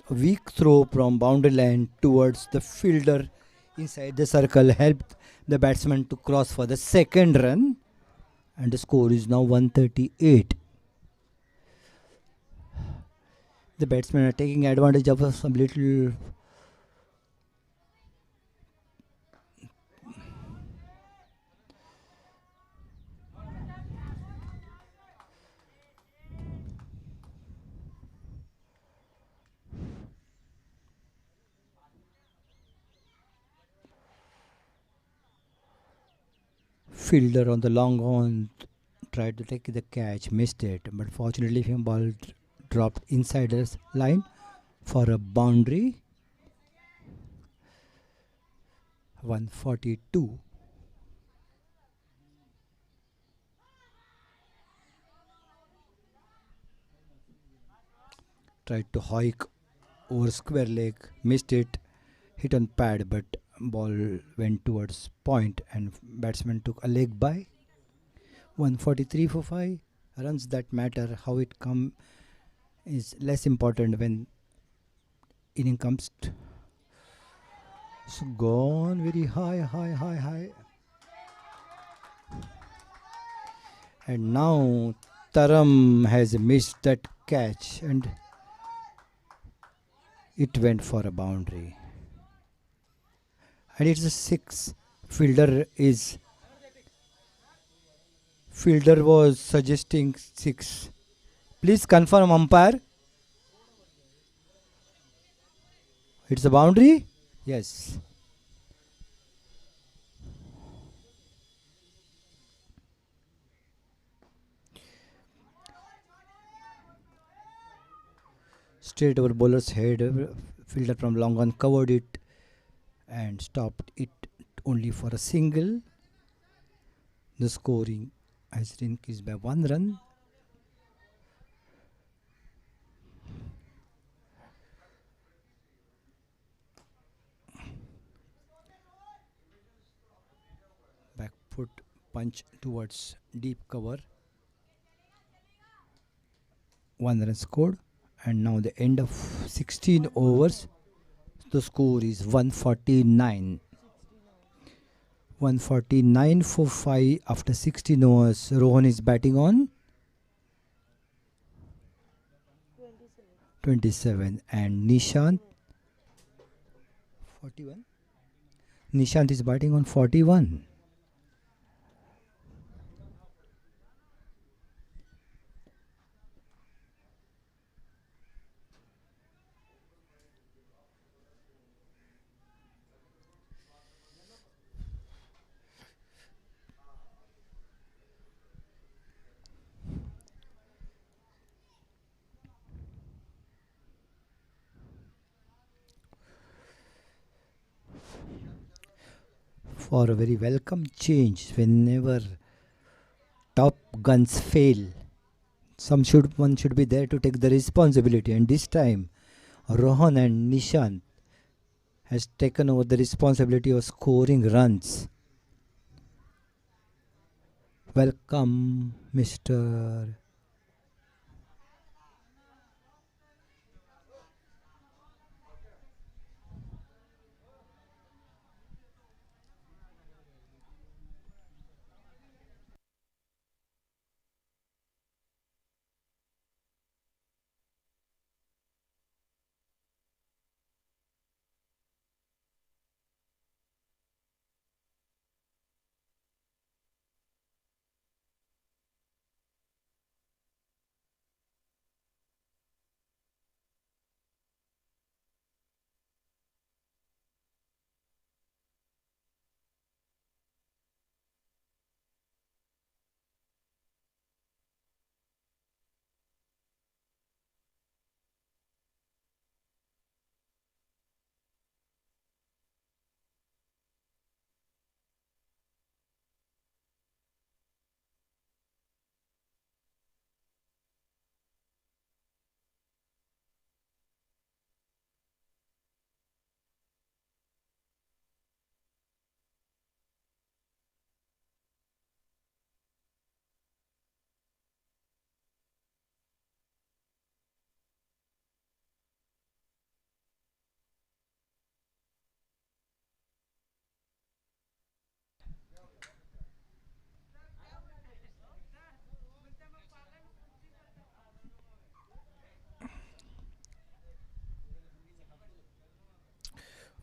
Speaker 1: A weak throw from boundary line towards the fielder inside the circle helped the batsman to cross for the second run, and the score is now 138. The batsmen are taking advantage of some little fielder on the long on tried to take the catch, missed it, but fortunately him ball dropped inside the line for a boundary. 142. Tried to hike over square leg, missed it, hit on pad, but ball went towards point and batsman took a leg by. 143 for 5 runs that matter. How it come is less important when inning comes. So gone very high. And now Taram has missed that catch and it went for a boundary. And it's a 6. Fielder was suggesting 6. Please confirm, umpire. It's a boundary? Yes. Straight over bowler's head. Fielder from long on covered it and stopped it only for a single. The scoring has increased by 1 run. Back foot punch towards deep cover. 1 run scored. And now the end of 16 overs. The score is 149. 149 for 5 after 16 overs. Rohan is batting on 27 and Nishant 41. Nishant is batting on 41. For a very welcome change, whenever top guns fail, one should be there to take the responsibility, and this time Rohan and Nishant has taken over the responsibility of scoring runs. Welcome, Mr.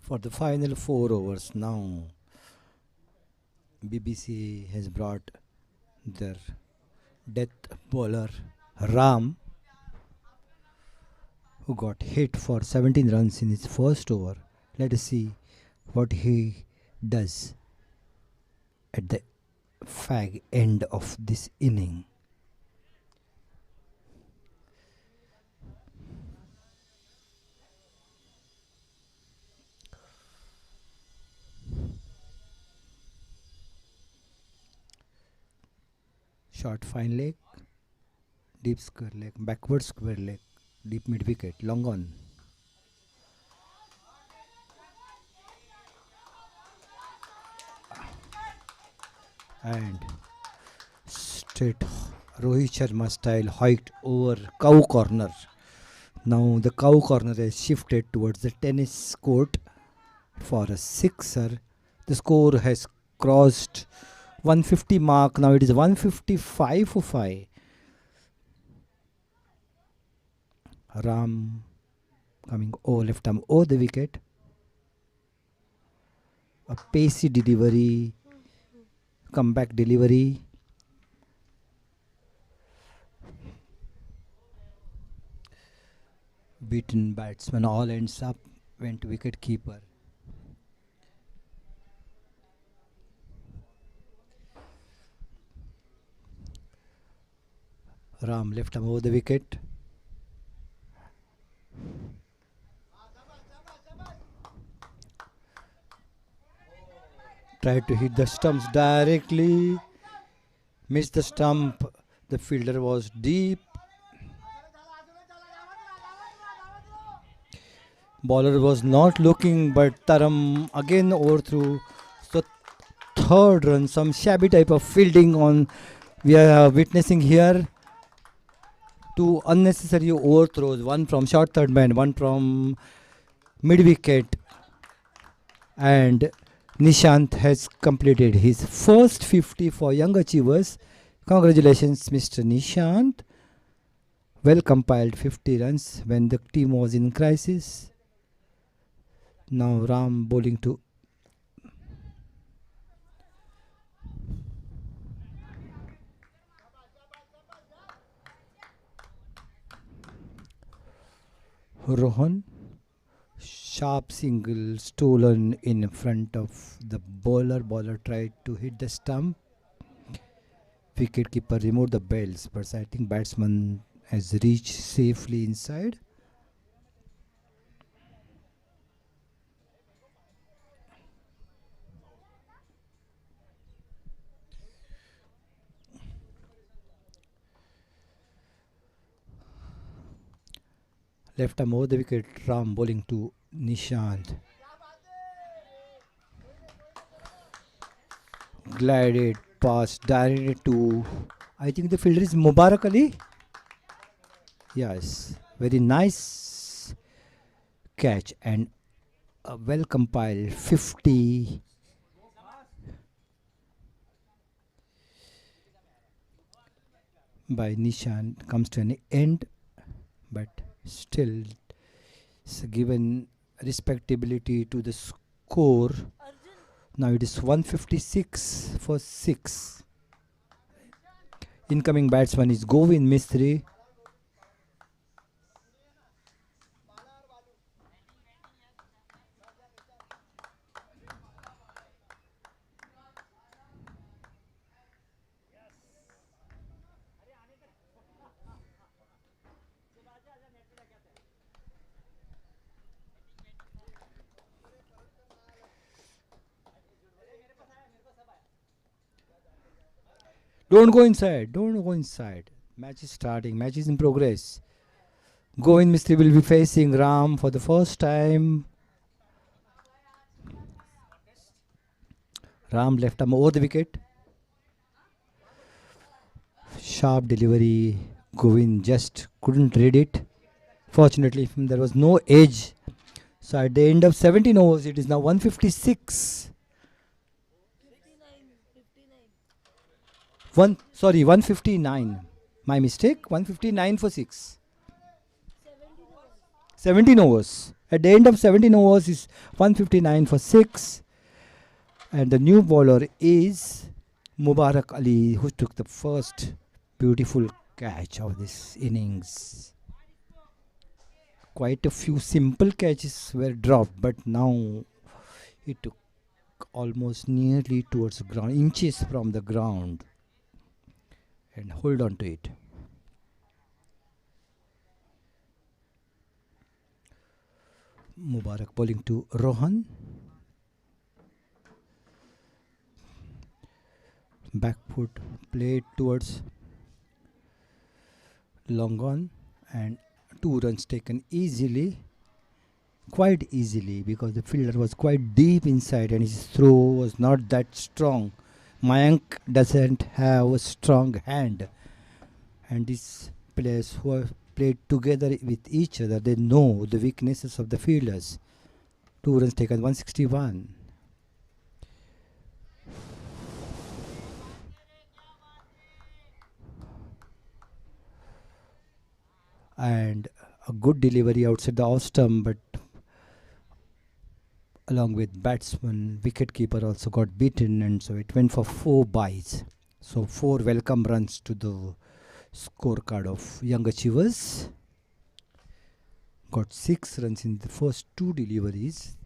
Speaker 1: For the final 4 overs now, BBC has brought their death bowler Ram, who got hit for 17 runs in his first over. Let us see what he does at the fag end of this inning. Short fine leg, deep square leg, backward square leg, deep mid wicket, long on. And straight Rohit Sharma style hiked over cow corner. Now the cow corner has shifted towards the tennis court for a sixer. The score has crossed 150 mark. Now it is 155 for 5. Ram coming over left arm over the wicket. A pacey delivery, comeback delivery. Beaten batsman all ends up, went wicket keeper. Ram left arm over the wicket. Tried to hit the stumps directly. Missed the stump. The fielder was deep. Bowler was not looking, but Taram again overthrew. So third run, some shabby type of fielding on we are witnessing here. 2 unnecessary overthrows, one from short third man, one from mid wicket, and Nishant has completed his first 50 for young achievers. Congratulations, Mr. Nishant. Well compiled 50 runs when the team was in crisis. Now Ram bowling to Rohan. Sharp single stolen in front of the bowler. Bowler tried to hit the stump. Wicketkeeper removed the bells, but I think batsman has reached safely inside. Left arm over the wicket. Ram bowling to Nishant. Glided pass directed to, I think the fielder is Mubarak Ali. Yes, very nice catch and a well compiled 50. By Nishant comes to an end, but still it's given respectability to the score. Now it is 156 for 6. Incoming batsman is Govind Mistry. Don't go inside. Don't go inside. Match is starting. Match is in progress. Govind Mistry will be facing Ram for the first time. Ram left arm over the wicket. Sharp delivery. Govind just couldn't read it. Fortunately, there was no edge. So at the end of 17 overs, it is now 156. 159. My mistake. 159 for 6. 17 overs. At the end of 17 overs is 159 for 6. And the new bowler is Mubarak Ali, who took the first beautiful catch of this innings. Quite a few simple catches were dropped, but now he took almost nearly towards the ground, inches from the ground, and hold on to it. Mubarak bowling to Rohan. Back foot played towards long on, and 2 runs taken easily, quite easily, because the fielder was quite deep inside and his throw was not that strong. Mayank doesn't have a strong hand, and these players who have played together with each other, they know the weaknesses of the fielders. 2 runs taken, 161. And a good delivery outside the off stump, but along with batsman, wicketkeeper also got beaten, and so it went for 4 byes. So 4 welcome runs to the scorecard of Young Achievers. Got 6 runs in the first 2 deliveries.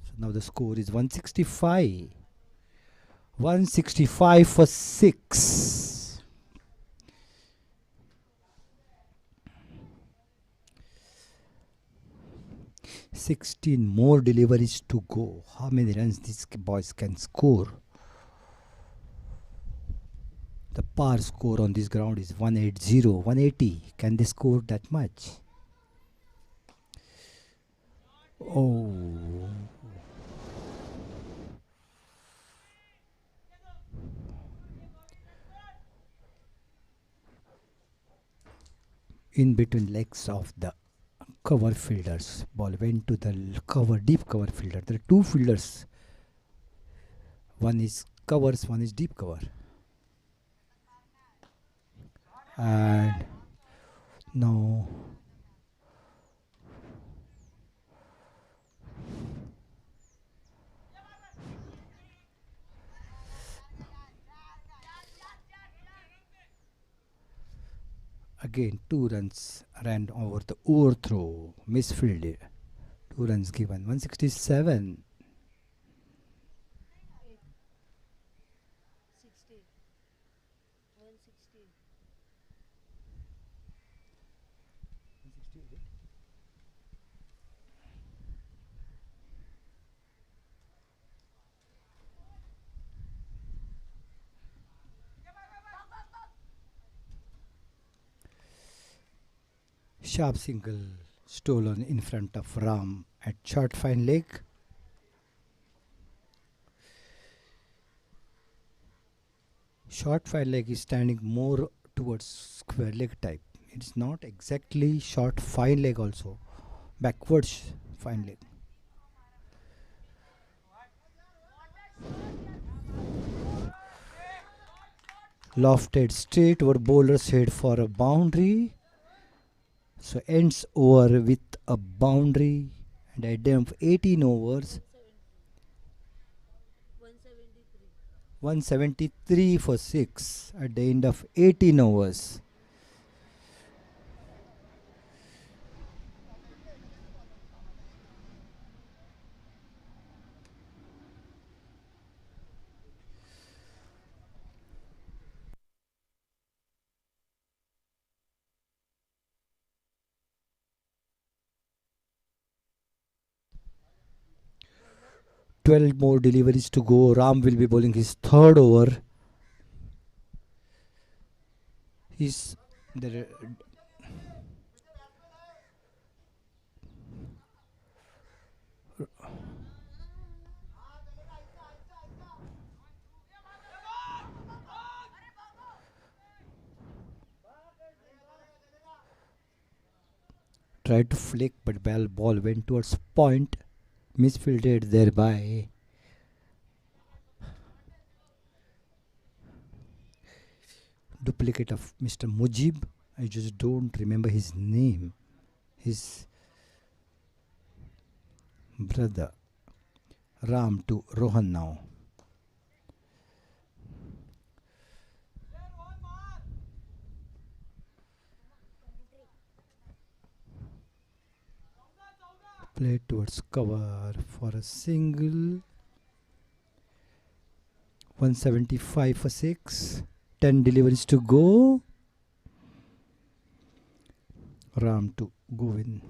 Speaker 1: So now the score is 165. 165 for 6. 16 more deliveries to go. How many runs these boys can score? The par score on this ground is 180, 180. Can they score that much? Oh. In between legs of the cover fielders, ball went to the deep cover fielder. There are 2 fielders. One is covers, one is deep cover. And now again 2 runs ran over the overthrow, misfielded. 2 runs given, 167.
Speaker 4: 60. 160.
Speaker 1: Sharp single stolen in front of Ram at short fine leg. Short fine leg is standing more towards square leg type. It's not exactly short fine leg also. Backwards fine leg. Lofted straight over bowler's head for a boundary. So ends over with a boundary, and at the end of 18 overs,
Speaker 4: 173.
Speaker 1: 173 for 6 at the end of 18 overs. Twelve more deliveries to go. Ram will be bowling his 3rd over. He's there. Tried to flick, but ball went towards point. Misfielded thereby. Duplicate of Mr. Mujib. I just don't remember his name. his brother Ram to Rohan now. Play towards cover for a single. 175 for 6. 10 deliveries to go. Ram to Govind.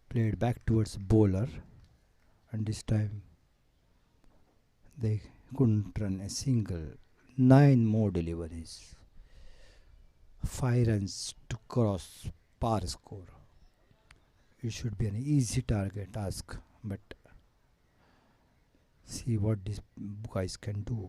Speaker 1: Played back towards bowler. And this time they couldn't run a single. 9 more deliveries. 5 runs to cross par score. It should be an easy target task, but see what these guys can do.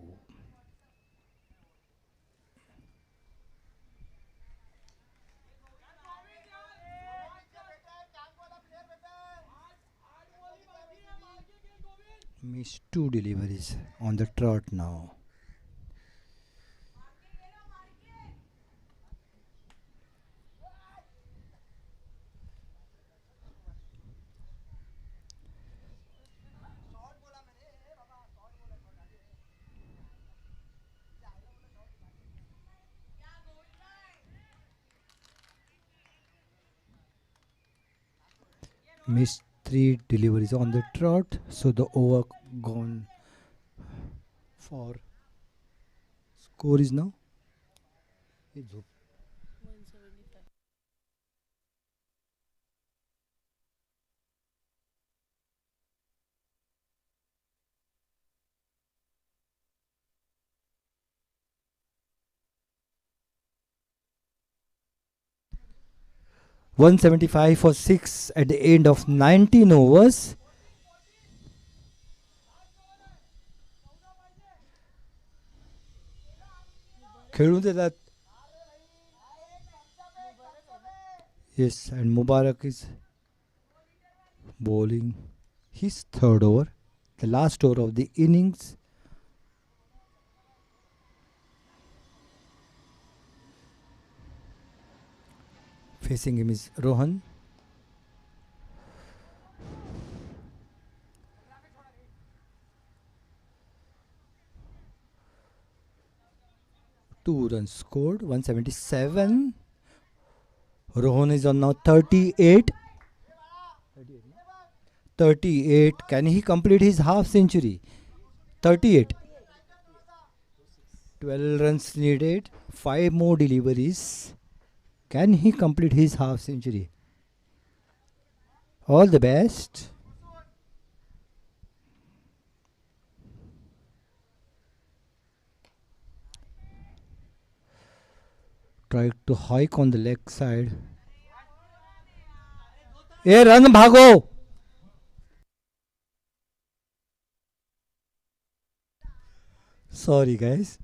Speaker 1: Missed 2 deliveries on the trot now. Missed 3 deliveries on the trot, so the over gone for score is now
Speaker 4: 175.
Speaker 1: 175 for 6 at the end of 19 overs. खेळून देतात. Yes, and Mubarak is bowling his third over, the last over of the innings. Facing him is Rohan. Two runs scored, 177. Rohan is on now 38. 38. Can he complete his half century? 38. 12 runs needed. 5 more deliveries. Can he complete his half century? All the best. Try to hike on the leg side. Hey, run bhago. Sorry guys,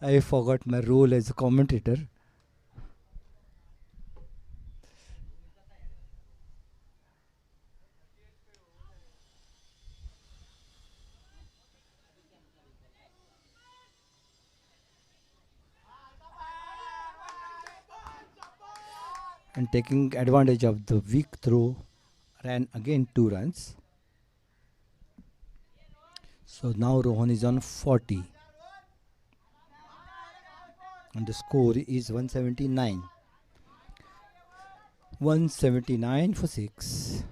Speaker 1: I forgot my role as a commentator. And taking advantage of the weak throw, ran again 2 runs. So now Rohan is on 40. And the score is 179. 179 for 6.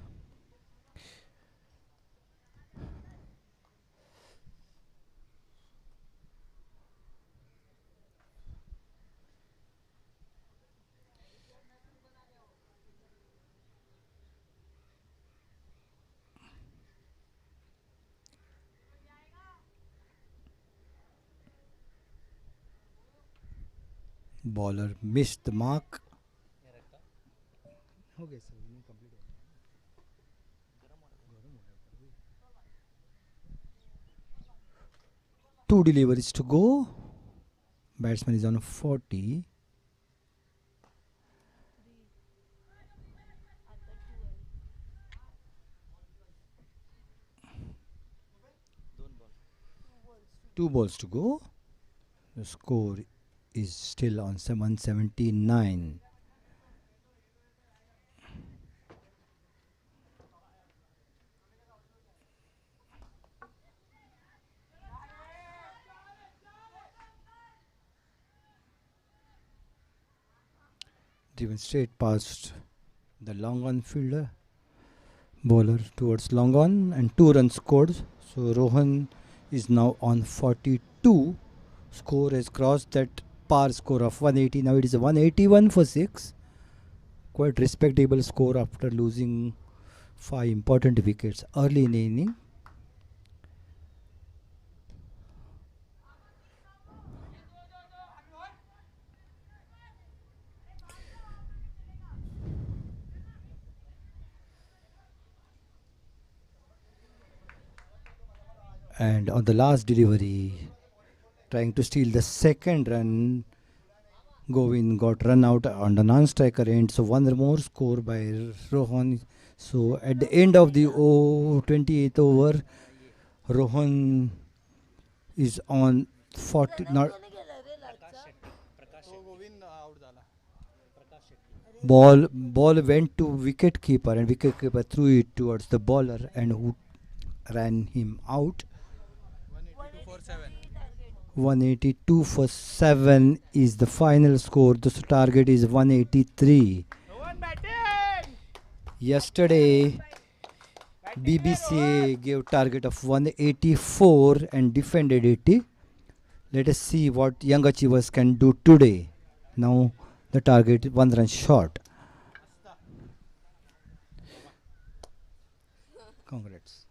Speaker 1: Bowler missed the mark. Okay, sir. 2 deliveries to go. Batsman is on 40. Two balls to go. The score is still on 179. driven straight past the long on fielder. Bowler towards long on and 2 runs scored. So Rohan is now on 42. Score has crossed that par score of 180. Now it is 181 for 6. Quite respectable score after losing 5 important wickets early in the inning. And on the last delivery, trying to steal the second run, Govind got run out on the non-striker end. So one more score by Rohan. So at the end of the 28th over, Rohan is on 40. Not
Speaker 4: कोणी गेला रे लाटचा
Speaker 3: तो Govind out झाला.
Speaker 1: ball went to wicket keeper and wicket keeper threw it towards the bowler and who ran him out.
Speaker 3: 182 for 7.
Speaker 1: 182 for 7 is the final score. The target is 183. Yesterday, BBC gave target of 184 and defended it. Let us see what young achievers can do today. Now the target is 1 run short. Congrats.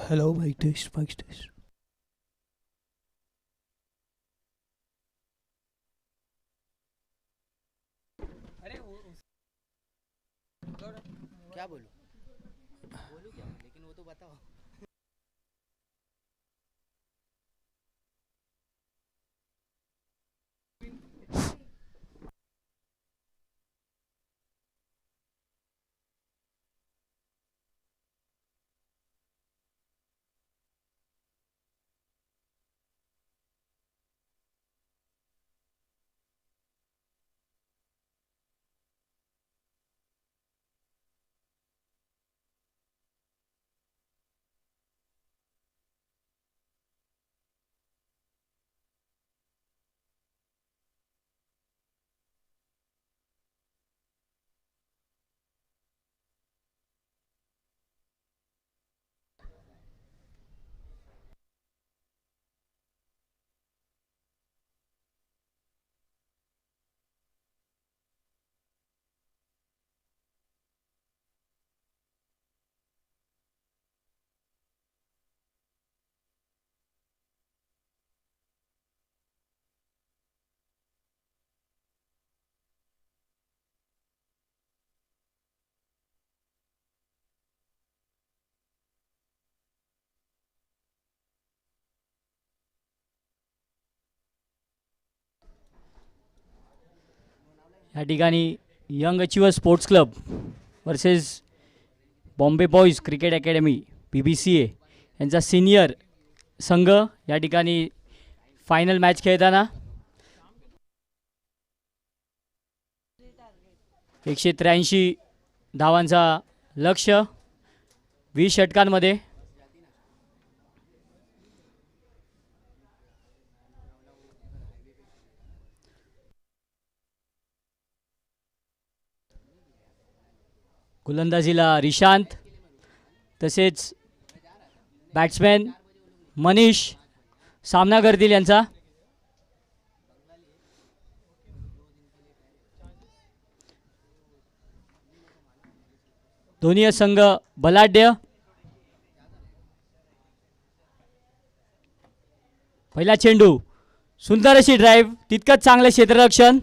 Speaker 2: Hello mic test mic test.
Speaker 7: क्या बोलूं बोलूं क्या लेकिन वो तो बताओ।
Speaker 5: या ठिकाणी young achiever sports club versus Bombay boys cricket academy PBCA यांचा सिनियर संघ या ठिकाणी फायनल मॅच खेळताना 183 धावांचा लक्ष्य 20 षटकांमध्ये. गोलंदाजीला रिशांत तसेच बॅट्समॅन मनीष सामना करतील यांचा. दोन्ही संघ बलाढ्य. पहिला चेंडू सुंदर अशी ड्राईव्ह तितकंच चांगलं क्षेत्ररक्षण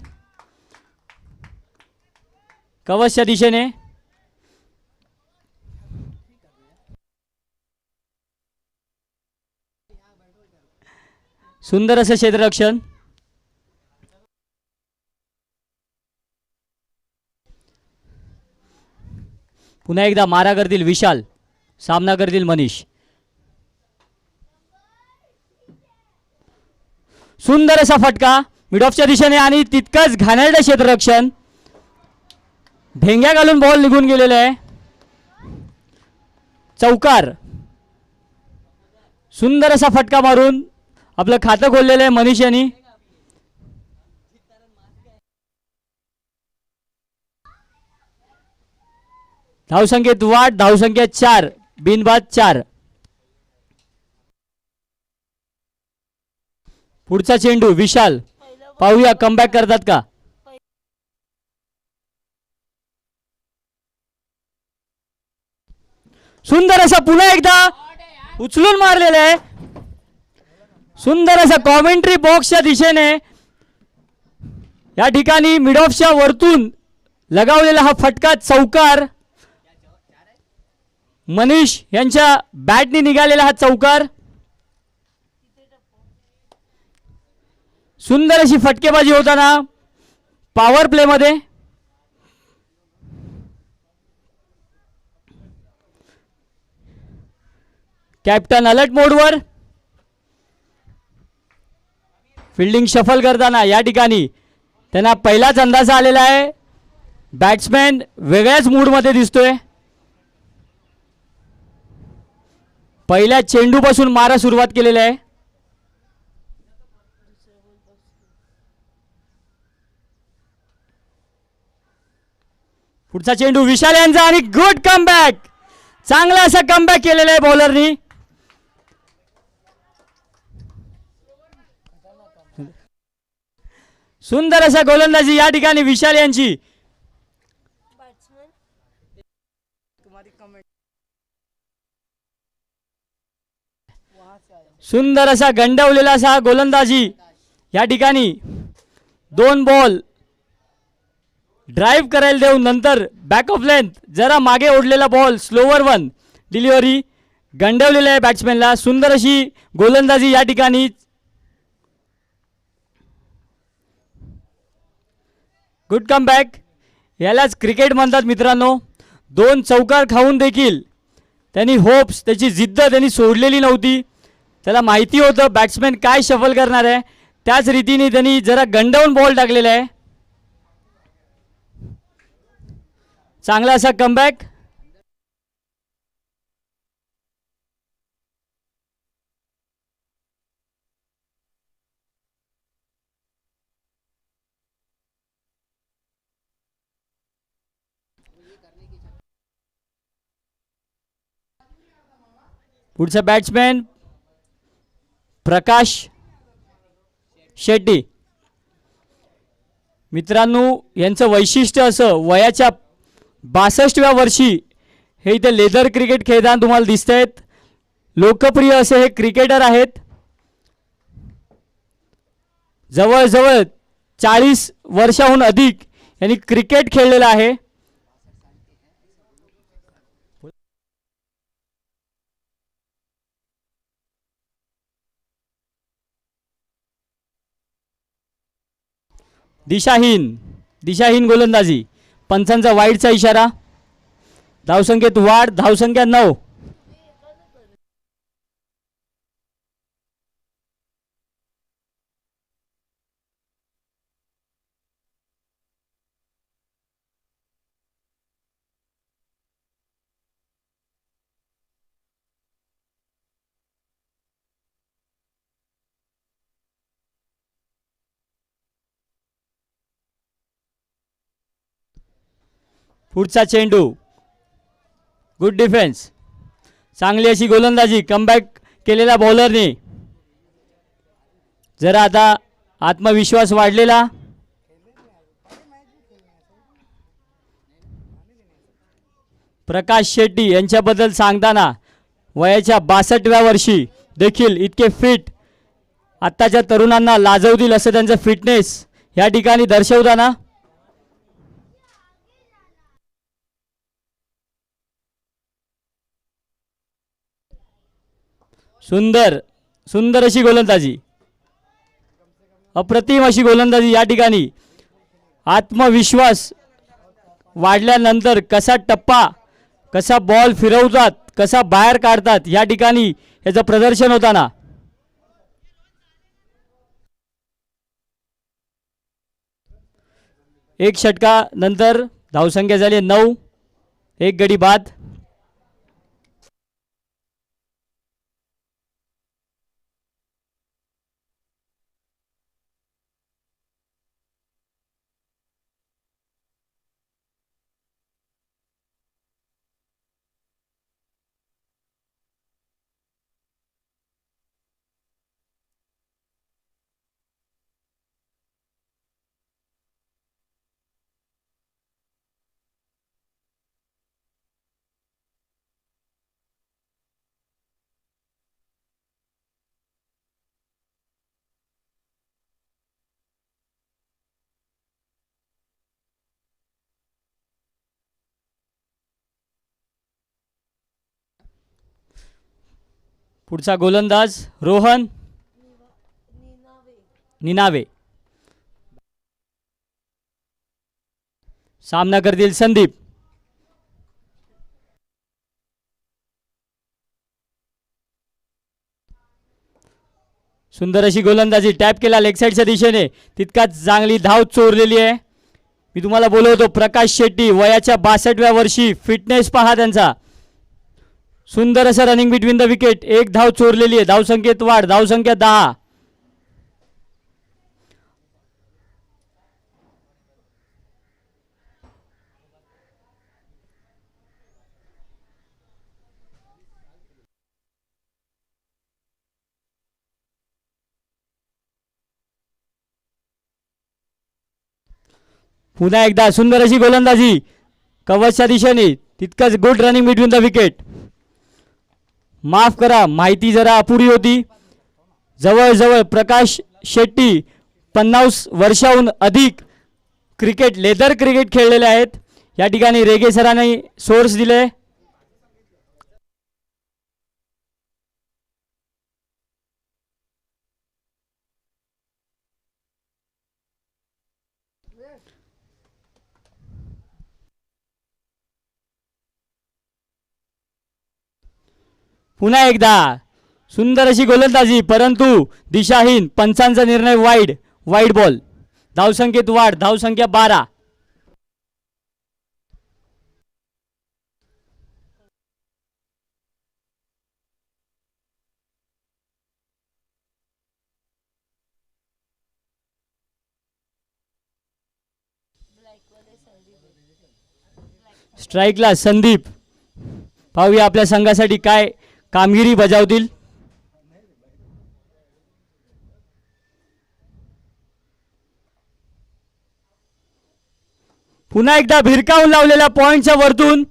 Speaker 5: कवचच्या दिशेने. सुंदर असं क्षेत्ररक्षण. पुन्हा एकदा मारा करतील विशाल सामना करतील मनीष. सुंदर असा फटका मिड ऑफच्या दिशेने आणि तितकंच घाणेरडं क्षेत्ररक्षण. भेंग्या घालून बॉल निघून गेलेला आहे. चौकार. सुंदर असा फटका मारून आपलं खातं खोललेलं आहे मनीष यांनी. धावसंख्येत वाढ. धावसंख्या 4 बिनबाद 4. पुढचा चेंडू विशाल पाहूया कमबॅक करतात का. सुंदर असा पुन्हा एकदा उचलून मारलेला आहे. सुंदर असा कॉमेंट्री बॉक्सच्या दिशेने या ठिकाणी मिड ऑफच्या वरतून लगावलेला हा फटका चौकार. मनीष यांच्या बॅटने निघालेला हा चौकार. सुंदर अशी फटकेबाजी होताना पॉवर प्ले मध्ये. कॅप्टन अलर्ट मोडवर. फिल्डिंग शफल करताना या ठिकाणी त्यांना पहिलाच अंदाजा आलेला आहे. बॅट्समॅन वेगळ्याच मूडमध्ये दिसतोय. पहिल्या चेंडूपासून मारा सुरुवात केलेला आहे. पुढचा चेंडू विशाल यांचा आणि गुड कमबॅक. चांगला असा कमबॅक केलेला आहे बॉलरनी. सुंदर असा गोलंदाजी या ठिकाणी विशाल यांची.
Speaker 4: बॅट्समन
Speaker 7: तुम्हारी कमेंट
Speaker 5: सुंदर असा गंडवलेला असा गोलंदाजी या ठिकाणी 2 बॉल ड्राईव्ह करायला देऊन नंतर बॅक ऑफ लेंथ जरा मागे ओढलेला बॉल स्लोवर 1 डिलिव्हरी गंडवलेला आहे बॅट्समॅनला. सुंदर अशी गोलंदाजी या ठिकाणी. Good come back. यालाच क्रिकेट म्हणतात मित्रांनो. 2 चौकार खाऊन देखील त्यांनी होप्स त्याची जिद्द त्यांनी सोडलेली नव्हती. त्याला माहिती होतं बॅट्समॅन काय शफल करणार आहे. त्याच रीतीने त्यांनी जरा गंडवून बॉल टाकलेला आहे. चांगला असा कमबॅक. पुढचा बॅट्समॅन प्रकाश शेट्टी. मित्रांनो यांचं वैशिष्ट्य असं वयाच्या 62व्या वर्षी हे इथे लेदर क्रिकेट खेळताना तुम्हाला दिसत आहेत. लोकप्रिय असे हे क्रिकेटर आहेत. जवळजवळ 40 वर्षाहून अधिक यांनी क्रिकेट खेळलेलं आहे. दिशाहीन गोलंदाजी. पंचांचा वाईडचा इशारा. धावसंख्येत वाढ. धावसंख्या 9. पुढचा चेंडू. Good defence. चांगली अशी गोलंदाजी कमबॅक केलेल्या बॉलरने. जरा आता आत्मविश्वास वाढलेला. प्रकाश शेट्टी यांच्याबद्दल सांगताना वयाच्या 62व्या वर्षी देखील इतके फिट आत्ताच्या तरुणांना लाजवतील असं त्यांचं फिटनेस या ठिकाणी दर्शवताना. सुंदर अशी गोलंदाजी. अप्रतिम अशी गोलंदाजी या ठिकाणी. आत्मविश्वास वाढल्यानंतर कसा टप्पा कसा बॉल फिरवतात कसा बाहेर काढतात या ठिकाणी याचं प्रदर्शन होताना. एक षटका नंतर धावसंख्या झाली 9. एक गडी बाद. पुढचा गोलंदाज रोहन निनावे. सामना करतील संदीप. सुंदर अशी गोलंदाजी. टॅप केला लेग साईडच्या दिशेने. तितकाच चांगली धाव चोरलेली आहे. मी तुम्हाला बोलवतो प्रकाश शेट्टी वयाच्या 62व्या वर्षी. फिटनेस पहा त्यांचा. सुंदर असं रनिंग बिटवीन द विकेट. एक धाव चोरलेली आहे. धावसंख्येत वाढ. धावसंख्या 10. पुन्हा एकदा सुंदर अशी गोलंदाजी कवचच्या दिशेने. तितकंच good running between the wicket. माफ करा, माहिती जरा अपुरी होती. जवळजवळ प्रकाश शेट्टी 50 वर्षाहून अधिक क्रिकेट, लेदर क्रिकेट खेळलेले आहेत. या ठिकाणी रेगे सरांनी सोर्स दिले. पुन्हा एकदा सुंदर अशी गोलंदाजी, परंतु दिशाहीन. पंचांचा निर्णय वाईड, वाईड बॉल. धावसंख्येत वाढ, धावसंख्या 12. स्ट्राईकला संदीप. पाहूया आपल्या संघासाठी काय कामगिरी बजावतील. पुन्हा एकदा भिरकावून लावलेल्या पॉइंटच्या वरतून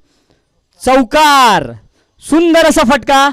Speaker 5: चौकार. सुंदर असा फटका.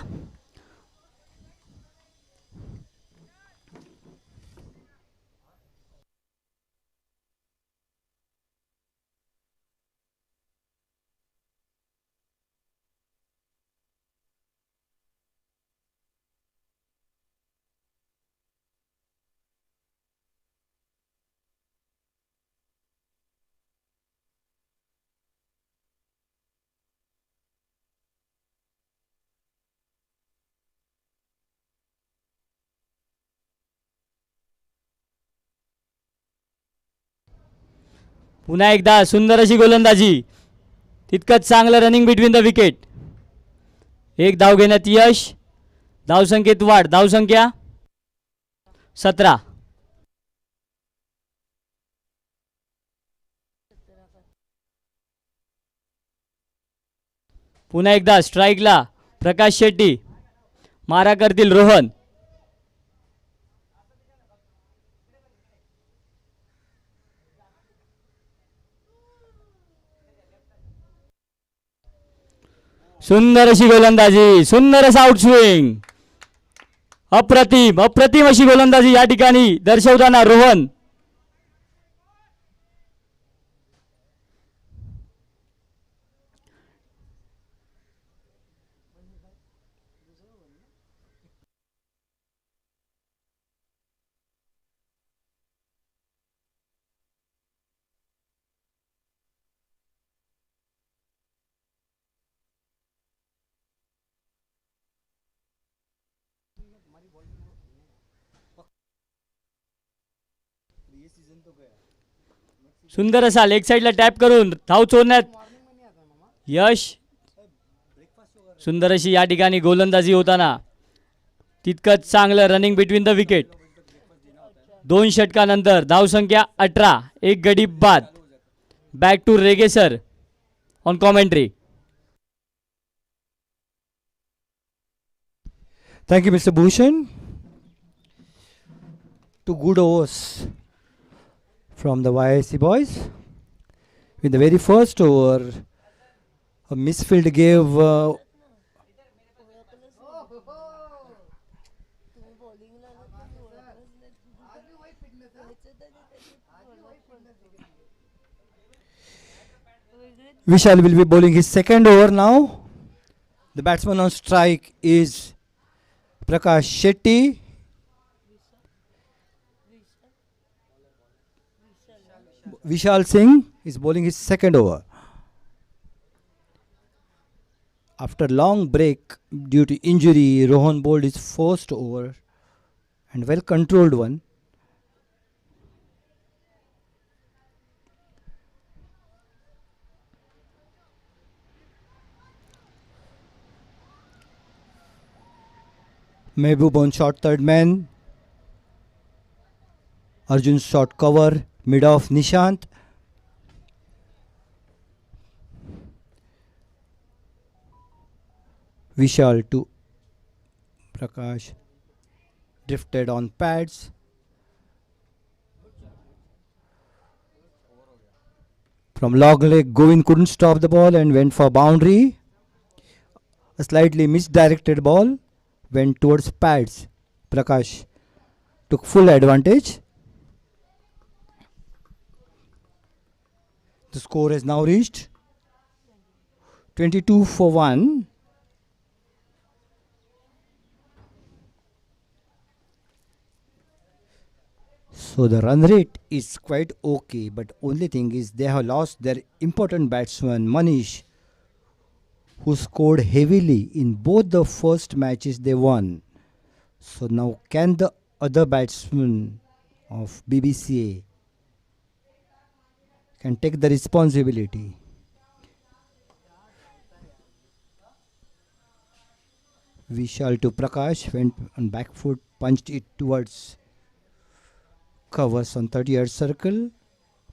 Speaker 5: पुन्हा एकदा सुंदर अशी गोलंदाजी, तितकंच चांगलं रनिंग बिटवीन द विकेट. एक धाव घेण्यात यश. धावसंख्येत वाढ, धावसंख्या 17. पुन्हा एकदा स्ट्राईकला प्रकाश शेट्टी. मारा करतील रोहन. सुंदर अशी गोलंदाजी, सुंदर असा आउटस्विंग. अप्रतिम, अप्रतिम अशी गोलंदाजी या ठिकाणी दर्शवताना रोहन. सुंदर असा लेग साइडला टॅप करून धाव चोरण्यात यश. सुंदर अशी या ठिकाणी गोलंदाजी होताना तितकंच चांगलं रनिंग बिटवीन द विकेट. 2 षटकानंतर धावसंख्या 18. एक गडी बाद. Back to Rege sir on commentary.
Speaker 1: Thank you, Mr. Bhushan. 2 good overs from the YSC boys. In the very first over, a misfield gave Vishal will be bowling his second over now. The batsman on strike is Prakash Shetty. Vishal Singh is bowling his second over. After long break due to injury, Rohan bowled his first over and well controlled one. Mehboob on short third man. Arjun short cover, mid off Nishant. Vishal to Prakash drifted on pads. From long leg, Govind couldn't stop the ball and went for boundary. A slightly misdirected ball went towards pads. Prakash took full advantage. The score has now reached 22 for 1. So the run rate is quite okay, but only thing is they have lost their important batsman Manish, who scored heavily in both the first matches they won. So now can the other batsmen of BBCA can take the responsibility? Vishal to Prakash went on back foot, punched it towards covers on 30-yard circle.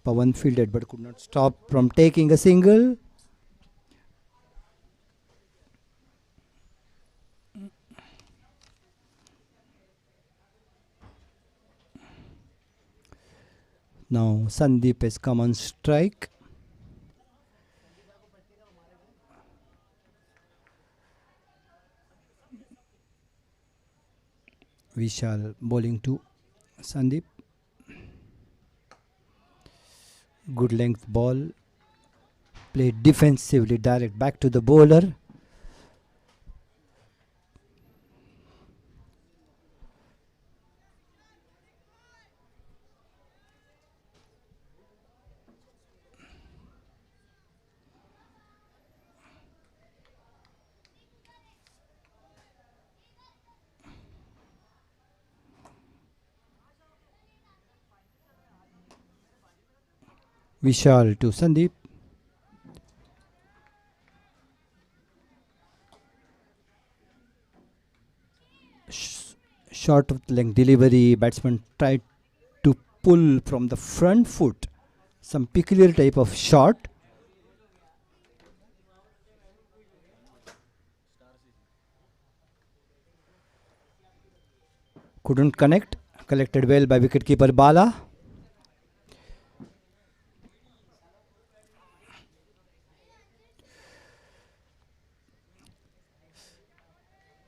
Speaker 1: Pawan fielded but could not stop from taking a single. Now Sandeep has come on strike. Vishal bowling to Sandeep. Good length ball. Played defensively, direct back to the bowler. Vishal to Sandeep. Short of length delivery, batsman tried to pull from the front foot, some peculiar type of shot. Couldn't connect, collected well by wicketkeeper Bala.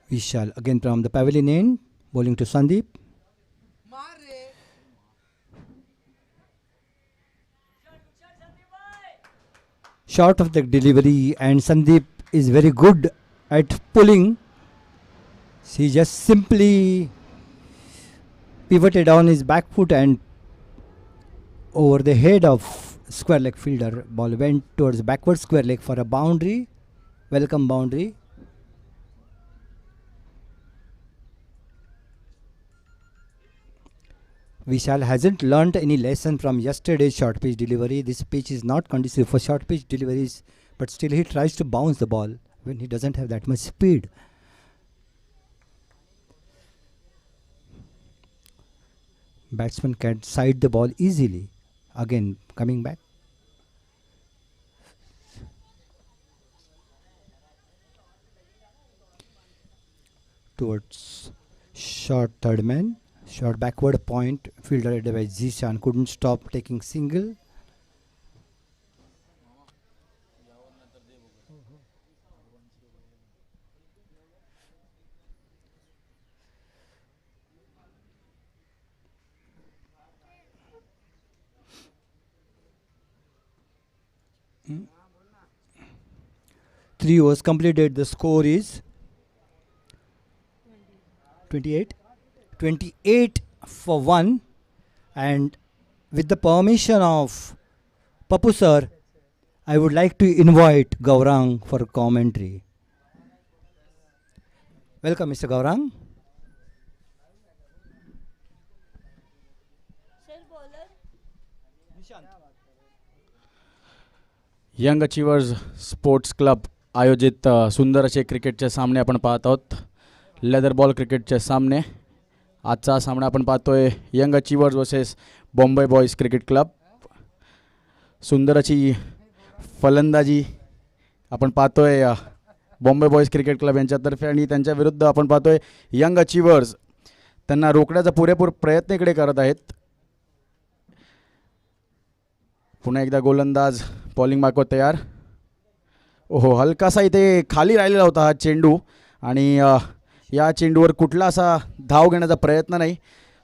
Speaker 1: Vishal again from the pavilion end, bowling to Sandeep. Short of the delivery, and Sandeep is very good at pulling. He just simply pivoted on his back foot and over the head of square leg fielder. Ball went towards backward square leg for a boundary. Welcome boundary. Vishal hasn't learnt any lesson from yesterday's short pitch delivery. This pitch is not conducive for short pitch deliveries, but still he tries to bounce the ball when he doesn't have that much speed. Batsman can side the ball easily. Again, coming back. Towards short third man. Short backward point, fielder headed by Zishan couldn't stop taking single. Three overs completed. The score is 28 for 1, and with the permission of Papu sir, I would like to invite Gaurang for commentary. Welcome, Mr. Gaurang.
Speaker 4: Sir, bowler.
Speaker 5: Young achievers sports club आयोजित सुंदर असे क्रिकेटचे सामने आपण पाहत आहोत. Leather ball क्रिकेटचे सामने. आजचा सामना आपण पाहतोय young achievers versus Bombay boys cricket club. सुंदर अशी फलंदाजी आपण पाहतोय बॉम्बे बॉयज क्रिकेट क्लब यांच्यातर्फे, आणि त्यांच्या विरुद्ध आपण पाहतोय यंग अचीवर्स त्यांना रोखण्याचा पुरेपूर प्रयत्न इकडे करत आहेत. पुन्हा एकदा गोलंदाज बॉलिंग मागो तयार.
Speaker 8: ओहो, हलकासा इथे खाली राहिलेला होता हा चेंडू आणि या चेंडूवर कुठला असा धाव घेण्याचा प्रयत्न नाही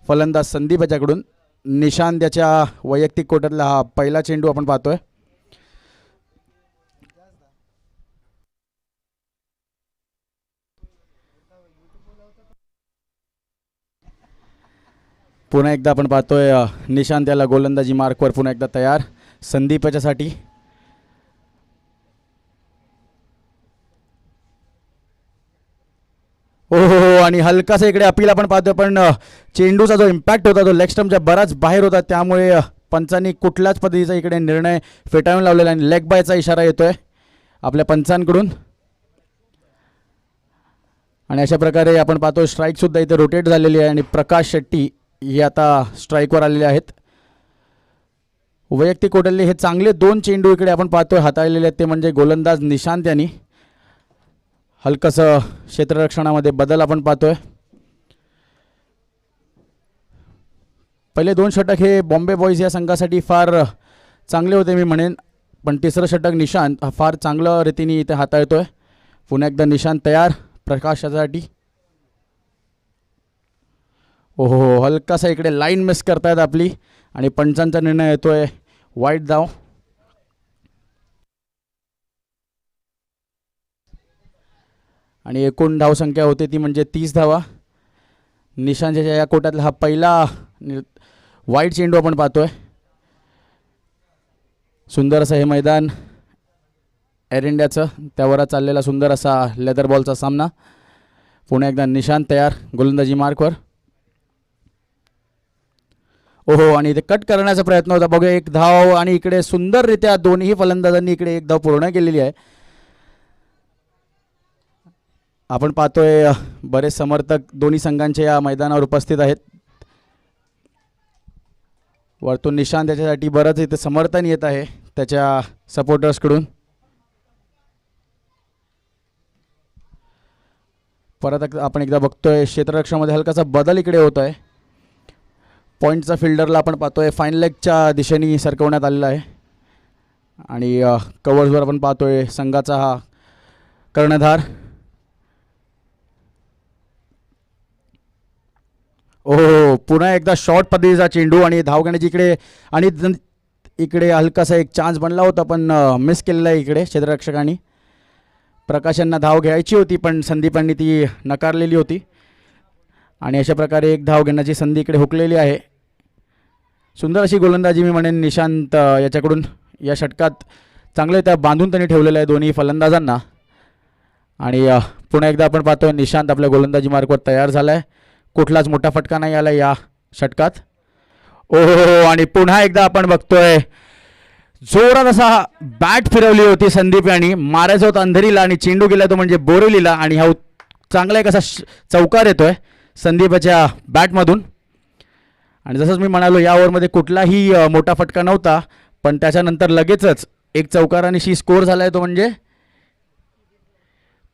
Speaker 8: फलंदाज संदीप याच्याकडून. निशांत याच्या वैयक्तिक कोट्यातला हा पहिला चेंडू आपण पाहतोय. पुन्हा एकदा आपण पाहतोय निशांत याला गोलंदाजी मार्कवर पुन्हा एकदा तयार संदीप याच्यासाठी. हो हो हो, आणि हलकासा इकडे अपील आपण पाहतोय पण चेंडूचा जो इम्पॅक्ट होता तो लेग स्टंपच्या बराच बाहेर होता, त्यामुळे पंचांनी कुठल्याच पद्धतीचा इकडे निर्णय फेटाळून लावलेला आणि लेग बायचा इशारा येतोय आपल्या पंचांकडून. आणि अशा प्रकारे आपण पाहतो स्ट्राईकसुद्धा इथे रोटेट झालेली आहे आणि प्रकाश शेट्टी हे आता स्ट्राईकवर आलेले आहेत. वैयक्तिक कोट्यातले हे चांगले 2 चेंडू इकडे आपण पाहतोय हाताळलेले आहेत, ते म्हणजे गोलंदाज निशांत यांनी. हलकंसं क्षेत्ररक्षणामध्ये बदल आपण पाहतोय. पहिले 2 षटक हे बॉम्बे बॉईज या संघासाठी फार चांगले होते मी म्हणेन, पण तिसरं षटक निशांत हा फार चांगल्या रीतीने इथे हाताळतोय. पुन्हा एकदा निशांत तयार प्रकाशासाठी. ओहो, हलकासा इकडे लाईन मिस करतायत आपली आणि पंचांचा निर्णय येतोय वाईट धाव. आणि एकूण धावसंख्या होते ती म्हणजे 30 धावा. निशांतच्या या कोट्यातला हा पहिला वाईट चेंडू आपण पाहतोय. सुंदर असं हे मैदान एअर इंडियाचं, त्यावर चाललेला सुंदर असा लेदर बॉलचा सामना. पुन्हा एकदा निशांत तयार गोलंदाजी मार्कवर. ओहो, आणि इथे कट करण्याचा प्रयत्न होता, बघूया 1 धाव आणि इकडे सुंदररित्या दोन्ही फलंदाजांनी इकडे 1 धाव पूर्ण केलेली आहे. आपण पाहतोय बरेच समर्थक दोन्ही संघांच्या या मैदानावर उपस्थित आहेत. वरतून निशांत याच्यासाठी बरंच इथे समर्थन येत आहे त्याच्या सपोर्टर्सकडून. परत आपण एकदा बघतोय क्षेत्ररक्षणामध्ये हलकासा बदल इकडे होत आहे. पॉईंटचा फिल्डरला आपण पाहतोय फाईन लेगच्या दिशेने सरकवण्यात आलेला आहे आणि कव्हर्सवर आपण पाहतोय संघाचा हा कर्णधार. ओहो, पुन्हा एकदा शॉर्ट पद्धतीचा चेंडू आणि धाव घेण्याची इकडे आणि इकडे हलकासा एक चान्स बनला होता पण मिस केलेला आहे इकडे क्षेत्ररक्षकांनी. प्रकाशांना धाव घ्यायची होती पण संदीपांनी ती नकारलेली होती आणि अशा प्रकारे 1 धाव घेण्याची संधी इकडे हुकलेली आहे. सुंदर अशी गोलंदाजी मी म्हणेन निशांत याच्याकडून या षटकात. चांगले त्या बांधून त्यांनी ठेवलेलं आहे दोन्ही फलंदाजांना. आणि पुन्हा एकदा आपण पाहतोय निशांत आपल्या गोलंदाजी मार्कवर तयार झाला आहे. कुठलाच मोठा फटका नाही आला या षटकात. ओहो, आणि पुन्हा एकदा आपण बघतोय जोरात असा बॅट फिरवली होती संदीप यांनी, मारायचा होता अंधेरीला आणि चेंडू गेला तो म्हणजे बोरिवलीला आणि हा चांगला एक असा चौकार येतोय संदीपाच्या बॅटमधून. आणि जसंच मी म्हणालो या ओव्हरमध्ये कुठलाही मोठा फटका नव्हता पण त्याच्यानंतर लगेचच 1 चौकारानिशी स्कोर झाला आहे तो म्हणजे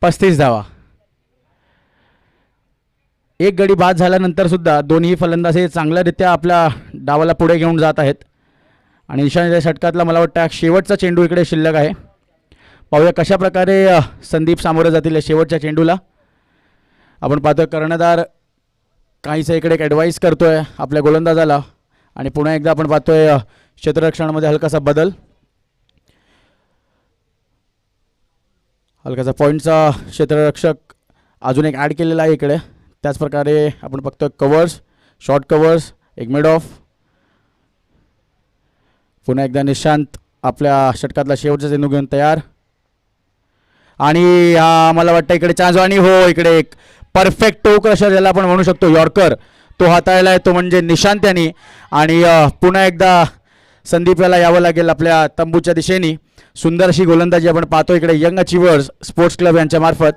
Speaker 8: 35 धावा. 1 गडी बाद झाल्यानंतर सुद्धा दोन्ही फलंदाज हे चांगल्यारित्या आपल्या डावाला पुढे घेऊन जात आहेत. आणि निशांतच्या षटकातला मला वाटतं शेवटचा चेंडू इकडे शिल्लक आहे. पाहूया कशा प्रकारे संदीप सामोरे जातील या शेवटच्या चेंडूला. आपण पाहतोय कर्णधार काहीसं इकडे एक ॲडवाईस करतोय आपल्या गोलंदाजाला. आणि पुन्हा एकदा आपण पाहतोय क्षेत्ररक्षणामध्ये हलकासा बदल. हलकासा पॉईंटचा क्षेत्ररक्षक अजून एक ॲड केलेला आहे इकडे. त्याचप्रकारे आपण बघतोय covers, short covers, 1 mid of. पुन्हा एकदा निशांत आपल्या षटकातला शेवटचा चेंडू घेऊन तयार. आणि मला वाटतं इकडे चान्स आणि हो इकडे एक परफेक्ट टो क्रशर ज्याला आपण म्हणू शकतो यॉर्कर तो हाताळला आहे तो म्हणजे निशांत यांनी. आणि पुन्हा एकदा संदीप याला यावं लागेल आपल्या तंबूच्या दिशेने. सुंदर अशी गोलंदाजी आपण पाहतो इकडे यंग अचिव्हर्स स्पोर्ट्स क्लब यांच्या मार्फत.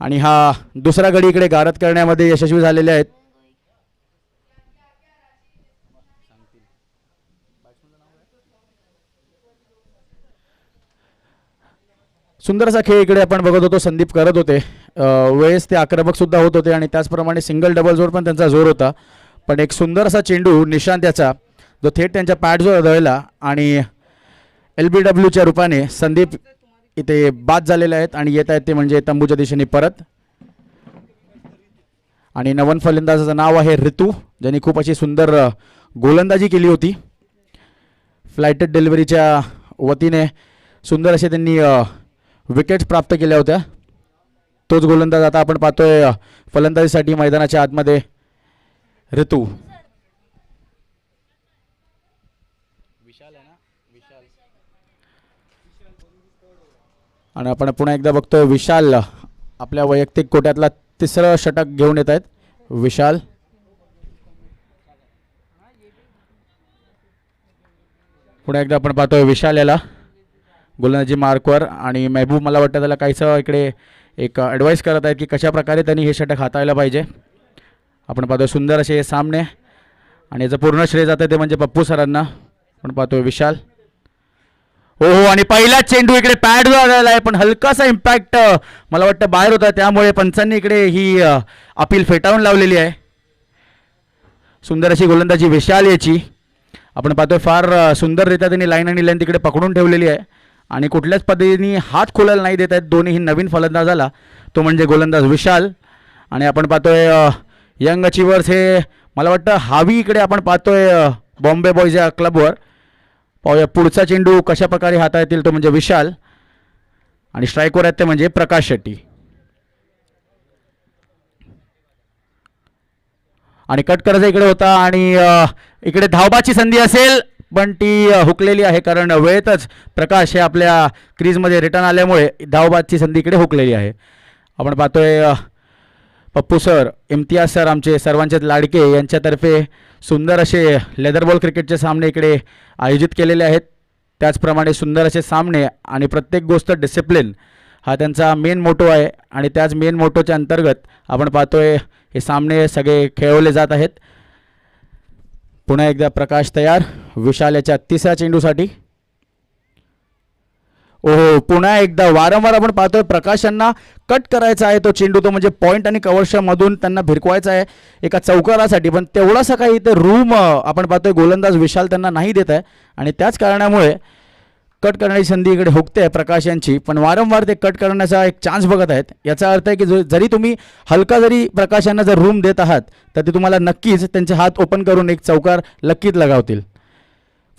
Speaker 8: आणि हा दुसरा गडी इकडे गारद करण्यामध्ये यशस्वी झालेले आहेत. सुंदर असा खेळ इकडे आपण बघत होतो संदीप करत होते. वेळेस ते आक्रमक सुद्धा होत होते आणि त्याचप्रमाणे सिंगल डबल्सवर पण त्यांचा जोर होता. पण एक सुंदर असा चेंडू निशांत याचा जो थेट त्यांच्या पॅडवर आदळला आणि LBWच्या रूपाने संदीप इथे बाद झालेले आहेत आणि येत आहेत ते म्हणजे तंबूच्या दिशेने परत. आणि नवन फलंदाजाचं नाव आहे ऋतू, ज्यांनी खूप अशी सुंदर गोलंदाजी केली होती. फ्लायटेड डिलिव्हरीच्या वतीने सुंदर असे त्यांनी विकेट्स प्राप्त केल्या होत्या. तोच गोलंदाज आता आपण पाहतोय फलंदाजीसाठी मैदानाच्या आतमध्ये ऋतू. आणि आपण पुन्हा एकदा बघतोय विशाल आपल्या वैयक्तिक कोट्यातला तिसरं षटक घेऊन येत आहेत. विशाल पुन्हा एकदा आपण पाहतोय विशाल याला गोलंदाजी मार्कवर. आणि महबूब मला वाटतं त्याला काहीसं इकडे एक ॲडवाईस करत आहेत की कशा प्रकारे त्यांनी हे षटक हाताळलं पाहिजे. आपण पाहतोय सुंदर असे हे सामने आणि याचं पूर्ण श्रेय जातं ते म्हणजे पप्पू सरांना. आपण पाहतोय विशाल. हो हो, आणि पहिला चेंडू इकडे पॅड झालेला आहे पण हलकासा इम्पॅक्ट मला वाटतं बाहेर होता, त्यामुळे पंचांनी इकडे ही अपील फेटाळून लावलेली आहे. सुंदर अशी गोलंदाजी विशाल याची. आपण पाहतोय फार सुंदररित्या त्यांनी लाईन आणि लेंथ तिकडे पकडून ठेवलेली आहे आणि कुठल्याच पद्धतीने हात खोलायला नाही देत आहेत दोन्ही नवीन फलंदाजाला, तो म्हणजे गोलंदाज विशाल. आणि आपण पाहतोय यंग अचिव्हर्स हे मला वाटतं हावी इकडे आपण पाहतोय बॉम्बे बॉईज या क्लबवर. पाहूया पुढचा चेंडू कशा प्रकारे हाताळतील, तो म्हणजे विशाल. आणि स्ट्राईकवर आहेत ते म्हणजे प्रकाश शेट्टी. आणि कट करायचा इकडे होता आणि इकडे धावबाची संधी असेल पण ती हुकलेली आहे, कारण वेळेतच प्रकाश हे आपल्या क्रीजमध्ये रिटर्न आल्यामुळे धावबाची संधी इकडे हुकलेली आहे. आपण पाहतोय पप्पू सर, इम्तियाज सर आमचे सर्वांचेच लाडके, यांच्यातर्फे सुंदर असे लेदर बॉल क्रिकेटचे सामने इकडे आयोजित केलेले आहेत. त्याचप्रमाणे सुंदर असे सामने आणि प्रत्येक गोष्ट डिसिप्लिन हा त्यांचा मेन मोटो आहे आणि त्याच मेन मोटोच्या अंतर्गत आपण पाहतोय हे सामने सगळे खेळवले जात आहेत. पुन्हा एकदा प्रकाश तयार विशाल याच्या तिसऱ्या चेंडूसाठी. ओहो, पुन्हा एकदा वारंवार आपण पाहतोय प्रकाश यांना कट करायचा आहे तो चेंडू, तो म्हणजे पॉईंट आणि कव्हरच्या मधून त्यांना भिरकवायचा आहे एका चौकारासाठी, पण तेवढासा काही इथे रूम आपण पाहतोय गोलंदाज विशाल त्यांना नाही देत आहे आणि त्याच कारणामुळे कट करण्याची संधी इकडे हुकते आहे प्रकाश यांची. पण वारंवार ते कट करण्याचा एक चान्स बघत आहेत. याचा अर्थ आहे की जरी तुम्ही हलका जरी प्रकाश यांना जर रूम देत आहात तर ते तुम्हाला नक्कीच त्यांचे हात ओपन करून एक चौकार नक्कीच लगावतील.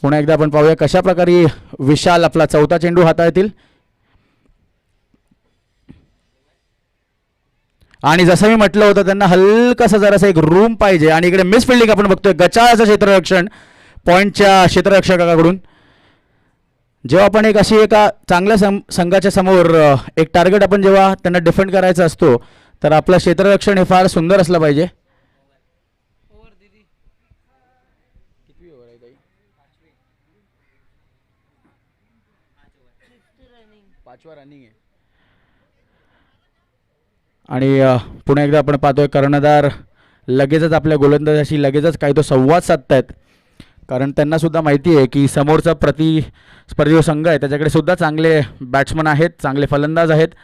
Speaker 8: पुन्हा एकदा आपण पाहूया कशा प्रकारे विशाल आपला चौथा चेंडू हाताळतील. आणि जसं मी म्हटलं होतं त्यांना हलकासा जरासा एक रूम पाहिजे आणि इकडे मिस फिल्डिंग आपण बघतोय गचाळाचं क्षेत्ररक्षण पॉईंटच्या क्षेत्ररक्षकाकडून. जेव्हा आपण एक अशी एका चांगल्या संघाच्या समोर एक टार्गेट आपण जेव्हा त्यांना डिफेंड करायचा असतो तर आपलं क्षेत्ररक्षण हे फार सुंदर असलं पाहिजे. पाचवा रनिंग आहे. आणि पुन्हा एकदा आपण पाहतोय कर्णधार लगेचच आपल्या गोलंदाजाशी लगेचच काही तो संवाद साधतायत, कारण त्यांना सुद्धा माहिती आहे की समोरचा प्रतिस्पर्धी संघ आहे त्याच्याकडे सुद्धा चांगले बॅट्समन आहेत, चांगले फलंदाज आहेत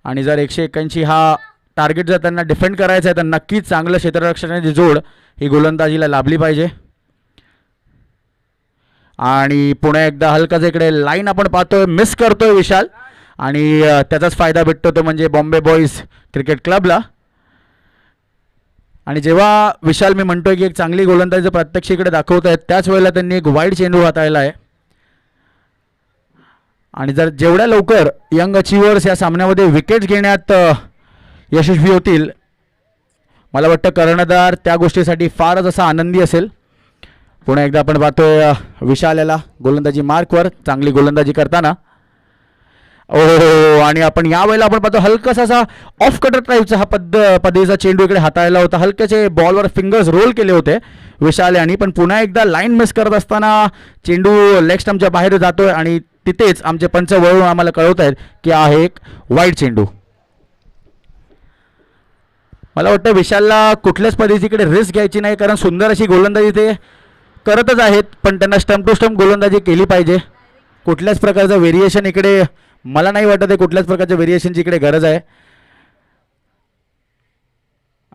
Speaker 8: आणि जर 181 हा टार्गेट जर त्यांना डिफेंड करायचा आहे तर नक्कीच चांगलं क्षेत्ररक्षणाची जोड ही गोलंदाजीला लाभली पाहिजे. आणि पुन्हा एकदा हलकाच इकडे लाईन आपण पाहतोय मिस करतोय विशाल आणि त्याचाच फायदा भेटतो तो म्हणजे बॉम्बे बॉईज क्रिकेट क्लबला. आणि जेव्हा विशाल मी म्हणतोय की एक चांगली गोलंदाजी प्रत्यक्ष इकडे दाखवत आहेत त्याच वेळेला त्यांनी एक वाईड चेंडू हाताळला आहे. आणि जर जेवढ्या लवकर यंग अचिव्हर्स या सामन्यामध्ये विकेट्स घेण्यात यशस्वी होतील मला वाटतं कर्णधार त्या गोष्टीसाठी फारच असा आनंदी असेल. पुन्हा एकदा आपण पाहतोय विशाल याला गोलंदाजी मार्कवर चांगली गोलंदाजी करताना. आणि आपण यावेळेला आपण पाहतो हलकासा असा ऑफ कटर टाईपचा हा पद्धतीचा चेंडू इकडे हाताळला होता. हलक्याचे बॉलवर फिंगर्स रोल केले होते विशाल यांनी, पण पुन्हा एकदा लाईन मिस करत असताना चेंडू लेग स्टंपच्या बाहेर जातोय आणि तिथेच आमचे पंच वळून आम्हाला कळवत आहेत की आहे एक वाईड चेंडू. मला वाटतं विशालला कुठल्याच पद्धतीकडे रिस्क घ्यायची नाही, कारण सुंदर अशी गोलंदाजी ते करतच आहेत, पण त्यांना स्टंप टू स्टंप गोलंदाजी केली पाहिजे. कुठल्याच प्रकारचं व्हेरिएशन इकडे मला नाही वाटत आहे कुठल्याच प्रकारच्या व्हेरिएशनची इकडे गरज आहे.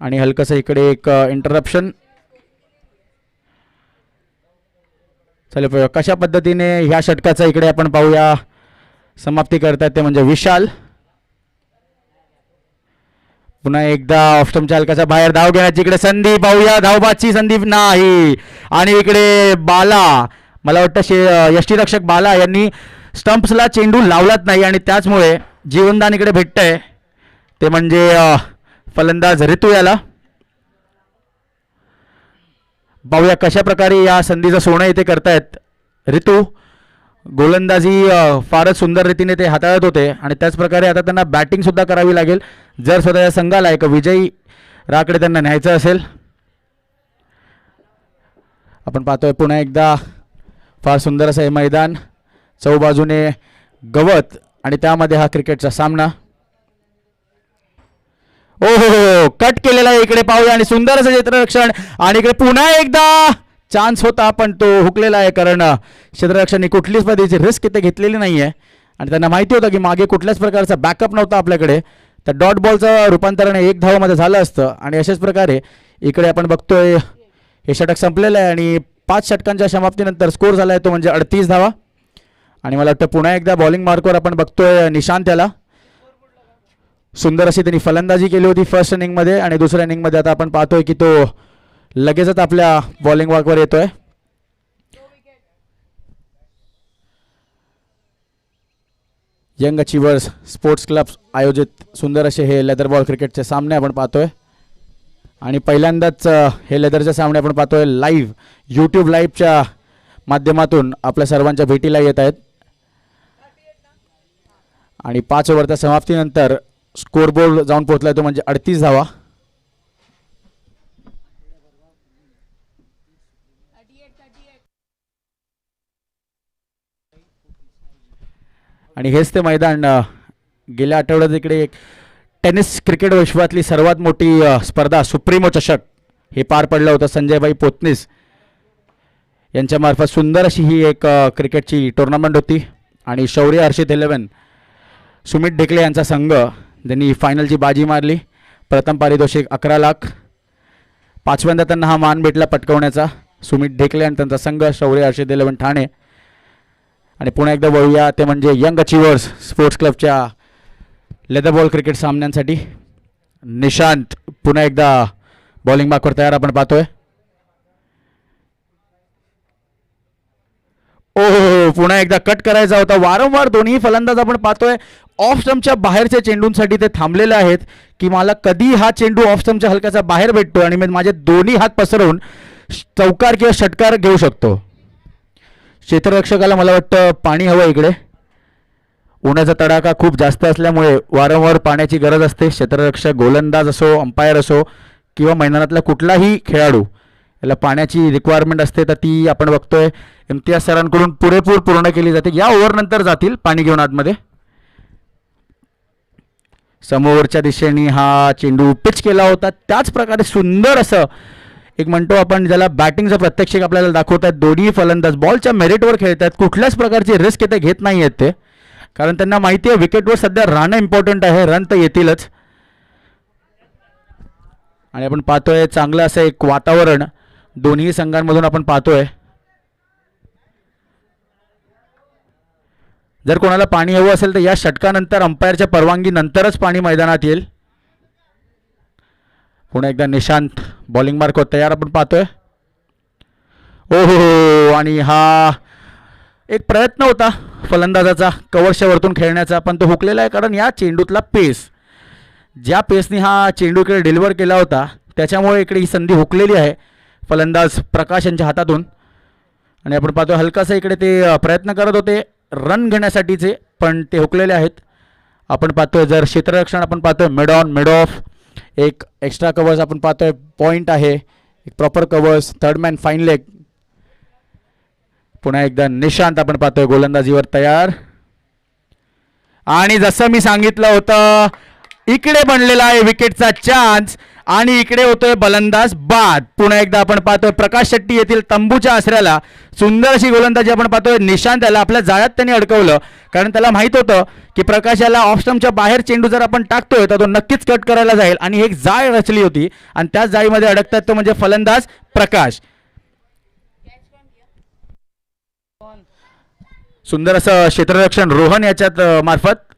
Speaker 8: आणि हलकंसं इकडे एक इंटरप्शन. चला कशा पद्धतीने ह्या षटकाचा इकडे आपण पाहूया समाप्ती करतात ते म्हणजे विशाल. पुन्हा एकदा ऑफ स्टंपच्या हलकाच्या बाहेर धाव घेण्याची इकडे संधी पाहूया. धावबाची संधी नाही. आणि इकडे बाला, मला वाटतं यष्टीरक्षक बाला यांनी स्टंप्सला चेंडू लावलाच नाही आणि त्याचमुळे जीवनदान इकडे भेटतंय ते म्हणजे फलंदाज ऋतू याला. पाहूया कशा प्रकारे या संधीचं सोनं इथे करतायत ऋतू. गोलंदाजी फारच सुंदर रीतीने ते हाताळत होते आणि त्याच प्रकारे आता त्यांना बॅटिंग सुद्धा करावी लागेल जर स्वतःच्या संघाला एक विजयी राकडे त्यांना न्यायचं असेल. आपण पाहतोय पुन्हा एकदा फार सुंदर असं हे मैदान, चौबाजूने गवत आणि त्यामध्ये हा क्रिकेटचा सामना. ओ हो, कट केलेला आहे इकडे पाहूया आणि सुंदर असं क्षेत्ररक्षण आणि इकडे पुन्हा एकदा चान्स होता पण तो हुकलेला आहे कारण क्षेत्ररक्षकांनी कुठलीच पद्धतीची रिस्क इथे घेतलेली नाही आहे आणि त्यांना माहिती होतं की मागे कुठल्याच प्रकारचा बॅकअप नव्हता आपल्याकडे. तर डॉट बॉलचं रूपांतरण 1 धावामध्ये झालं असतं आणि अशाच प्रकारे इकडे आपण बघतोय हे षटक संपलेलं आहे आणि 5 षटकांच्या समाप्तीनंतर स्कोर झाला आहे तो म्हणजे 38 धावा. आणि मला वाटतं पुन्हा एकदा बॉलिंग मार्कवर आपण बघतोय निशांत याला. सुंदर अशी त्यांनी फलंदाजी केली होती फर्स्ट इनिंगमध्ये आणि दुसऱ्या इनिंगमध्ये आता आपण पाहतोय की तो लगेचच आपल्या बॉलिंग वॉकवर येतोय. यंग अचिव्हर्स स्पोर्ट्स क्लब आयोजित सुंदर असे हे लेदर बॉल क्रिकेटचे सामने आपण पाहतोय आणि पहिल्यांदाच हे लेदरचे सामने आपण पाहतोय लाईव्ह यूट्यूब लाईव्हच्या माध्यमातून आपल्या सर्वांच्या भेटीला येत आहेत. आणि 5 ओव्हरच्या समाप्तीनंतर स्कोरबोर्ड जाऊन पोहोचलाय तो म्हणजे 38 धावा. आणि हेच ते मैदान गेल्या आठवड्यात इकडे टेनिस क्रिकेट विश्वातली सर्वात मोठी स्पर्धा सुप्रीमो चषक हे पार पडलं होतं. संजयभाई पोतनीस यांच्यामार्फत सुंदर अशी ही एक क्रिकेटची टुर्नामेंट होती आणि शौर्य हर्षित 11 सुमित ढेकले यांचा संघ त्यांनी फायनलची बाजी मारली. प्रथम पारितोषिक 11 लाख. 5व्यांदा त्यांना हा मान भेटला पटकवण्याचा सुमित ढेकले आणि त्यांचा संघ शौर्य हर्षित 11 ठाणे. आणि पुन्हा एकदा वळूया ते म्हणजे यंग अचिव्हर्स स्पोर्ट्स क्लबच्या लेदर बॉल क्रिकेट सामन्यांसाठी. निशांत पुन्हा एकदा बॉलिंग मार्कवर तयार आपण पाहतोय. ओ पुन्हा एकदा कट करायचा होता. वारंवार दोन्ही फलंदाज आपण पाहतोय ऑफ स्टंपच्या बाहेरच्या चेंडूंसाठी ते थांबलेले आहेत की मला कधी हा चेंडू ऑफ स्टंपच्या हलक्याचा बाहेर भेटतो आणि मी माझे दोन्ही हात पसरवून चौकार किंवा षटकार घेऊ शकतो. क्षेत्ररक्षकाला मला वाटतं पाणी हवं इकडे. उन्हाचा तडाखा खूप जास्त असल्यामुळे वारंवार पाण्याची गरज असते. क्षेत्ररक्षक गोलंदाज असो, अंपायर असो किंवा मैदानातला कुठलाही खेळाडू याला पाण्याची रिक्वायरमेंट असते. तर ती आपण बघतोय इम्तियाज सरांकडून पुरेपूर पूर्ण केली जाते. या ओव्हरनंतर जातील पाणी घेऊन आतमध्ये. समोरच्या दिशेने हा चेंडू पिच केला होता. त्याच प्रकारे सुंदर असं एक म्हणतो आपण ज्याला बॅटिंगचं प्रत्यक्षिक आपल्याला दाखवतात. दोन्ही फलंदाज बॉलच्या मेरिटवर खेळतात. कुठल्याच प्रकारची रिस्क इथे घेत नाही आहेत ते कारण त्यांना माहिती आहे विकेटवर सध्या राहणं इम्पॉर्टंट आहे. रन तर येतीलच. आणि आपण पाहतोय चांगलं असं एक वातावरण दोन्ही संघांमधून आपण पाहतोय. जर कोणाला पाणी हवं असेल तर या षटकानंतर अंपायरच्या परवानगी नंतरच पाणी मैदानात येईल. पुन्हा एकदा निशांत बॉलिंग मार्कवर तयार आपण पाहतोय. ओहो आणि हा एक प्रयत्न होता फलंदाजाचा कव्हरच्या वरतून खेळण्याचा पण तो हुकलेला आहे कारण या चेंडूतला पेस ज्या पेसने हा चेंडू इकडे डिलिव्हर केला होता त्याच्यामुळे इकडे ही संधी हुकलेली आहे फलंदाज प्रकाश यांच्या हातातून. आणि आपण पाहतोय हलकासा इकडे ते प्रयत्न करत होते रन घेण्यासाठीचे पण ते हुकलेले आहेत. आपण पाहतोय जर क्षेत्ररक्षण आपण पाहतोय मिड ऑन मिड ऑफ एक एक्स्ट्रा कवर्स आपण पाहतोय पॉईंट आहे एक proper covers third man fine leg. पुन्हा एकदा निशांत आपण पाहतोय गोलंदाजीवर तयार. आणि जसं मी सांगितलं होतं इकडे बनलेला आहे विकेटचा चान्स आणि इकडे होतोय बलंदाज बाद. पुन्हा एकदा आपण पाहतोय प्रकाश शेट्टी येथील तंबूच्या आसऱ्याला सुंदर अशी गोलंदाजी आपण पाहतोय. निशांत याला आपल्या जाळ्यात त्यांनी अडकवलं कारण त्याला माहित होतं की प्रकाश याला ऑफ स्टंपच्या बाहेर चेंडू जर आपण टाकतोय तर तो नक्कीच कट करायला जाईल आणि एक जाळ रचली होती आणि त्याच जाळीमध्ये अडकतात तो म्हणजे फलंदाज प्रकाश. सुंदर असं क्षेत्ररक्षण रोहन याच्यात मार्फत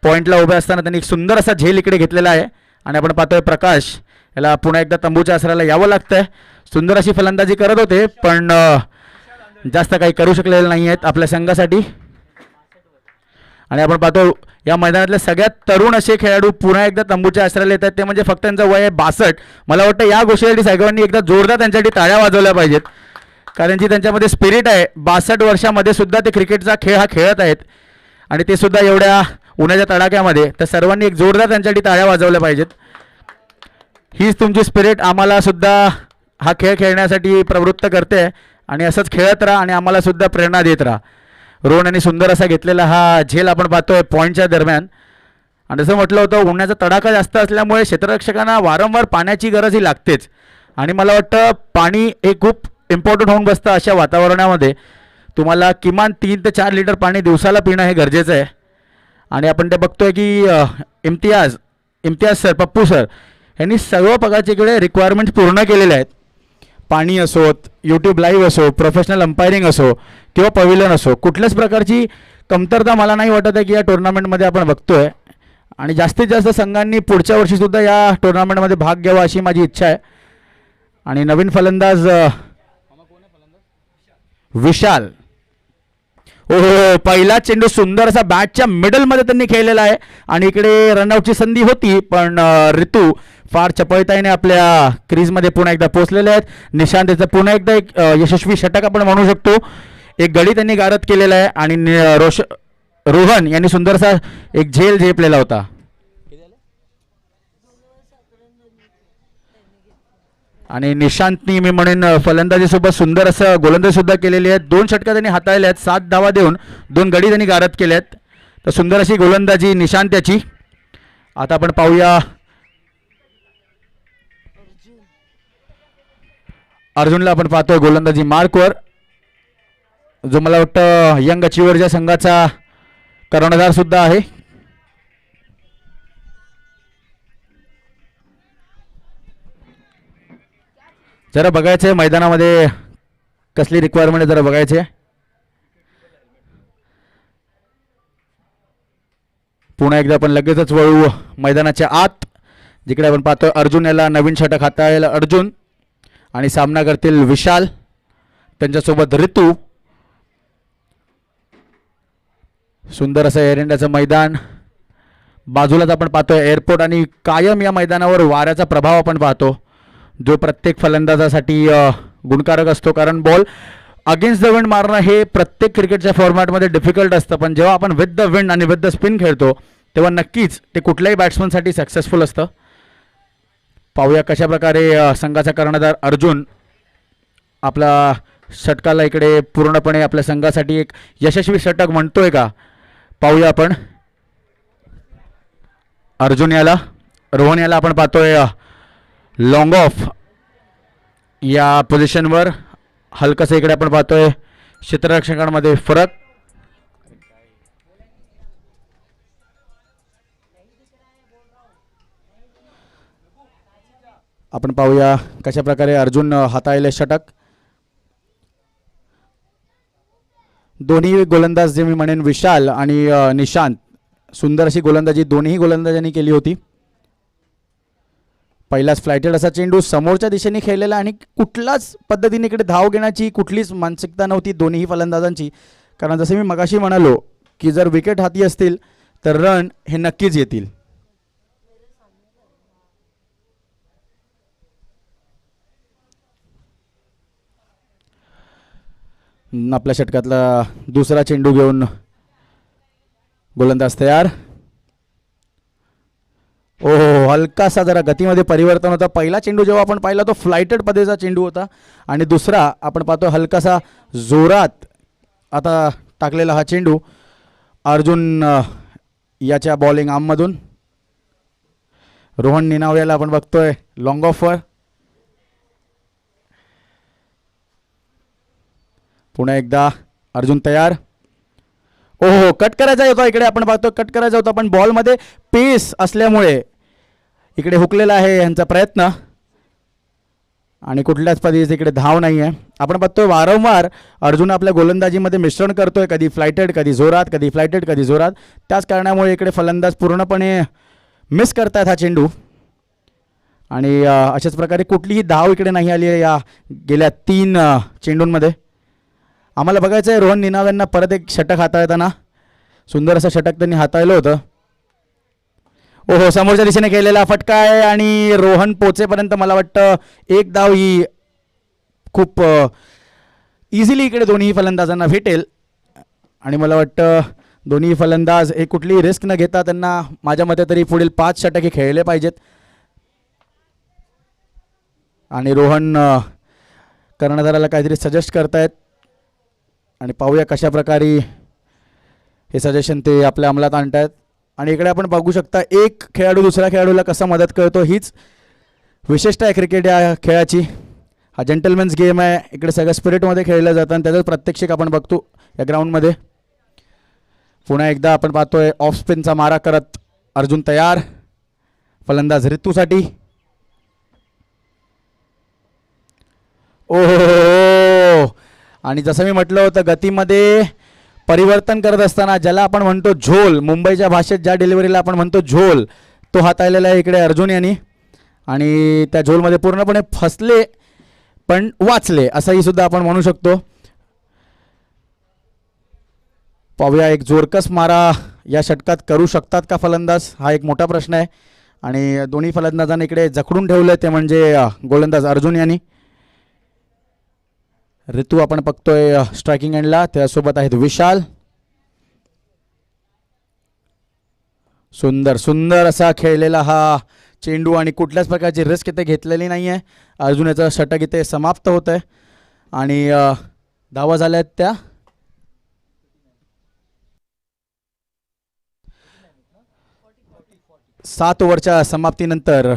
Speaker 8: पॉईंटला उभे असताना त्यांनी एक सुंदर असा झेल इकडे घेतलेला आहे. आणि आपण पाहतोय प्रकाश याला पुन्हा एकदा तंबूच्या आसराला यावं लागतंय. सुंदर अशी फलंदाजी करत होते पण जास्त काही करू शकलेले नाही आहेत आपल्या संघासाठी. आणि आपण पाहतो या मैदानातले सगळ्यात तरुण असे खेळाडू पुन्हा एकदा तंबूच्या आसराला येतात. ते म्हणजे फक्त त्यांचं वय आहे 62. मला वाटतं या गोष्टीसाठी सगळ्यांनी एकदा जोरदार त्यांच्यासाठी टाळ्या वाजवल्या पाहिजेत, कारण जी त्यांच्यामध्ये स्पिरिट आहे. 62 वर्षामध्ये सुद्धा ते क्रिकेटचा खेळ हा खेळत आहेत आणि ते सुद्धा एवढ्या उन्हाच्या तडाख्यामध्ये. तर सर्वांनी एक जोरदार त्यांच्यासाठी टाळ्या वाजवल्या पाहिजेत. हीच तुमची स्पिरिट आम्हाला सुद्धा हा खेळ खेळण्यासाठी प्रवृत्त करते आणि असंच खेळत राहा आणि आम्हाला सुद्धा प्रेरणा देत राहा. रोहन यांनी सुंदर असा घेतलेला हा झेल आपण पाहतोय पॉईंटच्या दरम्यान. आणि जसं म्हटलं होतं उन्हाचा तडाखा जास्त असल्यामुळे क्षेत्ररक्षकांना वारंवार पाण्याची गरज ही लागतेच. आणि मला वाटतं पाणी हे खूप इम्पॉर्टंट होऊन बसतं अशा वातावरणामध्ये. तुम्हाला किमान 3 ते 4 लिटर पाणी दिवसाला पिणं हे गरजेचं आहे. आणि आपण ते बघतोय की इम्तियाज सर, पप्पू सर यांनी सर्व प्रकारचे इकडे रिक्वायरमेंट पूर्ण केलेले आहेत. पाणी असोत, यूट्यूब लाईव्ह असो, प्रोफेशनल अंपायरिंग असो किंवा पविलियन असो, कुठल्याच प्रकारची कमतरता मला नाही वाटत आहे की या टुर्नामेंटमध्ये आपण बघतोय. आणि जास्तीत जास्त संघांनी पुढच्या वर्षीसुद्धा या टुर्नामेंटमध्ये भाग घ्यावा अशी माझी इच्छा आहे. आणि नवीन फलंदाज विशाल, हो पहिला चेंडू सुंदर असा बॅटच्या मिडलमध्ये त्यांनी खेळलेला आहे. आणि इकडे रनआउटची संधी होती पण ऋतू फार चपळताईने आपल्या क्रीजमध्ये पुन्हा एकदा पोहोचलेले आहेत. निशांत याचं पुन्हा एकदा एक यशस्वी षटक आपण म्हणू शकतो. एक गडी त्यांनी गारद केलेला आहे आणि रोहन यांनी सुंदरसा एक झेल झेपलेला होता. आणि निशांतनी मी म्हणेन फलंदाजीसोबत सुंदर असं गोलंदाजी सुद्धा केलेली आहे. 2 षटका त्यांनी हाताळल्या आहेत, 7 धावा देऊन 2 गडी त्यांनी गारद केले आहेत. तर सुंदर अशी गोलंदाजी निशांत याची. आता आपण पाहूया अर्जुनला आपण पाहतोय गोलंदाजी मार्कवर, जो मला वाटतं यंग अचिव्हरच्या संघाचा कर्णधार सुद्धा आहे. जरा बघायचं आहे मैदानामध्ये कसली रिक्वायरमेंट आहे, जरा बघायचे. पुन्हा एकदा आपण लगेचच वळू मैदानाच्या आत, जिकडे आपण पाहतोय अर्जुन याला नवीन षटक हाताळायला अर्जुन आणि सामना करतील विशाल, त्यांच्यासोबत ऋतू. सुंदर असं एअर इंडियाचं मैदान. बाजूलाच आपण पाहतोय एअरपोर्ट आणि कायम या मैदानावर वाऱ्याचा प्रभाव आपण पाहतो, जो प्रत्येक फलंदाजासाठी गुणकारक असतो. कारण बॉल अगेन्स्ट द विंड मारणं हे प्रत्येक क्रिकेटच्या फॉर्मॅटमध्ये डिफिकल्ट असतं, पण जेव्हा आपण विथ द विंड आणि विथ द स्पिन खेळतो तेव्हा नक्कीच ते कुठल्याही बॅट्समनसाठी सक्सेसफुल असतं. पाहूया कशा प्रकारे संघाचा कर्णधार अर्जुन आपला षटकाला इकडे पूर्णपणे आपल्या संघासाठी एक यशस्वी षटक म्हणतोय का, पाहूया आपण. अर्जुन याला, रोहन याला आपण पाहतोय लॉंग ऑफ या पोझिशनवर. हलकसं इकडे आपण पाहतोय क्षेत्ररक्षकांमध्ये फरक. आपण पाहूया कशा प्रकारे अर्जुन हाताळले षटक. दोन्ही गोलंदाज जे मी म्हणेन विशाल आणि निशांत, सुंदर अशी गोलंदाजी दोन्ही गोलंदाजांनी केली होती. पहिलाच फ्लायटेड असा चेंडू समोरच्या दिशेने खेळलेला आणि कुठलाच पद्धतीने इकडे धाव घेण्याची कुठलीच मानसिकता नव्हती दोन्ही फलंदाजांची. कारण जसे मी मगाशी म्हणालो की जर विकेट हाती असतील तर रन हे नक्कीच येतील. आपल्या षटकातला दुसरा चेंडू घेऊन गोलंदाज तयार. ओहो, हलकासा जरा गतीमध्ये परिवर्तन होतं. पहिला चेंडू जेव्हा आपण पाहिला तो फ्लायटेड पद्धतीचा चेंडू होता आणि दुसरा आपण पाहतो हलकासा जोरात आता टाकलेला हा चेंडू अर्जुन याच्या बॉलिंग आर्ममधून. रोहन निनावयाला आपण बघतोय लॉंग ऑफवर. पुन्हा एकदा अर्जुन तयार. ओहो, कट करायचा होता इकडे आपण पाहतो, कट करायचा होता पण बॉलमध्ये पेस असल्यामुळे इकडे हुकलेला आहे यांचा प्रयत्न. आणि कुठल्याच पद्धतीचं इकडे धाव नाही आहे. आपण बघतोय वारंवार अर्जुन आपल्या गोलंदाजीमध्ये मिश्रण करतोय, कधी फ्लायटेड कधी जोरात, कधी फ्लायटेड कधी जोरात. त्याच कारणामुळे इकडे फलंदाज पूर्णपणे मिस करतायत हा चेंडू. आणि अशाच प्रकारे कुठलीही धाव इकडे नाही आली आहे या गेल्या 3 चेंडूंमध्ये. आम्हाला बघायचं आहे रोहन निनाव यांना परत एक षटक हाताळताना. सुंदर असं षटक त्यांनी हाताळलं होतं. ओहो, समोरच्या दिशेने केलेला फटका आहे आणि रोहन पोचेपर्यंत मला वाटतं एक धाव ही खूप इझिली इकडे दोन्ही फलंदाजांना भेटेल. आणि मला वाटतं दोन्ही फलंदाज हे कुठलीही रिस्क न घेता त्यांना माझ्या मते तरी पुढील 5 षटक हे खेळले पाहिजेत. आणि रोहन कर्णधाराला काहीतरी सजेस्ट करतायत आणि पाहूया कशा प्रकारे हे सजेशन ते आपल्या अंमलात आणतायत. आणि इकडे आपण बघू शकता एक खेळाडू दुसऱ्या खेळाडूला कसा मदत करतो, हीच विशेषता आहे क्रिकेट या खेळाची. हा जेंटलमॅन्स गेम आहे. इकडे सगळं स्पिरिटमध्ये खेळलं जातं आणि त्याचाच प्रात्यक्षिक आपण बघतो या ग्राउंडमध्ये. पुन्हा एकदा आपण पाहतोय ऑफ स्पिनचा मारा करत अर्जुन तयार. फलंदाज ऋतूसाठी. ओहो, आणि जसं मी म्हटलं होतं गतीमध्ये परिवर्तन करत असताना ज्याला आपण म्हणतो झोल, मुंबईच्या भाषेत ज्या डिलिव्हरीला आपण म्हणतो झोल, तो हाताळलेला आहे इकडे अर्जुन यांनी. आणि त्या झोलमध्ये पूर्णपणे फसले पण वाचले असंही सुद्धा आपण म्हणू शकतो. पाहूया एक जोरकस मारा या षटकात करू शकतात का फलंदाज, हा एक मोठा प्रश्न आहे. आणि दोन्ही फलंदाजांनी इकडे जखडून ठेवलं ते म्हणजे गोलंदाज अर्जुन यांनी. ऋतू आपण बघतोय स्ट्रायकिंग एंडला, त्यासोबत आहेत विशाल. सुंदर सुंदर असा खेळलेला हा चेंडू आणि कुठल्याच प्रकारची रिस्क इथे घेतलेली नाही आहे. अर्जुन याचं षटक इथे समाप्त होत आहे आणि धावा झाल्या आहेत त्या 7 ओव्हरच्या समाप्तीनंतर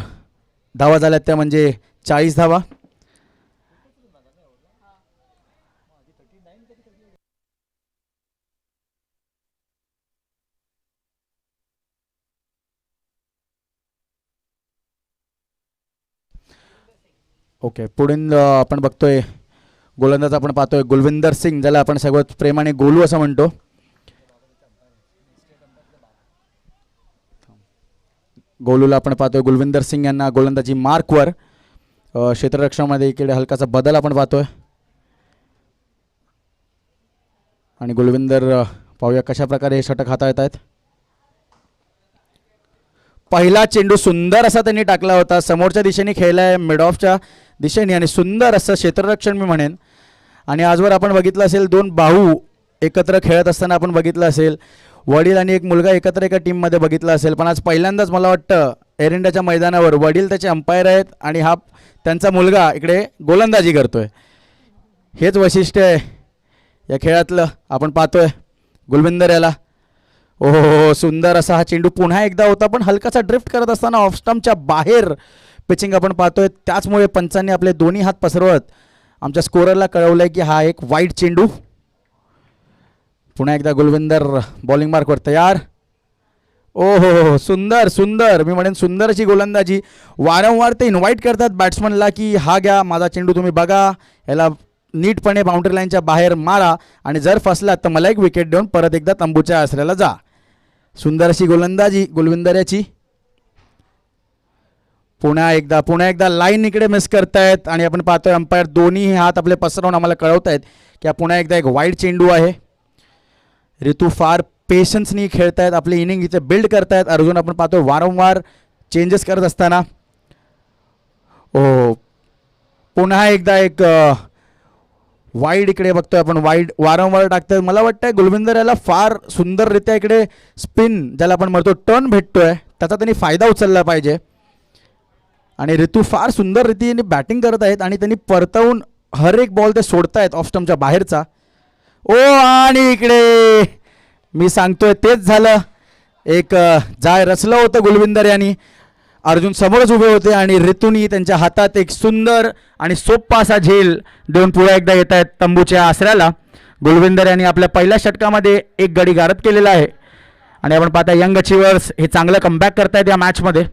Speaker 8: धावा झाल्यात त्या म्हणजे 40 धावा. ओके, पुढील आपण बघतोय गोलंदाज आपण पाहतोय गुलविंदर सिंग, ज्याला आपण सगळ्यात प्रेमाने गोलू असं म्हणतो. गोलूला आपण पाहतोय गुलविंदर सिंग यांना गोलंदाजी मार्कवर. क्षेत्ररक्षणामध्ये इकडे हलकासा बदल आपण पाहतोय. आणि गुलविंदर पाहूया कशा प्रकारे हे षटक हाताळत आहेत. पहिला चेंडू सुंदर असा त्यांनी टाकला होता, समोरच्या दिशेने खेळलाय मिड ऑफच्या दिशेने आणि सुंदर असं क्षेत्ररक्षण मी म्हणेन. आणि आजवर आपण बघितलं असेल 2 भाऊ एकत्र खेळत असताना आपण बघितलं असेल, वडील आणि एक मुलगा एकत्र एका टीममध्ये बघितलं असेल. पण आज पहिल्यांदाच मला वाटतं एअर इंडियाच्या मैदानावर वडील त्याचे अंपायर आहेत आणि हा त्यांचा मुलगा इकडे गोलंदाजी करतोय. हेच वैशिष्ट्य आहे या खेळातलं. आपण पाहतोय गुलविंदर याला. ओहो, सुंदर असा हा चेंडू पुन्हा एकदा होता पण हलकासा ड्रिफ्ट करत असताना ऑफ स्टंपच्या बाहेर पिचिंग आपण पाहतोय. त्याचमुळे पंचांनी आपले दोन्ही हात पसरवत आमच्या स्कोररला कळवलंय की हा एक वाईड चेंडू. पुन्हा एकदा गुलविंदर बॉलिंग मार्कवर तयार. ओहो, सुंदर सुंदर मी म्हणेन सुंदर अशी गोलंदाजी. वारंवार ते इन्व्हाइट करतात बॅट्समनला की हा घ्या माझा चेंडू, तुम्ही बघा, याला नीटपणे बाउंड्री लाईनच्या बाहेर मारा आणि जर फसला तर मला एक विकेट देऊन परत एकदा तंबूच्या आसऱ्याला जा. सुंदर अशी गोलंदाजी गुलविंदर याची. पुन्हा एकदा लाईन इकडे मिस करतायत आणि आपण पाहतोय अंपायर दोन्ही हात आपले पसरवून आम्हाला कळवतायत की पुन्हा एकदा एक वाईड चेंडू आहे. ऋतू फार पेशन्सनी खेळतायत, आपली इनिंग इथे बिल्ड करतायत. अर्जुन आपण पाहतोय वारंवार चेंजेस करत असताना. ओ, पुन्हा एकदा एक वाईड इकडे बघतोय आपण, वाईड वारंवार टाकतोय. मला वाटतंय गुलविंदर याला फार सुंदररित्या इकडे स्पिन ज्याला आपण म्हणतो टर्न भेटतोय त्याचा त्यांनी फायदा उचलला पाहिजे. आणि ऋतू फार सुंदर रीतीने बॅटिंग करत आहेत आणि त्यांनी परतवून हर एक बॉल ते सोडतायत ऑफ स्टंपच्या बाहेरचा. ओ, आणि इकडे मी सांगतोय तेच झालं. एक जाय रचलं होतं गुलविंदर यांनी. अर्जुन समोरच उभे होते आणि ऋतूनी त्यांच्या हातात एक सुंदर आणि सोप्पा असा झेल देऊन पुढे एकदा येत आहेत तंबूच्या आसऱ्याला. गुलविंदर यांनी आपल्या पहिल्या षटकामध्ये एक गडी गारद केलेला आहे आणि आपण पाहता यंग अचिव्हर्स हे चांगलं कमबॅक करतायत या मॅचमध्ये.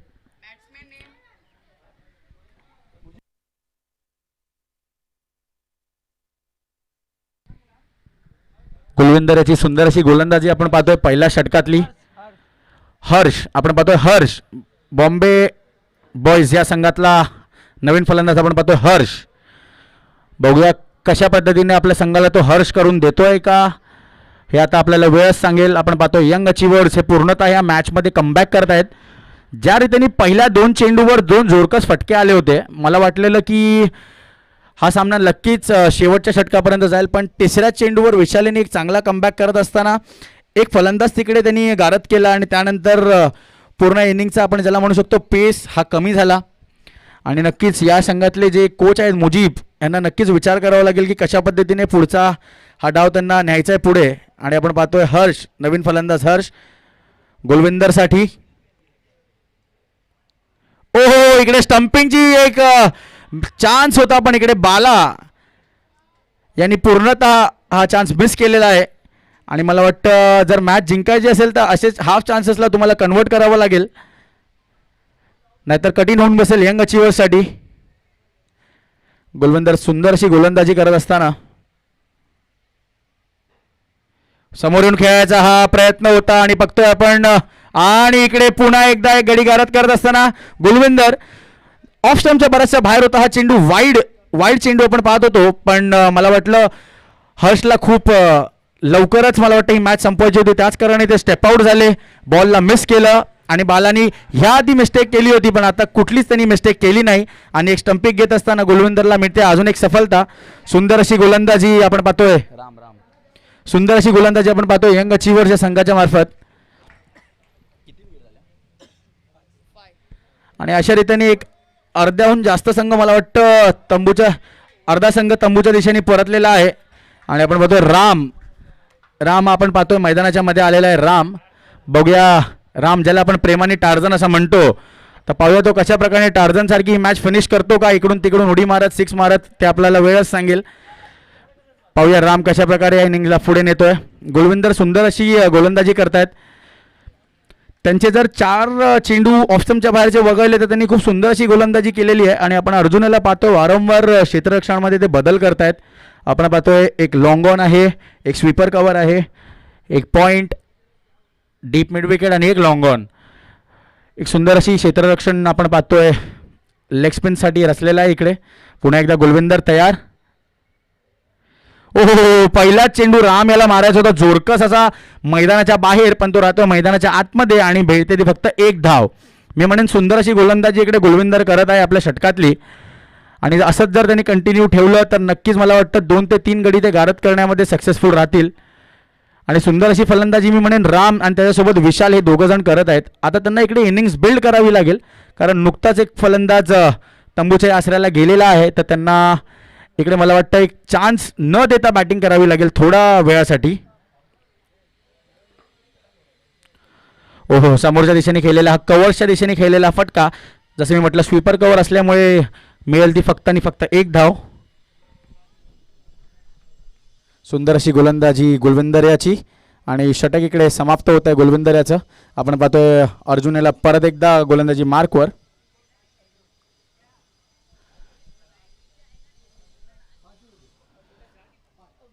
Speaker 8: कुलविंदर याची सुंदर अशी गोलंदाजी आपण पाहतोय पहिल्या षटकातली. हर्ष आपण पाहतोय, हर्ष बॉम्बे बॉयज या संघातला नवीन फलंदाज आपण पाहतोय हर्ष. बघूया कशा पद्धतीने आपल्या संघाला तो हर्ष करून देतोय का, हे आता आपल्याला वेळच सांगेल. आपण पाहतोय यंग अचिव्हर्स हे पूर्णतः या मॅचमध्ये कमबॅक करत आहेत. ज्या रीतीने पहिल्या 2 चेंडूवर 2 जोरकस फटके आले होते, मला वाटलेलं की हा सामना नक्कीच शेवटच्या षटकापर्यंत जाईल, पण तिसऱ्या चेंडूवर विशालीने एक चांगला कमबॅक करत असताना एक फलंदाज तिकडे त्यांनी गारद केला आणि त्यानंतर पूर्ण इनिंगचा आपण ज्याला म्हणू शकतो पेस हा कमी झाला. आणि नक्कीच या संघातले जे कोच आहेत मुजीब यांना नक्कीच विचार करावा लागेल की कशा पद्धतीने पुढचा हा डाव त्यांना न्यायचा आहे पुढे. आणि आपण पाहतोय हर्ष, नवीन फलंदाज हर्ष गुलविंदरसाठी. ओहो, इकडे स्टंपिंगची एक चान्स होता, पण इकडे बाला यांनी पूर्णतः हा चान्स मिस केलेला आहे. आणि मला वाटतं जर मॅच जिंकायची असेल तर असेच हाफ चान्सेसला तुम्हाला कन्वर्ट करावं लागेल, नाहीतर कठीण होऊन बसेल यंग अचिव्हर्ससाठी. गुलविंदर सुंदर अशी गोलंदाजी करत असताना समोरून खेळायचा हा प्रयत्न होता आणि बघतोय आपण. आणि इकडे पुन्हा एकदा एक गडी गारद करत असताना गुलविंदर ऑफ स्टंपच्या बऱ्याचशा बाहेर होता. हा चेंडू वाईड चेंडू आपण पाहत होतो, पण मला वाटलं हर्षला खूप लवकरच मला वाटतं ही मॅच संपवायची होती, त्याच कारणाने ते स्टेप आउट झाले, बॉलला मिस केलं. आणि बालानी ह्या आधी मिस्टेक केली होती, पण आता कुठलीच त्यांनी मिस्टेक केली नाही. आणि एक स्टंपिंग घेत असताना गुलविंदरला मिळते अजून एक सफलता. सुंदर अशी गोलंदाजी आपण पाहतोय, सुंदर अशी गोलंदाजी आपण पाहतोय यंग अचिव्हर्सच्या संघाच्या मार्फत. आणि अशा रीतीने एक अर्ध्याहून जास्त संघ मला वाटतं अर्धा संघ तंबूच्या दिशेने परतलेला आहे. आणि आपण पाहतोय राम आपण पाहतोय मैदानाच्या मध्ये आलेला आहे राम. बघूया राम ज्याला आपण प्रेमाने टार्झन असं म्हणतो, तर पाहूया तो कशा प्रकारे टार्झन सारखी ही मॅच फिनिश करतो का, इकडून तिकडून उडी मारत 6 मारत, ते आपल्याला वेळच सांगेल. पाहूया राम कशा प्रकारे या इनिंगला पुढे नेतोय. गुलविंदर सुंदर अशी गोलंदाजी करतायत. त्यांचे जर 4 चेंडू ऑफस्टमच्या बाहेरचे वगळले तर त्यांनी खूप सुंदर अशी गोलंदाजी केलेली आहे. आणि आपण अर्जुनला पाहतो वारंवार क्षेत्ररक्षणामध्ये ते बदल करतायत. आपण पाहतोय एक लॉंग ऑन आहे, एक स्वीपर कव्हर आहे, एक पॉईंट, डीप मिड विकेट आणि एक लॉंग ऑन. एक सुंदर अशी क्षेत्ररक्षण आपण पाहतोय लेग स्पिनसाठी रचलेला आहे. इकडे पुन्हा एकदा गुलविंदर तयार. ओहो, पहिलाच चेंडू राम याला मारायचा होता जोरकस असा मैदानाच्या बाहेर, पण तो राहतो मैदानाच्या आतमध्ये आणि भेटते ती फक्त 1 धाव. मी म्हणेन सुंदर अशी गोलंदाजी इकडे गुलविंदर करत आहे आपल्या षटकातली. आणि असंच जर त्यांनी कंटिन्यू ठेवलं तर नक्कीच मला वाटतं 2 ते 3 गडी ते गारद करण्यामध्ये सक्सेसफुल राहतील. आणि सुंदर अशी फलंदाजी मी म्हणेन राम आणि त्याच्यासोबत विशाल हे दोघं जण करत आहेत. आता त्यांना इकडे इनिंग्स बिल्ड करावी लागेल, कारण नुकताच एक फलंदाज तंबूच्या आसऱ्याला गेलेला आहे, तर त्यांना इकडे मला वाटतं एक चान्स न देता बॅटिंग करावी लागेल थोडा वेळासाठी. ओहो, समोरच्या दिशेने खेळलेला हा कव्हर्सच्या दिशेने खेळलेला फटका, जसं मी म्हटलं स्वीपर कव्हर असल्यामुळे मिळेल ती फक्त आणि फक्त 1 धाव. सुंदर अशी गोलंदाजी गुलविंदर याची आणि षटक इकडे समाप्त होत आहे गुलविंदर याचं. आपण पाहतोय अर्जुन याला परत एकदा गोलंदाजी मार्कवर.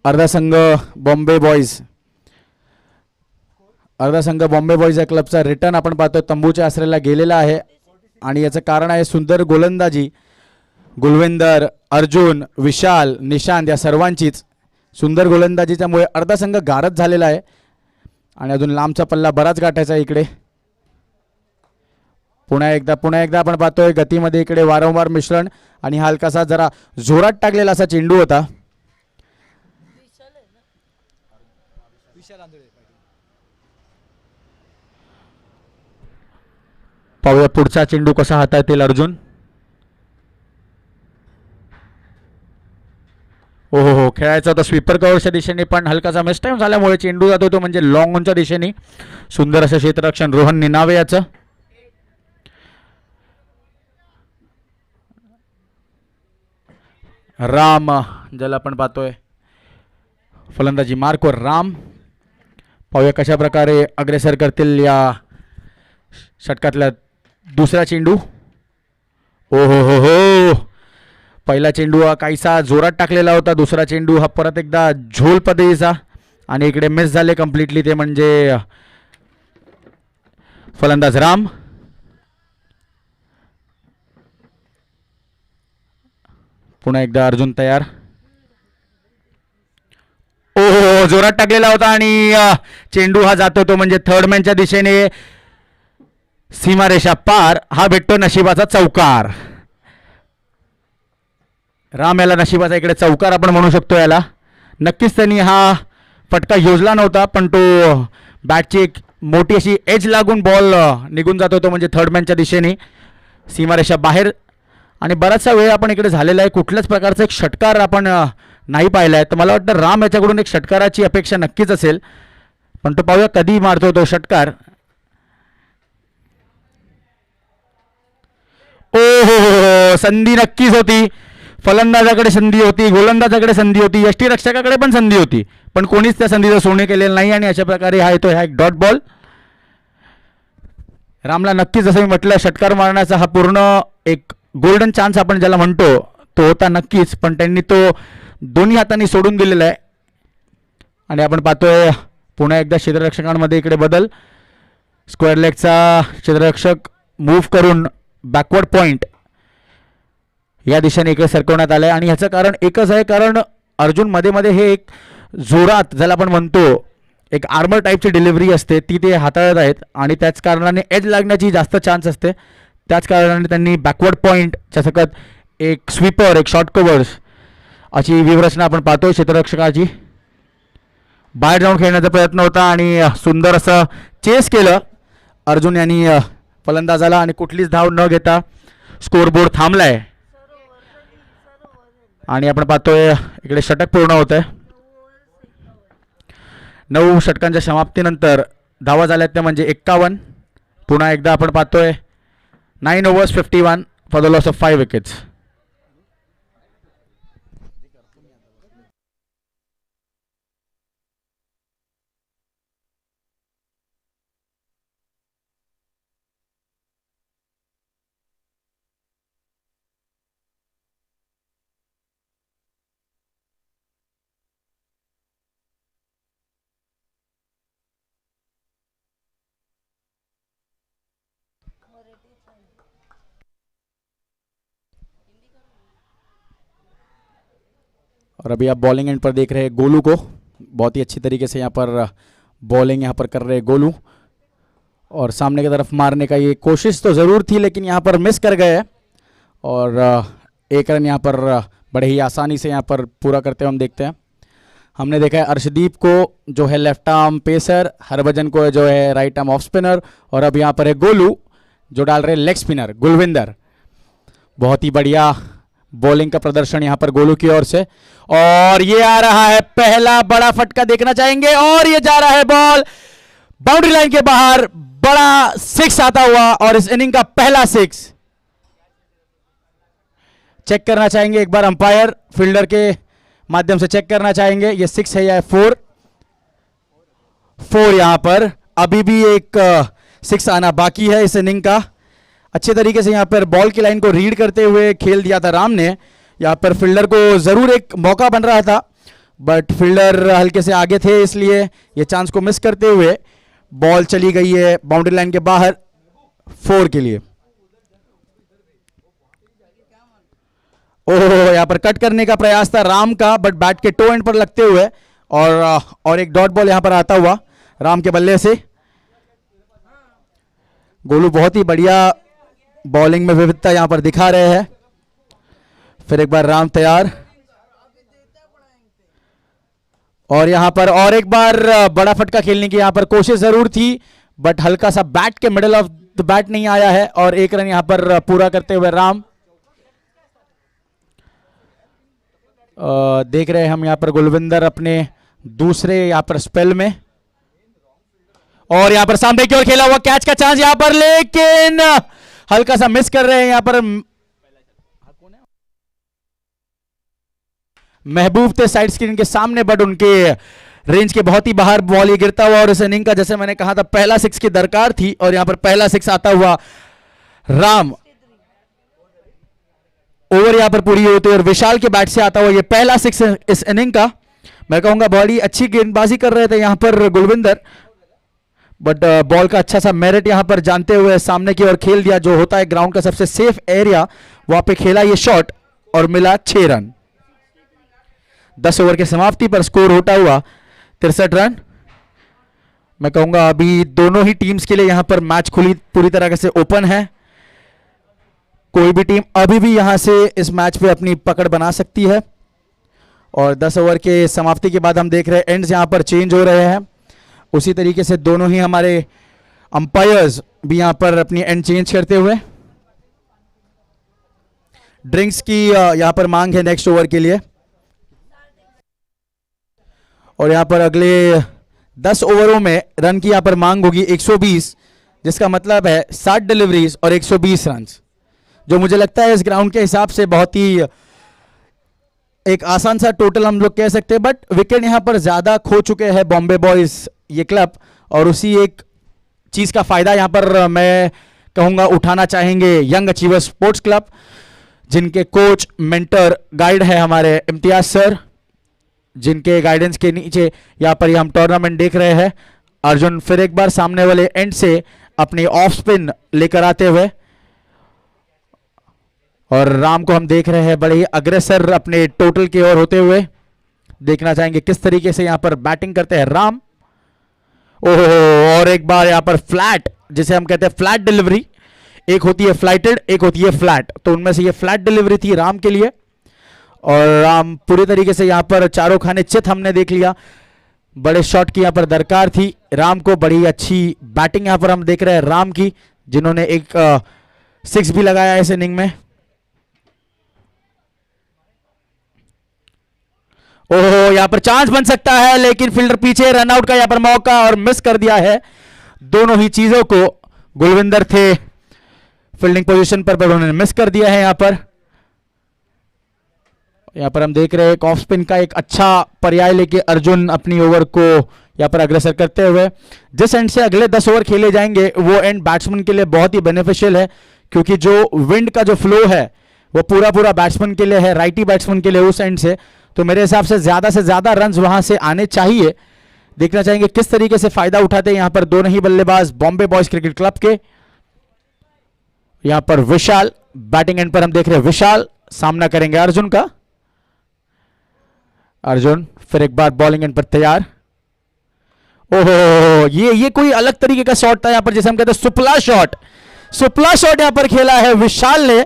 Speaker 8: अर्धा संघ बॉम्बे बॉयज या क्लबचा रिटर्न आपण पाहतोय तंबूच्या आसऱ्याला गेलेला आहे. आणि याचं कारण आहे सुंदर गोलंदाजी गुलविंदर, अर्जुन, विशाल, निशांत या सर्वांचीच सुंदर गोलंदाजी, त्यामुळे अर्धा संघ गारद झालेला आहे. आणि अजून लांबचा पल्ला बराच गाठायचा आहे इकडे. पुन्हा एकदा आपण पाहतोय गतीमध्ये इकडे वारंवार मिश्रण आणि हलकासा जरा जोरात टाकलेला असा चेंडू होता. पाहूया पुढचा चेंडू कसा हाताळतील अर्जुन. हो, खेळायचा होता स्वीपर कव्हरच्या दिशेने, पण हलकासा मिस टाइम झाल्यामुळे चेंडू जातो तो म्हणजे लॉंग ऑनच्या दिशेने. सुंदर असं क्षेत्ररक्षण रोहन निनावे याचं. राम ज्याला आपण पाहतोय फलंदाजी मार्कवर राम. पाहूया कशा प्रकारे अग्रेसर करतील या षटकातला दुसरा चेंडू. हो, पहिला चेंडू हा काहीसा जोरात टाकलेला होता, दुसरा चेंडू हा परत एकदा झोल पद्धतीचा आणि इकडे मिस झाले कम्प्लिटली, ते म्हणजे फलंदाज राम. पुन्हा एकदा अर्जुन तयार. ओ जोरात टाकलेला होता आणि चेंडू हा जातो तो म्हणजे थर्ड मॅनच्या दिशेने, सीमारेषा पार. हा भेटतो नशिबाचा चौकार. राम याला नशिबाचा इकडे चौकार आपण म्हणू शकतो याला. नक्कीच त्यांनी हा फटका योजला नव्हता, पण तो बॅटची एक मोठी अशी एज लागून बॉल निघून जातो तो म्हणजे थर्ड मॅनच्या दिशेने, सीमारेषा बाहेर. आणि बराचसा वेळ आपण इकडे झालेला आहे, कुठल्याच प्रकारचा एक षटकार आपण नाही पाहिला आहे. तर मला वाटतं राम याच्याकडून एक षटकाराची अपेक्षा नक्कीच असेल, पण तो पाहूया कधी मारतो तो षटकार. ओ हो, संधी नक्कीच होती. फलंदाजाकडे संधी होती, गोलंदाजाकडे संधी होती, यष्टीरक्षकाकडे पण संधी होती, पण कोणीच त्या संधीचं सोने केलेलं नाही. आणि अशा प्रकारे हा येतो, हा एक डॉट बॉल. रामला नक्कीच जसं मी म्हटलं षटकार मारण्याचा हा पूर्ण एक गोल्डन चान्स आपण ज्याला म्हणतो तो होता नक्कीच, पण त्यांनी तो दोन्ही हातांनी सोडून दिलेला आहे. आणि आपण पाहतोय पुन्हा एकदा क्षेत्ररक्षकांमध्ये इकडे बदल. स्क्वेअर लेगचा क्षेत्ररक्षक मूव्ह करून बॅकवर्ड पॉईंट या दिशेने इकडे सरकवण्यात आलं आहे. आणि ह्याचं कारण एकच आहे, कारण अर्जुन मध्ये मध्ये हे एक जोरात ज्याला आपण म्हणतो एक आर्मर टाईपची डिलिव्हरी असते ती ते हाताळत आहेत, आणि त्याच कारणाने एज लागण्याची जास्त चान्स असते. त्याच कारणाने त्यांनी बॅकवर्ड पॉईंटच्या सकत एक स्वीपर, एक शॉर्ट कव्हर्स अशी व्यूहरचना आपण पाहतो क्षेत्ररक्षकाची. बाहेर जाऊन खेळण्याचा प्रयत्न होता आणि सुंदर असं चेस केलं अर्जुन यांनी फलंदाजाला, आणि कुठलीच धाव न घेता स्कोअरबोर्ड थांबलाय. आणि आपण पाहतोय इकडे षटक पूर्ण होत आहे. 9 षटकांच्या समाप्तीनंतर धावा झाल्यात त्या म्हणजे 51. पुन्हा एकदा आपण पाहतोय 9 overs 51 for the loss of 5 wickets. और अभी आप बॉलिंग एंड पर देख रहे हैं गोलू को. बहुत ही अच्छी तरीके से यहाँ पर बॉलिंग यहाँ पर कर रहे हैं गोलू, और सामने की तरफ मारने का ये कोशिश तो ज़रूर थी लेकिन यहाँ पर मिस कर गए. और एक रन यहाँ पर बड़े ही आसानी से यहाँ पर पूरा करते हुए हम देखते हैं. हमने देखा है अर्शदीप को जो है लेफ्ट आर्म पेसर, हरभजन को जो है राइट आर्म ऑफ स्पिनर, और अब यहाँ पर है गोलू जो डाल रहे लेग स्पिनर गुलविंदर. बहुत ही बढ़िया बॉलिंग का प्रदर्शन यहाँ पर गोलू की ओर से. और ये आ रहा है पहला बड़ा फटका, देखना चाहेंगे, और ये जा रहा है बॉल बाउंड्री लाइन के बाहर. बड़ा 6 आता हुआ और इस इनिंग का पहला 6. चेक करना चाहेंगे एक बार अंपायर, फील्डर के माध्यम से चेक करना चाहेंगे ये 6 है या 4. 4 यहां पर. अभी भी एक 6 आना बाकी है इस इनिंग का. अच्छे तरीके से यहाँ पर बॉल की लाइन को रीड करते हुए खेल दिया था राम ने. यहाँ पर फील्डर को ज़रूर एक मौका बन रहा था, बट फील्डर हल्के से आगे थे, इसलिए ये चांस को मिस करते हुए बॉल चली गई है बाउंड्री लाइन के बाहर 4 के लिए. ओह, यहाँ पर कट करने का प्रयास था राम का, बट बैट के टो एंड पर लगते हुए और एक डॉट बॉल यहाँ पर आता हुआ राम के बल्ले से. गोलू बहुत ही बढ़िया बॉलिंग में विविधता यहाँ पर दिखा रहे हैं. फिर एक बार राम तैयार, और यहाँ पर और एक बार बड़ा फटका खेलने की यहाँ पर कोशिश जरूर थी, बट हल्का सा बैट के मिडल ऑफ द बैट नहीं आया है, और एक रन यहाँ पर पूरा करते हुए राम. देख रहे हैं हम यहाँ पर गुलविंदर अपने दूसरे यहाँ पर स्पेल में, और यहाँ पर सामने की ओर खेला हुआ कैच का चांस यहाँ पर, लेकिन हल्का सा मिस कर रहे हैं यहाँ पर. महबूब थे साइड स्क्रीन के सामने, बट उनके रेंज के बहुत ही बाहर बॉल ये गिरता हुआ, और इस इनिंग का जैसे मैंने कहा था पहला 6 की दरकार थी, और यहाँ पर पहला 6 आता हुआ राम. ओवर यहाँ पर पूरी होती है और विशाल के बैट से आता हुआ ये पहला 6 इस इनिंग का. मैं कहूंगा बड़ी अच्छी गेंदबाजी कर रहे थे यहाँ पर गुलविंदर, बट बॉल का अच्छा सा मेरिट यहाँ पर जानते हुए सामने की ओर खेल दिया, जो होता है ग्राउंड का सबसे सेफ एरिया, वहां पे खेला ये शॉट और मिला 6 रन। 10 ओवर के समाप्ति पर स्कोर होता हुआ 63 रन। मैं कहूंगा अभी दोनों ही टीम्स के लिए यहां पर मैच खुली पूरी तरह से ओपन है। कोई भी टीम अभी भी यहां से इस मैच पे अपनी पकड़ बना सकती है। और 10 ओवर के समाप्ति के बाद हम देख रहे हैं एंड्स यहां पर चेंज हो रहे हैं। उसी तरीके से दोनों ही हमारे अंपायर्स भी यहां पर अपनी एंड चेंज करते हुए। ड्रिंक्स की यहां पर मांग है नेक्स्ट ओवर के लिए। और यहां पर अगले 10 ओवरों में रन की यहां पर मांग होगी 120, जिसका मतलब है 60 डिलीवरीज और 120 रन, जो मुझे लगता है इस ग्राउंड के हिसाब से बहुत ही एक आसान सा टोटल हम लोग कह सकते हैं। बट विकेट यहां पर ज्यादा खो चुके हैं बॉम्बे बॉयज ये क्लब, और उसी एक चीज का फायदा यहां पर मैं कहूंगा उठाना चाहेंगे यंग अचीवर्स स्पोर्ट्स क्लब, जिनके कोच मेंटर गाइड है हमारे इम्तियाज सर, जिनके गाइडेंस के नीचे यहाँ पर हम टूर्नामेंट देख रहे हैं। अर्जुन फिर एक बार सामने वाले एंड से अपनी ऑफ स्पिन लेकर आते हुए, और राम को हम देख रहे हैं बड़े ही अग्रेसर अपने टोटल की ओर होते हुए। देखना चाहेंगे किस तरीके से यहां पर बैटिंग करते हैं राम। ओहो, और एक बार यहां पर फ्लैट, जिसे हम कहते हैं फ्लैट डिलीवरी, एक होती है फ्लाइटेड, एक होती है फ्लैट, तो उनमें से ये फ्लैट डिलीवरी थी राम के लिए। और राम पूरी तरीके से यहां पर चारों खाने चित हमने देख लिया। बड़े शॉट की यहां पर दरकार थी राम को। बड़ी अच्छी बैटिंग यहां पर हम देख रहे हैं राम की, जिन्होंने एक 6 भी लगाया इस इनिंग में। ओहो, यहां पर चांस बन सकता है, लेकिन फील्डर पीछे, रनआउट का यहां पर मौका और मिस कर दिया है। दोनों ही चीजों को गुलविंदर थे फील्डिंग पोजीशन पर उन्होंने मिस कर दिया है। यहां पर हम देख रहे हैं एक ऑफ स्पिन का एक अच्छा पर्याय लेके अर्जुन अपनी ओवर को यहां पर अग्रसर करते हुए। जिस एंड से अगले 10 ओवर खेले जाएंगे वो एंड बैट्समैन के लिए बहुत ही बेनिफिशियल है, क्योंकि जो विंड का जो फ्लो है वो पूरा बैट्समैन के लिए है, राइटी बैट्समैन के लिए उस एंड से। तो मेरे हिसाब से ज्यादा रन्स वहां से आने चाहिए। देखना चाहेंगे किस तरीके से फायदा उठाते हैं यहां पर दोनों ही बल्लेबाज बॉम्बे बॉयज क्रिकेट क्लब के। यहां पर विशाल बैटिंग एंड पर हम देख रहे हैं, विशाल सामना करेंगे अर्जुन का। अर्जुन फिर एक बार बॉलिंग एंड पर तैयार। ओहो, ये कोई अलग तरीके का शॉट था यहां पर, जिसे हम कहते हैं सुपला शॉट यहां पर खेला है विशाल ने,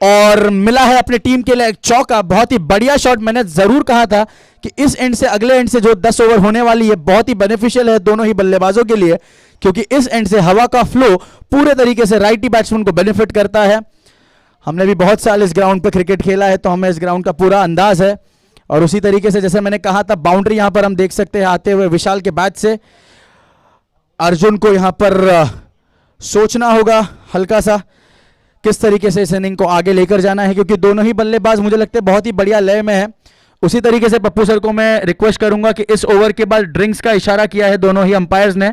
Speaker 8: और मिला है अपनी टीम के लिए एक चौका। बहुत ही बढ़िया शॉट। मैंने जरूर कहा था कि इस एंड से अगले एंड से जो 10 ओवर होने वाली है बहुत ही बेनिफिशियल है दोनों ही बल्लेबाजों के लिए, क्योंकि इस एंड से हवा का फ्लो पूरे तरीके से राइटी बैट्समैन को बेनिफिट करता है। हमने भी बहुत साल इस ग्राउंड पर क्रिकेट खेला है, तो हमें इस ग्राउंड का पूरा अंदाज है। और उसी तरीके से जैसे मैंने कहा था, बाउंड्री यहां पर हम देख सकते हैं आते हुए विशाल के बैट से। अर्जुन को यहां पर सोचना होगा हल्का सा किस तरीके से इस इनिंग को आगे लेकर जाना है, क्योंकि दोनों ही बल्लेबाज मुझे लगता है बहुत ही बढ़िया लय में है। उसी तरीके से पप्पू सर को मैं रिक्वेस्ट करूंगा कि इस ओवर के बाद ड्रिंक्स का इशारा किया है दोनों ही अंपायर्स ने,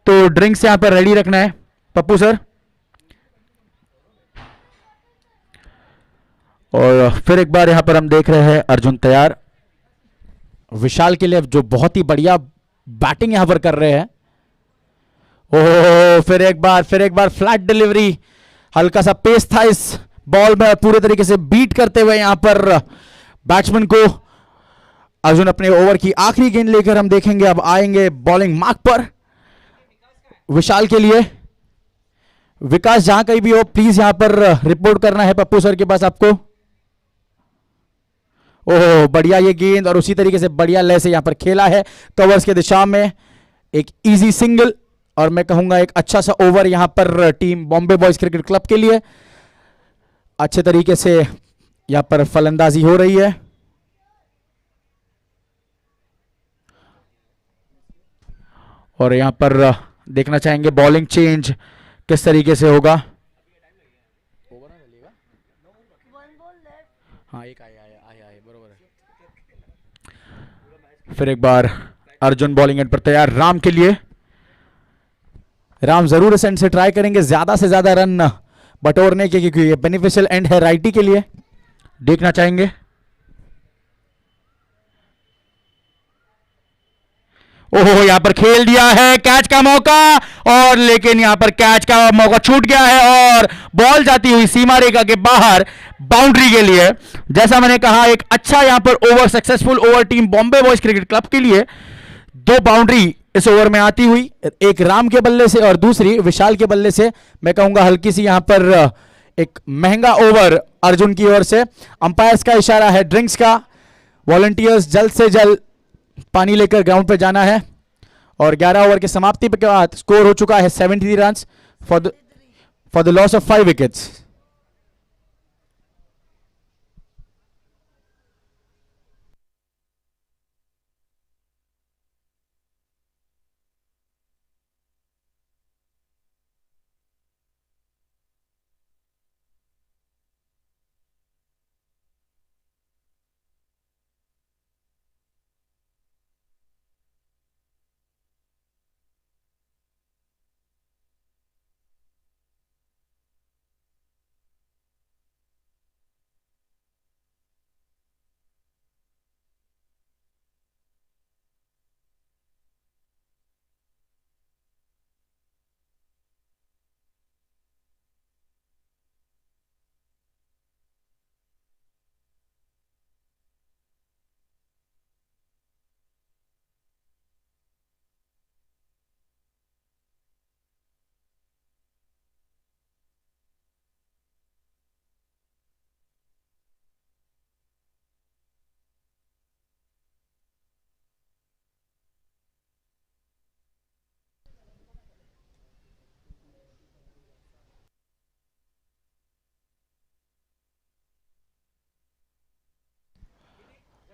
Speaker 8: तो ड्रिंक्स यहां पर रेडी रखना है पप्पू सर। और फिर एक बार यहां पर हम देख रहे हैं अर्जुन तैयार विशाल के लिए, जो बहुत ही बढ़िया बैटिंग यहां पर कर रहे हैं। ओह, फिर एक बार फ्लैट डिलीवरी, हल्का सा पेस था इस बॉल में, पूरे तरीके से बीट करते हुए यहां पर बैट्समैन को। अर्जुन अपने ओवर की आखिरी गेंद लेकर हम देखेंगे अब आएंगे बॉलिंग मार्क पर विशाल के लिए। विकास जहां कहीं भी हो प्लीज यहां पर रिपोर्ट करना है पप्पू सर के पास आपको। ओह, बढ़िया ये गेंद, और उसी तरीके से बढ़िया लय से यहां पर खेला है कवर्स के दिशा में, एक इजी सिंगल, और मैं कहूंगा एक अच्छा सा ओवर यहां पर team Bombay boys cricket club के लिए। अच्छे तरीके से यहां पर फलंदाजी हो रही है। और यहां पर देखना चाहेंगे बॉलिंग चेंज किस तरीके से होगा। हाँ, एक आया बरोबर है। फिर एक बार अर्जुन बॉलिंग एंड पर तैयार राम के लिए। राम जरूर इस एंड से ट्राई करेंगे ज्यादा से ज्यादा रन बटोरने के, क्योंकि ये बेनिफिशियल एंड है राइटी के लिए। देखना चाहेंगे ओहो, यहां पर खेल दिया है, कैच का मौका, और लेकिन यहां पर कैच का मौका छूट गया है और बॉल जाती हुई सीमा रेखा के बाहर बाउंड्री के लिए। जैसा मैंने कहा, एक अच्छा यहां पर over, successful over team Bombay boys cricket club के लिए। 2 बाउंड्री इस ओवर में आती हुई, एक राम के बल्ले से और दूसरी विशाल के बल्ले से। मैं कहूंगा हल्की सी यहां पर एक महंगा ओवर अर्जुन की ओर से। अंपायर्स का इशारा है ड्रिंक्स का। वॉलंटियर्स जल्द से जल्द पानी लेकर ग्राउंड पर जाना है। और 11 ओवर के समाप्ति के बाद स्कोर हो चुका है 73 runs for the loss of 5 wickets.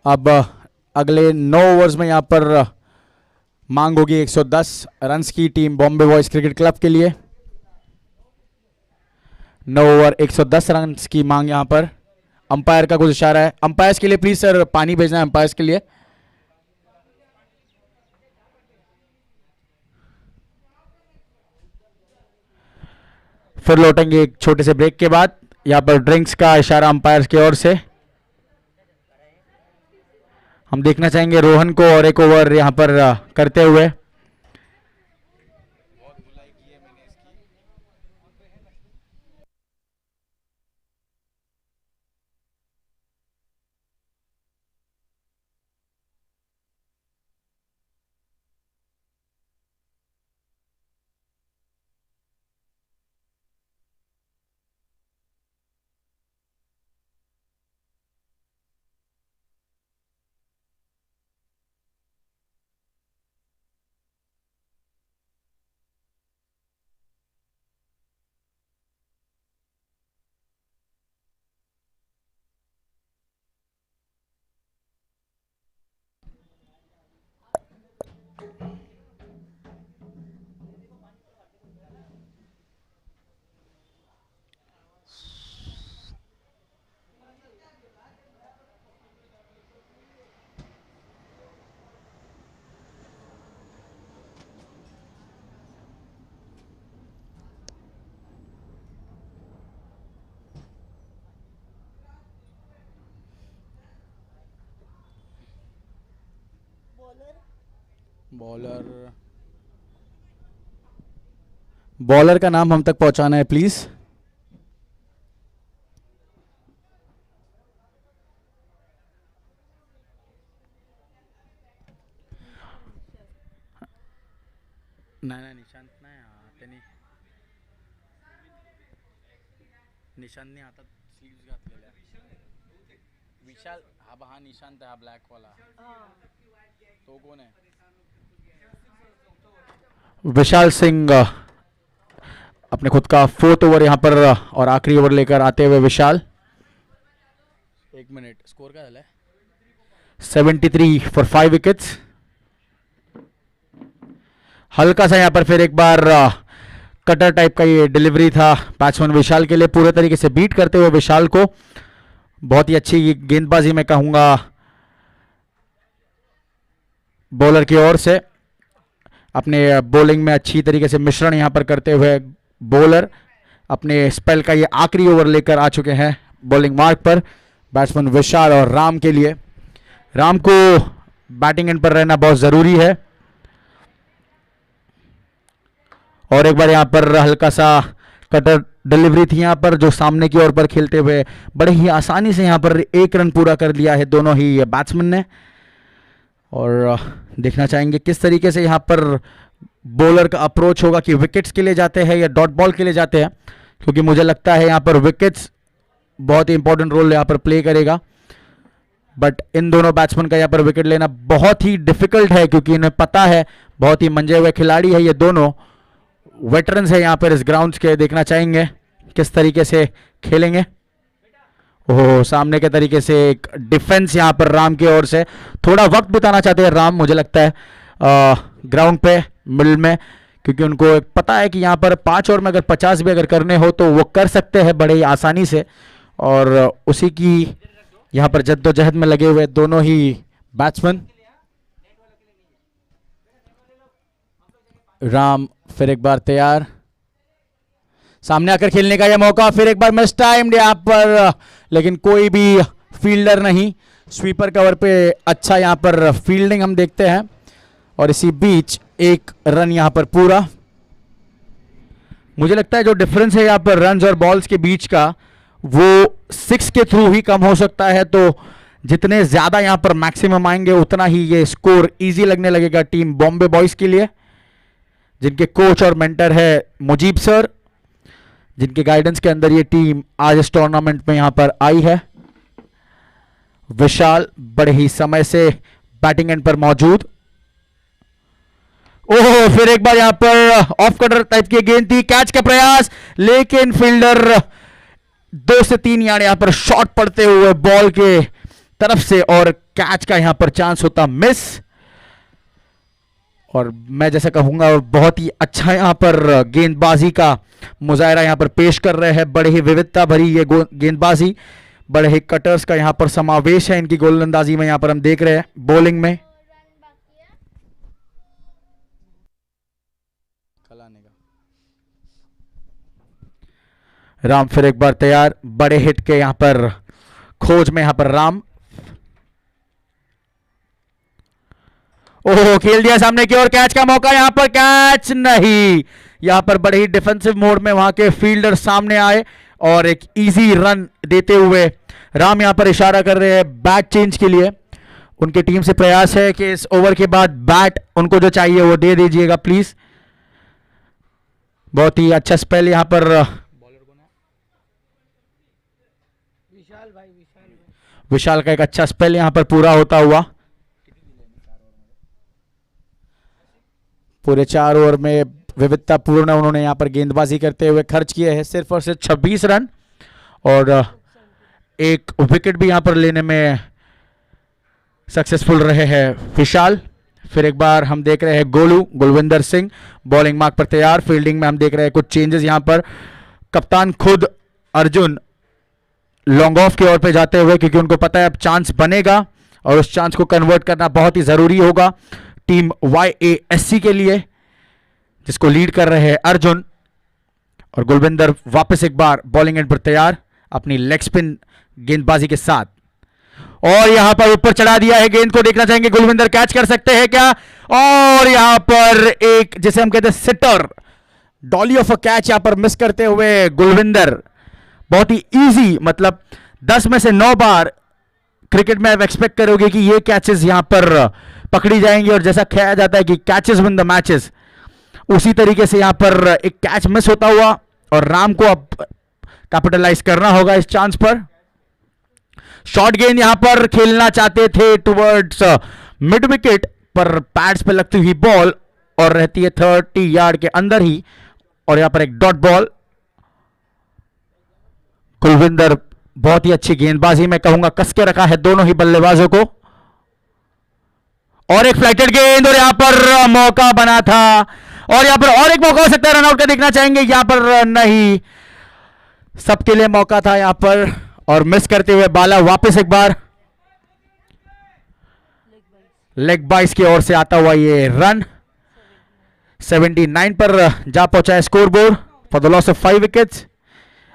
Speaker 8: अब अगले 9 ओवर्स में यहां पर मांग होगी 110 रन्स की team Bombay boys cricket club के लिए। 9 ओवर 110 रन्स की मांग यहां पर। अंपायर का कुछ इशारा है। अंपायर्स के लिए प्लीज सर, पानी भेजना है अंपायर्स के लिए। फिर लौटेंगे एक छोटे से ब्रेक के बाद। यहां पर ड्रिंक्स का इशारा अंपायर्स की ओर से। हम देखना चाहेंगे रोहन को और एक ओवर यहां पर करते हुए। बॉलर का नाम हम तक पहुंचाना है प्लीज। नाही निशांत नाही, त्यांनी निशांतने हातात स्लीव्स घातलेल्या। विशाल हा निशांत है, हा ब्लॅक वाला। तो कौन है? विशाल सिंह अपने खुद का 4th ओवर यहां पर और आखिरी ओवर लेकर आते हुए विशाल। 1 मिनट, स्कोर क्या है? 73 फॉर 5 विकेट्स। हल्का सा यहां पर फिर एक बार कटर टाइप का ये डिलीवरी था बैट्समैन विशाल के लिए। पूरे तरीके से बीट करते हुए विशाल को। बहुत ही अच्छी गेंदबाजी मैं कहूंगा बॉलर की ओर से। अपने बॉलिंग में अच्छी तरीके से मिश्रण यहां पर करते हुए बॉलर अपने स्पेल का ये आखिरी ओवर लेकर आ चुके हैं बॉलिंग मार्क पर। बैट्समैन विशाल और राम के लिए। राम को बैटिंग एंड पर रहना बहुत ज़रूरी है। और एक बार यहाँ पर हल्का सा कटर डिलीवरी थी यहाँ पर, जो सामने की ओर पर खेलते हुए बड़े ही आसानी से यहाँ पर 1 रन पूरा कर लिया है दोनों ही बैट्समैन ने। और देखना चाहेंगे किस तरीके से यहाँ पर बॉलर का अप्रोच होगा कि विकेट्स के लिए जाते हैं या डॉट बॉल के लिए जाते हैं, क्योंकि मुझे लगता है यहाँ पर विकेट्स बहुत ही इंपॉर्टेंट रोल यहाँ पर प्ले करेगा। बट इन दोनों बैट्समैन का यहाँ पर विकेट लेना बहुत ही डिफिकल्ट है, क्योंकि इन्हें पता है, बहुत ही मंजे हुए खिलाड़ी है ये दोनों, वेटरन्स है यहाँ पर इस ग्राउंड के। देखना चाहेंगे किस तरीके से खेलेंगे। ओह, सामने के तरीके से एक डिफेंस यहाँ पर राम की ओर से। थोड़ा वक्त बिताना चाहते हैं राम, मुझे लगता है ग्राउंड पे मिडल में, क्योंकि उनको एक पता है कि यहाँ पर 5 ओवर में अगर 50 भी अगर करने हो तो वो कर सकते हैं बड़े ही आसानी से। और उसी की यहाँ पर जद्दोजहद में लगे हुए दोनों ही बैट्समैन। राम फिर एक बार तैयार, सामने आकर खेलने का यह मौका, फिर एक बार मिस टाइम यहाँ पर, लेकिन कोई भी फील्डर नहीं। स्वीपर कवर पे अच्छा यहाँ पर फील्डिंग हम देखते हैं, और इसी बीच 1 रन यहाँ पर पूरा। मुझे लगता है जो डिफरेंस है यहाँ पर रन्स और बॉल्स के बीच का, वो 6 के थ्रू ही कम हो सकता है। तो जितने ज्यादा यहाँ पर मैक्सिमम आएंगे उतना ही ये स्कोर इजी लगने लगेगा टीम बॉम्बे बॉयज के लिए, जिनके कोच और मेंटर है मुजीब सर, जिनके गाइडेंस के अंदर ये टीम आज इस टूर्नामेंट में यहां पर आई है। विशाल बड़े ही समय से बैटिंग एंड पर मौजूद। ओह, फिर एक बार यहां पर ऑफ कटर टाइप की गेंद थी, कैच का प्रयास, लेकिन फील्डर 2 से 3 यार्ड यहां पर शॉट पड़ते हुए बॉल के तरफ से, और कैच का यहां पर चांस होता मिस। और मैं जैसा कहूंगा बहुत ही अच्छा यहां पर गेंदबाजी का मुजाहरा यहां पर पेश कर रहे हैं। बड़े ही विविधता भरी ये गेंदबाजी, बड़े ही कटर्स का यहां पर समावेश है इनकी गोलंदाजी में, यहां पर हम देख रहे हैं बॉलिंग में। राम फिर एक बार तैयार, बड़े हिट के यहां पर खोज में यहां पर राम। ओह, खेल दिया सामने की ओर, कैच का मौका, यहां पर कैच नहीं। यहां पर बड़े ही डिफेंसिव मोड में वहां के फील्डर सामने आए और एक इजी रन देते हुए राम यहां पर इशारा कर रहे हैं बैट चेंज के लिए। उनकी टीम से प्रयास है कि इस ओवर के बाद बैट उनको जो चाहिए वो दे दीजिएगा प्लीज। बहुत ही अच्छा स्पेल यहां पर विशाल का एक अच्छा स्पेल यहां पर पूरा होता हुआ। पूरे 4 ओवर में विविधता पूर्ण उन्होंने यहां पर गेंदबाजी करते हुए खर्च किए हैं सिर्फ और सिर्फ 26 रन, और एक विकेट भी यहां पर लेने में सक्सेसफुल रहे हैं विशाल। फिर एक बार हम देख रहे हैं गुलविंदर सिंह बॉलिंग मार्क पर तैयार। फील्डिंग में हम देख रहे हैं कुछ चेंजेस यहां पर, कप्तान खुद अर्जुन लॉन्ग ऑफ की ओर पे जाते हुए, क्योंकि उनको पता है अब चांस बनेगा और उस चांस को कन्वर्ट करना बहुत ही जरूरी होगा टीम YASC के लिए, जिसको लीड कर रहे हैं अर्जुन। और गुलविंदर वापस एक बार बॉलिंग एंड पर तैयार अपनी लेग स्पिन गेंदबाजी के साथ, और यहां पर ऊपर चढ़ा दिया है गेंद को। देखना चाहेंगे गुलविंदर कैच कर सकते हैं क्या, और यहां पर एक जिसे हम कहते हैं sitter dolly of a catch यहां पर मिस करते हुए गुलविंदर। बहुत ही इजी, मतलब 10 में से 9 बार क्रिकेट में आप एक्सपेक्ट करोगे कि ये कैचेस यहां पर पकड़ी जाएंगी, और जैसा कहा जाता है कि कैचेस विन द मैचेस, उसी तरीके से यहां पर एक कैच मिस होता हुआ, और राम को अब कैपिटलाइज करना होगा इस चांस पर। शॉर्ट गेंद यहां पर खेलना चाहते थे टुवर्ड्स मिड विकेट, पर पैड्स पे लगती हुई बॉल और रहती है 30 यार्ड के अंदर ही, और यहां पर एक डॉट बॉल। कुलविंदर बहुत ही अच्छी गेंदबाजी में कहूंगा कस के रखा है दोनों ही बल्लेबाजों को, और एक फ्लाइटेड गेंद, और यहां पर मौका बना था, और यहां पर और एक मौका हो सकता है रनआउट का। देखना चाहेंगे यहां पर नहीं, सबके लिए मौका था यहां पर, और मिस करते हुए बाला वापस एक बार लेग बाइस की ओर से आता हुआ ये रन 79 पर जा पहुंचा है score board for the loss of 5 wickets.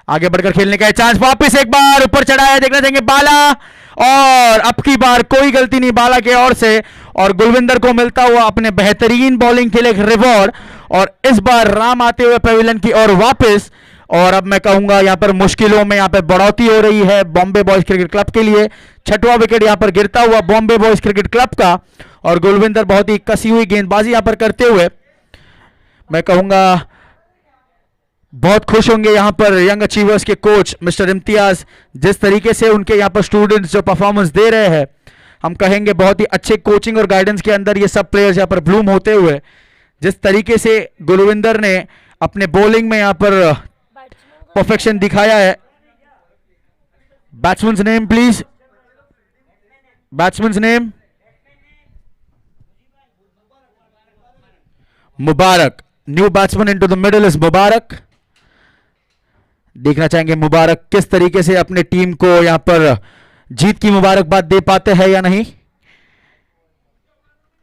Speaker 8: आगे बढ़कर खेलने का चांस, वापस एक बार ऊपर चढ़ा है, देखना चाहेंगे बाला, और अब की बार कोई गलती नहीं बाला के ओर से, और गुलविंदर को मिलता हुआ अपने बेहतरीन बॉलिंग के लिए एक रिवॉर्ड, और इस बार राम आते हुए पवेलियन की ओर वापस। और अब मैं कहूंगा यहां पर मुश्किलों में यहां पर बढ़ोतरी हो रही है बॉम्बे बॉयज क्रिकेट क्लब के लिए। छठवां विकेट यहां पर गिरता हुआ बॉम्बे बॉयज क्रिकेट क्लब का, और गुलविंदर बहुत ही कसी हुई गेंदबाजी यहां पर करते हुए मैं कहूंगा बहुत खुश होंगे यहां पर यंग अचीवर्स के कोच मिस्टर इम्तियाज। जिस तरीके से उनके यहां पर स्टूडेंट्स जो परफॉर्मेंस दे रहे हैं, हम कहेंगे बहुत ही अच्छे कोचिंग और गाइडेंस के अंदर ये सब प्लेयर्स यहां पर ब्लूम होते हुए, जिस तरीके से गुलविंदर ने अपने बॉलिंग में यहां पर परफेक्शन दिखाया है। Batsman's name please, batsman's name Mubarak. New batsman into the middle is Mubarak. देखना चाहेंगे मुबारक किस तरीके से अपने टीम को यहां पर जीत की मुबारकबाद दे पाते हैं या नहीं।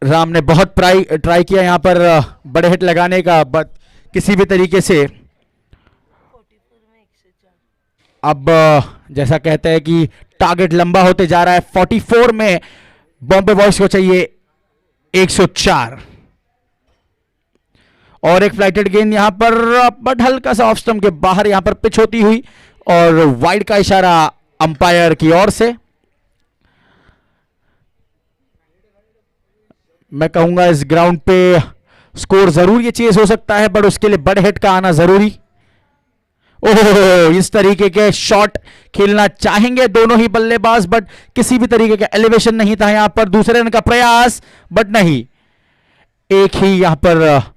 Speaker 8: राम ने बहुत ट्राई किया यहां पर बड़े हिट लगाने का, बट किसी भी तरीके से
Speaker 4: 44 में 104।
Speaker 8: अब जैसा कहते हैं कि टारगेट लंबा होते जा रहा है। 44 में बॉम्बे बॉयज को चाहिए 104 और एक फ्लाइटेड गेंद यहां पर, बट हल्का सा ऑफ स्टंप के बाहर यहां पर पिच होती हुई और वाइड का इशारा अंपायर की ओर से। मैं कहूंगा इस ग्राउंड पे स्कोर जरूर ये चेज हो सकता है, बट उसके लिए बड़े हिट का आना जरूरी। ओह, इस तरीके के शॉट खेलना चाहेंगे दोनों ही बल्लेबाज, बट किसी भी तरीके का एलिवेशन नहीं था यहां पर। दूसरे रन का प्रयास, बट नहीं, एक ही यहां पर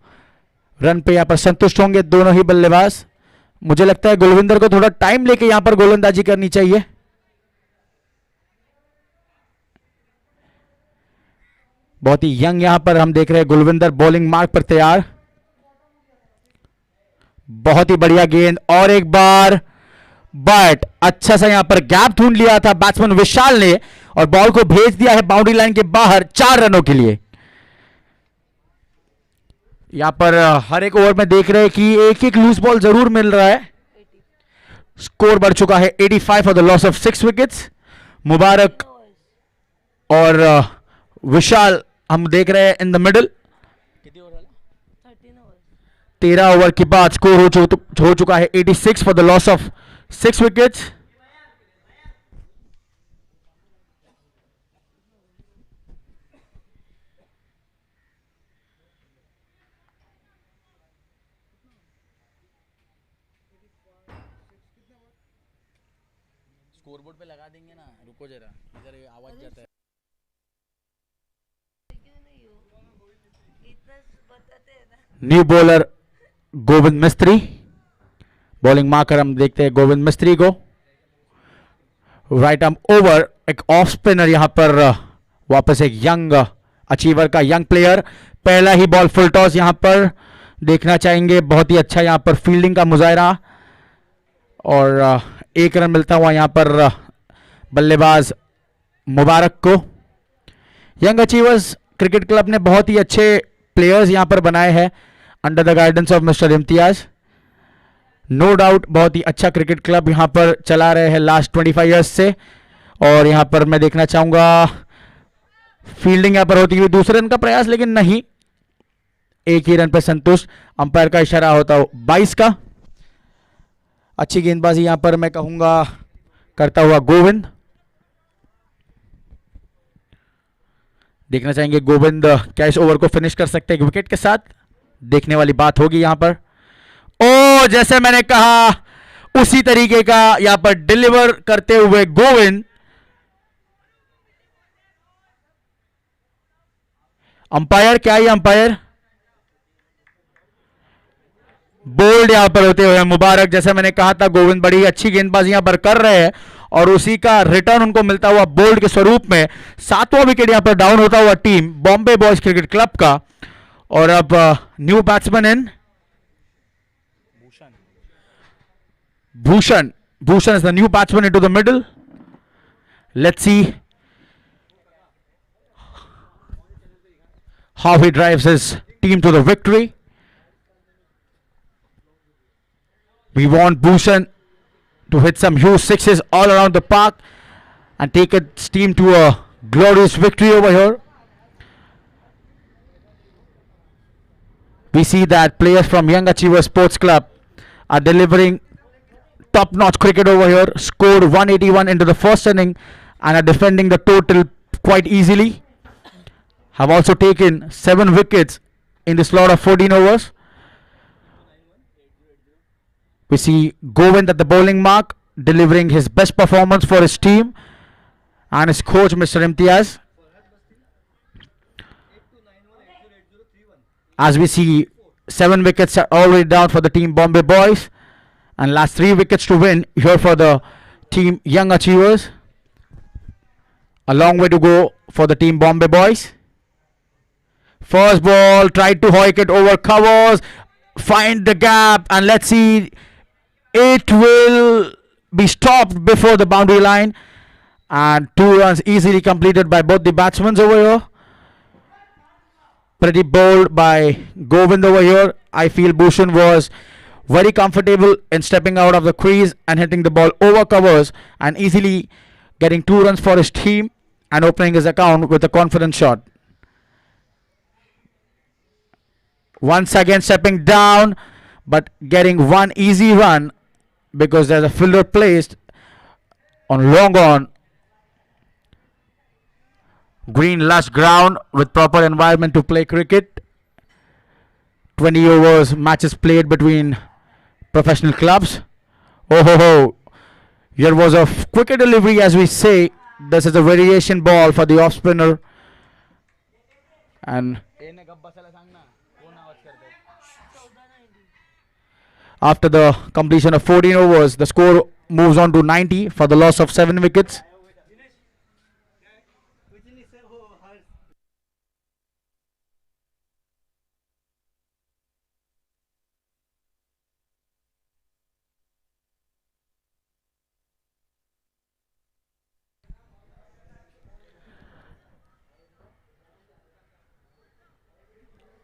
Speaker 8: रन पे यहां पर संतुष्ट होंगे दोनों ही बल्लेबाज। मुझे लगता है गुलविंदर को थोड़ा टाइम लेके यहां पर गोलंदाजी करनी चाहिए। बहुत ही यंग यहां पर हम देख रहे हैं गुलविंदर बॉलिंग मार्क पर तैयार। बहुत ही बढ़िया गेंद और एक बार, बट अच्छा सा यहां पर गैप ढूंढ लिया था बैट्समैन विशाल ने और बॉल को भेज दिया है बाउंड्री लाइन के बाहर 4 रनों के लिए। यहां पर हर एक ओवर में देख रहे हैं कि एक एक लूज बॉल जरूर मिल रहा है। स्कोर बढ़ चुका है 85 for the loss of 6 wickets. Mubarak और विशाल हम देख रहे हैं इन द मिडल। 13 ओवर के बाद स्कोर हो चुका है 86 for the loss of 6 wickets.
Speaker 7: Scoreboard पे लगा देंगे ना, रुको जरा, इधर आवाज जाता है।
Speaker 8: न्यू बॉलर गोविंद मिस्त्री, बॉलिंग मार्कर हम देखते हैं गोविंद मिस्त्री को। राइट आर्म ओवर, एक ऑफ स्पिनर यहां पर वापस एक यंग अचीवर का यंग प्लेयर। पहला ही बॉल फुल टॉस यहां पर देखना चाहेंगे। बहुत ही अच्छा यहां पर फील्डिंग का मुजाहरा और एक रन मिलता हुआ यहां पर बल्लेबाज मुबारक को। यंग अचीवर्स क्रिकेट क्लब ने बहुत ही अच्छे प्लेयर्स यहां पर बनाए हैं under the guidance of mister Imtiyaz. No doubt बहुत ही अच्छा क्रिकेट क्लब यहां पर चला रहे हैं लास्ट 25 ईयर्स से। और यहां पर मैं देखना चाहूंगा फील्डिंग यहां पर होती हुई, दूसरे रन का प्रयास लेकिन नहीं, एक ही रन पर संतुष्ट। अंपायर का इशारा होता 22 का। अच्छी गेंदबाजी यहां पर मैं कहूंगा करता हुआ गोविंद। देखना चाहेंगे गोविंद क्या इस ओवर को फिनिश कर सकते हैं विकेट के साथ, देखने वाली बात होगी यहां पर। ओ, जैसे मैंने कहा उसी तरीके का यहां पर डिलीवर करते हुए गोविंद। अंपायर क्या है, अंपायर बोल्ड यहां पर होते हुए मुबारक। जैसे मैंने कहा था गोविंद बड़ी अच्छी गेंदबाजी यहां पर कर रहे हैं और उसी का रिटर्न उनको मिलता हुआ बोल्ड के स्वरूप में। 7वां विकेट यहां पर डाउन होता हुआ team Bombay boys cricket club का। और अब new batsman in Bhushan. Bhushan is the new batsman into the middle. Let's see how he drives his team to the victory. We want Bhushan to hit some huge sixes all around the park and take its team to a glorious victory over here. we see that players from Young Achievers Sports Club are delivering top-notch cricket over here. Scored 181 into the first inning and are defending the total quite easily. Have also taken 7 wickets in the slot of 14 overs. We see Govind at the bowling mark, delivering his best performance for his team and his coach, Mr. Imtiaz. As we see, 7 wickets are already down for the team Bombay Boys, and last 3 wickets to win here for the team Young Achievers. A long way to go for the team Bombay Boys. First ball, tried to hoik it over covers, find the gap, and let's see, it will be stopped before the boundary line, and 2 runs easily completed by both the batsmen over here. Pretty bold by Govind over here. I feel Bhushan was very comfortable in stepping out of the crease and hitting the ball over covers and easily getting 2 runs for his team and opening his account with a confident shot. Once again stepping down, but getting 1 easy run because there's a fielder placed on long on. Green lush ground with proper environment to play cricket. 20 overs matches played between professional clubs. Oh ho ho. Here was a quicker delivery, as we say. This is a variation ball for the off spinner. And after the completion of 14 overs, the score moves on to 90 for the loss of 7 wickets.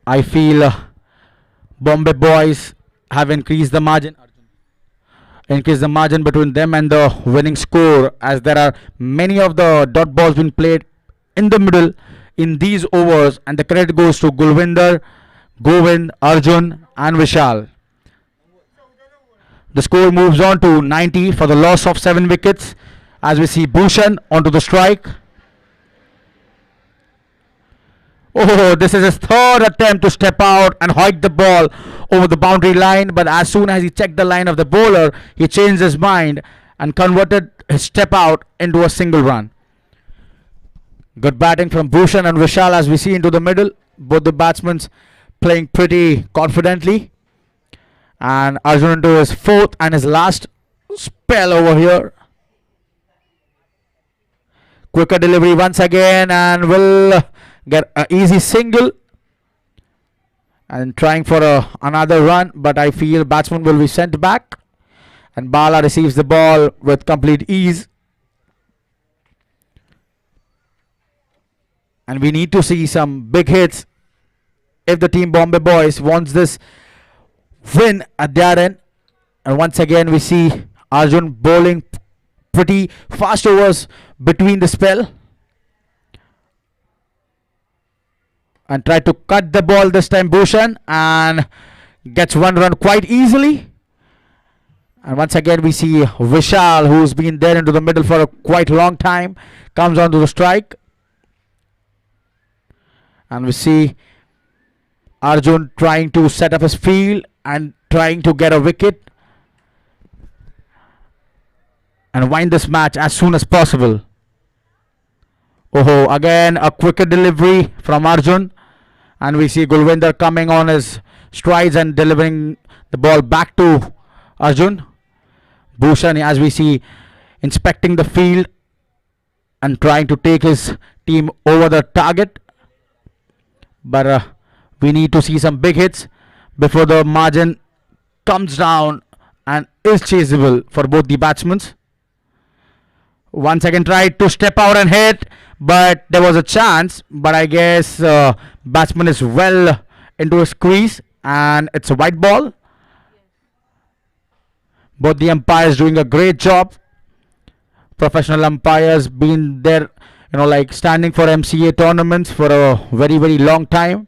Speaker 8: I feel Bombay Boys have increased the margin between them and the winning score, as there are many of the dot balls being played in the middle in these overs, and the credit goes to Gulwinder, Govind, Arjun and Vishal. The score moves on to 90 for the loss of 7 wickets, as we see Bhushan onto the strike. Oh, this is his 3rd attempt to step out and hoik the ball over the boundary line, but as soon as he checked the line of the bowler, he changed his mind and converted his step out into a single run. Good batting from Bhushan and Vishal as we see into the middle. Both the batsmen playing pretty confidently. And Arjun into his 4th and his last spell over here. Quicker delivery once again, and will get an easy single and trying for another run, but I feel batsman will be sent back and Bala receives the ball with complete ease. And we need to see some big hits if the team Bombay Boys wants this win at their end. And once again we see Arjun bowling pretty fast overs between the spell and try to cut the ball this time Bhushan, and gets 1 run quite easily. And once again we see Vishal, who's been there into the middle for a quite long time, comes onto the strike. And we see Arjun trying to set up his field and trying to get a wicket and wind this match as soon as possible. Oh, again a quicker delivery from Arjun, and we see Gulwinder coming on his strides and delivering the ball back to Arjun. Bhushan, as we see, inspecting the field and trying to take his team over the target, but we need to see some big hits before the margin comes down and is chaseable for both the batsmen. Once again tried to step out and hit, but there was a chance, but I guess batsman is well into his crease and it's a white ball. Both the umpires doing a great job. Professional umpires been there, like standing for MCA tournaments for a very long time,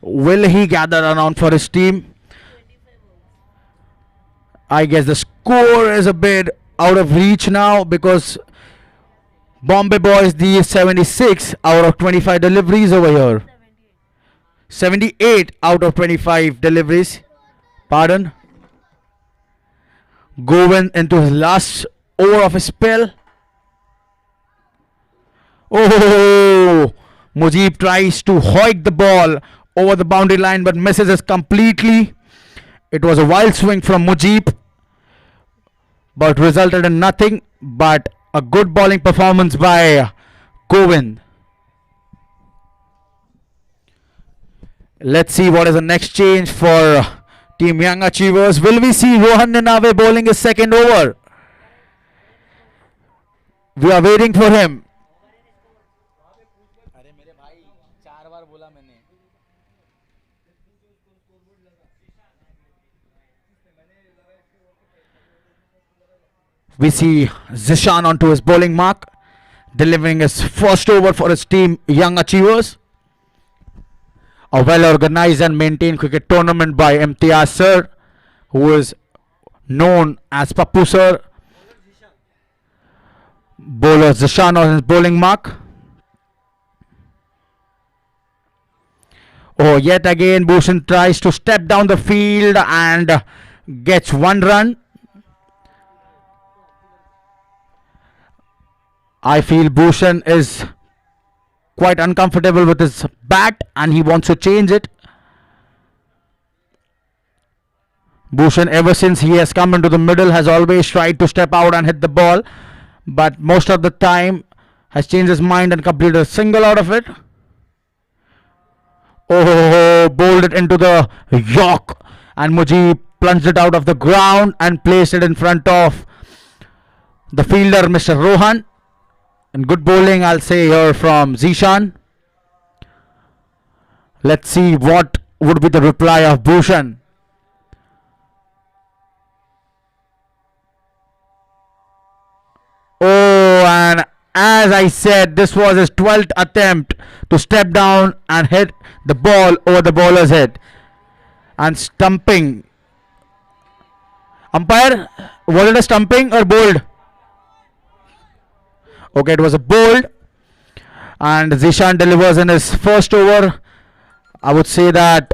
Speaker 8: Will he gather around for his team? I guess the score is a bit out of reach now because Bombay Boys the 76 out of 25 deliveries over here. 78 out of 25 deliveries. Pardon. Govind into his last over of his spell. Oh, Mujib tries to hoik the ball over the boundary line but misses it completely. It was a wild swing from Mujib but resulted in nothing but a good bowling performance by Govind. Let's see what is the next change for Team Young Achievers. Will we see Rohan Ninave bowling his second over? We are waiting for him.
Speaker 7: अरे मेरे भाई 4 बार बोला मैंने.
Speaker 8: We see Zishan onto his bowling mark, delivering his first over for his team Young Achievers. A well organized and maintained cricket tournament by Imtiaz Sir, who is known as Pappu Sir. Bowler Zishan on his bowling mark. Oh, yet again Bhushan tries to step down the field and gets one run. I feel Bhushan is quite uncomfortable with his bat and he wants to change it. Bhushan, ever since he has come into the middle, has always tried to step out and hit the ball, but most of the time has changed his mind and completed a single out of it. Oh, bowled it into the York and Mujib plunged it out of the ground and placed it in front of the fielder, Mr. Rohan. And good bowling, I'll say, here from Zishan. Let's see what would be the reply of Bhushan. Oh, and as I said, this was his 12th attempt to step down and hit the ball over the bowler's head. And stumping. Umpire, was it a stumping or bowled? Okay, it was a bowled. And Zishan delivers in his first over. I would say that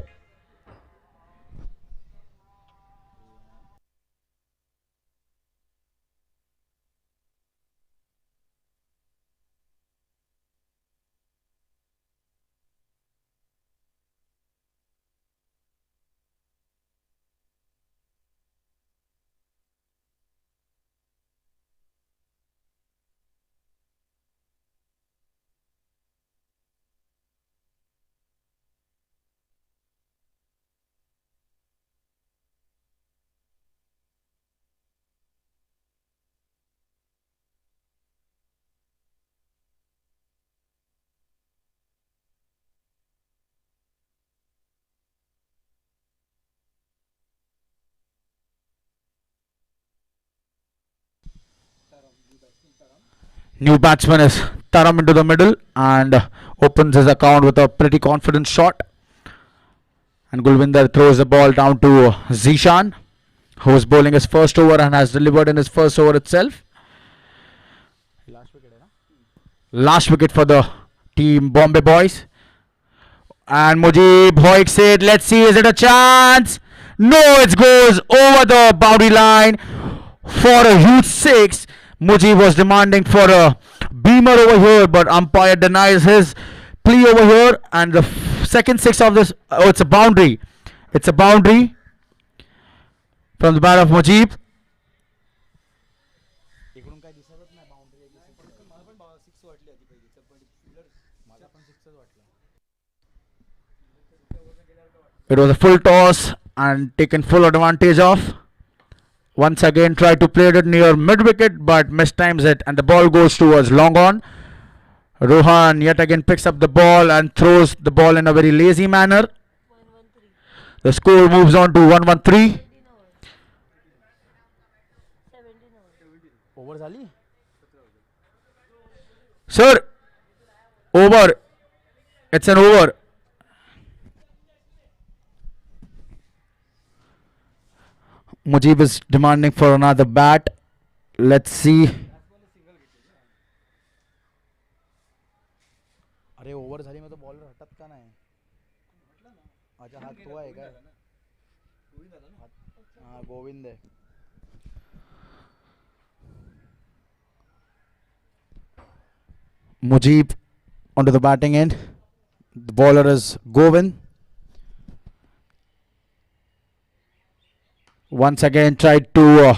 Speaker 8: new batsman is Taram into the middle and opens his account with a pretty confident shot. And Gulvinder throws the ball down to Zishan, who is bowling his first over and has delivered in his first over itself. Last wicket for the team Bombay Boys. And Mujib hoiks it. Let's see, is it a chance? No, it goes over the boundary line for a huge six. Mujib was demanding for a beamer over here, but umpire denies his plea over here. And the second six of this, oh, it's a boundary. It's a boundary from the bat of Mujib. It was a full toss and taken full advantage of. Once again tried to play it near mid wicket but mistimes it and the ball goes towards long on. Rohan yet again picks up the ball and throws the ball in a very lazy manner. The score moves on to 1-1-3. Sir, over. It's an over. Mujib is demanding for another bat. Let's see. अरे over झाली मग तो bowler हटत का नाही अच्छा हात तो आहे काय हा गोविंद आहे Mujib onto the batting end. The bowler is Govind. Once again tried to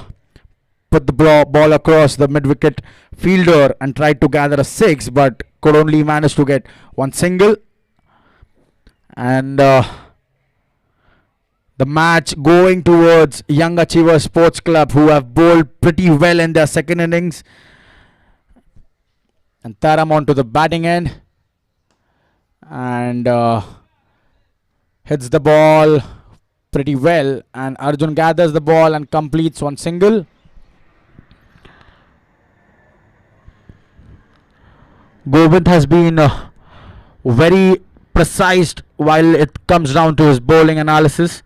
Speaker 8: put the ball across the mid-wicket fielder and tried to gather a 6, but could only manage to get one single. And the match going towards Young Achievers Sports Club, who have bowled pretty well in their second innings. And Taram onto the batting end and hits the ball pretty well, and Arjun gathers the ball and completes one single. Govind has been very precise while it comes down to his bowling analysis.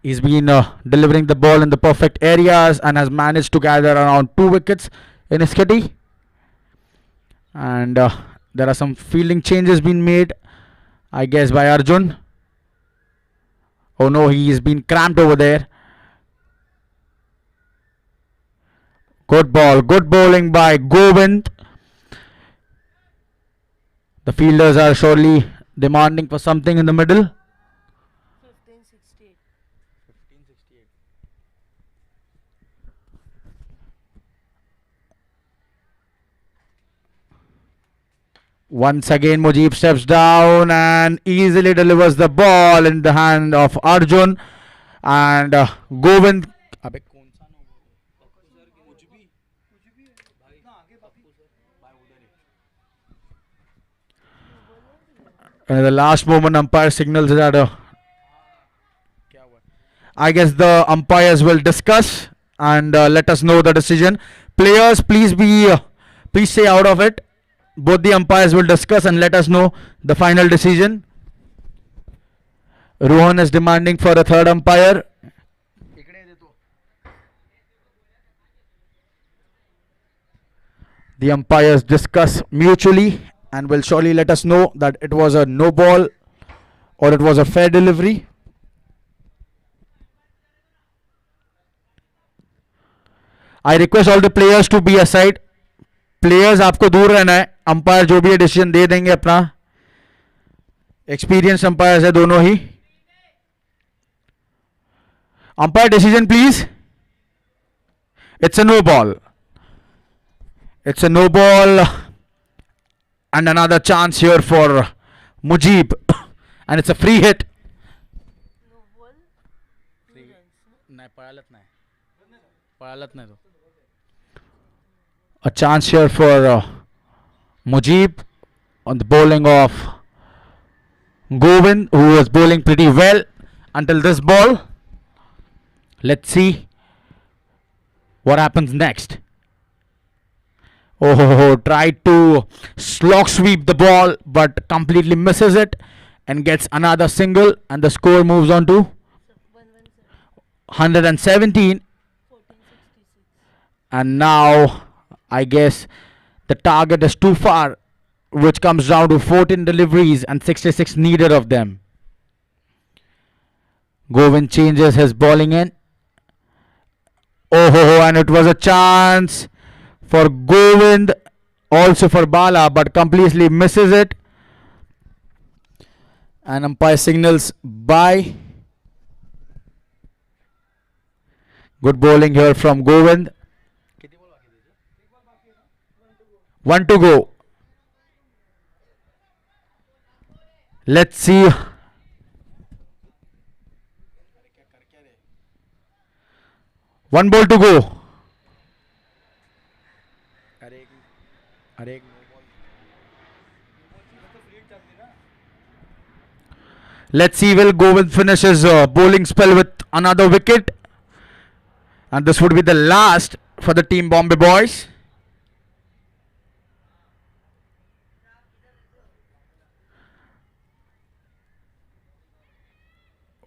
Speaker 8: He's been delivering the ball in the perfect areas and has managed to gather around 2 wickets in his kitty. And there are some fielding changes being made, I guess, by Arjun. Oh no, he's been cramped over there. Good ball, good bowling by Govind. The fielders are surely demanding for something in the middle.
Speaker 4: 1568.
Speaker 8: Once again, Mujib steps down and easily delivers the ball in the hand of Arjun. And Govind. And at the last moment, umpire signals that I guess the umpires will discuss and let us know the decision. Players, please stay out of it. Both the umpires will discuss and let us know the final decision. Rohan is demanding for a third umpire. The umpires discuss mutually and will surely let us know that it was a no ball or it was a fair delivery. I request all the players to be aside. Players आपको दूर रहना है. Umpire जो भी है decision दे देंगे अपना. Experience umpire है दोनों ही. Umpire decision please. It's a no ball. It's a no ball. And another chance here for Mujib. And it's a free hit.
Speaker 4: No ball. Free.
Speaker 7: नहीं पळालत नाही तो.
Speaker 8: A chance here for Mujib on the bowling of Govind, who was bowling pretty well until this ball. Let's see what happens next. Oh, tried to slog sweep the ball but completely misses it and gets another single, and the score moves on to 117.
Speaker 4: 1466.
Speaker 8: And now I guess the target is too far, which comes down to 14 deliveries and 66 needed of them. Govind changes his bowling in. Oh, and it was a chance for Govind, also for Bala, but completely misses it. And umpire signals bye. Good bowling here from Govind. 1 to go. Let's see. One ball to go. Let's see, will Govind finish his bowling spell with another wicket? And this would be the last for the team Bombay Boys.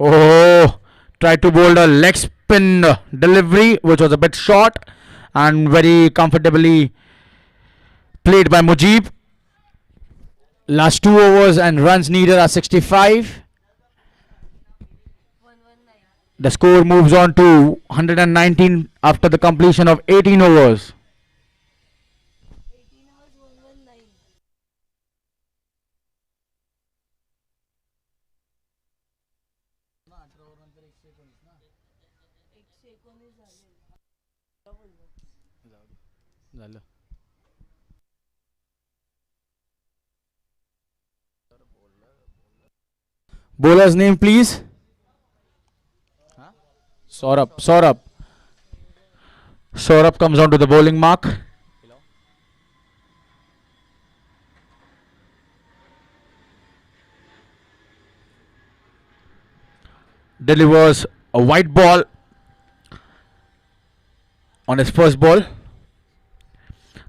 Speaker 8: Oh, tried to bowl a leg spin delivery, which was a bit short and very comfortably played by Mujib. Last 2 overs and runs needed are 65.
Speaker 4: 119.
Speaker 8: The score moves on to 119 after the completion of 18 overs.
Speaker 4: 18 hours 119. एकशे 19 झाले. काय बोललो?
Speaker 7: झालं.
Speaker 8: Bowler's name, please. Saurabh. Saurabh comes on to the bowling mark. Delivers a white ball on his first ball.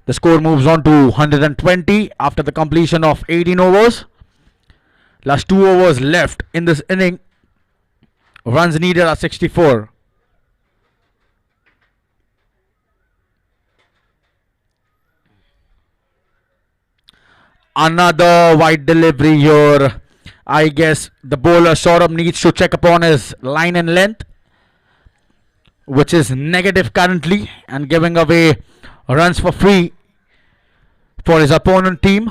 Speaker 8: The score moves on to 120 after the completion of 18 overs. Last 2 overs left in this inning. Runs needed are 64. Another wide delivery here. I guess the bowler Saurabh needs to check upon his line and length, which is negative currently, and giving away runs for free for his opponent team.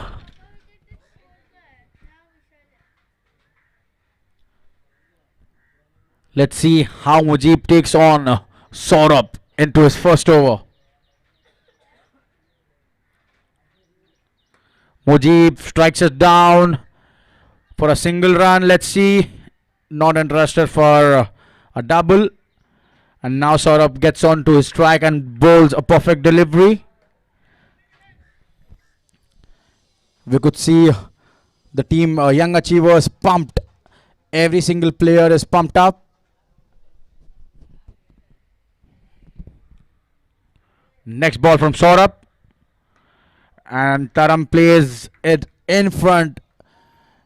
Speaker 8: Let's see how Mujib takes on Saurabh into his first over. Mujib strikes it down for a single run. Let's see. Not interested for a double. And now Saurabh gets on to his strike and bowls a perfect delivery. We could see the team Young Achievers pumped. Every single player is pumped up. Next ball from Saurabh. And Taram plays it in front.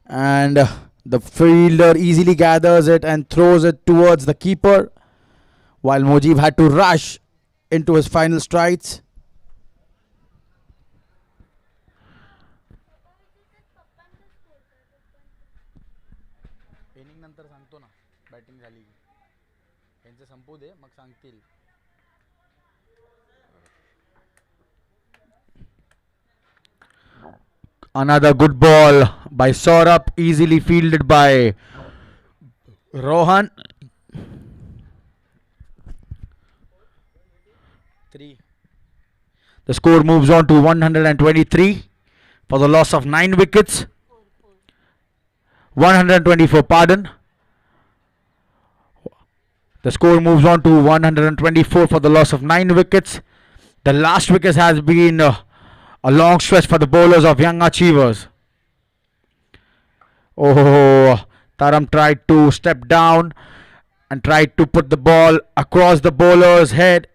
Speaker 8: And the fielder easily gathers it and throws it towards the keeper. While Mujib had to rush into his final strides.
Speaker 7: Inning नंतर सांगतो ना batting झाली यांचं संपू दे मग सांगतील.
Speaker 8: Another good ball by Saurabh, easily fielded by Rohan.
Speaker 7: 3.
Speaker 8: The score moves on to 123 for the loss of 9 wickets. 124, pardon. The score moves on to 124 for the loss of 9 wickets. The last wicket has been a long stretch for the bowlers of Young Achievers. Oh, Taram tried to step down and tried to put the ball across the bowler's head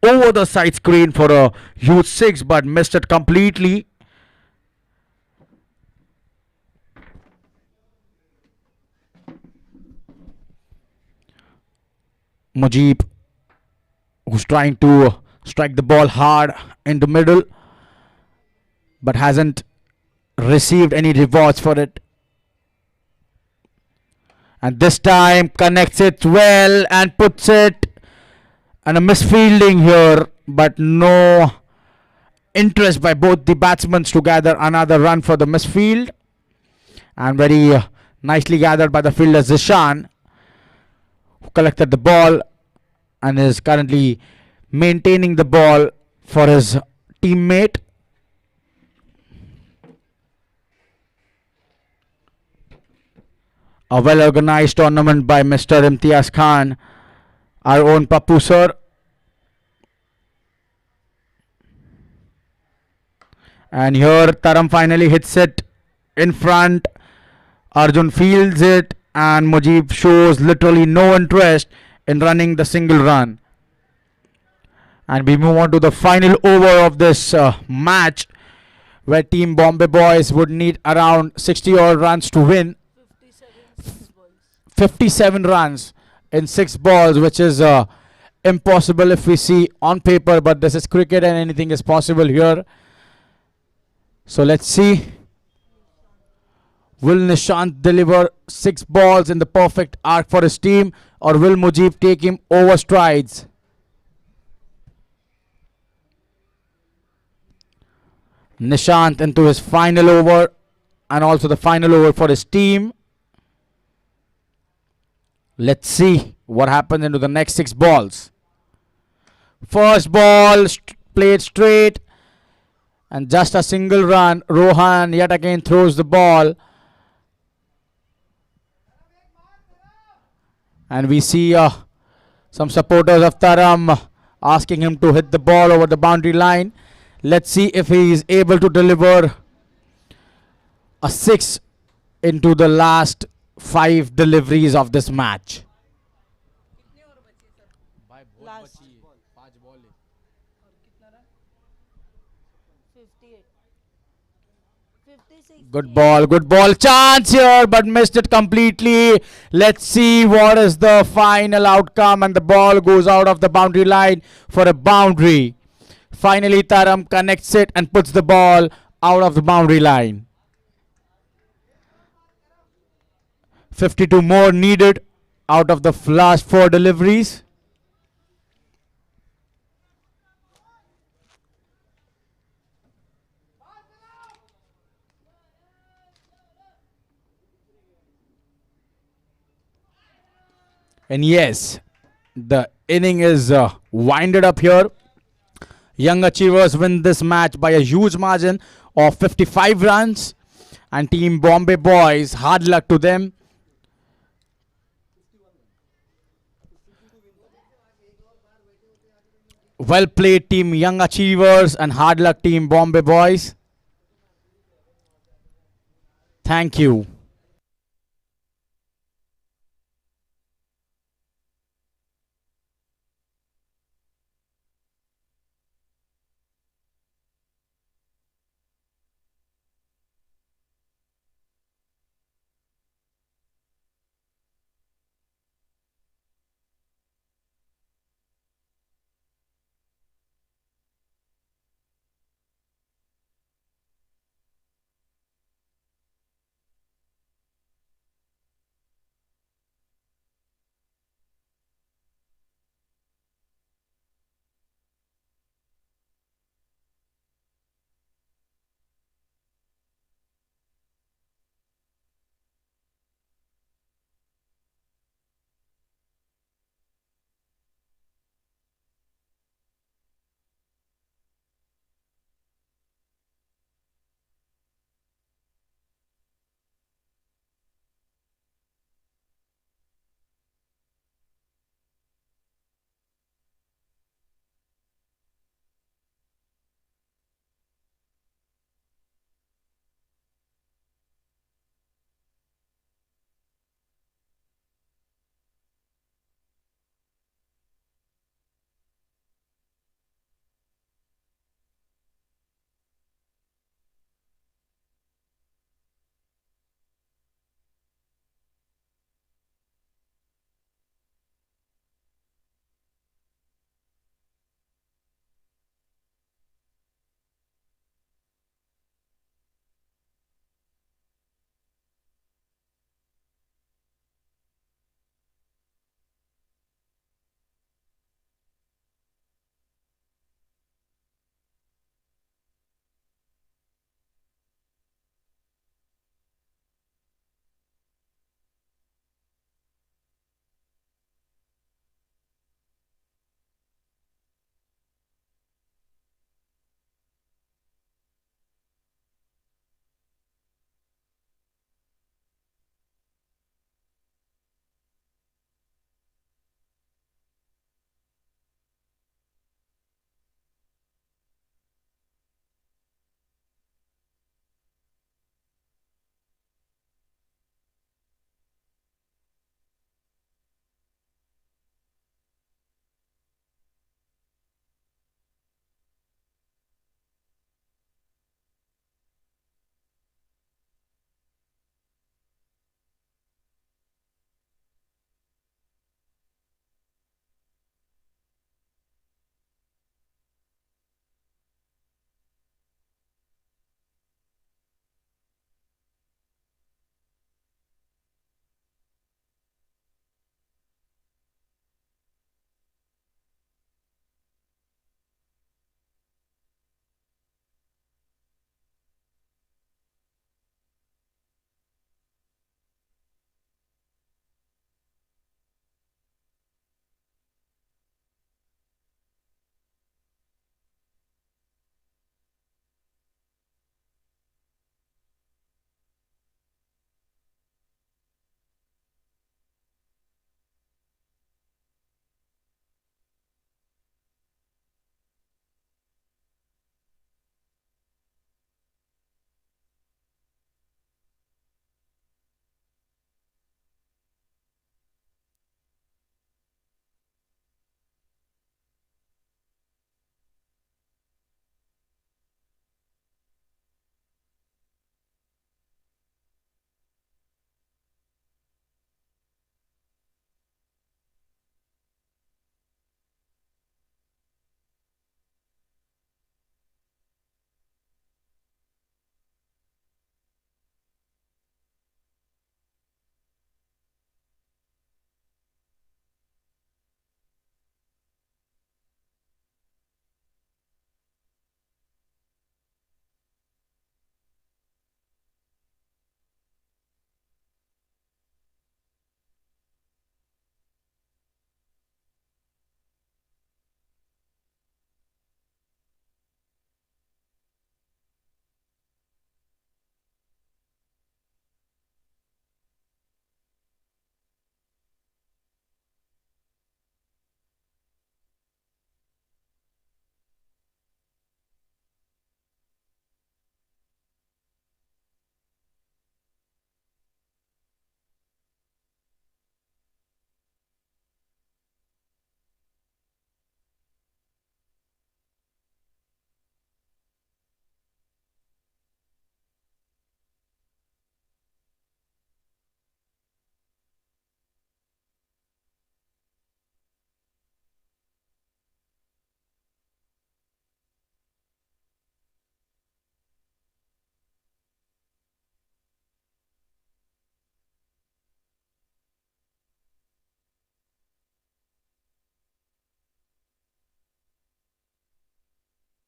Speaker 8: over the side screen for a huge 6, but missed it completely. Mujib, who's trying to strike the ball hard in the middle, but hasn't received any rewards for it. And this time connects it well and puts it, and a misfielding here, but no interest by both the batsmen to gather another run for the misfield. And very nicely gathered by the fielder Zishan, who collected the ball and is currently maintaining the ball for his teammate. A well organized tournament by Mr. Imtiaz Khan, our own Pappu sir. And here Taram finally hits it in front. Arjun fields it, and Mujib shows literally no interest in running the single run. And we move on to the final over of this match, where Team Bombay Boys would need around 60 odd runs to win.
Speaker 4: 57 6 balls.
Speaker 8: 57 runs. in 6 balls, which is impossible if we see on paper, but this is cricket and anything is possible here. So let's see. Will Nishant deliver 6 balls in the perfect arc for his team, or will Mujib take him over strides? Nishant into his final over, and also the final over for his team. Let's see what happens into the next 6 balls. First ball played straight, and just a single run. Rohan yet again throws the ball. And we see some supporters of Taram asking him to hit the ball over the boundary line. Let's see if he is able to deliver a 6 into the last 5 deliveries of this match.
Speaker 4: Last 58. 56.
Speaker 8: Good ball. Chance here, but missed it completely. Let's see what is the final outcome, and the ball goes out of the boundary line for a boundary. Finally, Taram connects it and puts the ball out of the boundary line. 52 more needed out of the last 4 deliveries. And yes, the inning is winded up here. Young Achievers win this match by a huge margin of 55 runs. And Team Bombay Boys, hard luck to them. Well played, Team Young Achievers, and hard luck, Team Bombay Boys. Thank you.